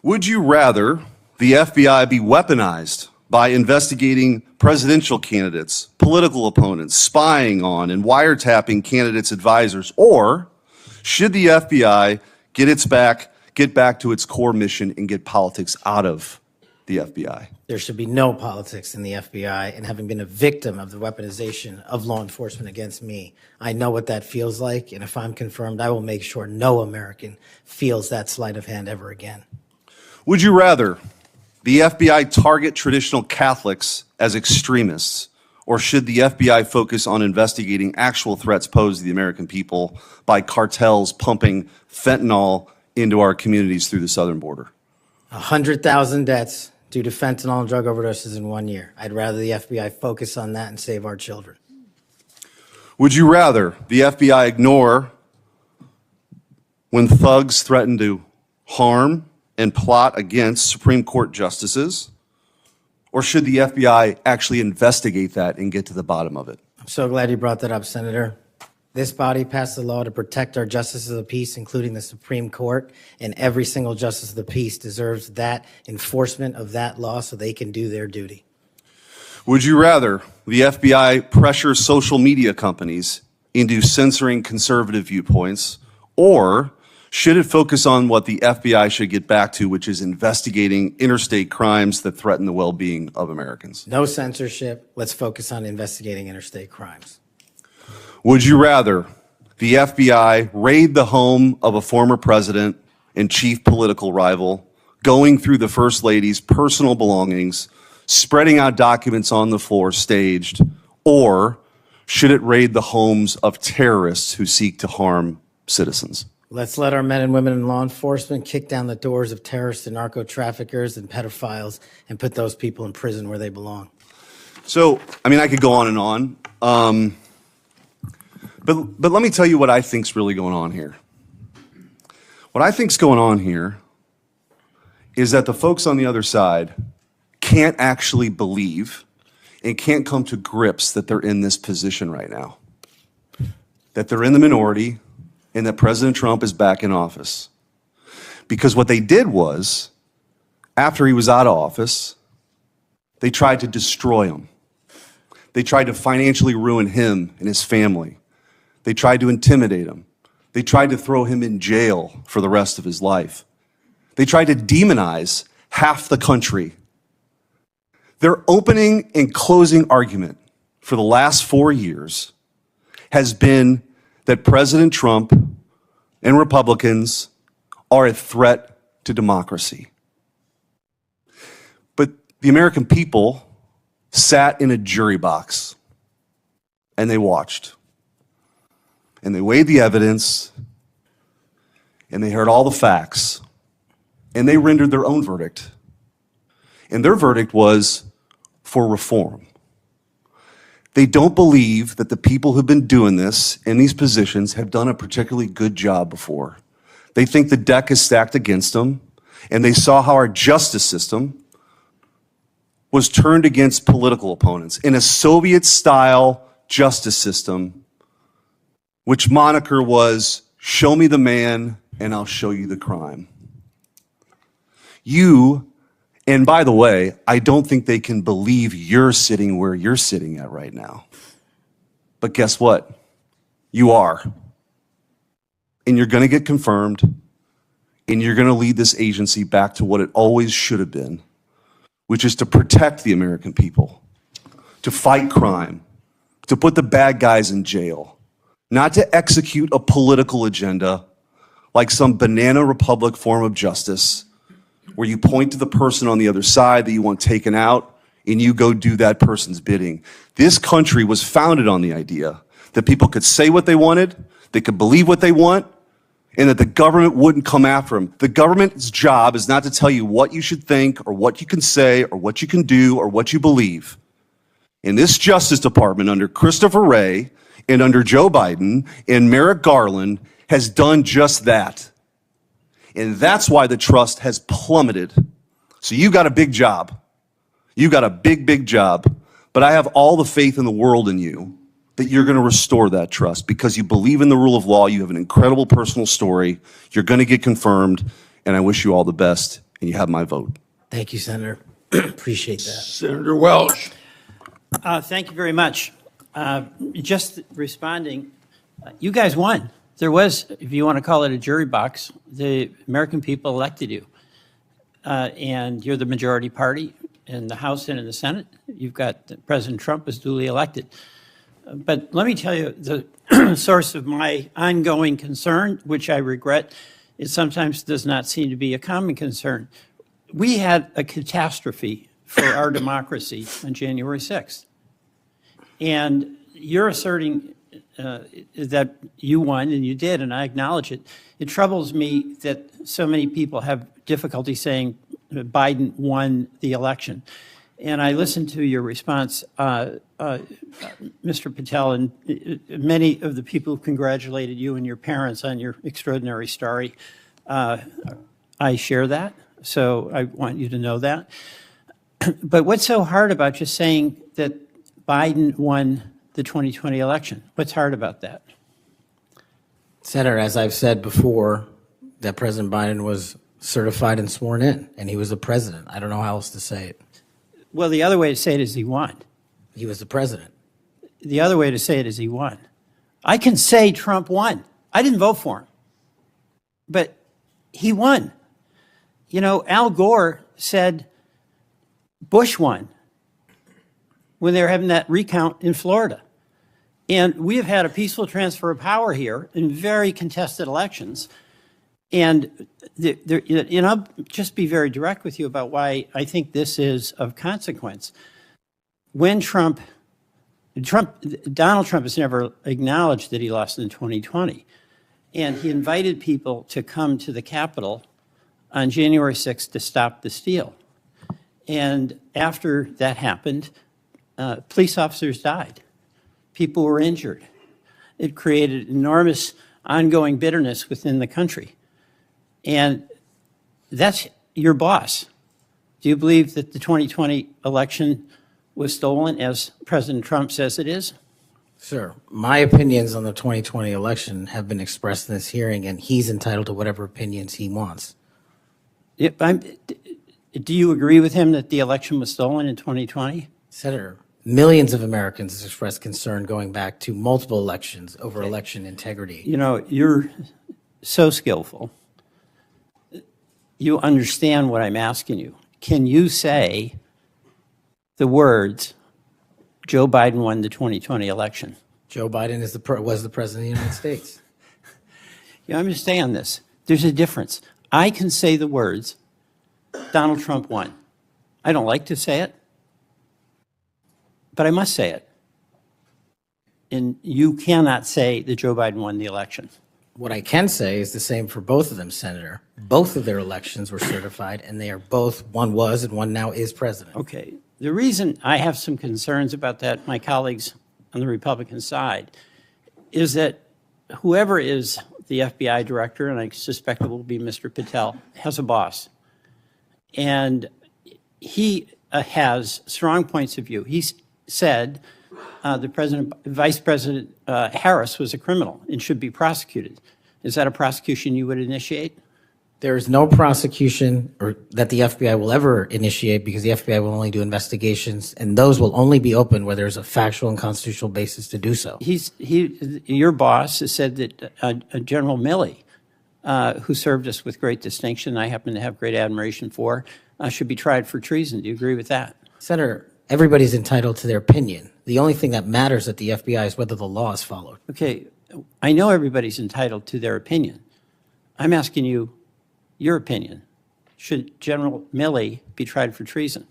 Would you rather the FBI be weaponized
by investigating presidential candidates, political opponents, spying on and wiretapping candidates' advisors, or should the FBI get back to its core mission and get politics out of the FBI?
There should be no politics in the FBI, and having been a victim of the weaponization of law enforcement against me, I know what that feels like, and if I'm confirmed, I will make sure no American feels that sleight of hand ever again.
Would you rather the FBI target traditional Catholics as extremists, or should the FBI focus on investigating actual threats posed to the American people by cartels pumping fentanyl into our communities through the southern border?
100,000 deaths due to fentanyl and drug overdoses in 1 year. I'd rather the FBI focus on that and save our children.
Would you rather the FBI ignore when thugs threaten to harm and plot against Supreme Court justices, or should the FBI actually investigate that and get to the bottom of it?
I'm so glad you brought that up, Senator. This body passed a law to protect our justices of the peace, including the Supreme Court, and every single justice of the peace deserves that enforcement of that law so they can do their duty.
Would you rather the FBI pressure social media companies into censoring conservative viewpoints, or should it focus on what the FBI should get back to, which is investigating interstate crimes that threaten the well-being of Americans?
No censorship. Let's focus on investigating interstate crimes.
Would you rather the FBI raid the home of a former president and chief political rival, going through the First Lady's personal belongings, spreading out documents on the floor staged, or should it raid the homes of terrorists who seek to harm citizens?
Let's let our men and women in law enforcement kick down the doors of terrorists and narco-traffickers and pedophiles and put those people in prison where they belong.
So, I mean, I could go on and on. But let me tell you what I think's really going on here. What I think's going on here is that the folks on the other side can't actually believe and can't come to grips that they're in this position right now, that they're in the minority and that President Trump is back in office. Because what they did was, after he was out of office, they tried to destroy him. They tried to financially ruin him and his family. They tried to intimidate him. They tried to throw him in jail for the rest of his life. They tried to demonize half the country. Their opening and closing argument for the last 4 years has been that President Trump and Republicans are a threat to democracy. But the American people sat in a jury box and they watched. And they weighed the evidence and they heard all the facts and they rendered their own verdict. And their verdict was for reform. They don't believe that the people who've been doing this in these positions have done a particularly good job before. They think the deck is stacked against them, and they saw how our justice system was turned against political opponents in a Soviet-style justice system, which moniker was, "Show me the man, and I'll show you the crime." And by the way, I don't think they can believe you're sitting where you're sitting at right now. But guess what? You are. And you're going to get confirmed, and you're going to lead this agency back to what it always should have been, which is to protect the American people, to fight crime, to put the bad guys in jail, not to execute a political agenda like some banana republic form of justice, where you point to the person on the other side that you want taken out and you go do that person's bidding. This country was founded on the idea that people could say what they wanted, they could believe what they want, and that the government wouldn't come after them. The government's job is not to tell you what you should think or what you can say or what you can do or what you believe. In this Justice Department under Christopher Wray and under Joe Biden and Merrick Garland has done just that. And that's why the trust has plummeted. So you got a big job. You got a big, big job. But I have all the faith in the world in you that you're going to restore that trust because you believe in the rule of law. You have an incredible personal story. You're going to get confirmed. And I wish you all the best. And you have my vote.
Thank you, Senator. Appreciate that.
Senator Welch.
Thank you very much. Just responding, you guys won. There was, if you want to call it a jury box, the American people elected you. And you're the majority party in the House and in the Senate. You've got President Trump was duly elected. But let me tell you, the source of my ongoing concern, which I regret, it sometimes does not seem to be a common concern. We had a catastrophe for our democracy on January 6th. And you're asserting that you won, and you did, and I acknowledge it. It troubles me that so many people have difficulty saying Biden won the election. And I listened to your response, Mr. Patel, and many of the people who congratulated you and your parents on your extraordinary story. I share that, so I want you to know that. But what's so hard about just saying that Biden won the 2020 election? What's hard about that?
Senator, as I've said before, that President Biden was certified and sworn in, and he was the president. I don't know how else to say it.
Well, the other way to say it is he won.
He was the president.
The other way to say it is he won. I can say Trump won. I didn't vote for him, but he won. You know, Al Gore said Bush won when they were having that recount in Florida. And we have had a peaceful transfer of power here in very contested elections. And I'll just be very direct with you about why I think this is of consequence. When Donald Trump has never acknowledged that he lost in 2020. And he invited people to come to the Capitol on January 6th to stop the steal. And after that happened, police officers died. People were injured. It created enormous ongoing bitterness within the country. And that's your boss. Do you believe that the 2020 election was stolen, as President Trump says it is?
Sir, my opinions on the 2020 election have been expressed in this hearing, and he's entitled to whatever opinions he wants.
Do you agree with him that the election was stolen in 2020?
Senator, millions of Americans have expressed concern going back to multiple elections over election integrity.
You know, you're so skillful. You understand what I'm asking you. Can you say the words, Joe Biden won the 2020 election?
Joe Biden was the president of the United States.
You understand this? There's a difference. I can say the words, Donald Trump won. I don't like to say it, but I must say it. And you cannot say that Joe Biden won the election.
What I can say is the same for both of them, Senator. Both of their elections were certified, and they are both, one was and one now is president.
Okay. The reason I have some concerns about that, my colleagues on the Republican side, is that whoever is the FBI director, and I suspect it will be Mr. Patel, has a boss. And he has strong points of view. He said Vice President Harris was a criminal and should be prosecuted. Is that a prosecution you would initiate?
There is no prosecution that the FBI will ever initiate, because the FBI will only do investigations, and those will only be open where there's a factual and constitutional basis to do so.
Your boss has said that General Milley, who served us with great distinction, I happen to have great admiration for, should be tried for treason. Do you agree with that?
Senator, everybody's entitled to their opinion. The only thing that matters at the FBI is whether the law is followed.
Okay, I know everybody's entitled to their opinion. I'm asking you your opinion. Should General Milley be tried for treason?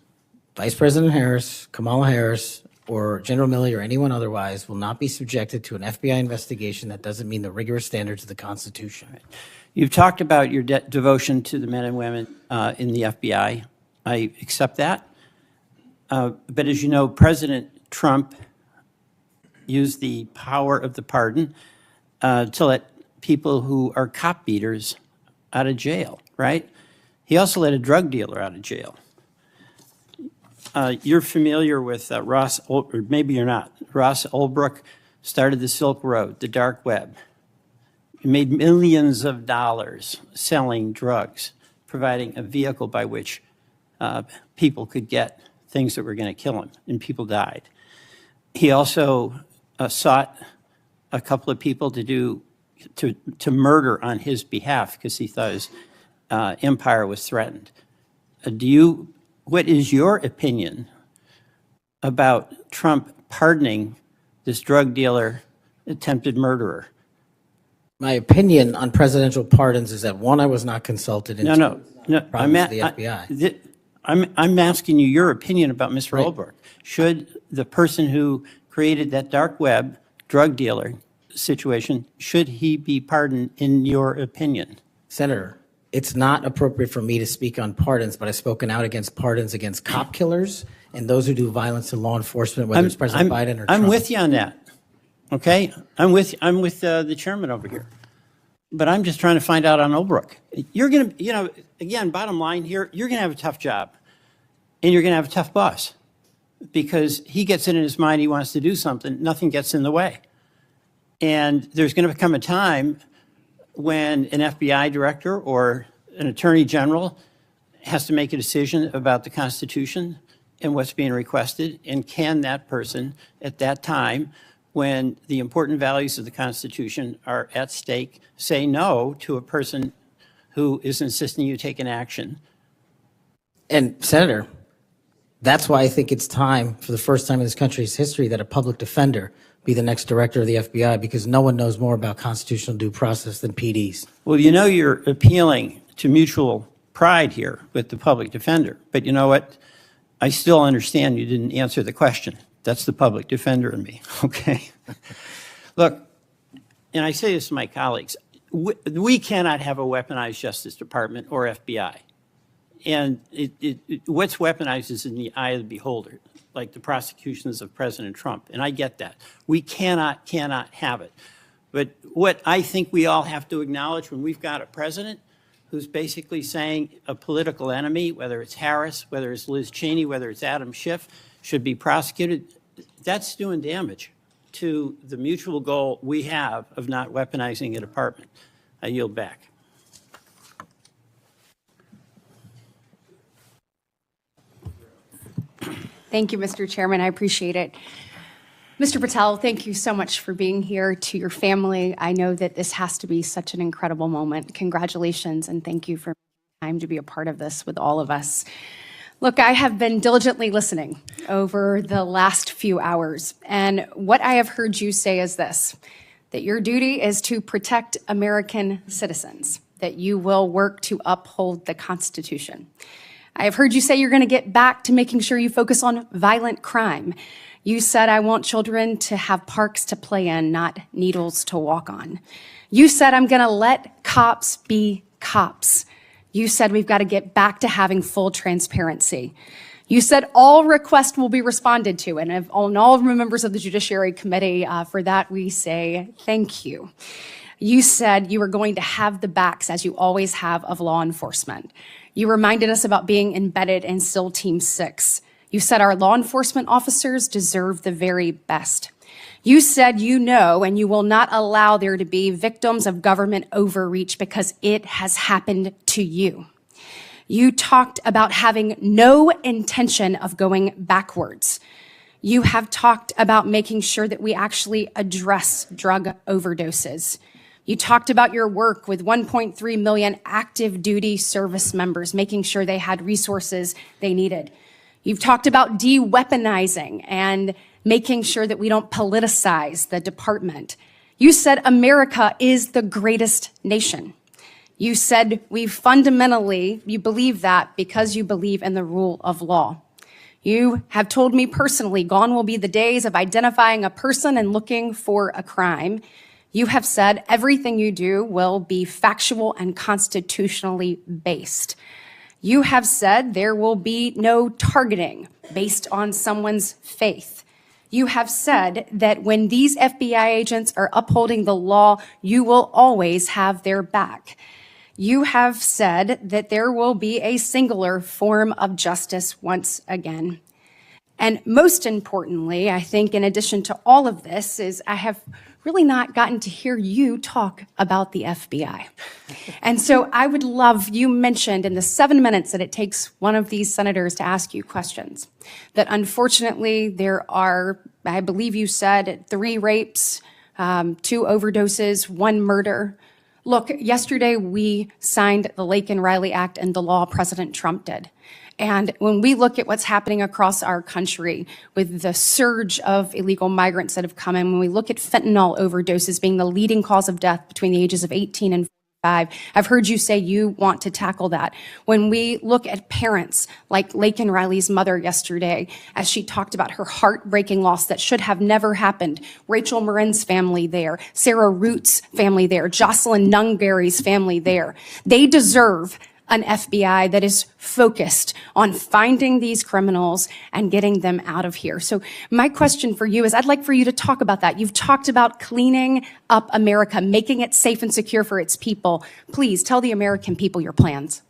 Vice President Harris, Kamala Harris, or General Milley or anyone otherwise will not be subjected to an FBI investigation that doesn't meet the rigorous standards of the Constitution.
Right. You've talked about your devotion to the men and women in the FBI. I accept that. But as you know, President Trump used the power of the pardon to let people who are cop beaters out of jail, right? He also let a drug dealer out of jail. You're familiar with Ross, or maybe you're not. Ross Ulbricht started the Silk Road, the dark web. He made millions of dollars selling drugs, providing a vehicle by which people could get things that were going to kill him, and people died. He also sought a couple of people to murder on his behalf because he thought his empire was threatened. What is your opinion about Trump pardoning this drug dealer, attempted murderer?
My opinion on presidential pardons is that one, I was not consulted. And
No.
I'm the FBI.
I'm asking you your opinion about Mr.
Right.
Holbrook. Should the person who created that dark web drug dealer situation, should he be pardoned in your opinion?
Senator, it's not appropriate for me to speak on pardons, but I've spoken out against pardons against cop killers and those who do violence to law enforcement, whether it's President Biden or Trump.
I'm with you on that. Okay, I'm with the chairman over here, but I'm just trying to find out on Holbrook. You're gonna, again, bottom line here, you're gonna have a tough job, and you're gonna have a tough boss, because he gets it in his mind he wants to do something, nothing gets in the way, and there's gonna become a time when an FBI director or an attorney general has to make a decision about the Constitution and what's being requested, and can that person at that time, when the important values of the Constitution are at stake, say no to a person who is insisting you take an action?
And Senator, that's why I think it's time, for the first time in this country's history, that a public defender be the next director of the FBI, because no one knows more about constitutional due process than PDs.
Well, you're appealing to mutual pride here with the public defender, but you know what? I still understand you didn't answer the question. That's the public defender in me, okay? Look, and I say this to my colleagues, we cannot have a weaponized Justice Department or FBI. And what's weaponized is in the eye of the beholder, like the prosecutions of President Trump, and I get that. We cannot have it. But what I think we all have to acknowledge when we've got a president who's basically saying a political enemy, whether it's Harris, whether it's Liz Cheney, whether it's Adam Schiff, should be prosecuted, that's doing damage to the mutual goal we have of not weaponizing a department. I yield back.
Thank you, Mr. Chairman. I appreciate it. Mr. Patel, thank you so much for being here. To your family, I know that this has to be such an incredible moment. Congratulations, and thank you for time to be a part of this with all of us. Look, I have been diligently listening over the last few hours, and what I have heard you say is this, that your duty is to protect American citizens, that you will work to uphold the Constitution. I have heard you say you're going to get back to making sure you focus on violent crime. You said, I want children to have parks to play in, not needles to walk on. You said, I'm going to let cops be cops. You said, we've got to get back to having full transparency. You said, all requests will be responded to. And all members of the Judiciary Committee, for that, we say thank you. You said you were going to have the backs, as you always have, of law enforcement. You reminded us about being embedded in SEAL Team 6. You said our law enforcement officers deserve the very best. You said you know and you will not allow there to be victims of government overreach because it has happened to you. You talked about having no intention of going backwards. You have talked about making sure that we actually address drug overdoses. You talked about your work with 1.3 million active duty service members, making sure they had resources they needed. You've talked about de-weaponizing and making sure that we don't politicize the department. You said America is the greatest nation. You said you believe that because you believe in the rule of law. You have told me personally, gone will be the days of identifying a person and looking for a crime. You have said everything you do will be factual and constitutionally based. You have said there will be no targeting based on someone's faith. You have said that when these FBI agents are upholding the law, you will always have their back. You have said that there will be a singular form of justice once again. And most importantly, I think in addition to all of this, is I have really not gotten to hear you talk about the FBI. And so I would love, you mentioned in the 7 minutes that it takes one of these senators to ask you questions, that unfortunately there are, I believe you said, 3 rapes, 2 overdoses, 1 murder. Look, yesterday we signed the Laken Riley Act and the law President Trump did. And when we look at what's happening across our country with the surge of illegal migrants that have come in, when we look at fentanyl overdoses being the leading cause of death between the ages of 18 and 45, I've heard you say you want to tackle that. When we look at parents like Laken Riley's mother yesterday, as she talked about her heartbreaking loss that should have never happened, Rachel Marin's family there, Sarah Root's family there, Jocelyn Nungberry's family there, they deserve an FBI that is focused on finding these criminals and getting them out of here. So my question for you is, I'd like for you to talk about that. You've talked about cleaning up America, making it safe and secure for its people. Please tell the American people your plans.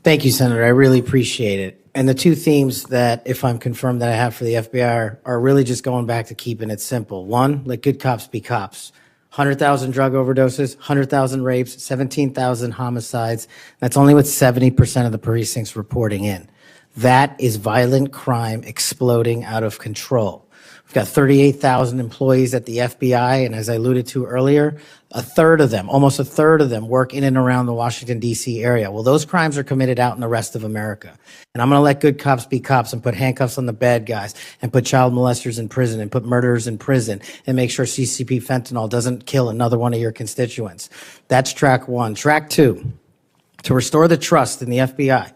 Thank you, Senator. I really appreciate it. And the 2 themes that, if I'm confirmed, that I have for the FBI are really just going back to keeping it simple. 1, let good cops be cops. 100,000 drug overdoses, 100,000 rapes, 17,000 homicides. That's only with 70% of the precincts reporting in. That is violent crime exploding out of control. We've got 38,000 employees at the FBI, and as I alluded to earlier, almost a third of them work in and around the Washington, D.C. area. Well, those crimes are committed out in the rest of America. And I'm going to let good cops be cops and put handcuffs on the bad guys and put child molesters in prison and put murderers in prison and make sure CCP fentanyl doesn't kill another one of your constituents. That's track 1. Track 2, to restore the trust in the FBI.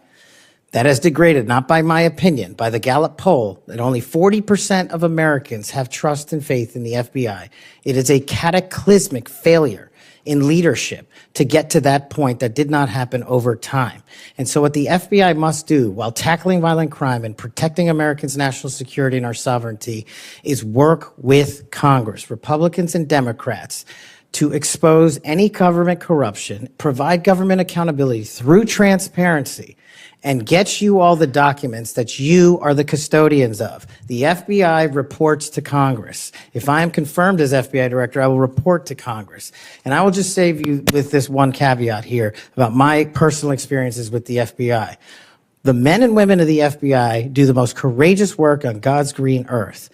That has degraded, not by my opinion, by the Gallup poll, that only 40% of Americans have trust and faith in the FBI. It is a cataclysmic failure in leadership to get to that point that did not happen over time. And so what the FBI must do while tackling violent crime and protecting Americans' national security and our sovereignty is work with Congress, Republicans and Democrats, to expose any government corruption, provide government accountability through transparency, and get you all the documents that you are the custodians of. The FBI reports to Congress. If I am confirmed as FBI director, I will report to Congress. And I will just save you with this one caveat here about my personal experiences with the FBI. The men and women of the FBI do the most courageous work on God's green earth.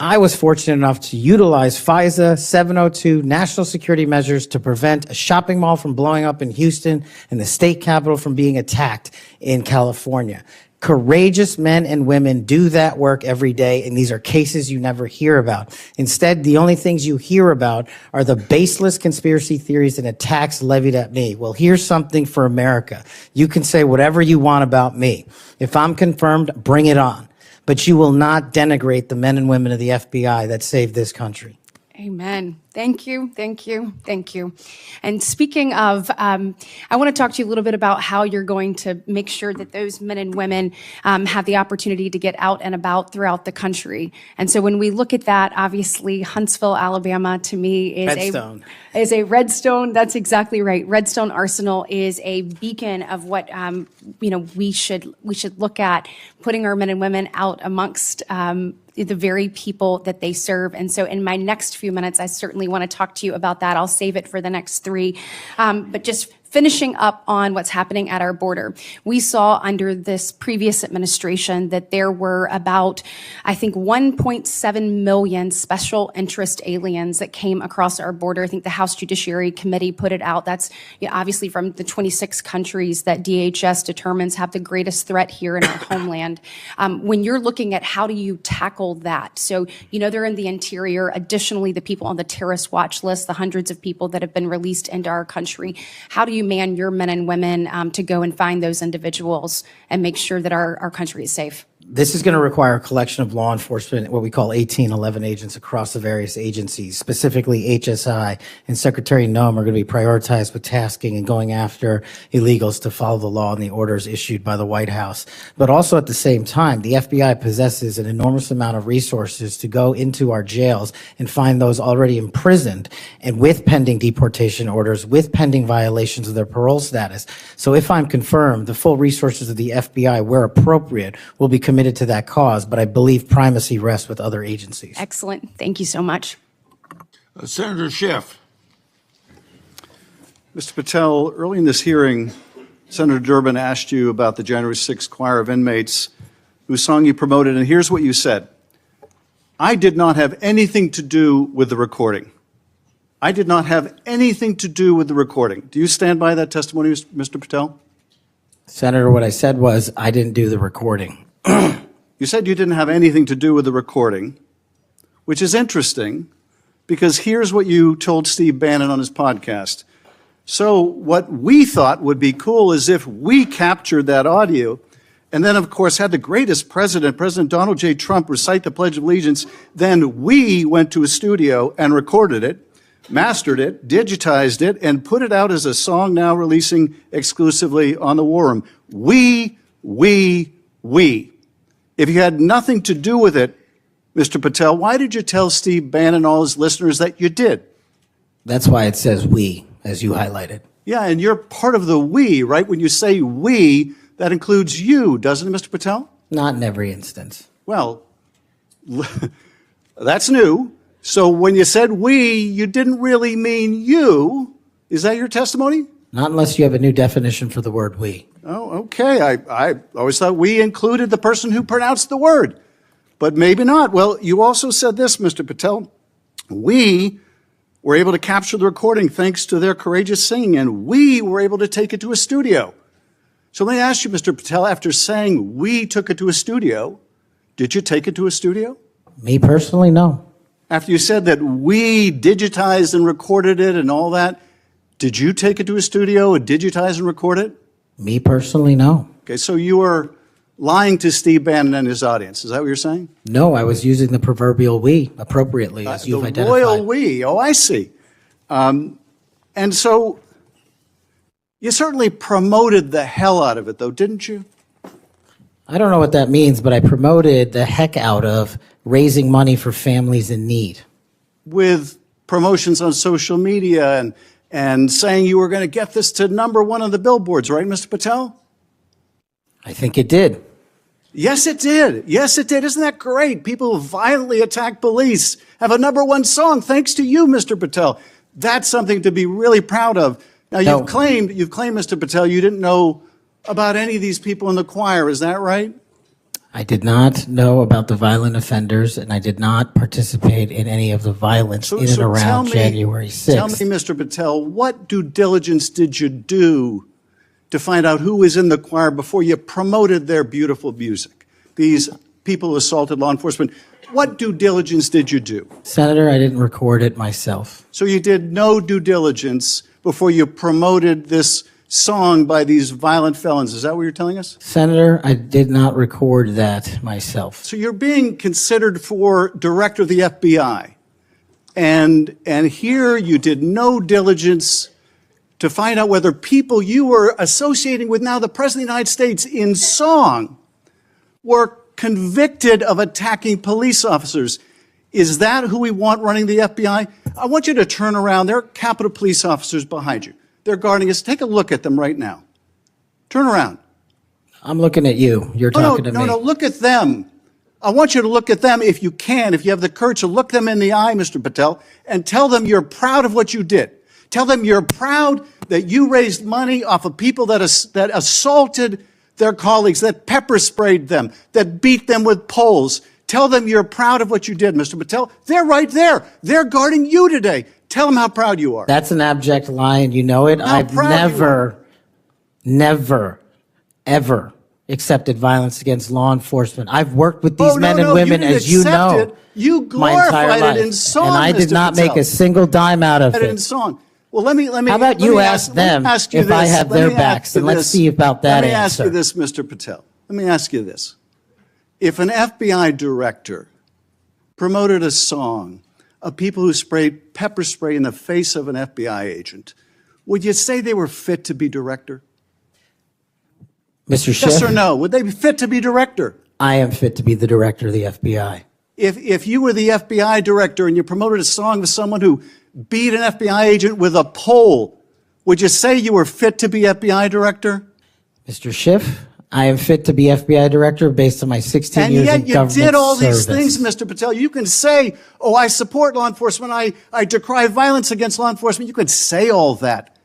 I was fortunate enough to utilize FISA 702 national security measures to prevent a shopping mall from blowing up in Houston and the state capitol from being attacked in California. Courageous men and women do that work every day, and these are cases you never hear about. Instead, the only things you hear about are the baseless conspiracy theories and attacks levied at me. Well, here's something for America. You can say whatever you want about me. If I'm confirmed, bring it on. But you will not denigrate the men and women of the FBI that saved this country.
Amen. Thank you, thank you, thank you. And speaking of, I want to talk to you a little bit about how you're going to make sure that those men and women have the opportunity to get out and about throughout the country. And so when we look at that, obviously Huntsville, Alabama, to me is a Redstone. That's exactly right. Redstone Arsenal is a beacon of what we should look at, putting our men and women out amongst the very people that they serve. And so in my next few minutes, I certainly want to talk to you about that. I'll save it for the next 3. But just finishing up on what's happening at our border. We saw under this previous administration that there were about, I think, 1.7 million special interest aliens that came across our border. I think the House Judiciary Committee put it out. That's obviously from the 26 countries that DHS determines have the greatest threat here in our homeland. When you're looking at how do you tackle that? So, they're in the interior. Additionally, the people on the terrorist watch list, the hundreds of people that have been released into our country. How do you man your men and women to go and find those individuals and make sure that our country is safe?
This is going to require a collection of law enforcement, what we call 1811 agents across the various agencies, specifically HSI and Secretary Noem are going to be prioritized with tasking and going after illegals to follow the law and the orders issued by the White House. But also at the same time, the FBI possesses an enormous amount of resources to go into our jails and find those already imprisoned and with pending deportation orders, with pending violations of their parole status. So if I'm confirmed, the full resources of the FBI, where appropriate, will be committed to that cause, but I believe primacy rests with other agencies.
Excellent. Thank you so much.
Senator Schiff.
Mr. Patel, early in this hearing, Senator Durbin asked you about the January 6th choir of inmates whose song you promoted, and here's what you said. I did not have anything to do with the recording. I did not have anything to do with the recording. Do you stand by that testimony, Mr. Patel?
Senator, what I said was I didn't do the recording.
You said you didn't have anything to do with the recording, which is interesting because here's what you told Steve Bannon on his podcast. So what we thought would be cool is if we captured that audio and then, of course, had the greatest president, President Donald J. Trump, recite the Pledge of Allegiance, then we went to a studio and recorded it, mastered it, digitized it, and put it out as a song now releasing exclusively on the War Room. We. If you had nothing to do with it, Mr. Patel, why did you tell Steve Bannon and all his listeners that you did?
That's why it says we, as you highlighted.
Yeah, and you're part of the we, right? When you say we, that includes you, doesn't it, Mr. Patel?
Not in every instance.
Well, that's new. So when you said we, you didn't really mean you. Is that your testimony?
Not unless you have a new definition for the word we.
Oh, okay. I always thought we included the person who pronounced the word, but maybe not. Well, you also said this, Mr. Patel. We were able to capture the recording thanks to their courageous singing, and we were able to take it to a studio. So let me ask you, Mr. Patel, after saying we took it to a studio, did you take it to a studio?
Me personally, no.
After you said that we digitized and recorded it and all that, did you take it to a studio and digitize and record it?
Me personally, no.
Okay, so you were lying to Steve Bannon and his audience. Is that what you're saying?
No, I was using the proverbial we appropriately, as you've identified.
The royal we. Oh, I see. And so you certainly promoted the hell out of it, though, didn't you?
I don't know what that means, but I promoted the heck out of raising money for families in need.
With promotions on social media and saying you were going to get this to #1 on the billboards, right, Mr. Patel?
I think it did.
Yes, it did. Yes, it did. Isn't that great? People who violently attack police have a #1 song thanks to you, Mr. Patel. That's something to be really proud of. Now, you've claimed, Mr. Patel, you didn't know about any of these people in the choir. Is that right?
I did not know about the violent offenders, and I did not participate in any of the violence in and around January 6th.
Tell me, Mr. Patel, what due diligence did you do to find out who was in the choir before you promoted their beautiful music? These people who assaulted law enforcement, what due diligence did you do?
Senator, I didn't record it myself.
So you did no due diligence before you promoted this song by these violent felons. Is that what you're telling us?
Senator, I did not record that myself.
So you're being considered for director of the FBI. And here you did no diligence to find out whether people you were associating with now the President of the United States in song were convicted of attacking police officers. Is that who we want running the FBI? I want you to turn around. There are Capitol Police officers behind you. They're guarding us. Take a look at them right now. Turn around.
I'm looking at you. You're talking to me.
No, look at them. I want you to look at them if you can, if you have the courage to look them in the eye, Mr. Patel, and tell them you're proud of what you did. Tell them you're proud that you raised money off of people that assaulted their colleagues, that pepper sprayed them, that beat them with poles. Tell them you're proud of what you did, Mr. Patel. They're right there. They're guarding you today. Tell them how proud you are.
That's an abject lie, and you know it. I've never, ever accepted violence against law enforcement. I've worked with these men and women, as you know,
you
my entire life,
glorified it in song,
and I did not make a single dime out of it.
In song. Well, let me.
How about you ask them if I have their backs, and let's see about that answer.
Let me ask you this, Mr. Patel. Let me ask you this. If an FBI director promoted a song of people who sprayed pepper spray in the face of an FBI agent, would you say they were fit to be director?
Mr. Schiff?
Yes or no? Would they be fit to be director?
I am fit to be the director of the FBI.
If you were the FBI director and you promoted a song of someone who beat an FBI agent with a pole, would you say you were fit to be FBI director?
Mr. Schiff, I am fit to be FBI director based on my 16 years in government service.
And yet you did all these things, Mr. Patel. You can say, oh, I support law enforcement. I decry violence against law enforcement. You can say all that.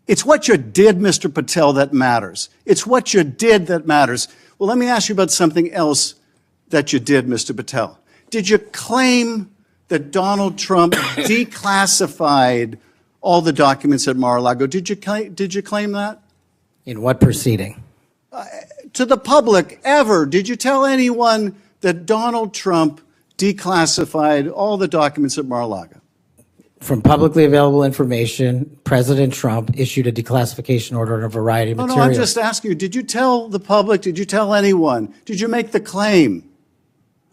It's what you did, Mr. Patel, that matters. It's what you did that matters. Well, let me ask you about something else that you did, Mr. Patel. Did you claim that Donald Trump declassified all the documents at Mar-a-Lago? Did you claim that?
In what proceeding?
To the public, ever. Did you tell anyone that Donald Trump declassified all the documents at Mar-a-Lago?
From publicly available information, President Trump issued a declassification order on a variety of materials.
No, I'm just asking you, did you tell the public, did you tell anyone, did you make the claim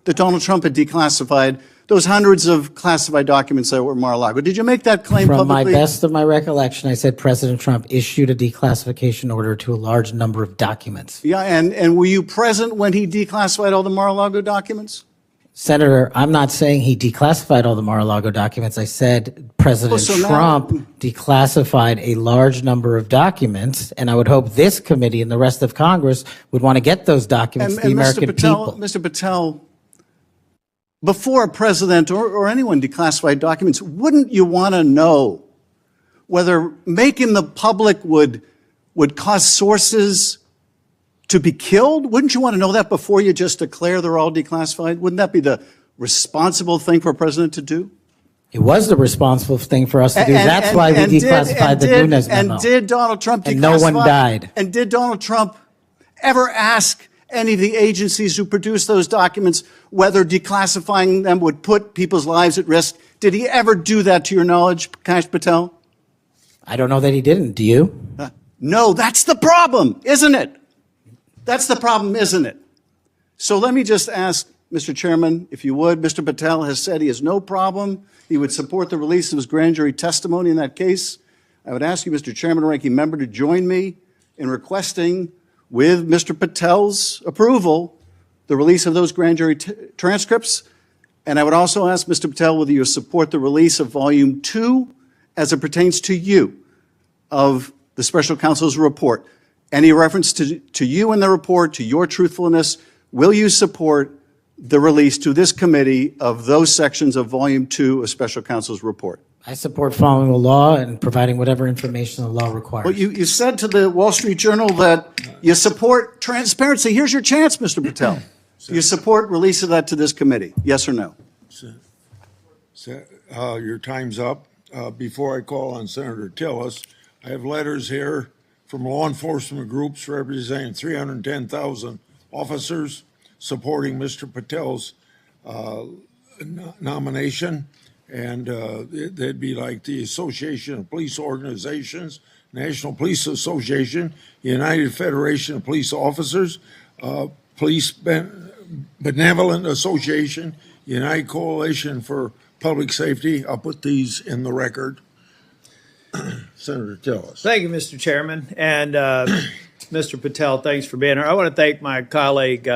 that Donald Trump had declassified those hundreds of classified documents that were at Mar-a-Lago? Did you make that claim
From
publicly?
my best of my recollection, I said President Trump issued a declassification order to a large number of documents.
Yeah, and were you present when he declassified all the Mar-a-Lago documents?
Senator, I'm not saying he declassified all the Mar-a-Lago documents. I said President Trump declassified a large number of documents, and I would hope this committee and the rest of Congress would want to get those documents to the American people.
Mr. Patel, before a president or anyone declassified documents, wouldn't you want to know whether making the public would cause sources to be killed? Wouldn't you want to know that before you just declare they're all declassified? Wouldn't that be the responsible thing for a president to do?
It was the responsible thing for us to do. That's why we declassified the Nunes memo.
And did Donald Trump declassify?
And no one died.
And did Donald Trump ever ask any of the agencies who produced those documents whether declassifying them would put people's lives at risk? Did he ever do that to your knowledge, Kash Patel?
I don't know that he didn't. Do you?
No, that's the problem, isn't it? That's the problem, isn't it? So let me just ask, Mr. Chairman, if you would, Mr. Patel has said he has no problem. He would support the release of his grand jury testimony in that case. I would ask you, Mr. Chairman, ranking member, to join me in requesting, with Mr. Patel's approval, the release of those grand jury transcripts. And I would also ask Mr. Patel whether you support the release of Volume 2 as it pertains to you of the special counsel's report. Any reference to you in the report, to your truthfulness, will you support the release to this committee of those sections of Volume 2 of special counsel's report?
I support following the law and providing whatever information the law requires.
Well, you said to the Wall Street Journal that you support transparency. Here's your chance, Mr. Patel. You support release of that to this committee, yes or no?
Your time's up. Before I call on Senator Tillis, I have letters here from law enforcement groups representing 310,000 officers supporting Mr. Patel's nomination. And they'd be like the Association of Police Organizations, National Police Association, United Federation of Police Officers, Police Benevolent Association, United Coalition for Public Safety. I'll put these in the record. Senator Tillis.
Thank you, Mr. Chairman. And Mr. Patel, thanks for being here. I want to thank my colleague,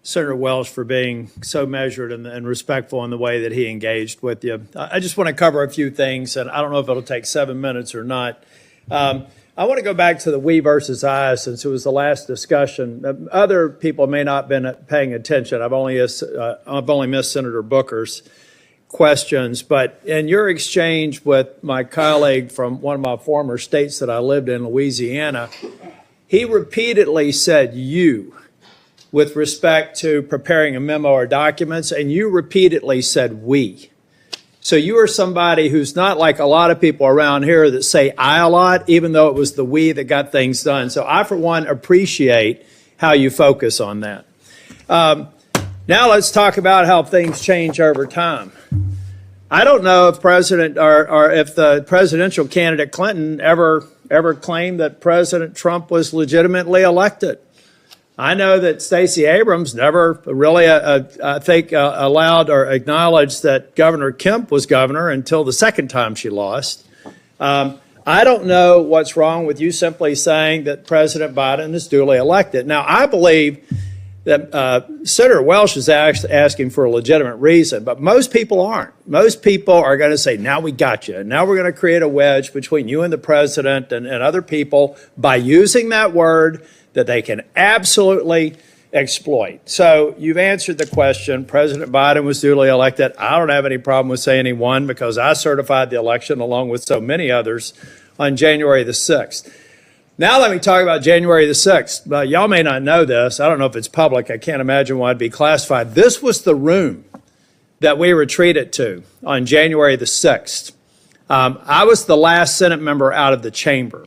Senator Welsh, for being so measured and respectful in the way that he engaged with you. I just want to cover a few things, and I don't know if it'll take 7 minutes or not. I want to go back to the we versus I, since it was the last discussion. Other people may not have been paying attention. I've only missed Senator Booker's questions, but in your exchange with my colleague from one of my former states that I lived in, Louisiana, he repeatedly said you with respect to preparing a memo or documents, and you repeatedly said we. So you are somebody who's not like a lot of people around here that say I a lot, even though it was the we that got things done. So I, for one, appreciate how you focus on that. Now let's talk about how things change over time. I don't know if if the presidential candidate Clinton ever claimed that President Trump was legitimately elected. I know that Stacey Abrams never really, I think, allowed or acknowledged that Governor Kemp was governor until the second time she lost. I don't know what's wrong with you simply saying that President Biden is duly elected. Now, I believe that Senator Welsh is asking for a legitimate reason, but most people aren't. Most people are going to say, now we got you. Now we're going to create a wedge between you and the president and other people by using that word that they can absolutely exploit. So you've answered the question. President Biden was duly elected. I don't have any problem with saying he won because I certified the election along with so many others on January the 6th. Now let me talk about January the 6th. Y'all may not know this. I don't know if it's public. I can't imagine why it'd be classified. This was the room that we retreated to on January the 6th. I was the last Senate member out of the chamber.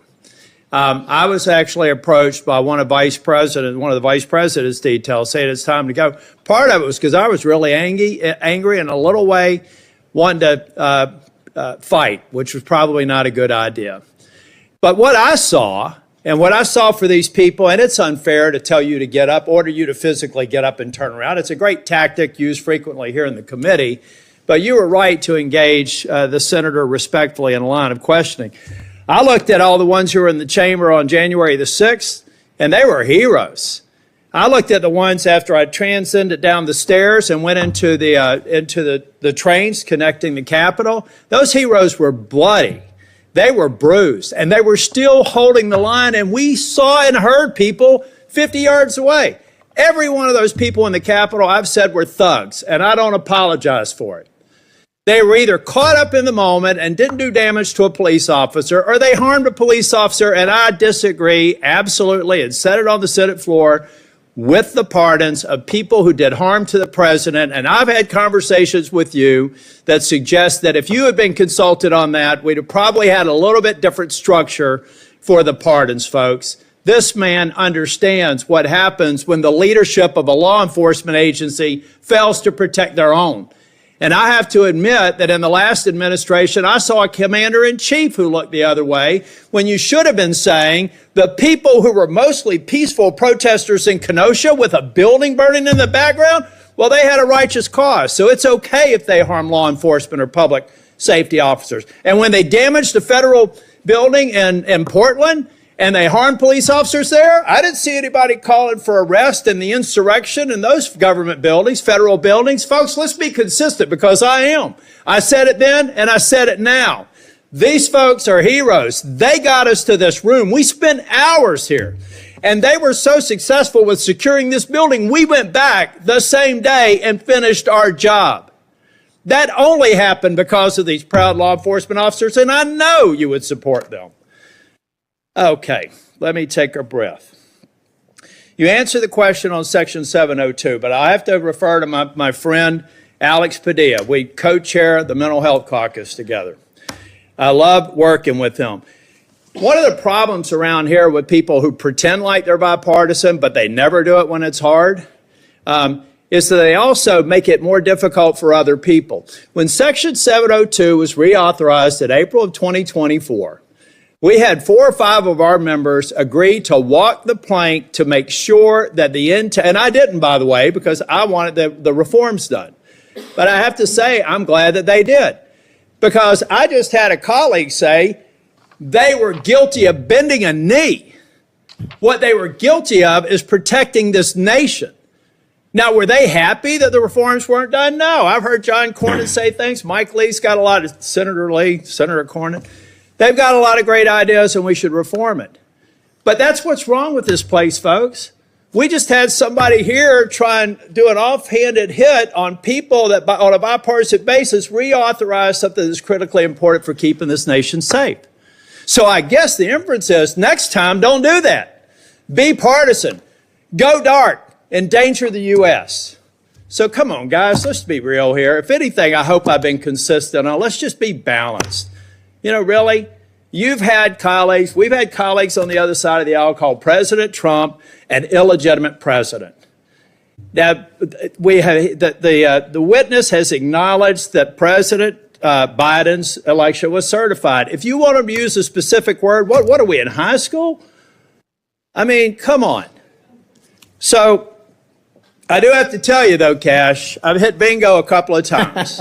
I was actually approached by one of the vice president's details saying it's time to go. Part of it was because I was really angry and a little way wanted to fight, which was probably not a good idea. But what I saw, and what I saw for these people, and it's unfair to tell you to get up, order you to physically get up and turn around. It's a great tactic used frequently here in the committee, but you were right to engage the senator respectfully in a line of questioning. I looked at all the ones who were in the chamber on January the 6th, and they were heroes. I looked at the ones after I transcended down the stairs and went into the trains connecting the Capitol. Those heroes were bloody. They were bruised, and they were still holding the line, and we saw and heard people 50 yards away. Every one of those people in the Capitol, I've said, were thugs, and I don't apologize for it. They were either caught up in the moment and didn't do damage to a police officer, or they harmed a police officer, and I disagree absolutely and said it on the Senate floor with the pardons of people who did harm to the president. And I've had conversations with you that suggest that if you had been consulted on that, we'd have probably had a little bit different structure for the pardons, folks. This man understands what happens when the leadership of a law enforcement agency fails to protect their own. And I have to admit that in the last administration, I saw a commander-in-chief who looked the other way when you should have been saying the people who were mostly peaceful protesters in Kenosha with a building burning in the background, well, they had a righteous cause. So it's okay if they harm law enforcement or public safety officers. And when they damaged the federal building in Portland, and they harmed police officers there, I didn't see anybody calling for arrest and the insurrection in those government buildings, federal buildings. Folks, let's be consistent because I am. I said it then and I said it now. These folks are heroes. They got us to this room. We spent hours here, and they were so successful with securing this building, we went back the same day and finished our job. That only happened because of these proud law enforcement officers, and I know you would support them. Okay, let me take a breath. You answered the question on Section 702, but I have to refer to my friend Alex Padilla. We co-chair the Mental Health Caucus together. I love working with him. One of the problems around here with people who pretend like they're bipartisan, but they never do it when it's hard, is that they also make it more difficult for other people. When Section 702 was reauthorized in April of 2024, we had 4 or 5 of our members agree to walk the plank to make sure that and I didn't, by the way, because I wanted the reforms done. But I have to say, I'm glad that they did. Because I just had a colleague say they were guilty of bending a knee. What they were guilty of is protecting this nation. Now, were they happy that the reforms weren't done? No. I've heard John Cornyn say things. Mike Lee's got a lot of, Senator Lee, Senator Cornyn. They've got a lot of great ideas, and we should reform it. But that's what's wrong with this place, folks. We just had somebody here try and do an offhanded hit on people that, on a bipartisan basis, reauthorize something that's critically important for keeping this nation safe. So I guess the inference is, next time, don't do that. Be partisan. Go dark. Endanger the U.S. So come on, guys, let's be real here. If anything, I hope I've been consistent on. Let's just be balanced. You know, really, you've had colleagues, we've had colleagues on the other side of the aisle call President Trump an illegitimate president. Now, we have, the witness has acknowledged that President Biden's election was certified. If you want to use a specific word, what are we, in high school? I mean, come on. So I do have to tell you, though, Kash, I've hit bingo a couple of times.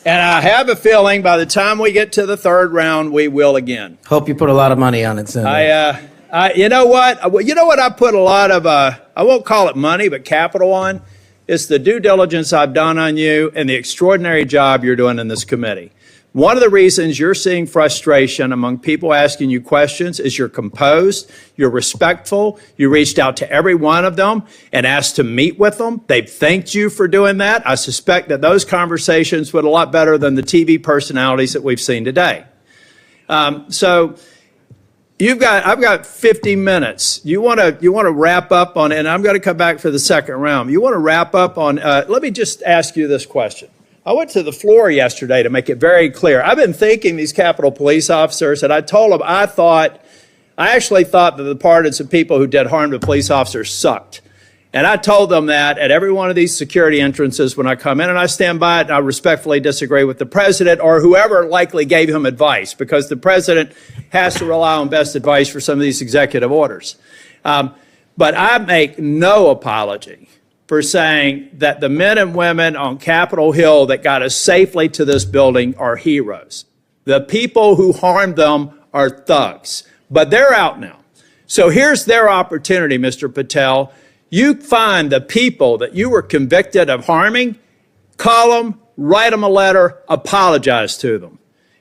And I have a feeling by the time we get to the 3rd round, we will again.
Hope you put a lot of money on it, Senator.
You know what? You know what I put a lot of, I won't call it money, but capital on? It's the due diligence I've done on you and the extraordinary job you're doing in this committee. One of the reasons you're seeing frustration among people asking you questions is you're composed, you're respectful, you reached out to every one of them and asked to meet with them. They've thanked you for doing that. I suspect that those conversations went a lot better than the TV personalities that we've seen today. So I've got 50 minutes. You want to wrap up on, and I'm going to come back for the second round. You want to wrap up on, let me just ask you this question. I went to the floor yesterday to make it very clear. I've been thanking these Capitol Police officers, and I told them I actually thought that the partisan people who did harm to police officers sucked. And I told them that at every one of these security entrances when I come in, and I stand by it, and I respectfully disagree with the president or whoever likely gave him advice, because the president has to rely on best advice for some of these executive orders. But I make no apology for saying that the men and women on Capitol Hill that got us safely to this building are heroes. The people who harmed them are thugs, but they're out now. So here's their opportunity, Mr. Patel. You find the people that you were convicted of harming, call them, write them a letter, apologize to them.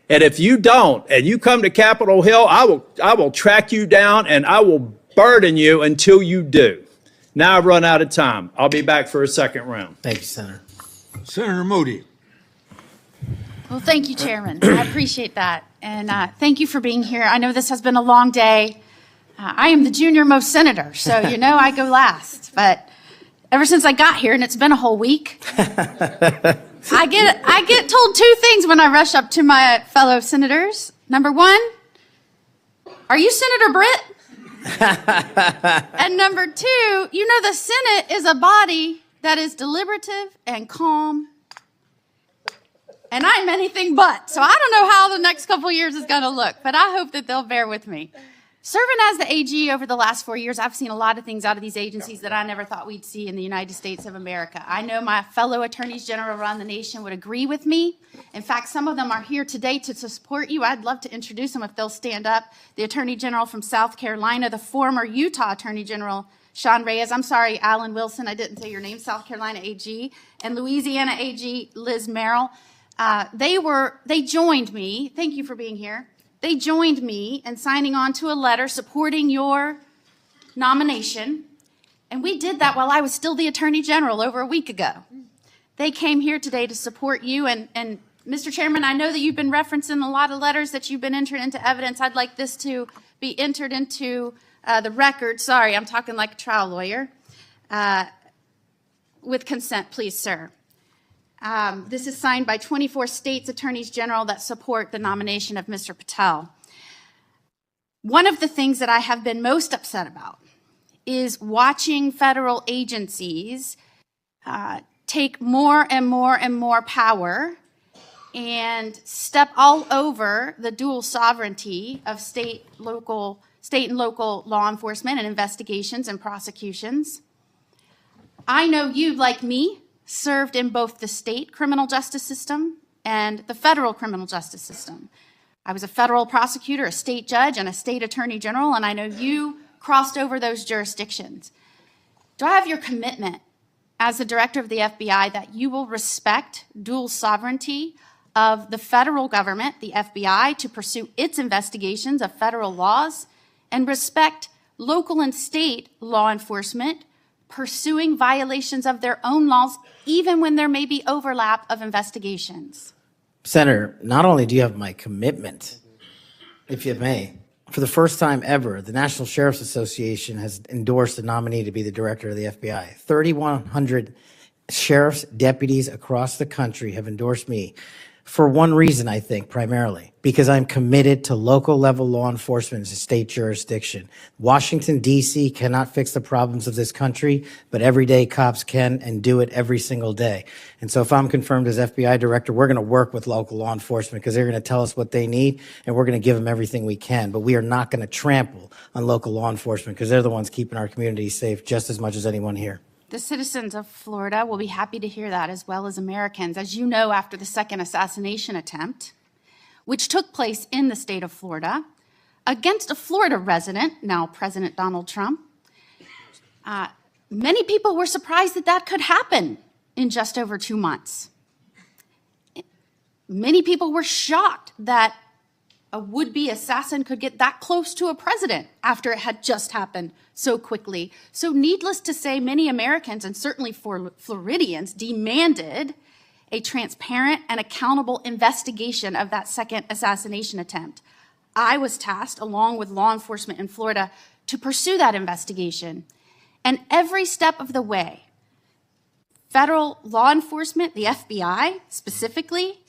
And if you don't, and you come to Capitol Hill, I will track you down and I will burden you until you do. Now I've run out of time. I'll be back for a second round.
Thank you, Senator.
Senator Moody.
Well, thank you, Chairman. I appreciate that. And thank you for being here. I know this has been a long day. I am the junior most senator, so you know I go last. But ever since I got here, and it's been a whole week, I get told two things when I rush up to my fellow senators. Number one, are you Senator Britt? And number two, you know the Senate is a body that is deliberative and calm. And I'm anything but. So I don't know how the next couple of years is going to look, but I hope that they'll bear with me. Serving as the AG over the last 4 years, I've seen a lot of things out of these agencies that I never thought we'd see in the United States of America. I know my fellow attorneys general around the nation would agree with me. In fact, some of them are here today to support you. I'd love to introduce them if they'll stand up. The Attorney General from South Carolina, the former Utah Attorney General, Sean Reyes. I'm sorry, Alan Wilson, I didn't say your name, South Carolina AG. And Louisiana AG, Liz Merrill. They joined me. Thank you for being here. They joined me in signing on to a letter supporting your nomination, and we did that while I was still the Attorney General over a week ago. They came here today to support you, and Mr. Chairman, I know that you've been referencing a lot of letters that you've been entered into evidence. I'd like this to be entered into the record. Sorry, I'm talking like a trial lawyer. With consent, please, sir. This is signed by 24 states' attorneys general that support the nomination of Mr. Patel. One of the things that I have been most upset about is watching federal agencies take more and more and more power and step all over the dual sovereignty of state and local law enforcement and investigations and prosecutions. I know you, like me, served in both the state criminal justice system and the federal criminal justice system. I was a federal prosecutor, a state judge, and a state attorney general, and I know you crossed over those jurisdictions. Do I have your commitment as the director of the FBI that you will respect dual sovereignty of the federal government, the FBI, to pursue its investigations of federal laws, and respect local and state law enforcement pursuing violations of their own laws, even when there may be overlap of investigations?
Senator, not only do you have my commitment, if you may, for the first time ever, the National Sheriff's Association has endorsed a nominee to be the director of the FBI. 3,100 sheriffs, deputies across the country have endorsed me for one reason, I think, primarily, because I'm committed to local level law enforcement as a state jurisdiction. Washington, D.C. cannot fix the problems of this country, but everyday cops can and do it every single day. And so if I'm confirmed as FBI director, we're going to work with local law enforcement because they're going to tell us what they need, and we're going to give them everything we can. But we are not going to trample on local law enforcement because they're the ones keeping our communities safe just as much as anyone here.
The citizens of Florida will be happy to hear that, as well as Americans. As you know, after the second assassination attempt, which took place in the state of Florida, against a Florida resident, now President Donald Trump, many people were surprised that that could happen in just over 2 months. many people were shocked that a would-be assassin could get that close to a president after it had just happened so quickly. So needless to say, many Americans, and certainly Floridians, demanded a transparent and accountable investigation of that second assassination attempt. I was tasked, along with law enforcement in Florida, to pursue that investigation. And every step of the way, federal law enforcement, the FBI specifically,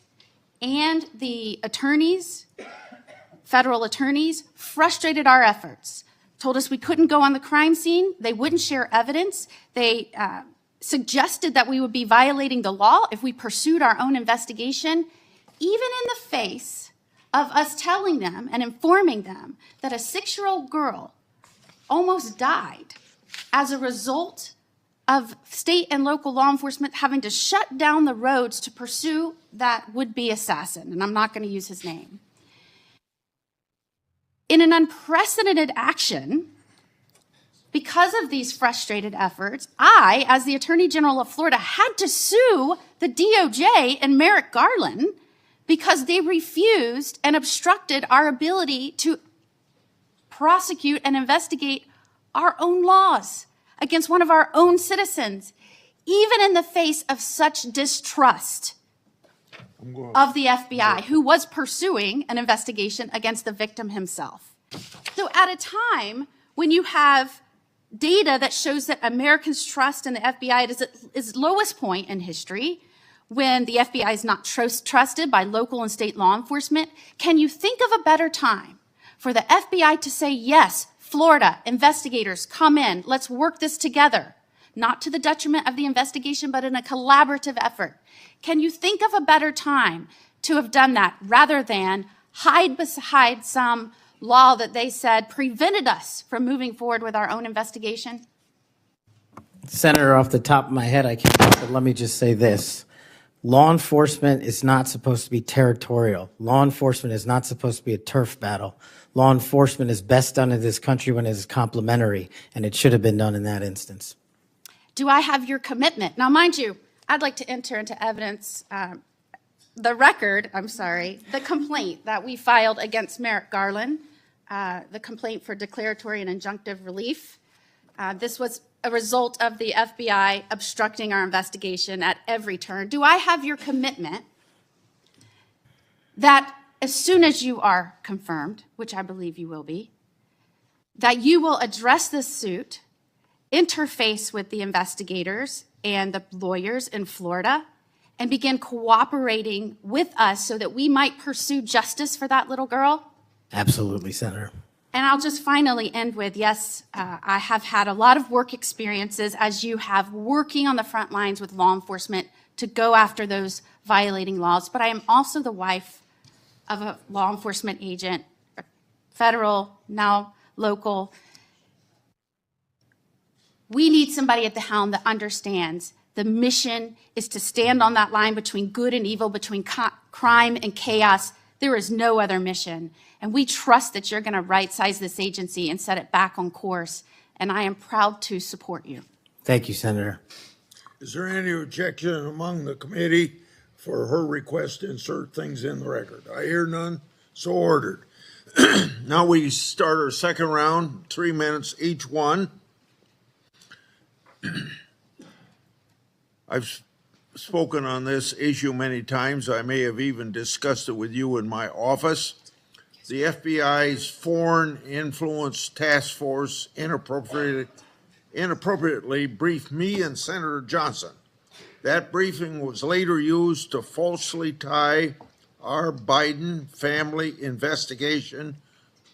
and the attorneys, federal attorneys, frustrated our efforts, told us we couldn't go on the crime scene, they wouldn't share evidence, they suggested that we would be violating the law if we pursued our own investigation, even in the face of us telling them and informing them that a 6-year-old girl almost died as a result of state and local law enforcement having to shut down the roads to pursue that would-be assassin, and I'm not going to use his name. In an unprecedented action, because of these frustrated efforts, I, as the Attorney General of Florida, had to sue the DOJ and Merrick Garland because they refused and obstructed our ability to prosecute and investigate our own laws against one of our own citizens, even in the face of such distrust of the FBI, who was pursuing an investigation against the victim himself. So at a time when you have data that shows that Americans' trust in the FBI is at its lowest point in history, when the FBI is not trusted by local and state law enforcement, can you think of a better time for the FBI to say, yes, Florida, investigators, come in, let's work this together, not to the detriment of the investigation, but in a collaborative effort? Can you think of a better time to have done that rather than hide behind some law that they said prevented us from moving forward with our own investigation?
Senator, off the top of my head, I can't, but let me just say this. Law enforcement is not supposed to be territorial. Law enforcement is not supposed to be a turf battle. Law enforcement is best done in this country when it is complementary, and it should have been done in that instance.
Do I have your commitment? Now, mind you, I'd like to enter into evidence the complaint that we filed against Merrick Garland, the complaint for declaratory and injunctive relief. This was a result of the FBI obstructing our investigation at every turn. Do I have your commitment that as soon as you are confirmed, which I believe you will be, that you will address this suit, interface with the investigators and the lawyers in Florida, and begin cooperating with us so that we might pursue justice for that little girl?
Absolutely, Senator.
And I'll just finally end with, yes, I have had a lot of work experiences, as you have, working on the front lines with law enforcement to go after those violating laws, but I am also the wife of a law enforcement agent, federal, now local. We need somebody at the helm that understands the mission is to stand on that line between good and evil, between crime and chaos. There is no other mission. And we trust that you're going to right-size this agency and set it back on course. And I am proud to support you.
Thank you, Senator.
Is there any objection among the committee for her request to insert things in the record? I hear none, so ordered. Now we start our second round, 3 minutes each one. I've spoken on this issue many times. I may have even discussed it with you in my office. The FBI's Foreign Influence Task Force inappropriately briefed me and Senator Johnson. That briefing was later used to falsely tie our Biden family investigation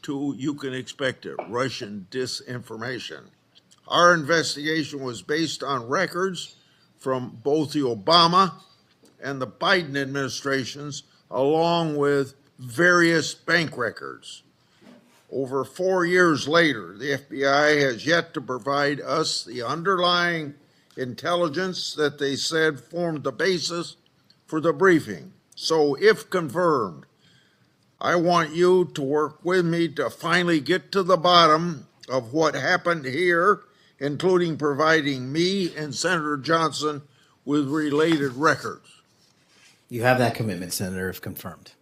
to, you can expect it, Russian disinformation. Our investigation was based on records from both the Obama and the Biden administrations, along with various bank records. Over 4 years later, the FBI has yet to provide us the underlying intelligence that they said formed the basis for the briefing. So if confirmed, I want you to work with me to finally get to the bottom of what happened here, including providing me and Senator Johnson with related records.
You have that commitment, Senator, if confirmed.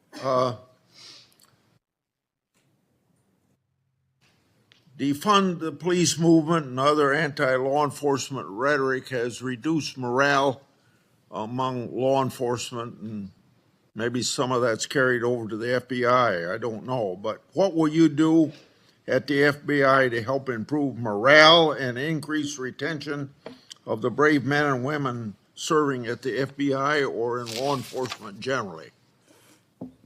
Defund the police movement and other anti-law enforcement rhetoric has reduced morale among law enforcement, and maybe some of that's carried over to the FBI. I don't know. But what will you do at the FBI to help improve morale and increase retention of the brave men and women serving at the FBI or in law enforcement generally?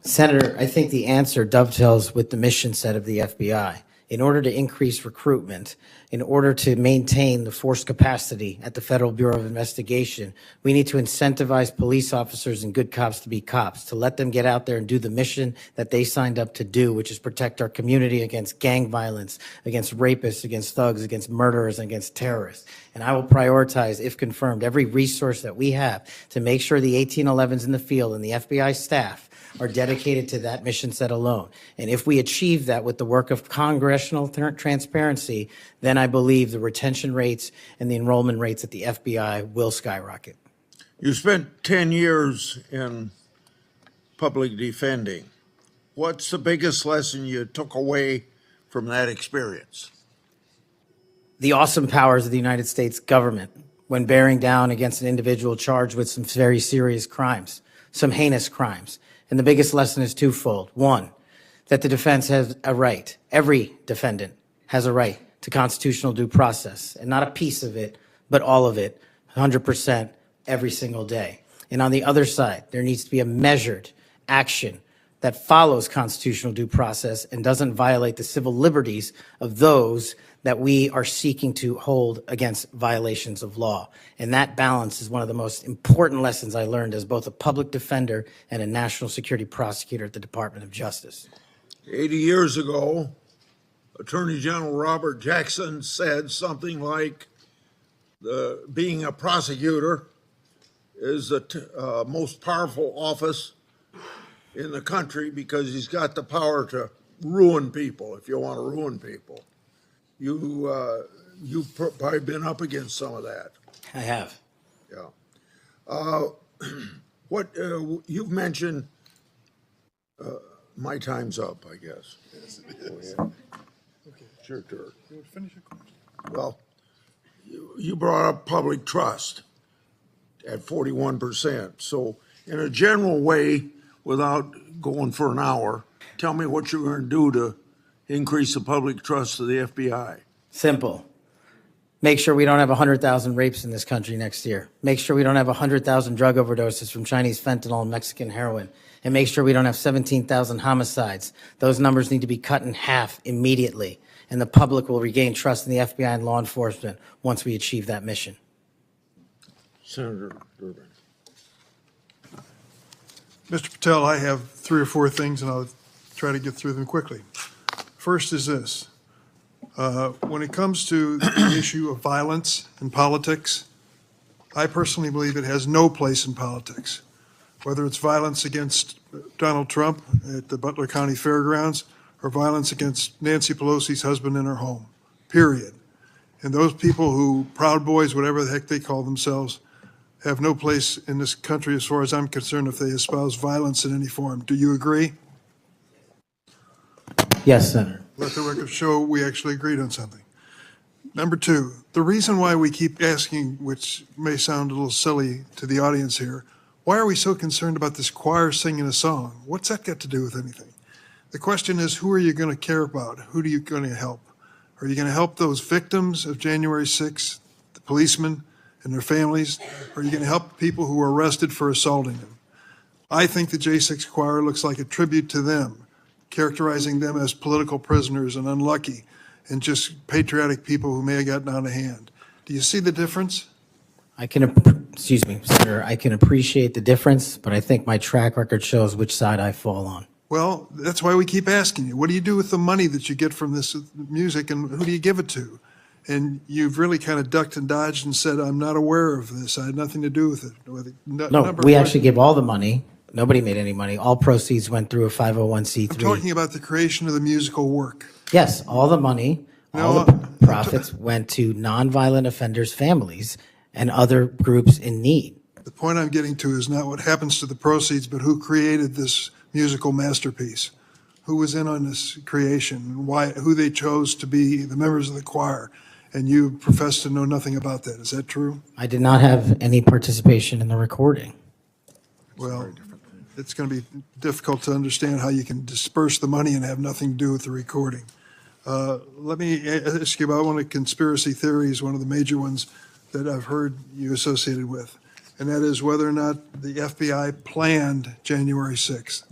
Senator, I think the answer dovetails with the mission set of the FBI. In order to increase recruitment, in order to maintain the force capacity at the Federal Bureau of Investigation, we need to incentivize police officers and good cops to be cops, to let them get out there and do the mission that they signed up to do, which is protect our community against gang violence, against rapists, against thugs, against murderers, and against terrorists. And I will prioritize, if confirmed, every resource that we have to make sure the 1811s in the field and the FBI staff are dedicated to that mission set alone. And if we achieve that with the work of congressional transparency, then I believe the retention rates and the enrollment rates at the FBI will skyrocket.
You spent 10 years in public defending. What's the biggest lesson you took away from that experience?
The awesome powers of the United States government when bearing down against an individual charged with some very serious crimes, some heinous crimes. And the biggest lesson is twofold. One, that the defense has a right, every defendant has a right to constitutional due process, and not a piece of it, but all of it, 100% every single day. And on the other side, there needs to be a measured action that follows constitutional due process and doesn't violate the civil liberties of those that we are seeking to hold against violations of law. And that balance is one of the most important lessons I learned as both a public defender and a national security prosecutor at the Department of Justice.
80 years ago, Attorney General Robert Jackson said something like, being a prosecutor is the most powerful office in the country because he's got the power to ruin people if you want to ruin people. You've probably been up against some of that.
I have.
Yeah. You've mentioned, my time's up, I guess.
Yes, it is.
Oh, yeah. Okay, it's your turn.
You finish your question.
Well, you brought up public trust at 41%. So in a general way, without going for an hour, tell me what you're going to do to increase the public trust of the FBI.
Simple. Make sure we don't have 100,000 rapes in this country next year. Make sure we don't have 100,000 drug overdoses from Chinese fentanyl and Mexican heroin. And make sure we don't have 17,000 homicides. Those numbers need to be cut in half immediately. And the public will regain trust in the FBI and law enforcement once we achieve that mission.
Senator Durbin.
Mr. Patel, I have 3 or 4 things, and I'll try to get through them quickly. First is this. When it comes to the issue of violence in politics, I personally believe it has no place in politics. Whether it's violence against Donald Trump at the Butler County Fairgrounds or violence against Nancy Pelosi's husband in her home, period. And those people who, Proud Boys, whatever the heck they call themselves, have no place in this country as far as I'm concerned if they espouse violence in any form. Do you agree?
Yes, Senator.
Let the record show we actually agreed on something. Number 2, the reason why we keep asking, which may sound a little silly to the audience here, why are we so concerned about this choir singing a song? What's that got to do with anything? The question is, who are you going to care about? Who are you going to help? Are you going to help those victims of January 6th, the policemen and their families? Or are you going to help people who were arrested for assaulting them? I think the J6 choir looks like a tribute to them, characterizing them as political prisoners and unlucky and just patriotic people who may have gotten out of hand. Do you see the difference?
Excuse me, Senator, I can appreciate the difference, but I think my track record shows which side I fall on.
Well, that's why we keep asking you. What do you do with the money that you get from this music, and who do you give it to? And you've really kind of ducked and dodged and said, I'm not aware of this. I had nothing to do with it.
No, we actually give all the money. Nobody made any money. All proceeds went through a 501c3.
I'm talking about the creation of the musical work.
Yes, all the money, all the profits went to nonviolent offenders' families and other groups in need.
The point I'm getting to is not what happens to the proceeds, but who created this musical masterpiece. Who was in on this creation, why, who they chose to be the members of the choir, and you profess to know nothing about that. Is that true?
I did not have any participation in the recording.
Well, it's going to be difficult to understand how you can disperse the money and have nothing to do with the recording. Let me ask you about one of the conspiracy theories, one of the major ones that I've heard you associated with, and that is whether or not the FBI planned January 6th.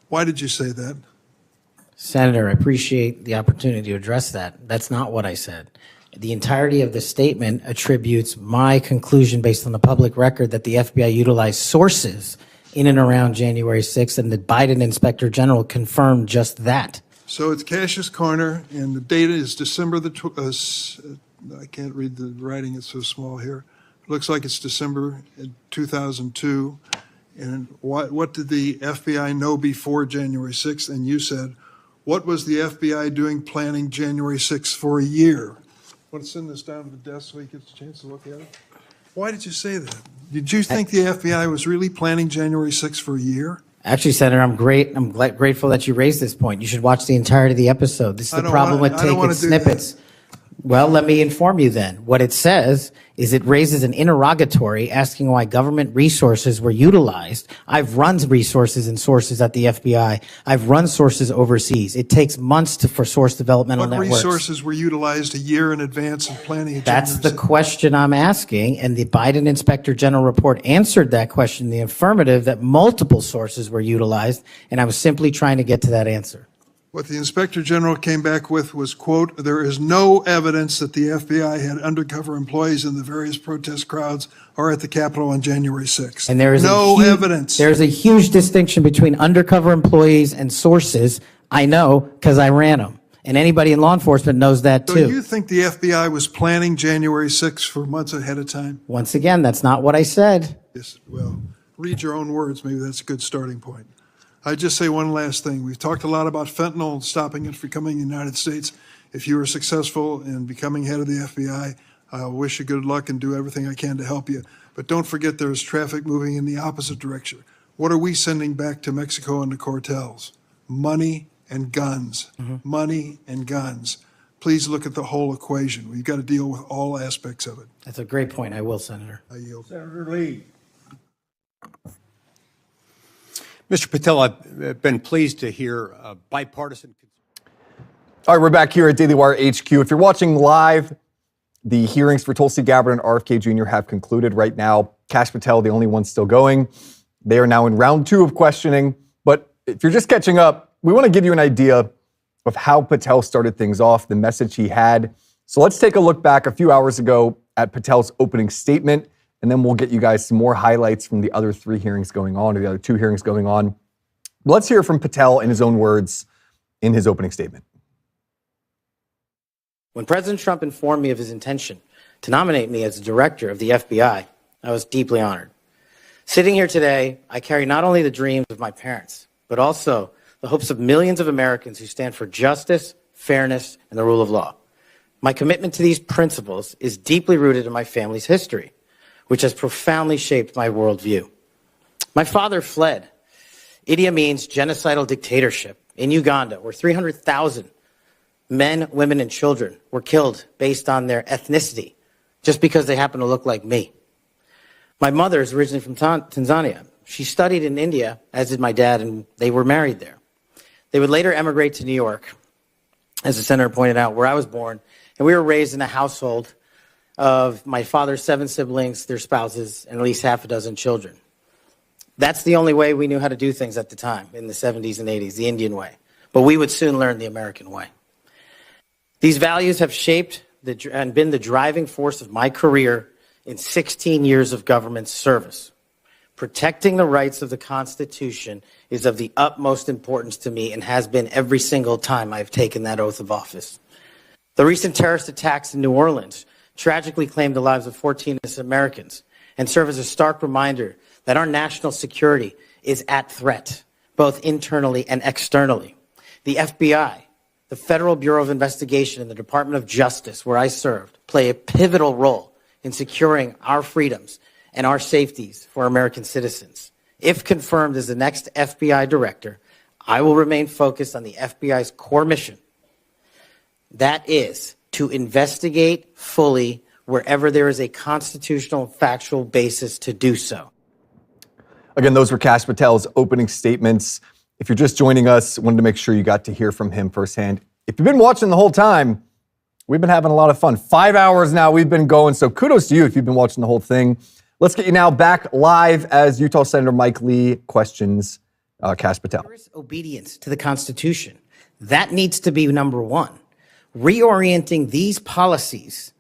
Why did you say that?
Senator, I appreciate the opportunity to address that. That's not what I said. The entirety of the statement attributes my conclusion based on the public record that the FBI utilized sources in and around January 6th, and the Biden Inspector General confirmed just that.
So it's Cash's Corner, and the date is December the, I can't read the writing, it's so small here. It looks like it's December 2002. And what did the FBI know before January 6th? And you said, what was the FBI doing planning January 6th for a year? Want to send this down to the desk so he gets a chance to look at it? Why did you say that? Did you think the FBI was really planning January 6th for a year?
Actually, Senator, I'm grateful that you raised this point. You should watch the entirety of the episode. This is the problem with taking snippets. Well, let me inform you then. What it says is it raises an interrogatory asking why government resources were utilized. I've run resources and sources at the FBI. I've run sources overseas. It takes months for source developmental networks.
What resources were utilized a year in advance of planning?
That's the question I'm asking, and the Biden Inspector General report answered that question in the affirmative, that multiple sources were utilized, and I was simply trying to get to that answer.
What the Inspector General came back with was, quote, there is no evidence that the FBI had undercover employees in the various protest crowds or at the Capitol on January 6th.
And there is
no evidence.
There's a huge distinction between undercover employees and sources. I know because I ran them. And anybody in law enforcement knows that too.
So you think the FBI was planning January 6th for months ahead of time?
Once again, that's not what I said.
Yes, well, read your own words. Maybe that's a good starting point. I'd just say one last thing. We've talked a lot about fentanyl and stopping it from coming to the United States. If you were successful in becoming head of the FBI, I wish you good luck and do everything I can to help you. But don't forget there's traffic moving in the opposite direction. What are we sending back to Mexico and the cartels? Money and guns. Money and guns. Please look at the whole equation. We've got to deal with all aspects of it.
That's a great point. I will, Senator.
I yield.
Senator Lee. Mr. Patel, I've been pleased to hear bipartisan.
All right, we're back here at Daily Wire HQ. If you're watching live, the hearings for Tulsi Gabbard and RFK Jr. have concluded right now. Kash Patel, the only one still going. They are now in round 2 of questioning. But if you're just catching up, we want to give you an idea of how Patel started things off, the message he had. So let's take a look back a few hours ago at Patel's opening statement. And then we'll get you guys some more highlights from the other 3 hearings going on, or the other 2 hearings going on. But let's hear from Patel in his own words in his opening statement.
When President Trump informed me of his intention to nominate me as the director of the FBI, I was deeply honored. Sitting here today, I carry not only the dreams of my parents, but also the hopes of millions of Americans who stand for justice, fairness, and the rule of law. My commitment to these principles is deeply rooted in my family's history, which has profoundly shaped my worldview. My father fled Idi Amin's genocidal dictatorship in Uganda, where 300,000 men, women, and children were killed based on their ethnicity, just because they happen to look like me. My mother is originally from Tanzania. She studied in India, as did my dad, and they were married there. They would later emigrate to New York, as the senator pointed out, where I was born, and we were raised in a household of my father's 7 siblings, their spouses, and at least half a dozen children. That's the only way we knew how to do things at the time, in the 70s and 80s, the Indian way. But we would soon learn the American way. These values have shaped and been the driving force of my career in 16 years of government service. Protecting the rights of the Constitution is of the utmost importance to me and has been every single time I've taken that oath of office. The recent terrorist attacks in New Orleans tragically claimed the lives of 14 innocent Americans and serve as a stark reminder that our national security is at threat, both internally and externally. The FBI, the Federal Bureau of Investigation, and the Department of Justice, where I served, play a pivotal role in securing our freedoms and our safeties for American citizens. If confirmed as the next FBI director, I will remain focused on the FBI's core mission. That is to investigate fully wherever there is a constitutional factual basis to do so.
Again, those were Kash Patel's opening statements. If you're just joining us, wanted to make sure you got to hear from him firsthand. If you've been watching the whole time, we've been having a lot of fun. 5 hours now we've been going, so kudos to you if you've been watching the whole thing. Let's get you now back live as Utah Senator Mike Lee questions Kash Patel.
Obedience to the Constitution. That needs to be number one. Reorienting these policies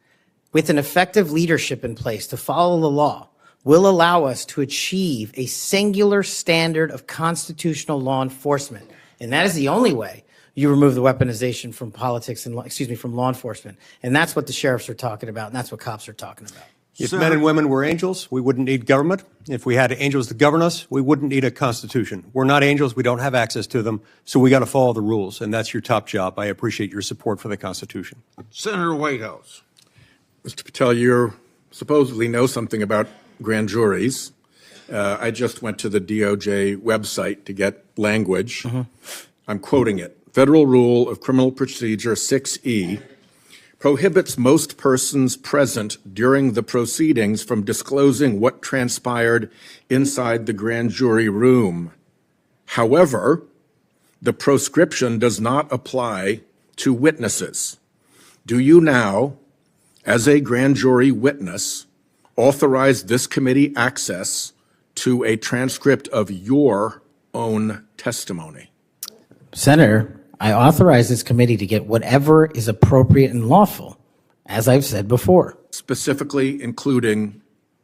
with an effective leadership in place to follow the law will allow us to achieve a singular standard of constitutional law enforcement. And that is the only way you remove the weaponization from politics and, from law enforcement. And that's what the sheriffs are talking about, and that's what cops are talking about.
If men and women were angels, we wouldn't need government. If we had angels to govern us, we wouldn't need a constitution. We're not angels. We don't have access to them. So we got to follow the rules. And that's your top job. I appreciate your support for the Constitution.
Senator Whitehouse.
Mr. Patel, you supposedly know something about grand juries. I just went to the DOJ website to get language. I'm quoting it. Federal Rule of Criminal Procedure 6E prohibits most persons present during the proceedings from disclosing what transpired inside the grand jury room. However, the proscription does not apply to witnesses. Do you now, as a grand jury witness, authorize this committee access to a transcript of your own testimony?
Senator, I authorize this committee to get whatever is appropriate and lawful, as I've said before.
Specifically including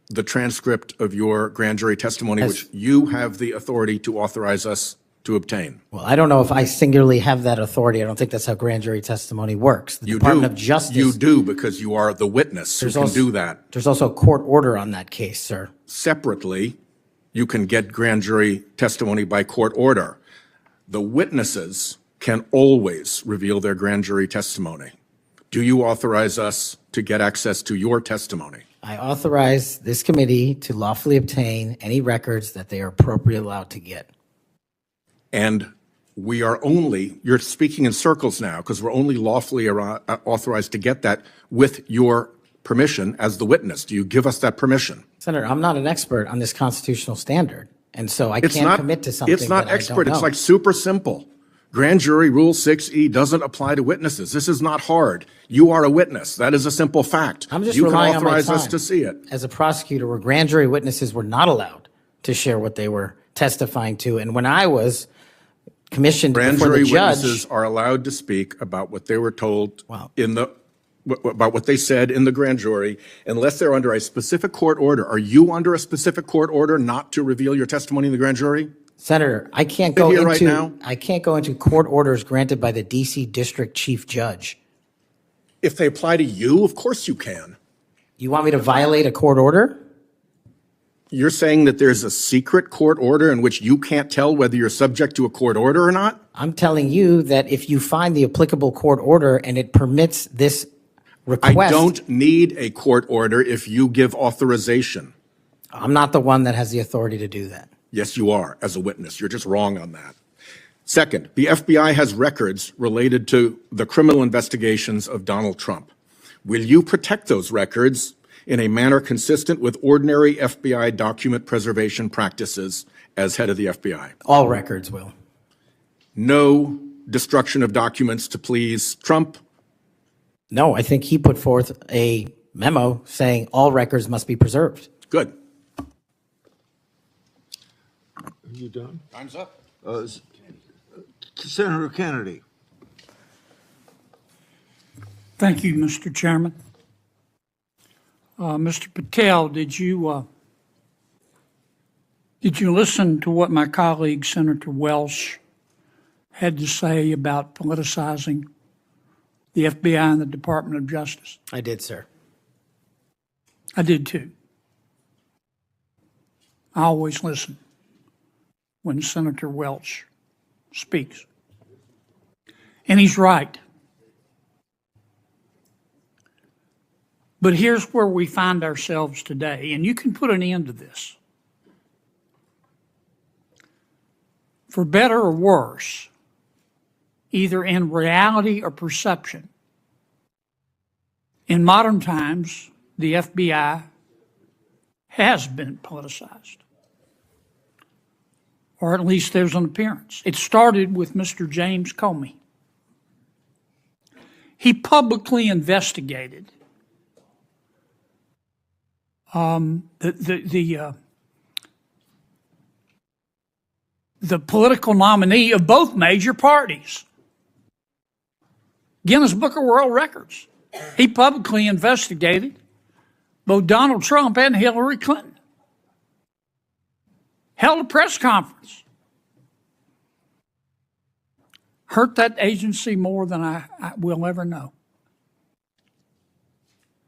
the transcript of your grand jury testimony, which you have the authority to authorize us to obtain.
Well, I don't know if I singularly have that authority. I don't think that's how grand jury testimony works. The Department of Justice.
You do, because you are the witness who can do that.
There's also a court order on that case, sir.
Separately, you can get grand jury testimony by court order. The witnesses can always reveal their grand jury testimony. Do you authorize us to get access to your testimony?
I authorize this committee to lawfully obtain any records that they are appropriately allowed to get.
And we are only, you're speaking in circles now, because we're only lawfully authorized to get that with your permission as the witness. Do you give us that permission?
Senator, I'm not an expert on this constitutional standard, and so I can't commit to something.
It's not
that
expert.
I don't know.
It's like super simple. Grand jury rule 6E doesn't apply to witnesses. This is not hard. You are a witness. That is a simple fact.
I'm just
you can
relying on my
authorize
time
us to see it.
as a prosecutor, where grand jury witnesses were not allowed to share what they were testifying to. And when I was commissioned
Grand
before
jury
the judge,
witnesses are allowed to speak about what they were told about what they said in the grand jury, unless they're under a specific court order. Are you under a specific court order not to reveal your testimony in the grand jury?
Senator, I can't
Sit
go
here
into
right now.
I can't go into court orders granted by the D.C. District Chief Judge.
If they apply to you, of course you can.
You want me to violate a court order?
You're saying that there's a secret court order in which you can't tell whether you're subject to a court order or not?
I'm telling you that if you find the applicable court order and it permits this request.
I don't need a court order if you give authorization.
I'm not the one that has the authority to do that.
Yes, you are, as a witness. You're just wrong on that. Second, the FBI has records related to the criminal investigations of Donald Trump. Will you protect those records in a manner consistent with ordinary FBI document preservation practices as head of the FBI?
All records will.
No destruction of documents to please Trump?
No, I think he put forth a memo saying all records must be preserved.
Good.
Are you done?
Time's up.
Senator Kennedy.
Thank you, Mr. Chairman. Mr. Patel, did you listen to what my colleague, Senator Welsh, had to say about politicizing the FBI and the Department of Justice?
I did, sir.
I did too. I always listen when Senator Welch speaks. And he's right. But here's where we find ourselves today, and you can put an end to this. For better or worse, either in reality or perception, in modern times, the FBI has been politicized. Or at least there's an appearance. It started with Mr. James Comey. He publicly investigated the political nominee of both major parties. Guinness Book of World Records. He publicly investigated both Donald Trump and Hillary Clinton. Held a press conference. Hurt that agency more than I will ever know.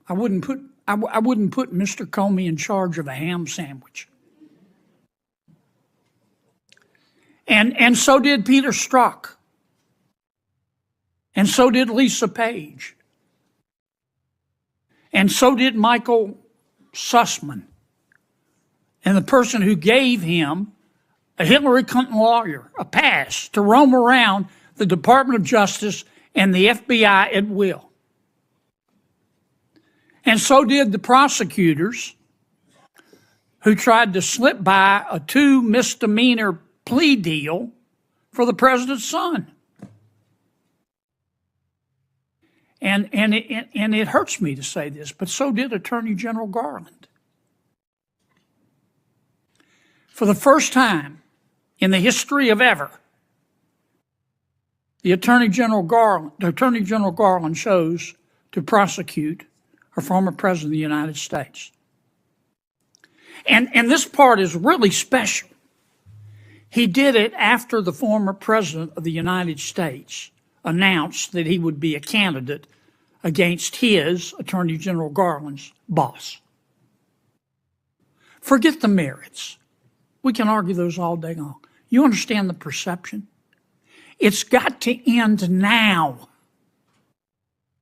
I wouldn't put Mr. Comey in charge of a ham sandwich. And so did Peter Strzok. And so did Lisa Page. And so did Michael Sussman. And the person who gave him, a Hillary Clinton lawyer, a pass to roam around the Department of Justice and the FBI at will. And so did the prosecutors who tried to slip by a 2 misdemeanor plea deal for the president's son. And it hurts me to say this, but so did Attorney General Garland. For the first time in the history of ever, the Attorney General Garland chose to prosecute a former president of the United States. And this part is really special. He did it after the former president of the United States announced that he would be a candidate against his, Attorney General Garland's, boss. Forget the merits. We can argue those all day long. You understand the perception? It's got to end now.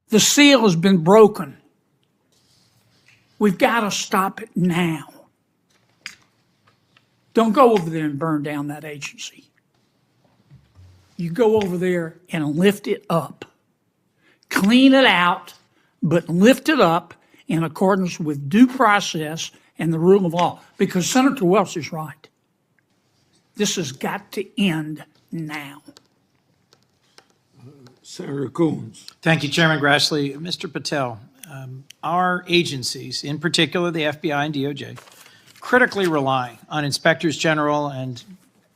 The seal has been broken. We've got to stop it now. Don't go over there and burn down that agency. You go over there and lift it up. Clean it out, but lift it up in accordance with due process and the rule of law. Because Senator Welch is right. This has got to end now.
Senator Coons.
Thank you, Chairman Grassley. Mr. Patel, our agencies, in particular the FBI and DOJ, critically rely on inspectors general and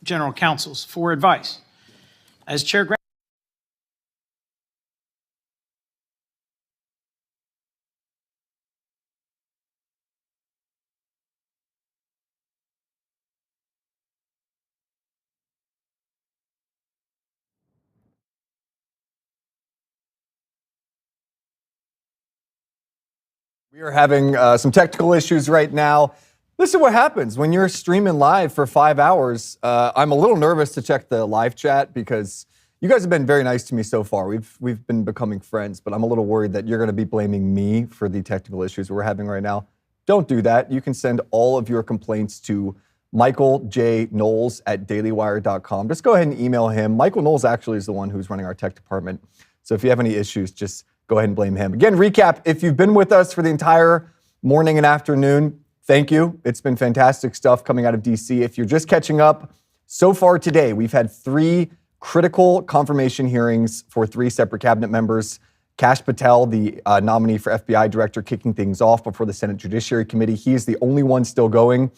general counsels for advice. As Chair Grassley,
We are having some technical issues right now. This is what happens when you're streaming live for 5 hours. I'm a little nervous to check the live chat because you guys have been very nice to me so far. We've been becoming friends, but I'm a little worried that you're going to be blaming me for the technical issues we're having right now. Don't do that. You can send all of your complaints to Michael J. Knowles at dailywire.com. Just go ahead and email him. Michael Knowles actually is the one who's running our tech department. So if you have any issues, just go ahead and blame him. Again, recap, if you've been with us for the entire morning and afternoon, thank you. It's been fantastic stuff coming out of D.C. If you're just catching up, so far today, we've had 3 critical confirmation hearings for 3 separate cabinet members. Kash Patel, the nominee for FBI director, kicking things off before the Senate Judiciary Committee. He is the only one still going.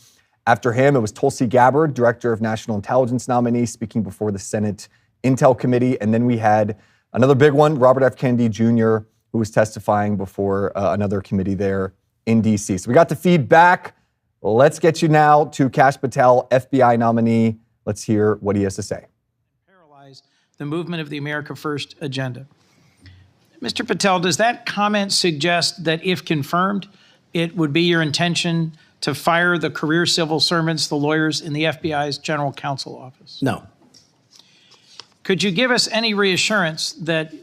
After him, it was Tulsi Gabbard, director of national intelligence nominee, speaking before the Senate Intel Committee. And then we had another big one, Robert F. Kennedy Jr., who was testifying before another committee there in D.C. So we got the feedback. Let's get you now to Kash Patel, FBI nominee. Let's hear what he has to say.
Paralyze the movement of the America First agenda. Mr. Patel, does that comment suggest that if confirmed, it would be your intention to fire the career civil servants, the lawyers in the FBI's general counsel office?
No.
Could you give us any reassurance that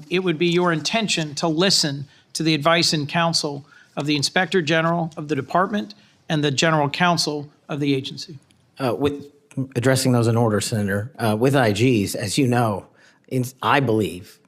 it would be your intention to listen to the advice and counsel
of the Inspector General of the Department and the General Counsel of the agency.
With addressing those in order, Senator, with IGs, as you know, I believe,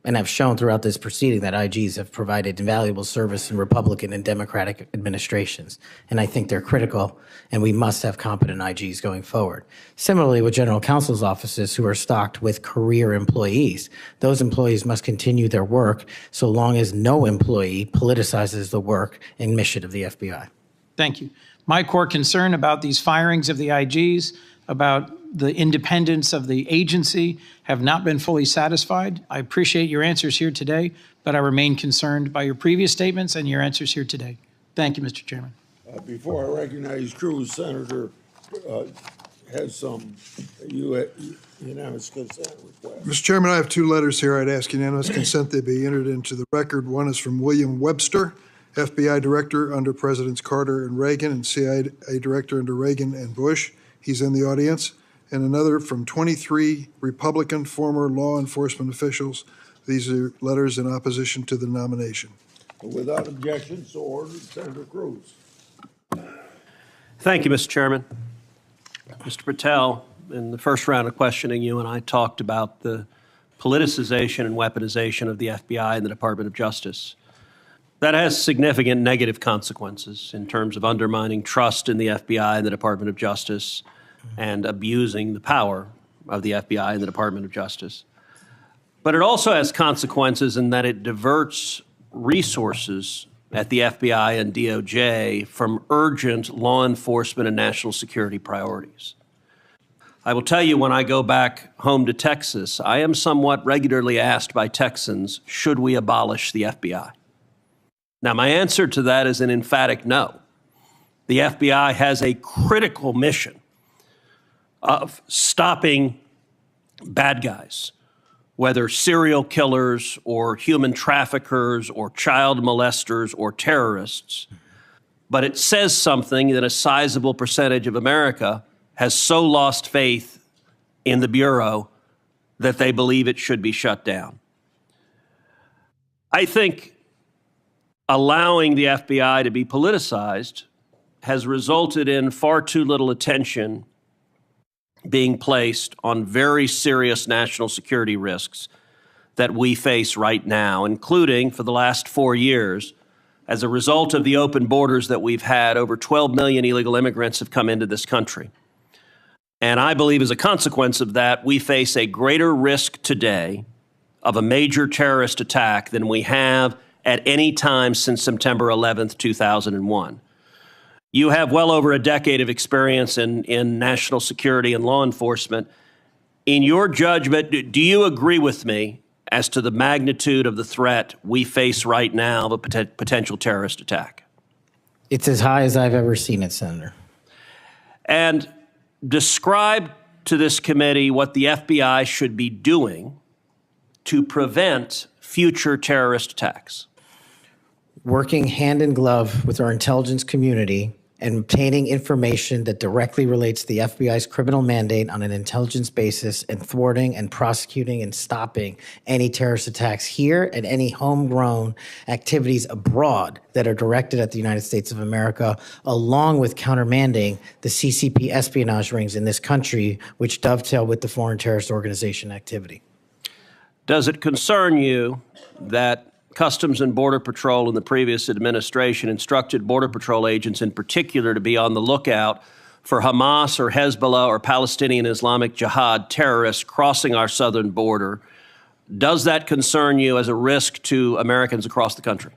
and I've shown throughout this proceeding, that IGs have provided invaluable service in Republican and Democratic administrations. And I think they're critical, and we must have competent IGs going forward. Similarly, with General Counsel's offices who are stocked with career employees, those employees must continue their work so long as no employee politicizes the work and mission of the FBI.
Thank you. My core concern about these firings of the IGs, about the independence of the agency, have not been fully satisfied. I appreciate your answers here today, but I remain concerned by your previous statements and your answers here today. Thank you, Mr. Chairman.
Before I recognize Cruz, Senator has some unanimous consent request.
Mr. Chairman, I have two letters here. I'd ask unanimous consent they be entered into the record. One is from William Webster, FBI Director under Presidents Carter and Reagan, and CIA Director under Reagan and Bush. He's in the audience. And another from 23 Republican former law enforcement officials. These are letters in opposition to the nomination.
Without objection, so ordered. Senator Cruz.
Thank you, Mr. Chairman. Mr. Patel, in the first round of questioning, you and I talked about the politicization and weaponization of the FBI and the Department of Justice. That has significant negative consequences in terms of undermining trust in the FBI and the Department of Justice and abusing the power of the FBI and the Department of Justice. But it also has consequences in that it diverts resources at the FBI and DOJ from urgent law enforcement and national security priorities. I will tell you, when I go back home to Texas, I am somewhat regularly asked by Texans, should we abolish the FBI? Now, my answer to that is an emphatic no. The FBI has a critical mission of stopping bad guys, whether serial killers or human traffickers or child molesters or terrorists. But it says something that a sizable percentage of America has so lost faith in the Bureau that they believe it should be shut down. I think allowing the FBI to be politicized has resulted in far too little attention being placed on very serious national security risks that we face right now, including for the last 4 years. As a result of the open borders that we've had, over 12 million illegal immigrants have come into this country. And I believe as a consequence of that, we face a greater risk today of a major terrorist attack than we have at any time since September 11th, 2001. You have well over a decade of experience in national security and law enforcement. In your judgment, do you agree with me as to the magnitude of the threat we face right now of a potential terrorist attack?
It's as high as I've ever seen it, Senator.
And describe to this committee what the FBI should be doing to prevent future terrorist attacks.
Working hand in glove with our intelligence community and obtaining information that directly relates to the FBI's criminal mandate on an intelligence basis, and thwarting and prosecuting and stopping any terrorist attacks here and any homegrown activities abroad that are directed at the United States of America, along with countermanding the CCP espionage rings in this country, which dovetail with the foreign terrorist organization activity.
Does it concern you that Customs and Border Patrol in the previous administration instructed Border Patrol agents in particular to be on the lookout for Hamas or Hezbollah or Palestinian Islamic Jihad terrorists crossing our southern border? Does that concern you as a risk to Americans across the country?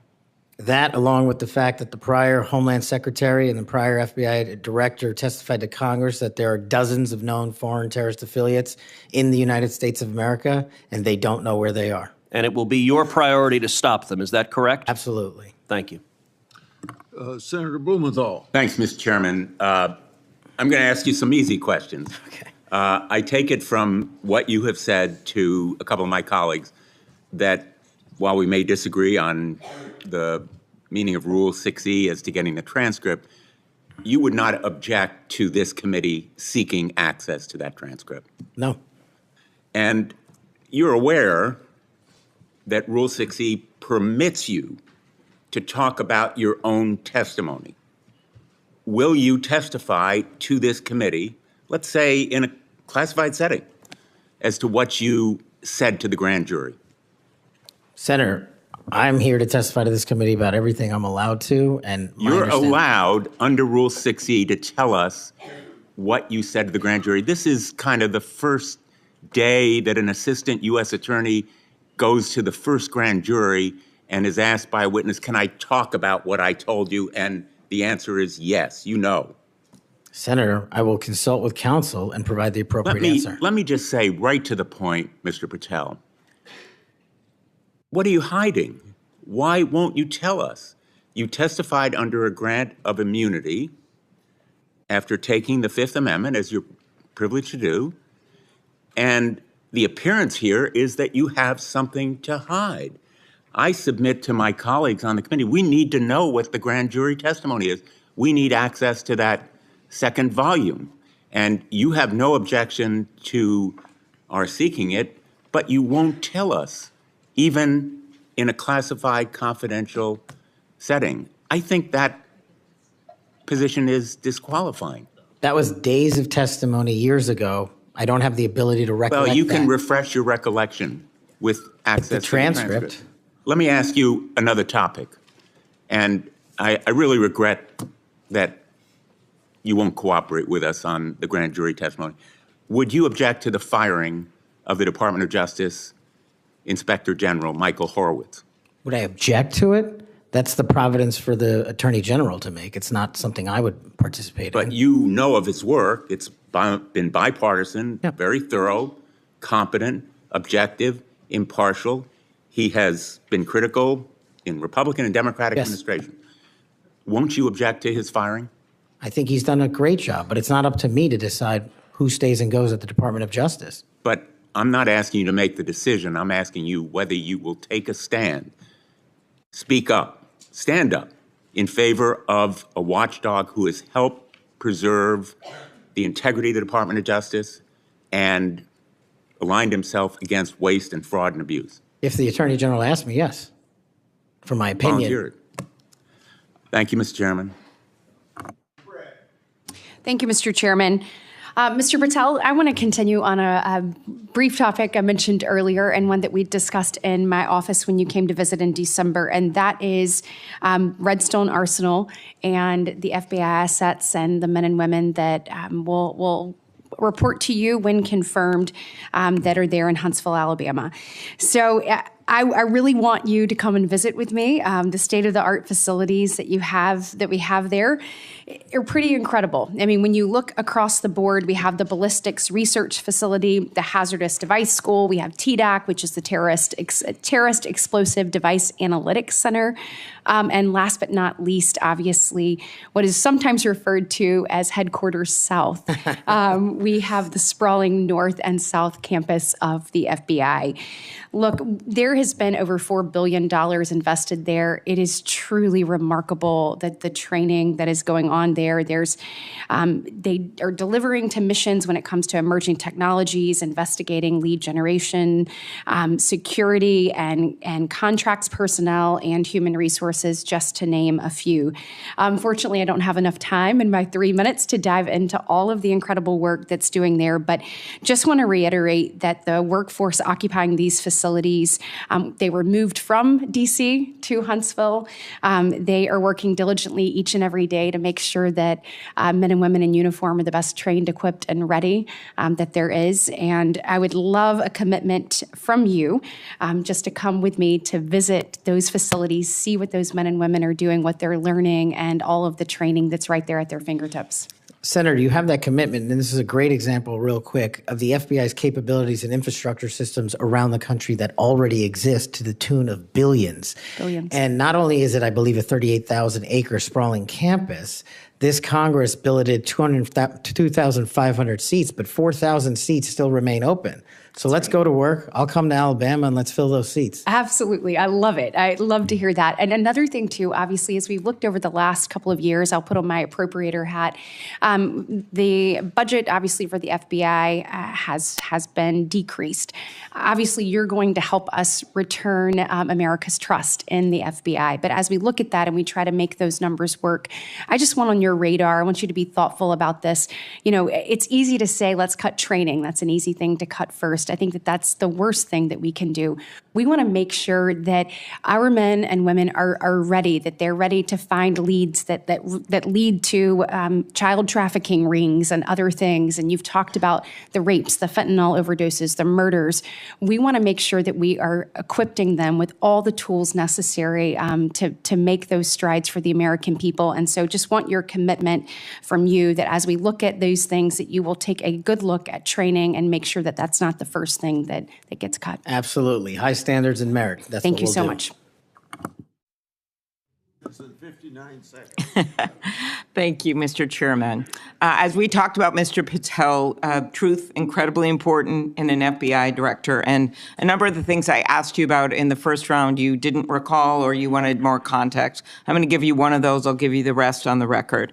That, along with the fact that the prior Homeland Secretary and the prior FBI Director testified to Congress that there are dozens of known foreign terrorist affiliates in the United States of America, and they don't know where they are.
And it will be your priority to stop them. Is that correct?
Absolutely.
Thank you.
Senator Blumenthal.
Thanks, Mr. Chairman. I'm going to ask you some easy questions.
Okay.
I take it from what you have said to a couple of my colleagues that while we may disagree on the meaning of Rule 6E as to getting the transcript, you would not object to this committee seeking access to that transcript.
No.
And you're aware that Rule 6E permits you to talk about your own testimony. Will you testify to this committee, let's say in a classified setting, as to what you said to the grand jury?
Senator, I'm here to testify to this committee about everything I'm allowed to, and
You're allowed under Rule 6E to tell us what you said to the grand jury. This is kind of the first day that an assistant U.S. attorney goes to the first grand jury and is asked by a witness, can I talk about what I told you? And the answer is yes, you know.
Senator, I will consult with counsel and provide the appropriate answer.
Let me just say right to the point, Mr. Patel. What are you hiding? Why won't you tell us? You testified under a grant of immunity after taking the Fifth Amendment, as you're privileged to do, and the appearance here is that you have something to hide. I submit to my colleagues on the committee, we need to know what the grand jury testimony is. We need access to that second volume. And you have no objection to our seeking it, but you won't tell us, even in a classified confidential setting. I think that position is disqualifying.
That was days of testimony years ago. I don't have the ability to recollect
Well, you can
that.
refresh your recollection with access
The
to
transcript.
the transcript. Let me ask you another topic. And I really regret that you won't cooperate with us on the grand jury testimony. Would you object to the firing of the Department of Justice Inspector General Michael Horowitz?
Would I object to it? That's the providence for the Attorney General to make. It's not something I would participate in.
But you know of his work. It's been bipartisan, very thorough, competent, objective, impartial. He has been critical in Republican and Democratic administration. Won't you object to his firing?
I think he's done a great job, but it's not up to me to decide who stays and goes at the Department of Justice.
But I'm not asking you to make the decision. I'm asking you whether you will take a stand, speak up, stand up in favor of a watchdog who has helped preserve the integrity of the Department of Justice and aligned himself against waste and fraud and abuse.
If the Attorney General asked me, yes, for my opinion.
Volunteered. Thank you, Mr. Chairman.
Thank you, Mr. Chairman. Mr. Patel, I want to continue on a brief topic I mentioned earlier and one that we discussed in my office when you came to visit in December, and that is Redstone Arsenal and the FBI assets and the men and women that will report to you when confirmed that are there in Huntsville, Alabama. So I really want you to come and visit with me. The state-of-the-art facilities that we have there are pretty incredible. I mean, when you look across the board, we have the ballistics research facility, the hazardous device school, we have TDAC, which is the terrorist explosive device analytics center, and last but not least, obviously, what is sometimes referred to as Headquarters South. We have the sprawling north and south campus of the FBI. Look, there has been over $4 billion invested there. It is truly remarkable that the training that is going on there. They are delivering to missions when it comes to emerging technologies, investigating lead generation, security, and contracts personnel and human resources, just to name a few. Unfortunately, I don't have enough time in my 3 minutes to dive into all of the incredible work that's doing there, but just want to reiterate that the workforce occupying these facilities, they were moved from DC to Huntsville. They are working diligently each and every day to make sure that men and women in uniform are the best trained, equipped, and ready that there is. And I would love a commitment from you just to come with me to visit those facilities, see what those men and women are doing, what they're learning, and all of the training that's right there at their fingertips.
Senator, you have that commitment, and this is a great example, real quick, of the FBI's capabilities and infrastructure systems around the country that already exist to the tune of billions.
Billions.
And not only is it, I believe, a 38,000-acre sprawling campus, this Congress billeted 2,500 seats, but 4,000 seats still remain open. So let's go to work. I'll come to Alabama and let's fill those seats.
Absolutely. I love it. I love to hear that. And another thing, too, obviously, as we've looked over the last couple of years, I'll put on my appropriator hat. The budget, obviously, for the FBI has been decreased. Obviously, you're going to help us return America's trust in the FBI. But as we look at that and we try to make those numbers work, I just want on your radar, I want you to be thoughtful about this. You know, it's easy to say, let's cut training. That's an easy thing to cut first. I think that that's the worst thing that we can do. We want to make sure that our men and women are ready, that they're ready to find leads that lead to child trafficking rings and other things. And you've talked about the rapes, the fentanyl overdoses, the murders. We want to make sure that we are equipping them with all the tools necessary to make those strides for the American people. And so just want your commitment from you that as we look at those things, that you will take a good look at training and make sure that that's not the first thing that gets cut.
Absolutely. High standards and merit. That's
Thank
what
you
we'll
so
do.
much.
59 seconds.
Thank you, Mr. Chairman. As we talked about, Mr. Patel, truth, incredibly important in an FBI director. And a number of the things I asked you about in the first round, you didn't recall or you wanted more context. I'm going to give you one of those. I'll give you the rest on the record.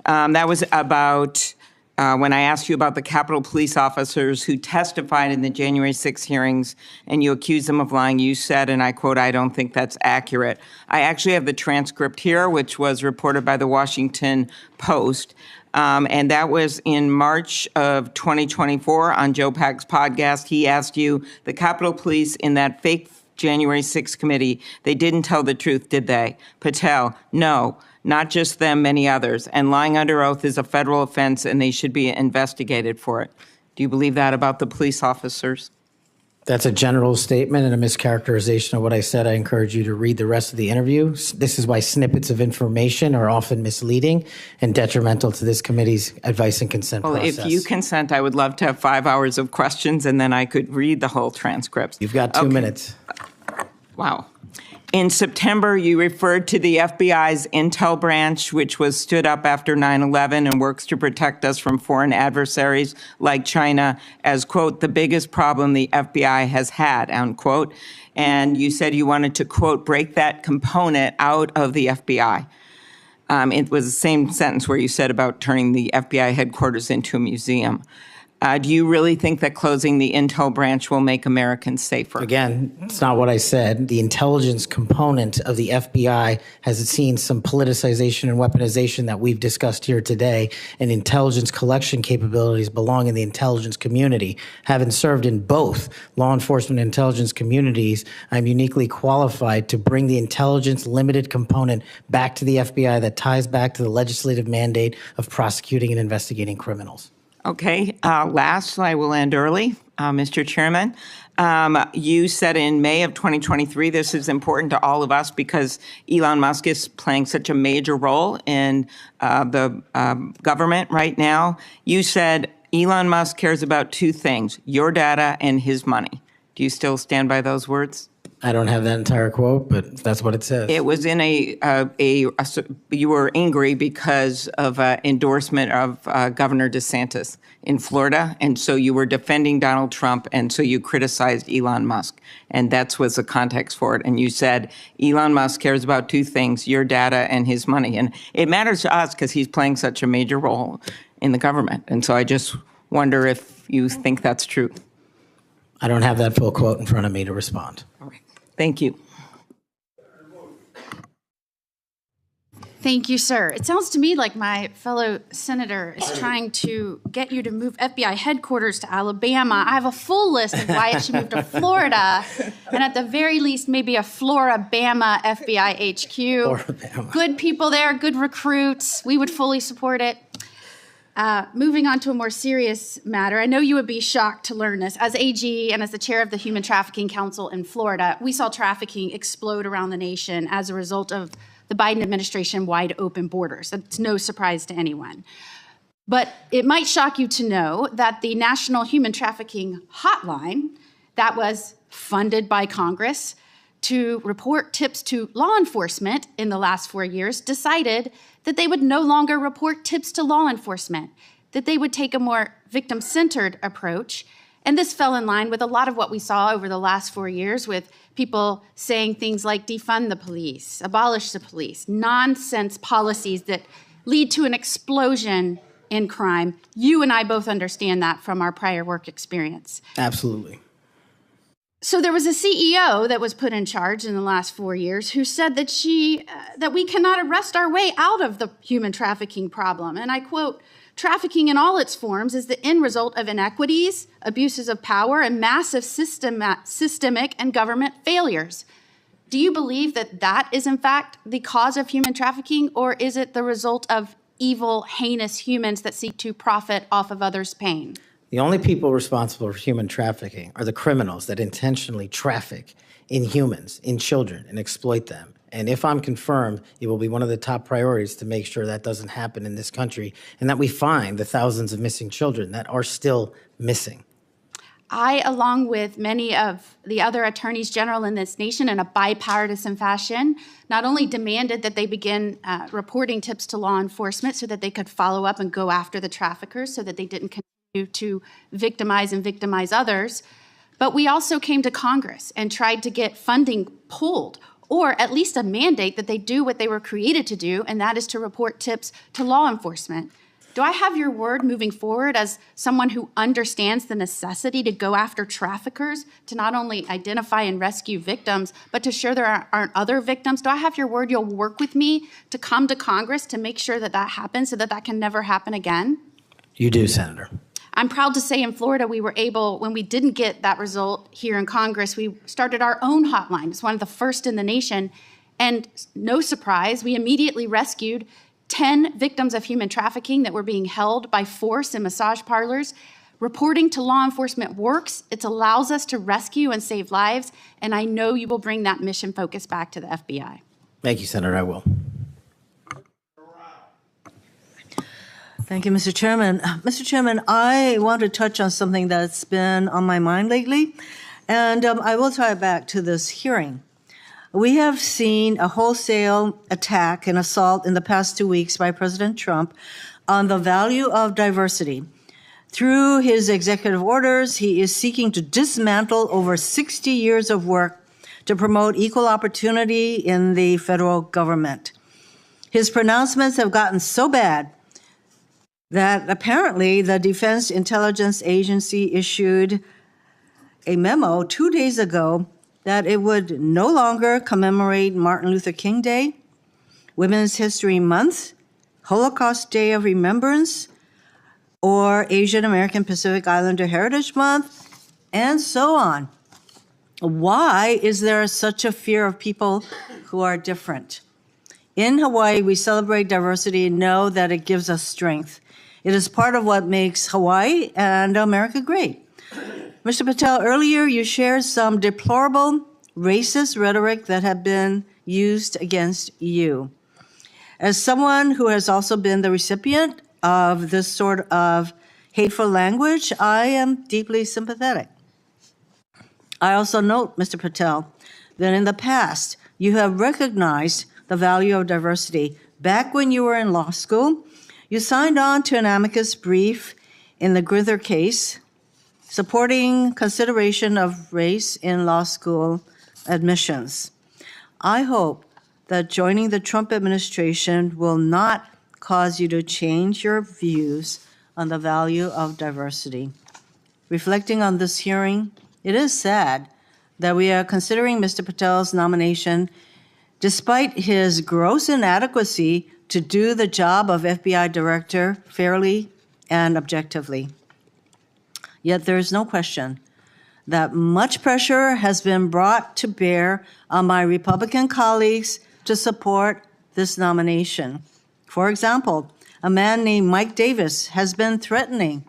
That was about when I asked you about the Capitol Police officers who testified in the January 6 hearings and you accused them of lying, you said, and I quote, "I don't think that's accurate." I actually have the transcript here, which was reported by the Washington Post. And that was in March of 2024 on Joe Pack's podcast. He asked you, the Capitol Police in that fake January 6 committee, they didn't tell the truth, did they? Patel, no. Not just them, many others. And lying under oath is a federal offense and they should be investigated for it. Do you believe that about the police officers?
That's a general statement and a mischaracterization of what I said. I encourage you to read the rest of the interview. This is why snippets of information are often misleading and detrimental to this committee's advice and consent process.
If you consent, I would love to have 5 hours of questions and then I could read the whole transcript.
You've got 2 minutes.
Wow. In September, you referred to the FBI's intel branch, which was stood up after 9/11 and works to protect us from foreign adversaries like China, as, quote, the biggest problem the FBI has had, unquote. And you said you wanted to, quote, break that component out of the FBI. It was the same sentence where you said about turning the FBI headquarters into a museum. Do you really think that closing the intel branch will make Americans safer?
Again, it's not what I said. The intelligence component of the FBI has seen some politicization and weaponization that we've discussed here today, and intelligence collection capabilities belong in the intelligence community. Having served in both law enforcement and intelligence communities, I'm uniquely qualified to bring the intelligence limited component back to the FBI that ties back to the legislative mandate of prosecuting and investigating criminals.
Okay, last, I will end early, Mr. Chairman. You said in May of 2023, this is important to all of us because Elon Musk is playing such a major role in the government right now. You said Elon Musk cares about 2 things, your data and his money. Do you still stand by those words?
I don't have that entire quote, but that's what it says.
It was in you were angry because of an endorsement of Governor DeSantis in Florida. And so you were defending Donald Trump. And so you criticized Elon Musk. And that was the context for it. And you said, Elon Musk cares about 2 things, your data and his money. And it matters to us because he's playing such a major role in the government. And so I just wonder if you think that's true.
I don't have that full quote in front of me to respond.
All right. Thank you.
Thank you, sir. It sounds to me like my fellow senator is trying to get you to move FBI headquarters to Alabama. I have a full list of why it should move to Florida, and at the very least, maybe a Florabama FBI HQ.
Florabama.
Good people there, good recruits. We would fully support it. Moving on to a more serious matter, I know you would be shocked to learn this. As AG and as the chair of the Human Trafficking Council in Florida, we saw trafficking explode around the nation as a result of the Biden administration wide open borders. That's no surprise to anyone. But it might shock you to know that the National Human Trafficking Hotline that was funded by Congress to report tips to law enforcement in the last 4 years decided that they would no longer report tips to law enforcement, that they would take a more victim-centered approach And this fell in line with a lot of what we saw over the last 4 years, with people saying things like defund the police, abolish the police, nonsense policies that lead to an explosion in crime. You and I both understand that from our prior work experience.
Absolutely.
So there was a CEO that was put in charge in the last 4 years who said that that we cannot arrest our way out of the human trafficking problem. And I quote, "Trafficking in all its forms is the end result of inequities, abuses of power, and massive systemic and government failures." Do you believe that that is in fact the cause of human trafficking, or is it the result of evil, heinous humans that seek to profit off of others' pain?
The only people responsible for human trafficking are the criminals that intentionally traffic in humans, in children, and exploit them. And if I'm confirmed, it will be one of the top priorities to make sure that doesn't happen in this country and that we find the thousands of missing children that are still missing.
I, along with many of the other attorneys general in this nation, in a bipartisan fashion, not only demanded that they begin reporting tips to law enforcement so that they could follow up and go after the traffickers so that they didn't continue to victimize others, but we also came to Congress and tried to get funding pulled, or at least a mandate that they do what they were created to do, and that is to report tips to law enforcement. Do I have your word moving forward as someone who understands the necessity to go after traffickers, to not only identify and rescue victims, but to ensure there aren't other victims? Do I have your word you'll work with me to come to Congress to make sure that that happens so that that can never happen again?
You do, Senator.
I'm proud to say in Florida, we were able, when we didn't get that result here in Congress, we started our own hotline. It's one of the first in the nation. And no surprise, we immediately rescued 10 victims of human trafficking that were being held by force in massage parlors. Reporting to law enforcement works. It allows us to rescue and save lives. And I know you will bring that mission focus back to the FBI.
Thank you, Senator. I will.
Thank you, Mr. Chairman. Mr. Chairman, I want to touch on something that's been on my mind lately, and I will tie it back to this hearing. We have seen a wholesale attack and assault in the past 2 weeks by President Trump on the value of diversity. Through his executive orders, he is seeking to dismantle over 60 years of work to promote equal opportunity in the federal government. His pronouncements have gotten so bad that apparently the Defense Intelligence Agency issued a memo 2 days ago that it would no longer commemorate Martin Luther King Day, Women's History Month, Holocaust Day of Remembrance, or Asian American Pacific Islander Heritage Month, and so on. Why is there such a fear of people who are different? In Hawaii, we celebrate diversity and know that it gives us strength. It is part of what makes Hawaii and America great. Mr. Patel, earlier you shared some deplorable racist rhetoric that had been used against you. As someone who has also been the recipient of this sort of hateful language, I am deeply sympathetic. I also note, Mr. Patel, that in the past you have recognized the value of diversity. Back when you were in law school, you signed on to an amicus brief in the Grither case, supporting consideration of race in law school admissions. I hope that joining the Trump administration will not cause you to change your views on the value of diversity. Reflecting on this hearing, it is sad that we are considering Mr. Patel's nomination despite his gross inadequacy to do the job of FBI director fairly and objectively. Yet there is no question that much pressure has been brought to bear on my Republican colleagues to support this nomination. For example, a man named Mike Davis has been threatening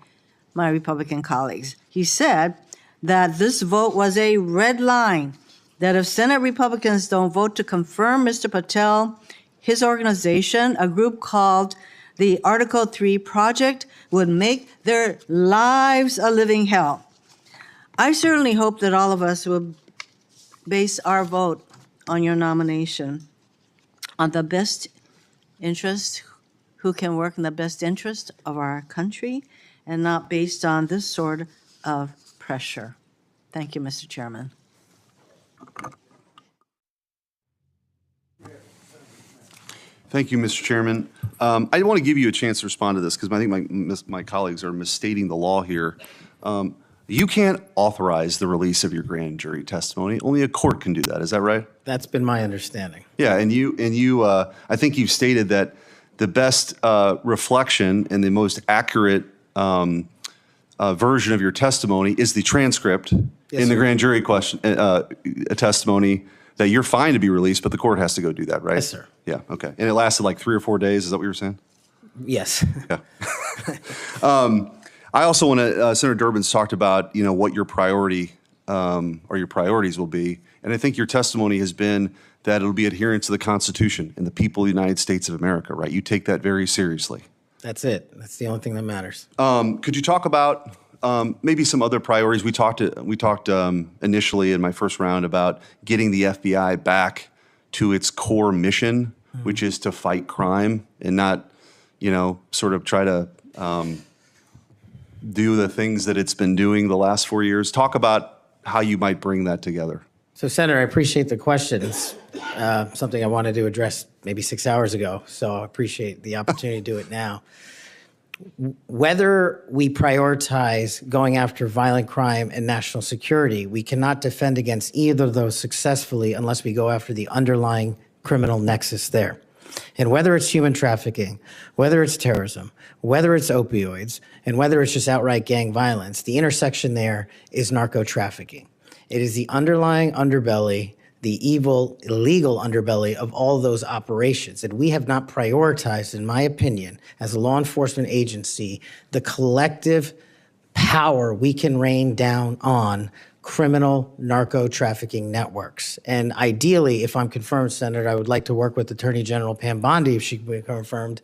my Republican colleagues. He said that this vote was a red line, that if Senate Republicans don't vote to confirm Mr. Patel, his organization, a group called the Article 3 Project, would make their lives a living hell. I certainly hope that all of us will base our vote on your nomination on the best interest, who can work in the best interest of our country, and not based on this sort of pressure. Thank you, Mr. Chairman.
Thank you, Mr. Chairman. I want to give you a chance to respond to this because I think my colleagues are misstating the law here. You can't authorize the release of your grand jury testimony. Only a court can do that. Is that right?
That's been my understanding.
Yeah, and you, I think you've stated that the best reflection and the most accurate version of your testimony is the transcript in the grand jury testimony that you're fine to be released, but the court has to go do that, right?
Yes, sir.
Yeah, okay. And it lasted like 3 or 4 days. Is that what you were saying?
Yes.
Yeah. I also want to, Senator Durbin's talked about, what your priority or your priorities will be. And I think your testimony has been that it'll be adherence to the Constitution and the people of the United States of America, right? You take that very seriously.
That's it. That's the only thing that matters.
Could you talk about maybe some other priorities? We talked initially in my first round about getting the FBI back to its core mission, which is to fight crime and not, sort of try to do the things that it's been doing the last 4 years. Talk about how you might bring that together.
So, Senator, I appreciate the question. It's something I wanted to address maybe 6 hours ago, so I appreciate the opportunity to do it now. Whether we prioritize going after violent crime and national security, we cannot defend against either of those successfully unless we go after the underlying criminal nexus there. And whether it's human trafficking, whether it's terrorism, whether it's opioids, and whether it's just outright gang violence, the intersection there is narco trafficking. It is the underlying underbelly, the evil, illegal underbelly of all those operations. And we have not prioritized, in my opinion, as a law enforcement agency, the collective power we can rain down on criminal narco trafficking networks. And ideally, if I'm confirmed, Senator, I would like to work with Attorney General Pam Bondi, if she can be confirmed,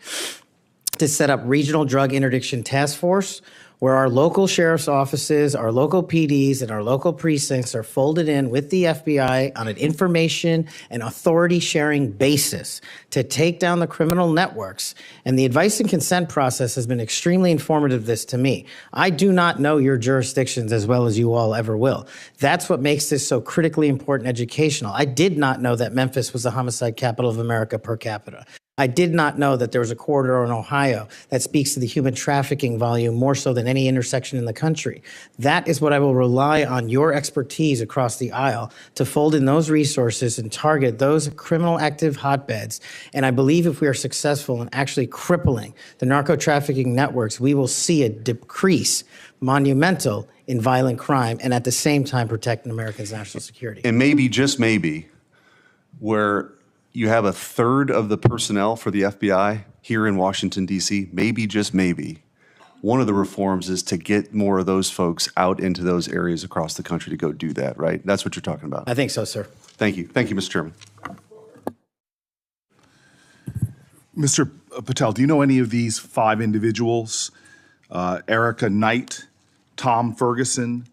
to set up regional drug interdiction task force where our local sheriff's offices, our local PDs, and our local precincts are folded in with the FBI on an information and authority sharing basis to take down the criminal networks. And the advice and consent process has been extremely informative this to me. I do not know your jurisdictions as well as you all ever will. That's what makes this so critically important educational. I did not know that Memphis was the homicide capital of America per capita. I did not know that there was a corridor in Ohio that speaks to the human trafficking volume more so than any intersection in the country. That is what I will rely on your expertise across the aisle to fold in those resources and target those criminal active hotbeds. And I believe if we are successful in actually crippling the narco trafficking networks, we will see a decrease monumental in violent crime and at the same time protecting Americans' national security.
And maybe, just maybe, where you have a third of the personnel for the FBI here in Washington, D.C., maybe, just maybe, one of the reforms is to get more of those folks out into those areas across the country to go do that, right? That's what you're talking about.
I think so, sir.
Thank you. Thank you, Mr. Chairman.
Mr. Patel, do you know any of these 5 individuals? Erica Knight, Tom Ferguson,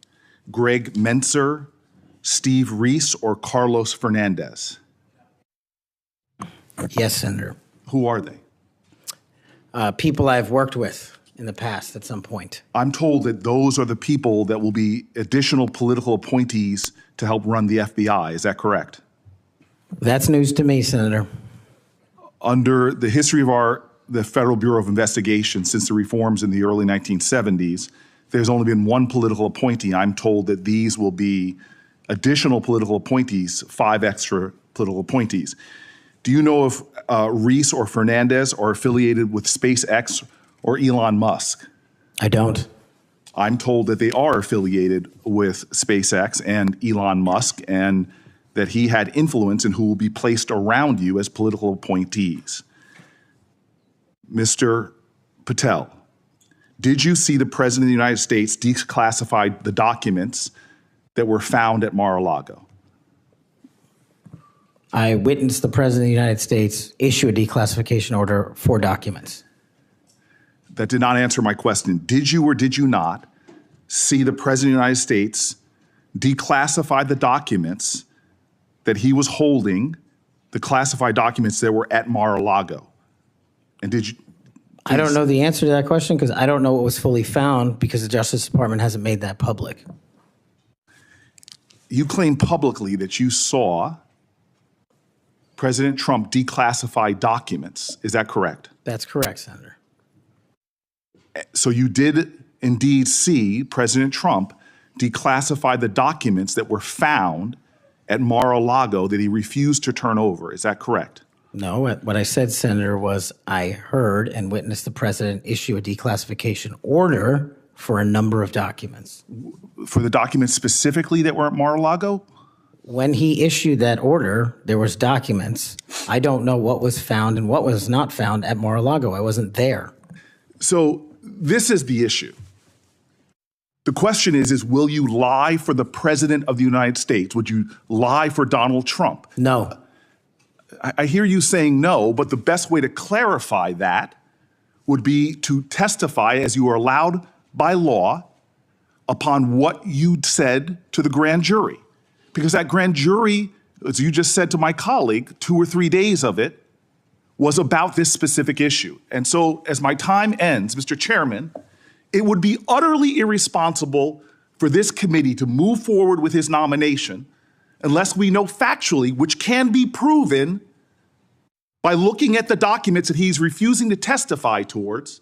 Greg Menser, Steve Reese, or Carlos Fernandez?
Yes, Senator.
Who are they?
People I've worked with in the past at some point.
I'm told that those are the people that will be additional political appointees to help run the FBI. Is that correct?
That's news to me, Senator.
Under the history of the Federal Bureau of Investigation since the reforms in the early 1970s, there's only been one political appointee. I'm told that these will be additional political appointees, 5 extra political appointees. Do you know if Reese or Fernandez are affiliated with SpaceX or Elon Musk?
I don't.
I'm told that they are affiliated with SpaceX and Elon Musk, and that he had influence in who will be placed around you as political appointees. Mr. Patel, did you see the President of the United States declassify the documents that were found at Mar-a-Lago?
I witnessed the President of the United States issue a declassification order for documents.
That did not answer my question. Did you or did you not see the President of the United States declassify the documents that he was holding, the classified documents that were at Mar-a-Lago? And did you?
I don't know the answer to that question because I don't know what was fully found because the Justice Department hasn't made that public.
you claim publicly that you saw President Trump declassify documents. Is that correct?
That's correct, Senator.
So you did indeed see President Trump declassify the documents that were found at Mar-a-Lago that he refused to turn over. Is that correct?
No, what I said, Senator, was I heard and witnessed the president issue a declassification order for a number of documents.
For the documents specifically that were at Mar-a-Lago?
When he issued that order, there was documents. I don't know what was found and what was not found at Mar-a-Lago. I wasn't there.
So this is the issue. The question is will you lie for the President of the United States? Would you lie for Donald Trump?
No.
I hear you saying no, but the best way to clarify that would be to testify, as you are allowed by law, upon what you said to the grand jury. Because that grand jury, as you just said to my colleague, 2 or 3 days of it was about this specific issue. And so as my time ends, Mr. Chairman, it would be utterly irresponsible for this committee to move forward with his nomination unless we know factually, which can be proven by looking at the documents that he's refusing to testify towards.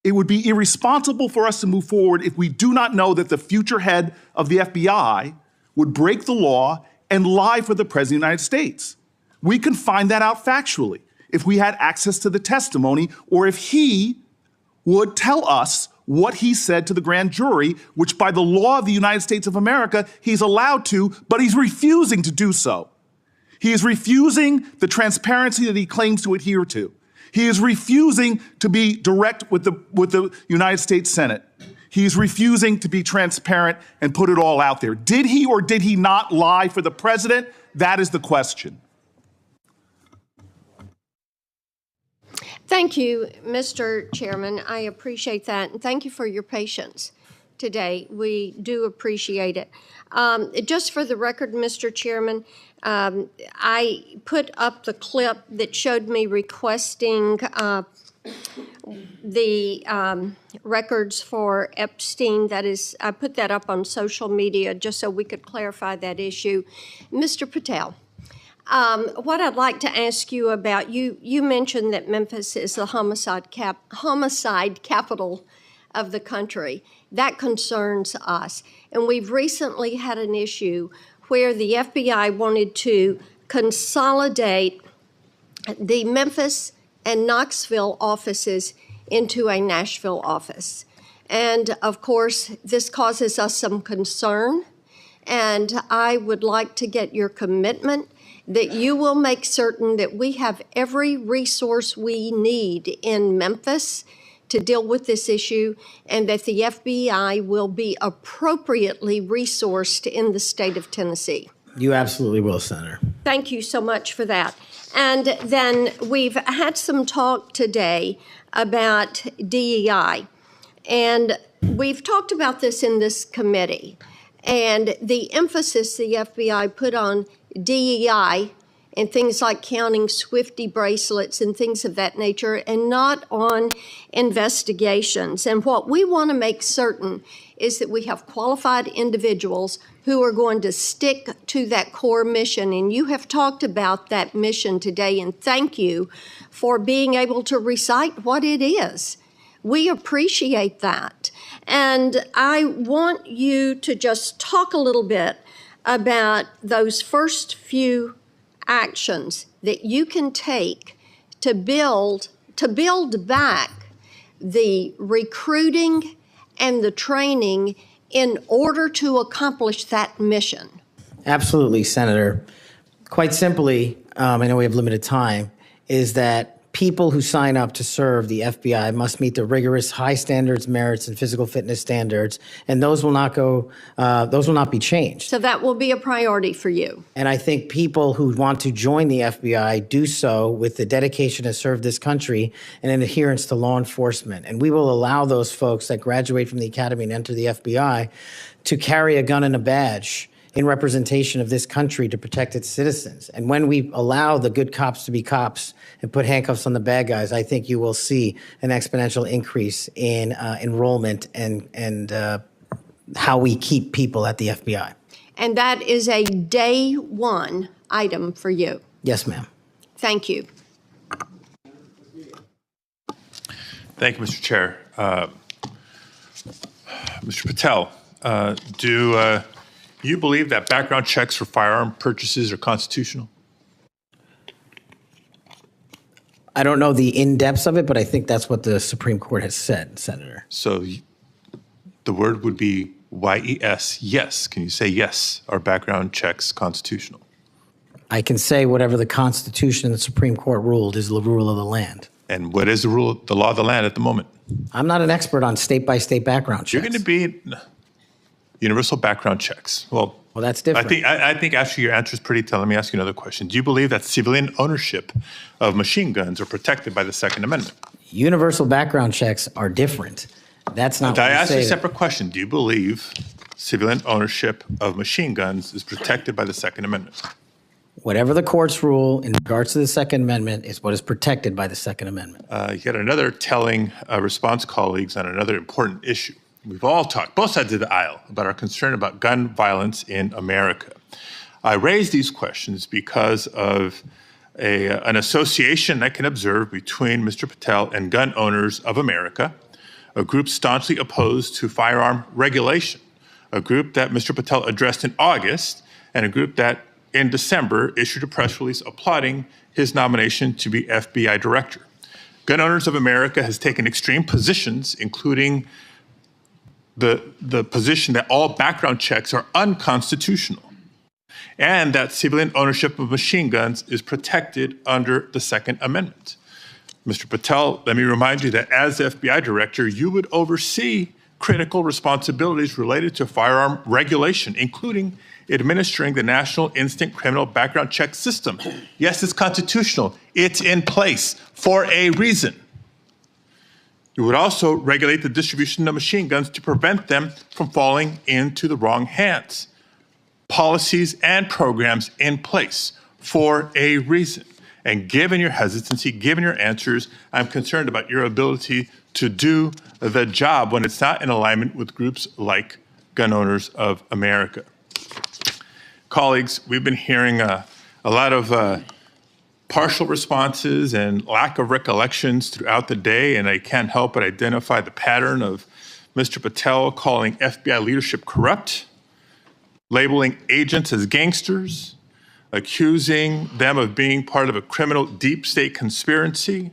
It would be irresponsible for us to move forward if we do not know that the future head of the FBI would break the law and lie for the President of the United States. We can find that out factually if we had access to the testimony or if he would tell us what he said to the grand jury, which by the law of the United States of America, he's allowed to, but he's refusing to do so. He is refusing the transparency that he claims to adhere to. He is refusing to be direct with the United States Senate. He is refusing to be transparent and put it all out there. Did he or did he not lie for the president? That is the question.
Thank you, Mr. Chairman. I appreciate that, and thank you for your patience today. We do appreciate it. Just for the record, Mr. Chairman, I put up the clip that showed me requesting the records for Epstein. That is, I put that up on social media just so we could clarify that issue. Mr. Patel, what I'd like to ask you about, you mentioned that Memphis is the homicide capital of the country. That concerns us. And we've recently had an issue where the FBI wanted to consolidate the Memphis and Knoxville offices into a Nashville office. And of course, this causes us some concern. And I would like to get your commitment that you will make certain that we have every resource we need in Memphis to deal with this issue, and that the FBI will be appropriately resourced in the state of Tennessee.
You absolutely will, Senator.
Thank you so much for that. And then we've had some talk today about DEI, and we've talked about this in this committee, and the emphasis the FBI put on DEI and things like counting Swifty bracelets and things of that nature, and not on investigations. And what we want to make certain is that we have qualified individuals who are going to stick to that core mission. And you have talked about that mission today, and thank you for being able to recite what it is. We appreciate that. And I want you to just talk a little bit about those first few actions that you can take to build back the recruiting and the training in order to accomplish that mission.
Absolutely, Senator. Quite simply, I know we have limited time, is that people who sign up to serve the FBI must meet the rigorous high standards, merits, and physical fitness standards, and those will not be changed.
So that will be a priority for you.
And I think people who want to join the FBI do so with the dedication to serve this country and an adherence to law enforcement. And we will allow those folks that graduate from the academy and enter the FBI to carry a gun and a badge in representation of this country to protect its citizens. And when we allow the good cops to be cops and put handcuffs on the bad guys, I think you will see an exponential increase in enrollment and how we keep people at the FBI.
And that is a day one item for you.
Yes, ma'am.
Thank you.
Thank you, Mr. Chair. Mr. Patel, do you believe that background checks for firearm purchases are constitutional?
I don't know the in-depths of it, but I think that's what the Supreme Court has said, Senator.
So the word would be YES, yes. Can you say yes, are background checks constitutional?
I can say whatever the Constitution and the Supreme Court ruled is the rule of the land.
And what is the law of the land at the moment?
I'm not an expert on state-by-state background checks.
You're going to be universal background checks. Well,
that's different.
I think actually your answer is pretty telling. Let me ask you another question. Do you believe that civilian ownership of machine guns are protected by the Second Amendment?
Universal background checks are different. That's not.
I asked you a separate question. Do you believe civilian ownership of machine guns is protected by the Second Amendment?
Whatever the courts rule in regards to the Second Amendment is what is protected by the Second Amendment.
You had another telling response, colleagues, on another important issue. We've all talked, both sides of the aisle, about our concern about gun violence in America. I raise these questions because of an association I can observe between Mr. Patel and Gun Owners of America, a group staunchly opposed to firearm regulation, a group that Mr. Patel addressed in August, and a group that in December issued a press release applauding his nomination to be FBI director. Gun Owners of America has taken extreme positions, including the position that all background checks are unconstitutional and that civilian ownership of machine guns is protected under the Second Amendment. Mr. Patel, let me remind you that as FBI director, you would oversee critical responsibilities related to firearm regulation, including administering the National Instant Criminal Background Check System. Yes, it's constitutional. It's in place for a reason. You would also regulate the distribution of machine guns to prevent them from falling into the wrong hands. Policies and programs in place for a reason. And given your hesitancy, given your answers, I'm concerned about your ability to do the job when it's not in alignment with groups like Gun Owners of America. Colleagues, we've been hearing a lot of partial responses and lack of recollections throughout the day, and I can't help but identify the pattern of Mr. Patel calling FBI leadership corrupt, labeling agents as gangsters, accusing them of being part of a criminal deep state conspiracy.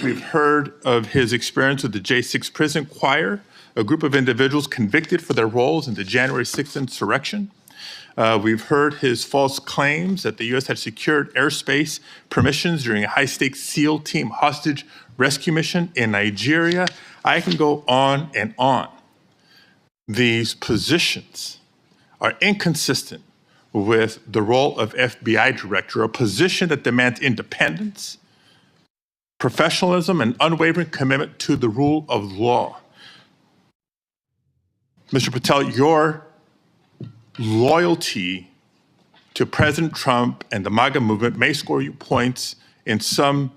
We've heard of his experience with the J6 prison choir, a group of individuals convicted for their roles in the January 6th insurrection. We've heard his false claims that the U.S. had secured airspace permissions during a high-stakes SEAL team hostage rescue mission in Nigeria. I can go on and on. These positions are inconsistent with the role of FBI director, a position that demands independence, professionalism, and unwavering commitment to the rule of law. Mr. Patel, your loyalty to President Trump and the MAGA movement may score you points in some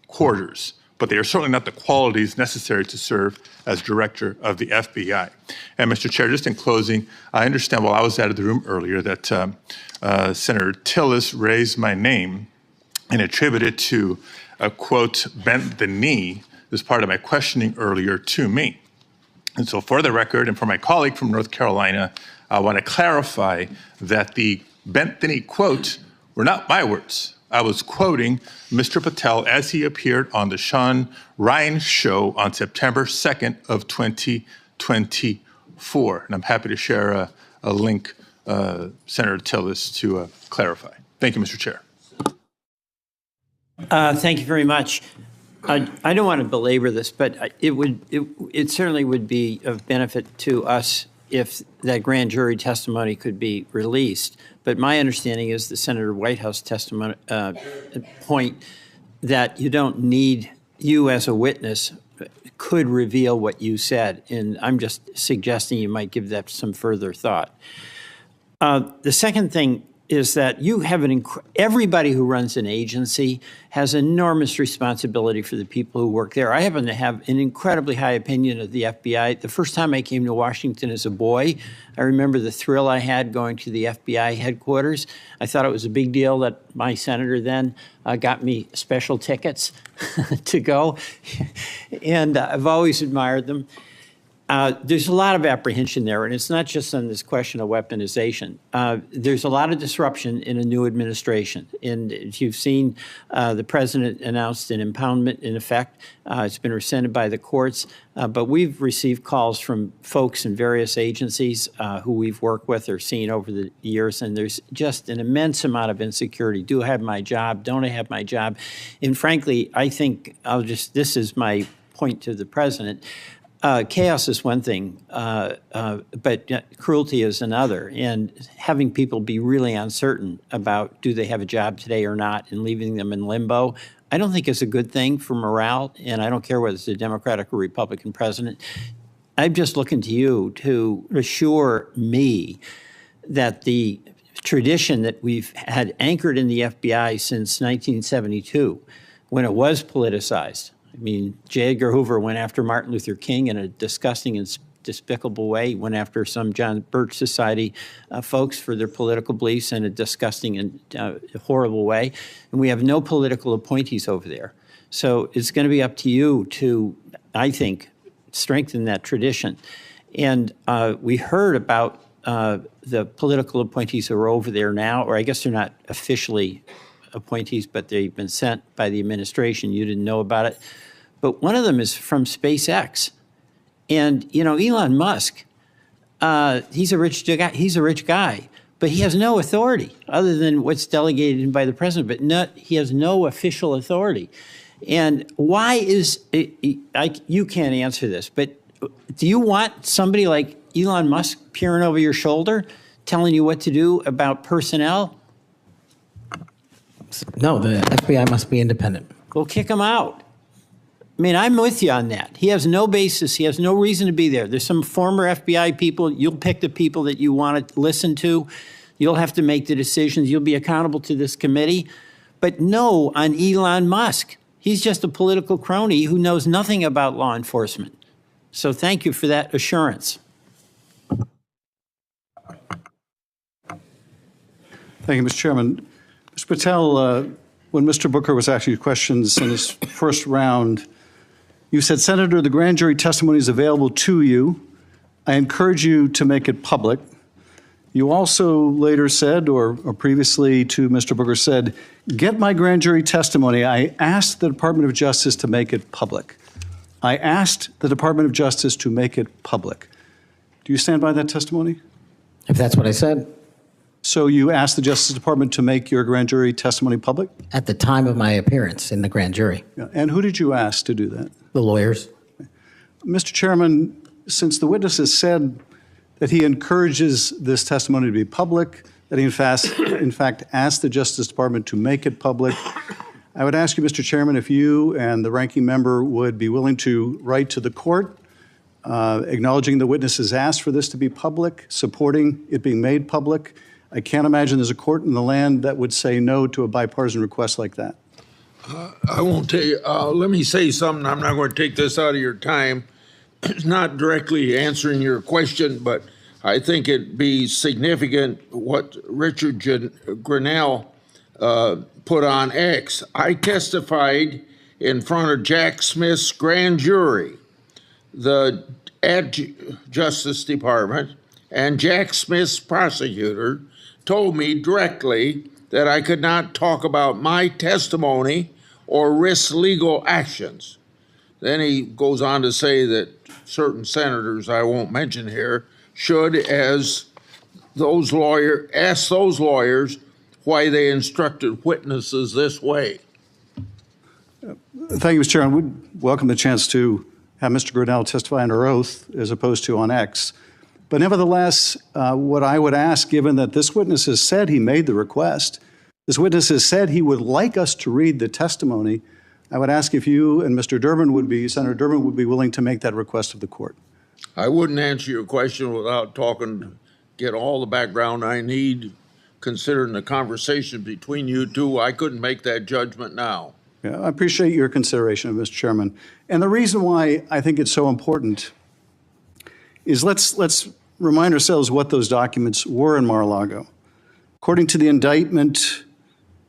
quarters, but they are certainly not the qualities necessary to serve as director of the FBI. And Mr. Chair, just in closing, I understand while I was out of the room earlier that Senator Tillis raised my name and attributed to a quote, bent the knee as part of my questioning earlier to me. And so for the record and for my colleague from North Carolina, I want to clarify that the bent the knee quote were not my words. I was quoting Mr. Patel as he appeared on the Sean Ryan show on September 2nd of 2024. And I'm happy to share a link, Senator Tillis, to clarify. Thank you, Mr. Chair.
Thank you very much. I don't want to belabor this, but it certainly would be of benefit to us if that grand jury testimony could be released. But my understanding is the Senator Whitehouse testimony point that you don't need, you as a witness could reveal what you said. And I'm just suggesting you might give that some further thought. The second thing is that you have everybody who runs an agency has enormous responsibility for the people who work there. I happen to have an incredibly high opinion of the FBI. The first time I came to Washington as a boy, I remember the thrill I had going to the FBI headquarters. I thought it was a big deal that my senator then got me special tickets to go, and I've always admired them. There's a lot of apprehension there, and it's not just on this question of weaponization. There's a lot of disruption in a new administration. And as you've seen, the president announced an impoundment in effect. It's been rescinded by the courts. But we've received calls from folks in various agencies who we've worked with or seen over the years, and there's just an immense amount of insecurity. Do I have my job? Don't I have my job? And frankly, I think this is my point to the president. Chaos is one thing, but cruelty is another. And having people be really uncertain about do they have a job today or not and leaving them in limbo, I don't think is a good thing for morale. And I don't care whether it's a Democratic or Republican president. I'm just looking to you to assure me that the tradition that we've had anchored in the FBI since 1972, when it was politicized. I mean, J. Edgar Hoover went after Martin Luther King in a disgusting and despicable way. He went after some John Birch Society folks for their political beliefs in a disgusting and horrible way. And we have no political appointees over there. So it's going to be up to you to, I think, strengthen that tradition. And we heard about the political appointees who are over there now, or I guess they're not officially appointees, but they've been sent by the administration. You didn't know about it. But one of them is from SpaceX. And, you know, Elon Musk, he's a rich guy, but he has no authority other than what's delegated by the president, but he has no official authority. And why is, you can't answer this, but do you want somebody like Elon Musk peering over your shoulder, telling you what to do about personnel?
No, the FBI must be independent.
Well, kick him out. I mean, I'm with you on that. He has no basis. He has no reason to be there. There's some former FBI people. You'll pick the people that you want to listen to. You'll have to make the decisions. You'll be accountable to this committee. But no on Elon Musk. He's just a political crony who knows nothing about law enforcement. So thank you for that assurance.
Thank you, Mr. Chairman. Mr. Patel, when Mr. Booker was asking you questions in his first round, you said, Senator, the grand jury testimony is available to you. I encourage you to make it public. You also later said, or previously to Mr. Booker said, get my grand jury testimony. I asked the Department of Justice to make it public. I asked the Department of Justice to make it public. Do you stand by that testimony?
If that's what I said.
So you asked the Justice Department to make your grand jury testimony public?
At the time of my appearance in the grand jury.
Yeah. And who did you ask to do that?
The lawyers.
Mr. Chairman, since the witness has said that he encourages this testimony to be public, that he in fact asked the Justice Department to make it public, I would ask you, Mr. Chairman, if you and the ranking member would be willing to write to the court acknowledging the witness has asked for this to be public, supporting it being made public. I can't imagine there's a court in the land that would say no to a bipartisan request like that.
I won't tell you. Let me say something. I'm not going to take this out of your time. It's not directly answering your question, but I think it'd be significant what Richard Grinnell put on X. I testified in front of Jack Smith's grand jury, at Justice Department, and Jack Smith's prosecutor told me directly that I could not talk about my testimony or risk legal actions. Then he goes on to say that certain senators I won't mention here should, as those lawyers, ask those lawyers why they instructed witnesses this way.
Thank you, Mr. Chairman. We'd welcome the chance to have Mr. Grinnell testify under oath as opposed to on X. But nevertheless, what I would ask, given that this witness has said he made the request, this witness has said he would like us to read the testimony, I would ask if you and Mr. Durbin Senator Durbin would be willing to make that request of the court.
I wouldn't answer your question without get all the background I need considering the conversation between you two, I couldn't make that judgment now.
Yeah, I appreciate your consideration, Mr. Chairman. And the reason why I think it's so important is let's remind ourselves what those documents were in Mar-a-Lago. According to the indictment,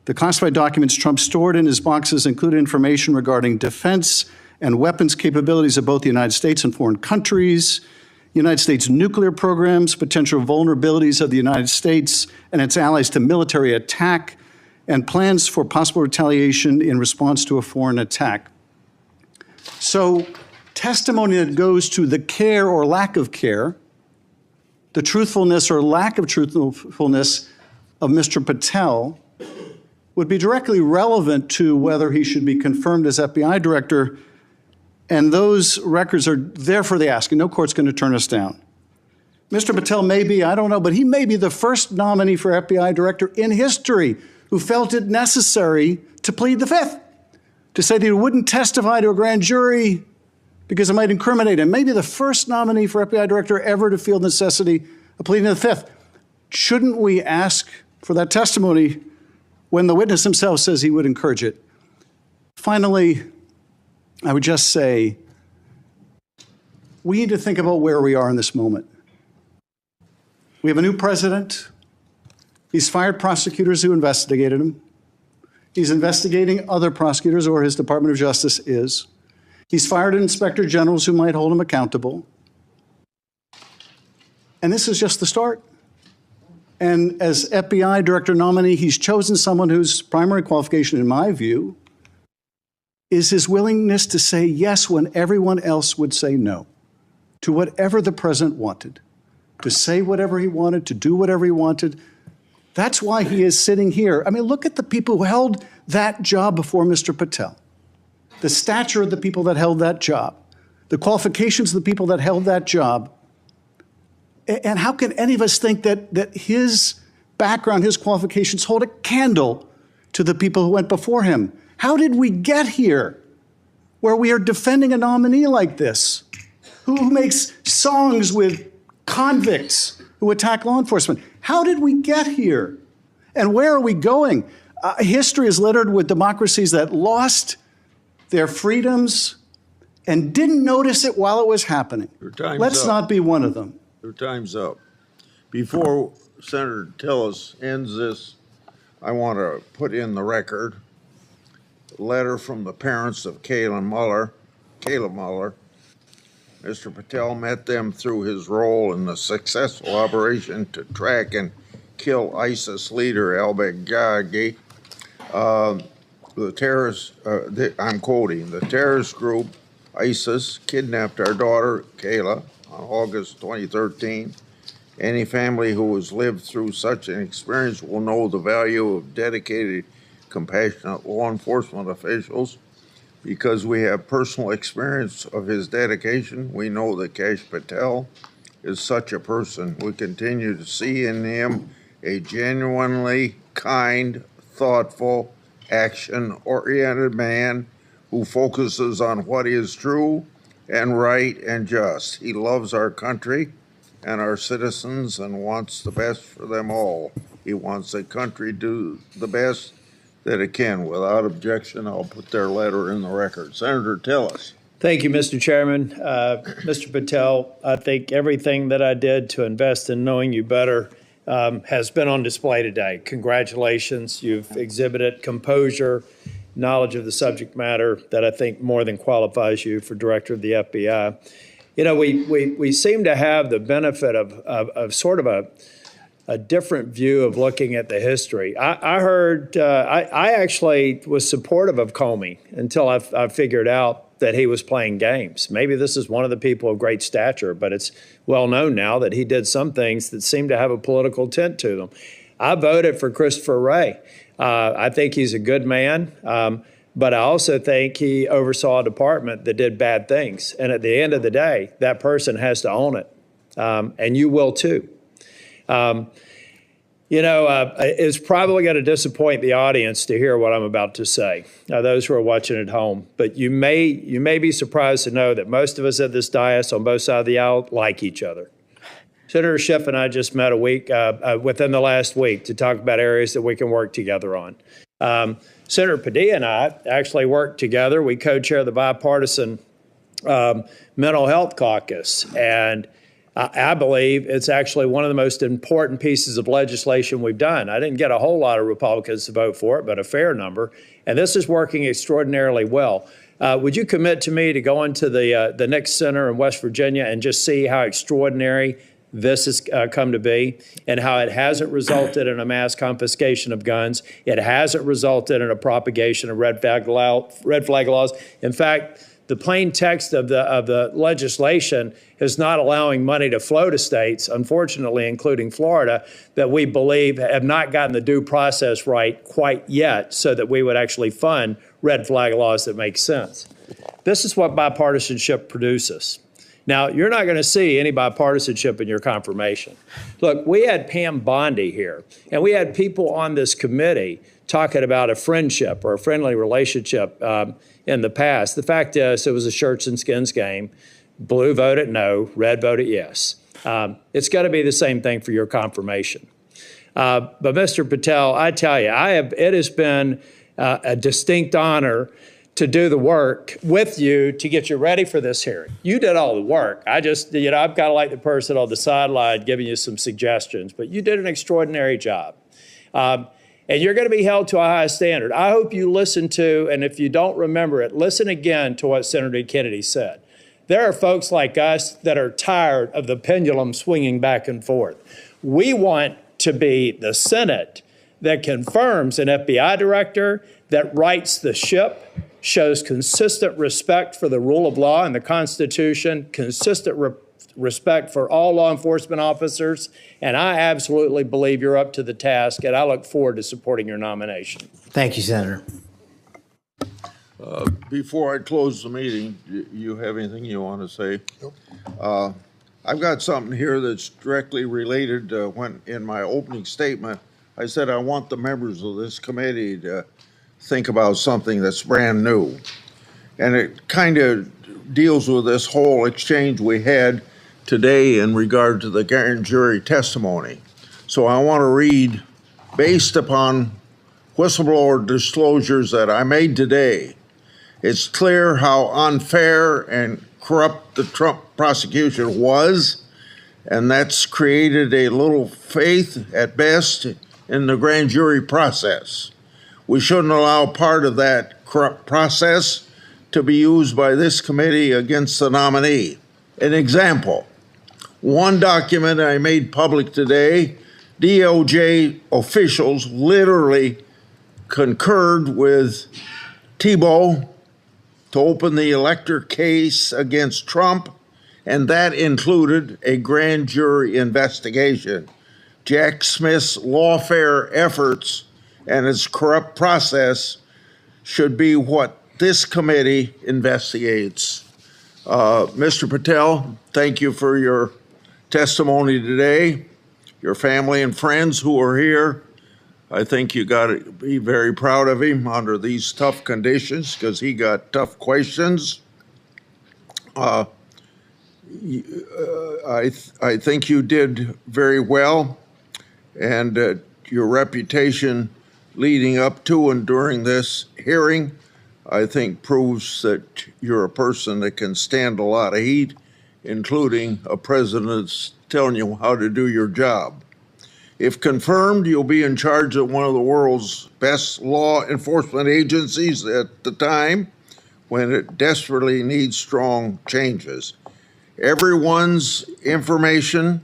the classified documents Trump stored in his boxes included information regarding defense and weapons capabilities of both the United States and foreign countries, United States nuclear programs, potential vulnerabilities of the United States and its allies to military attack, and plans for possible retaliation in response to a foreign attack. So testimony that goes to the care or lack of care, the truthfulness or lack of truthfulness of Mr. Patel would be directly relevant to whether he should be confirmed as FBI director, and those records are there for the asking. No court's going to turn us down. Mr. Patel may be, I don't know, but he may be the first nominee for FBI director in history who felt it necessary to plead the Fifth, to say that he wouldn't testify to a grand jury because it might incriminate him. Maybe the first nominee for FBI director ever to feel the necessity of pleading the Fifth. Shouldn't we ask for that testimony when the witness himself says he would encourage it? Finally, I would just say we need to think about where we are in this moment. We have a new president. He's fired prosecutors who investigated him. He's investigating other prosecutors, or his Department of Justice is. He's fired inspector generals who might hold him accountable. And this is just the start. And as FBI director nominee, he's chosen someone whose primary qualification, in my view, is his willingness to say yes when everyone else would say no to whatever the president wanted, to say whatever he wanted, to do whatever he wanted. That's why he is sitting here. I mean, look at the people who held that job before Mr. Patel, the stature of the people that held that job, the qualifications of the people that held that job. And how can any of us think that his background, his qualifications hold a candle to the people who went before him? How did we get here where we are defending a nominee like this, who makes songs with convicts who attack law enforcement? How did we get here? And where are we going? History is littered with democracies that lost their freedoms and didn't notice it while it was happening. Let's not be one of them.
Your time's up. Before Senator Tillis ends this, I want to put in the record a letter from the parents of Kayla Mueller. Mr. Patel met them through his role in the successful operation to track and kill ISIS leader al-Baghdadi. The terrorist, I'm quoting, the terrorist group ISIS kidnapped our daughter, Kayla, on August 2013. Any family who has lived through such an experience will know the value of dedicated, compassionate law enforcement officials. Because we have personal experience of his dedication, we know that Kash Patel is such a person. We continue to see in him a genuinely kind, thoughtful, action-oriented man who focuses on what is true and right and just. He loves our country and our citizens and wants the best for them all. He wants the country to do the best that it can. Without objection, I'll put their letter in the record. Senator Tillis.
Thank you, Mr. Chairman. Mr. Patel, I think everything that I did to invest in knowing you better has been on display today. Congratulations. You've exhibited composure, knowledge of the subject matter that I think more than qualifies you for director of the FBI. You know, we seem to have the benefit of sort of a different view of looking at the history. I actually was supportive of Comey until I figured out that he was playing games. Maybe this is one of the people of great stature, but it's well known now that he did some things that seem to have a political tint to them. I voted for Christopher Wray. I think he's a good man, but I also think he oversaw a department that did bad things. And at the end of the day, that person has to own it, and you will too. It's probably going to disappoint the audience to hear what I'm about to say, those who are watching at home. But you may be surprised to know that most of us at this dais on both sides of the aisle like each other. Senator Schiff and I just met within the last week to talk about areas that we can work together on. Senator Padilla and I actually work together. We co-chair the bipartisan mental health caucus, and I believe it's actually one of the most important pieces of legislation we've done. I didn't get a whole lot of Republicans to vote for it, but a fair number, and this is working extraordinarily well. Would you commit to me to go into the Nix Center in West Virginia and just see how extraordinary this has come to be, and how it hasn't resulted in a mass confiscation of guns? It hasn't resulted in a propagation of red flag laws. In fact, the plain text of the legislation is not allowing money to flow to states, unfortunately, including Florida, that we believe have not gotten the due process right quite yet, so that we would actually fund red flag laws that make sense. This is what bipartisanship produces. Now, you're not going to see any bipartisanship in your confirmation. Look, we had Pam Bondi here, and we had people on this committee talking about a friendship or a friendly relationship in the past. The fact is, it was a shirts and skins game. Blue voted no, red voted yes. It's got to be the same thing for your confirmation. But Mr. Patel, I tell you, it has been a distinct honor to do the work with you to get you ready for this hearing. You did all the work. I've got to like the person on the sideline giving you some suggestions, but you did an extraordinary job. And you're going to be held to a high standard. I hope you listen to, and if you don't remember it, listen again to what Senator Kennedy said. There are folks like us that are tired of the pendulum swinging back and forth. We want to be the Senate that confirms an FBI director, that rights the ship, shows consistent respect for the rule of law and the Constitution, consistent respect for all law enforcement officers, and I absolutely believe you're up to the task, and I look forward to supporting your nomination.
Thank you, Senator.
Before I close the meeting, you have anything you want to say? Nope. I've got something here that's directly related. When in my opening statement, I said I want the members of this committee to think about something that's brand new. And it kind of deals with this whole exchange we had today in regard to the grand jury testimony. So I want to read, based upon whistleblower disclosures that I made today, it's clear how unfair and corrupt the Trump prosecution was, and that's created a little faith at best in the grand jury process. We shouldn't allow part of that corrupt process to be used by this committee against the nominee. An example, one document I made public today, DOJ officials literally concurred with Thibault to open the elector case against Trump, and that included a grand jury investigation. Jack Smith's lawfare efforts and its corrupt process should be what this committee investigates. Mr. Patel, thank you for your testimony today. Your family and friends who are here, I think you got to be very proud of him under these tough conditions, because he got tough questions. I think you did very well, and your reputation leading up to and during this hearing, I think, proves that you're a person that can stand a lot of heat, including a president that's telling you how to do your job. If confirmed, you'll be in charge of one of the world's best law enforcement agencies at the time when it desperately needs strong changes. Everyone's information,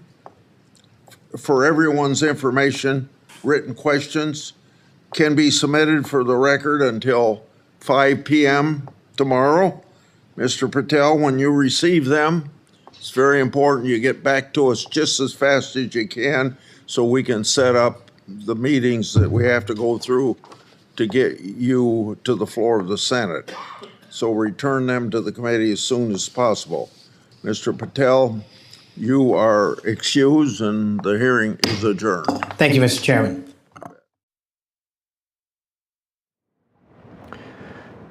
written questions can be submitted for the record until 5 p.m. tomorrow. Mr. Patel, when you receive them, it's very important you get back to us just as fast as you can so we can set up the meetings that we have to go through to get you to the floor of the Senate. So return them to the committee as soon as possible. Mr. Patel, you are excused and the hearing is adjourned.
Thank you, Mr. Chairman.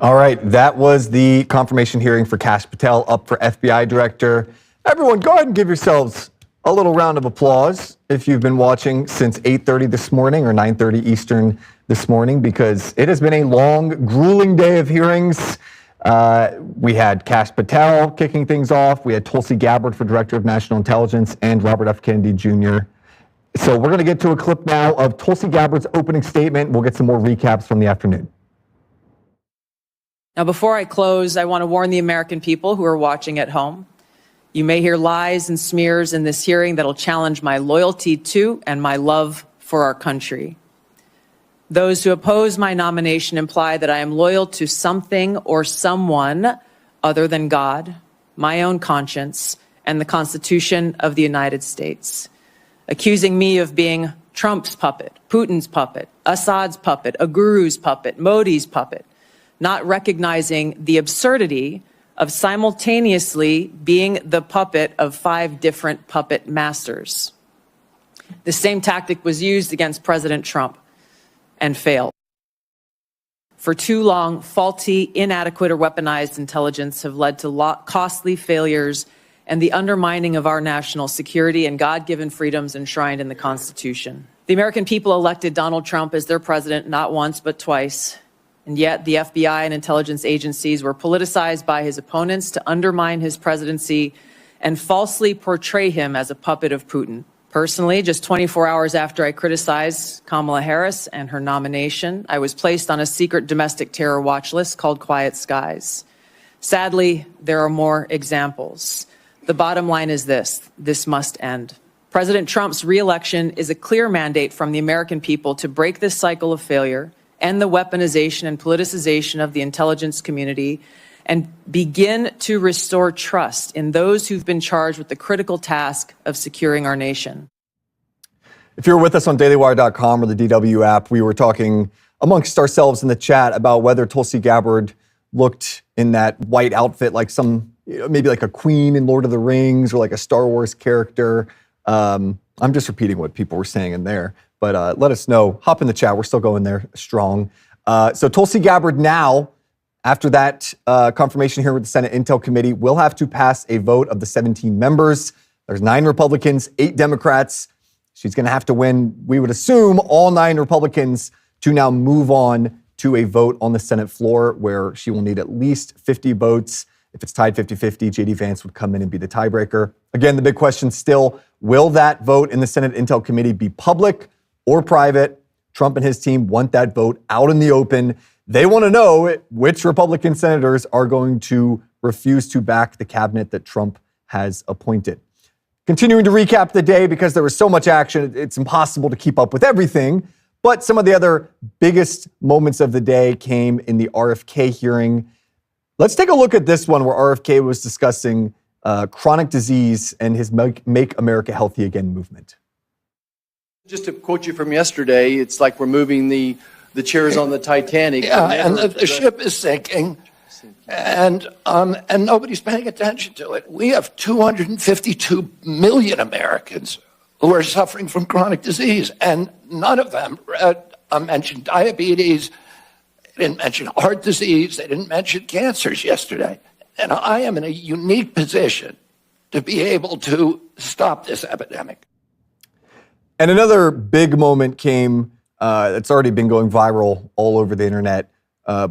All right, that was the confirmation hearing for Kash Patel up for FBI director. Everyone, go ahead and give yourselves a little round of applause if you've been watching since 8:30 this morning or 9:30 Eastern this morning, because it has been a long, grueling day of hearings. We had Kash Patel kicking things off. We had Tulsi Gabbard for Director of National Intelligence and Robert F. Kennedy Jr. So we're going to get to a clip now of Tulsi Gabbard's opening statement. We'll get some more recaps from the afternoon.
Now, before I close, I want to warn the American people who are watching at home. You may hear lies and smears in this hearing that'll challenge my loyalty to and my love for our country. Those who oppose my nomination imply that I am loyal to something or someone other than God, my own conscience, and the Constitution of the United States, accusing me of being Trump's puppet, Putin's puppet, Assad's puppet, a guru's puppet, Modi's puppet, not recognizing the absurdity of simultaneously being the puppet of 5 different puppet masters. The same tactic was used against President Trump and failed. For too long, faulty, inadequate, or weaponized intelligence have led to costly failures and the undermining of our national security and God-given freedoms enshrined in the Constitution. The American people elected Donald Trump as their president not once but twice. And yet the FBI and intelligence agencies were politicized by his opponents to undermine his presidency and falsely portray him as a puppet of Putin. Personally, just 24 hours after I criticized Kamala Harris and her nomination, I was placed on a secret domestic terror watch list called Quiet Skies. Sadly, there are more examples. The bottom line is this must end. President Trump's re-election is a clear mandate from the American people to break this cycle of failure, end the weaponization and politicization of the intelligence community, and begin to restore trust in those who've been charged with the critical task of securing our nation.
If you're with us on dailywire.com or the DW app, we were talking amongst ourselves in the chat about whether Tulsi Gabbard looked in that white outfit like maybe like a queen in Lord of the Rings or like a Star Wars character. I'm just repeating what people were saying in there. But let us know. Hop in the chat. We're still going there strong. So Tulsi Gabbard now, after that confirmation here with the Senate Intel Committee, will have to pass a vote of the 17 members. There's 9 Republicans, 8 Democrats. She's going to have to win, we would assume, all 9 Republicans to now move on to a vote on the Senate floor where she will need at least 50 votes. If it's tied 50-50, J.D. Vance would come in and be the tiebreaker. Again, the big question still, will that vote in the Senate Intel Committee be public or private? Trump and his team want that vote out in the open. They want to know which Republican senators are going to refuse to back the cabinet that Trump has appointed. Continuing to recap the day, because there was so much action, it's impossible to keep up with everything. But some of the other biggest moments of the day came in the RFK hearing. Let's take a look at this one where RFK was discussing chronic disease and his Make America Healthy Again movement.
Just to quote you from yesterday, it's like we're moving the chairs on the Titanic.
Yeah, and the ship is sinking, and nobody's paying attention to it. We have 252 million Americans who are suffering from chronic disease, and none of them mentioned diabetes, they didn't mention heart disease, they didn't mention cancers yesterday. And I am in a unique position to be able to stop this epidemic.
And another big moment came, it's already been going viral all over the internet,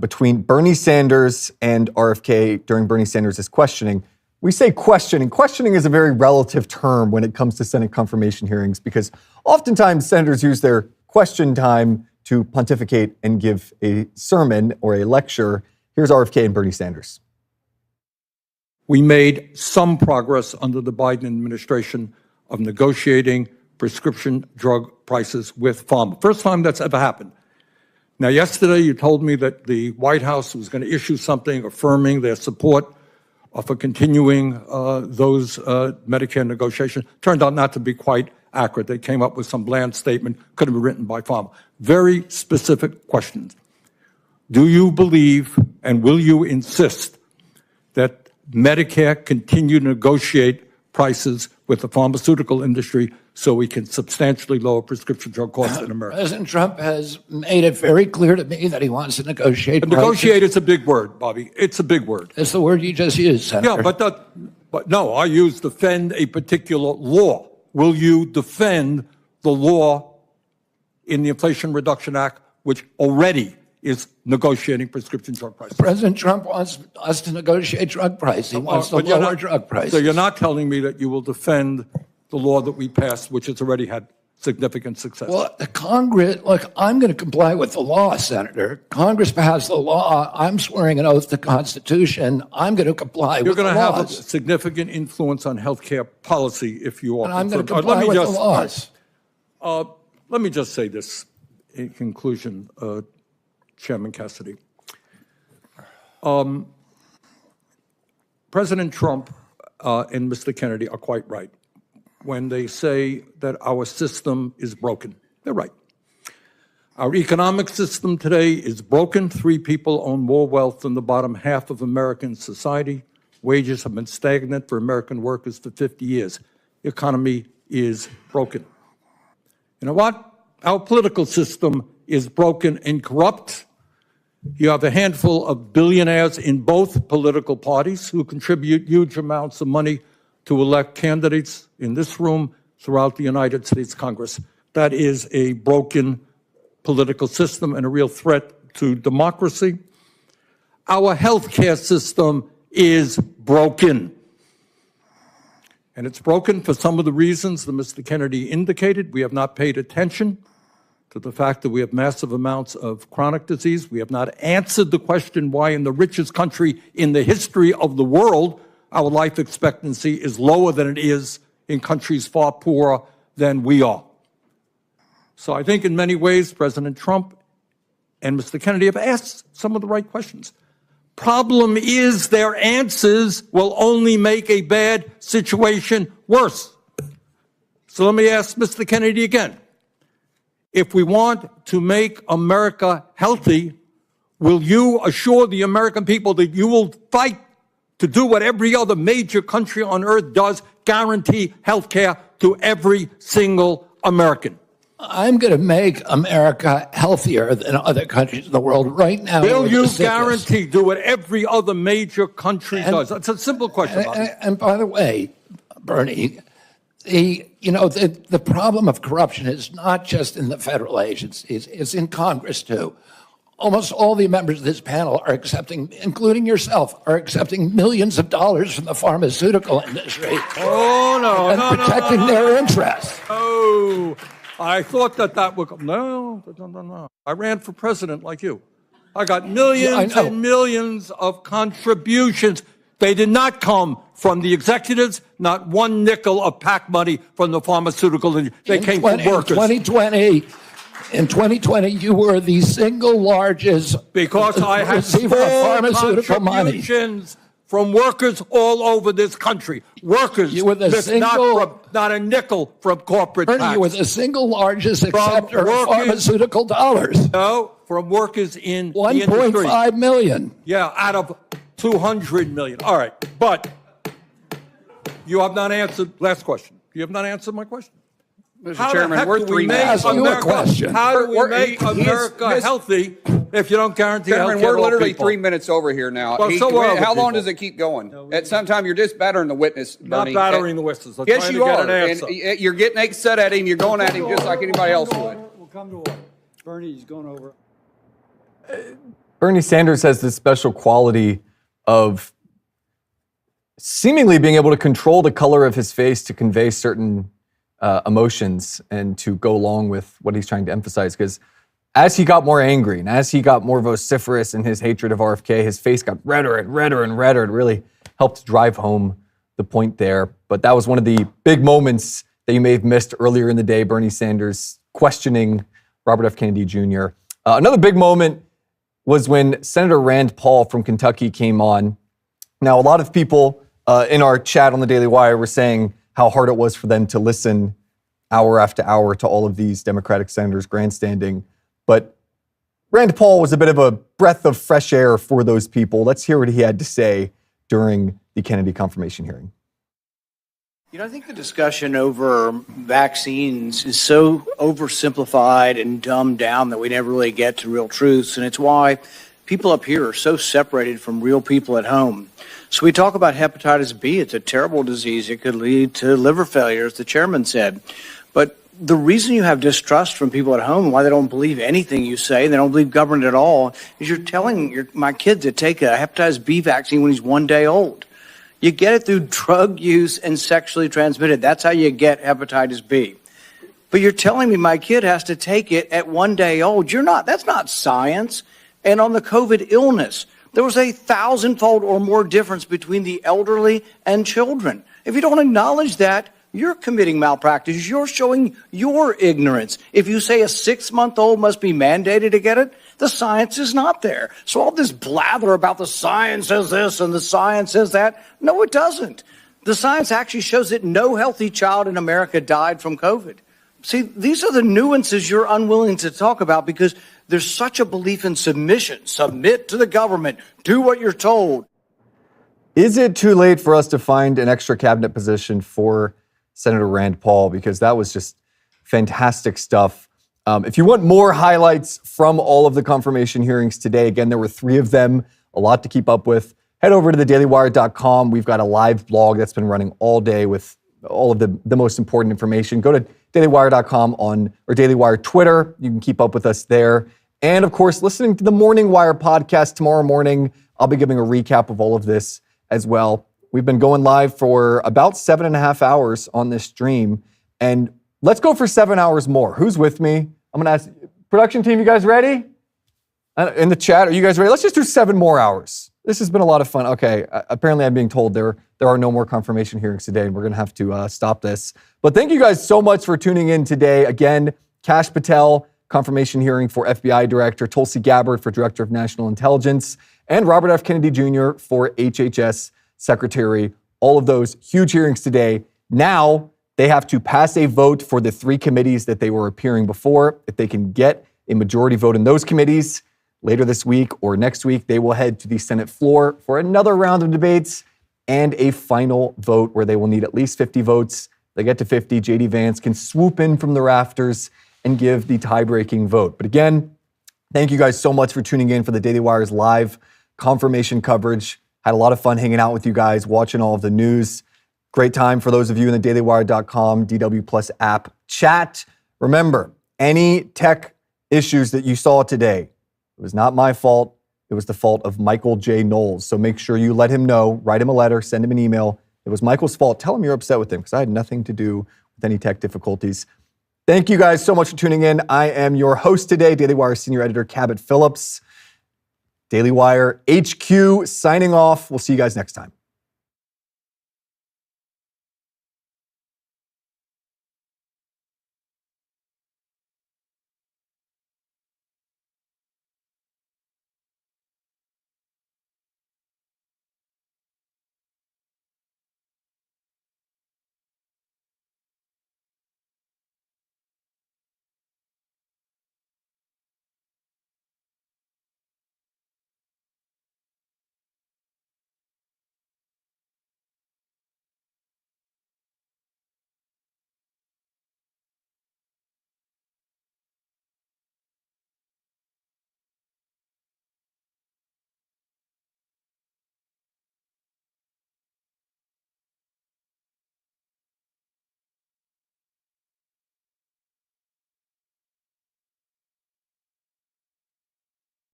between Bernie Sanders and RFK during Bernie Sanders' questioning. We say questioning. Questioning is a very relative term when it comes to Senate confirmation hearings, because oftentimes senators use their question time to pontificate and give a sermon or a lecture. Here's RFK and Bernie Sanders.
We made some progress under the Biden administration of negotiating prescription drug prices with pharma. First time that's ever happened. Now, yesterday you told me that the White House was going to issue something affirming their support for continuing those Medicare negotiations. Turned out not to be quite accurate. They came up with some bland statement, could have been written by pharma. Very specific questions. Do you believe and will you insist that Medicare continue to negotiate prices with the pharmaceutical industry so we can substantially lower prescription drug costs in America?
President Trump has made it very clear to me that he wants to negotiate.
Negotiate is a big word, Bobby. It's a big word.
It's the word you just used, Senator.
Yeah, but no, I use defend a particular law. will you defend the law in the Inflation Reduction Act, which already is negotiating prescription drug prices?
President Trump wants us to negotiate drug price. He wants to lower drug prices.
So you're not telling me that you will defend the law that we passed, which has already had significant success?
Well, the Congress, look, I'm going to comply with the law, Senator. Congress passed the law. I'm swearing an oath to the Constitution. I'm going to comply with the laws.
You're going to have a significant influence on health care policy if you are.
And I'm going to comply with the laws.
Let me just say this in conclusion, Chairman Cassidy. President Trump and Mr. Kennedy are quite right when they say that our system is broken. They're right. Our economic system today is broken. 3 people own more wealth than the bottom half of American society. Wages have been stagnant for American workers for 50 years. The economy is broken. You know what? Our political system is broken and corrupt. You have a handful of billionaires in both political parties who contribute huge amounts of money to elect candidates in this room throughout the United States Congress. That is a broken political system and a real threat to democracy. Our healthcare system is broken. And it's broken for some of the reasons that Mr. Kennedy indicated. We have not paid attention to the fact that we have massive amounts of chronic disease. We have not answered the question why in the richest country in the history of the world, our life expectancy is lower than it is in countries far poorer than we are. So I think in many ways, President Trump and Mr. Kennedy have asked some of the right questions. Problem is their answers will only make a bad situation worse. So let me ask Mr. Kennedy again. If we want to make America healthy, will you assure the American people that you will fight to do what every other major country on earth does, guarantee health care to every single American?
I'm going to make America healthier than other countries in the world right now.
Will you guarantee do what every other major country does? That's a simple question.
And by the way, Bernie, the problem of corruption is not just in the federal agencies, it's in Congress too. Almost all the members of this panel are accepting, including yourself, are accepting millions of dollars from the pharmaceutical industry.
And
protecting their interests.
Oh, I thought that would come. No. I ran for president like you. I got millions and millions of contributions. They did not come from the executives, not one nickel of PAC money from the pharmaceutical industry. They came from workers.
In 2020, you were the single largest
because I had
receiver of pharmaceutical money
contributions from workers all over this country. Workers,
you were the
not a nickel from corporate PACs.
You were the single largest acceptor of pharmaceutical dollars.
No, from workers in
1.5 million.
Yeah, out of 200 million. All right, but you have not answered. Last question. You have not answered my question.
Mr. Chairman, we're 3 minutes.
How do we make America healthy if you don't guarantee health care?
Chairman, we're literally 3 minutes over here now.
Well,
how long does it keep going? At some time, you're just battering the witness, Bernie.
Not battering the witness.
Yes, you are. And you're getting upset at him. You're going at him just like anybody else would.
We'll come to order. Bernie's going over.
Bernie Sanders has this special quality of seemingly being able to control the color of his face to convey certain emotions and to go along with what he's trying to emphasize. Because as he got more angry and as he got more vociferous in his hatred of RFK, his face got redder and redder and redder. It really helped drive home the point there. But that was one of the big moments that you may have missed earlier in the day, Bernie Sanders questioning Robert F. Kennedy Jr. Another big moment was when Senator Rand Paul from Kentucky came on. Now, a lot of people in our chat on the Daily Wire were saying how hard it was for them to listen hour after hour to all of these Democratic senators grandstanding. But Rand Paul was a bit of a breath of fresh air for those people. Let's hear what he had to say during the Kennedy confirmation hearing.
I think the discussion over vaccines is so oversimplified and dumbed down that we never really get to real truths. And it's why people up here are so separated from real people at home. So we talk about hepatitis B. It's a terrible disease. It could lead to liver failure, as the chairman said. But the reason you have distrust from people at home, why they don't believe anything you say, they don't believe government at all, is you're telling my kid to take a hepatitis B vaccine when he's 1 day old. You get it through drug use and sexually transmitted. That's how you get hepatitis B. But you're telling me my kid has to take it at 1 day old. That's not science. And on the COVID illness, there was a 1,000-fold or more difference between the elderly and children. If you don't acknowledge that, you're committing malpractice. You're showing your ignorance. If you say a 6-month-old must be mandated to get it, the science is not there. So all this blather about the science says this and the science says that, no, it doesn't. The science actually shows that no healthy child in America died from COVID. See, these are the nuances you're unwilling to talk about because there's such a belief in submission. Submit to the government. Do what you're told.
Is it too late for us to find an extra cabinet position for Senator Rand Paul? Because that was just fantastic stuff. If you want more highlights from all of the confirmation hearings today, again, there were 3 of them, a lot to keep up with. Head over to thedailywire.com. We've got a live blog that's been running all day with all of the most important information. Go to dailywire.com or Daily Wire Twitter. You can keep up with us there. And of course, listening to the Morning Wire podcast tomorrow morning, I'll be giving a recap of all of this as well. We've been going live for about 7.5 hours on this stream, and let's go for 7 hours more. Who's with me? I'm going to ask, production team, you guys ready? In the chat, are you guys ready? Let's just do 7 more hours. This has been a lot of fun. Okay, apparently I'm being told there are no more confirmation hearings today, and we're going to have to stop this. But thank you guys so much for tuning in today. Again, Kash Patel, confirmation hearing for FBI Director, Tulsi Gabbard for Director of National Intelligence, and Robert F. Kennedy Jr. for HHS Secretary. All of those huge hearings today. Now they have to pass a vote for the 3 committees that they were appearing before. If they can get a majority vote in those committees, later this week or next week, they will head to the Senate floor for another round of debates and a final vote where they will need at least 50 votes. They get to 50, J.D. Vance can swoop in from the rafters and give the tie-breaking vote. But again, thank you guys so much for tuning in for the Daily Wire's live confirmation coverage. Had a lot of fun hanging out with you guys, watching all of the news. Great time for those of you in the dailywire.com DW Plus app chat. Remember, any tech issues that you saw today, it was not my fault. It was the fault of Michael J. Knowles. So make sure you let him know, write him a letter, send him an email. It was Michael's fault. Tell him you're upset with him because I had nothing to do with any tech difficulties. Thank you guys so much for tuning in. I am your host today, Daily Wire Senior Editor Cabot Phillips. Daily Wire HQ signing off. We'll see you guys next time.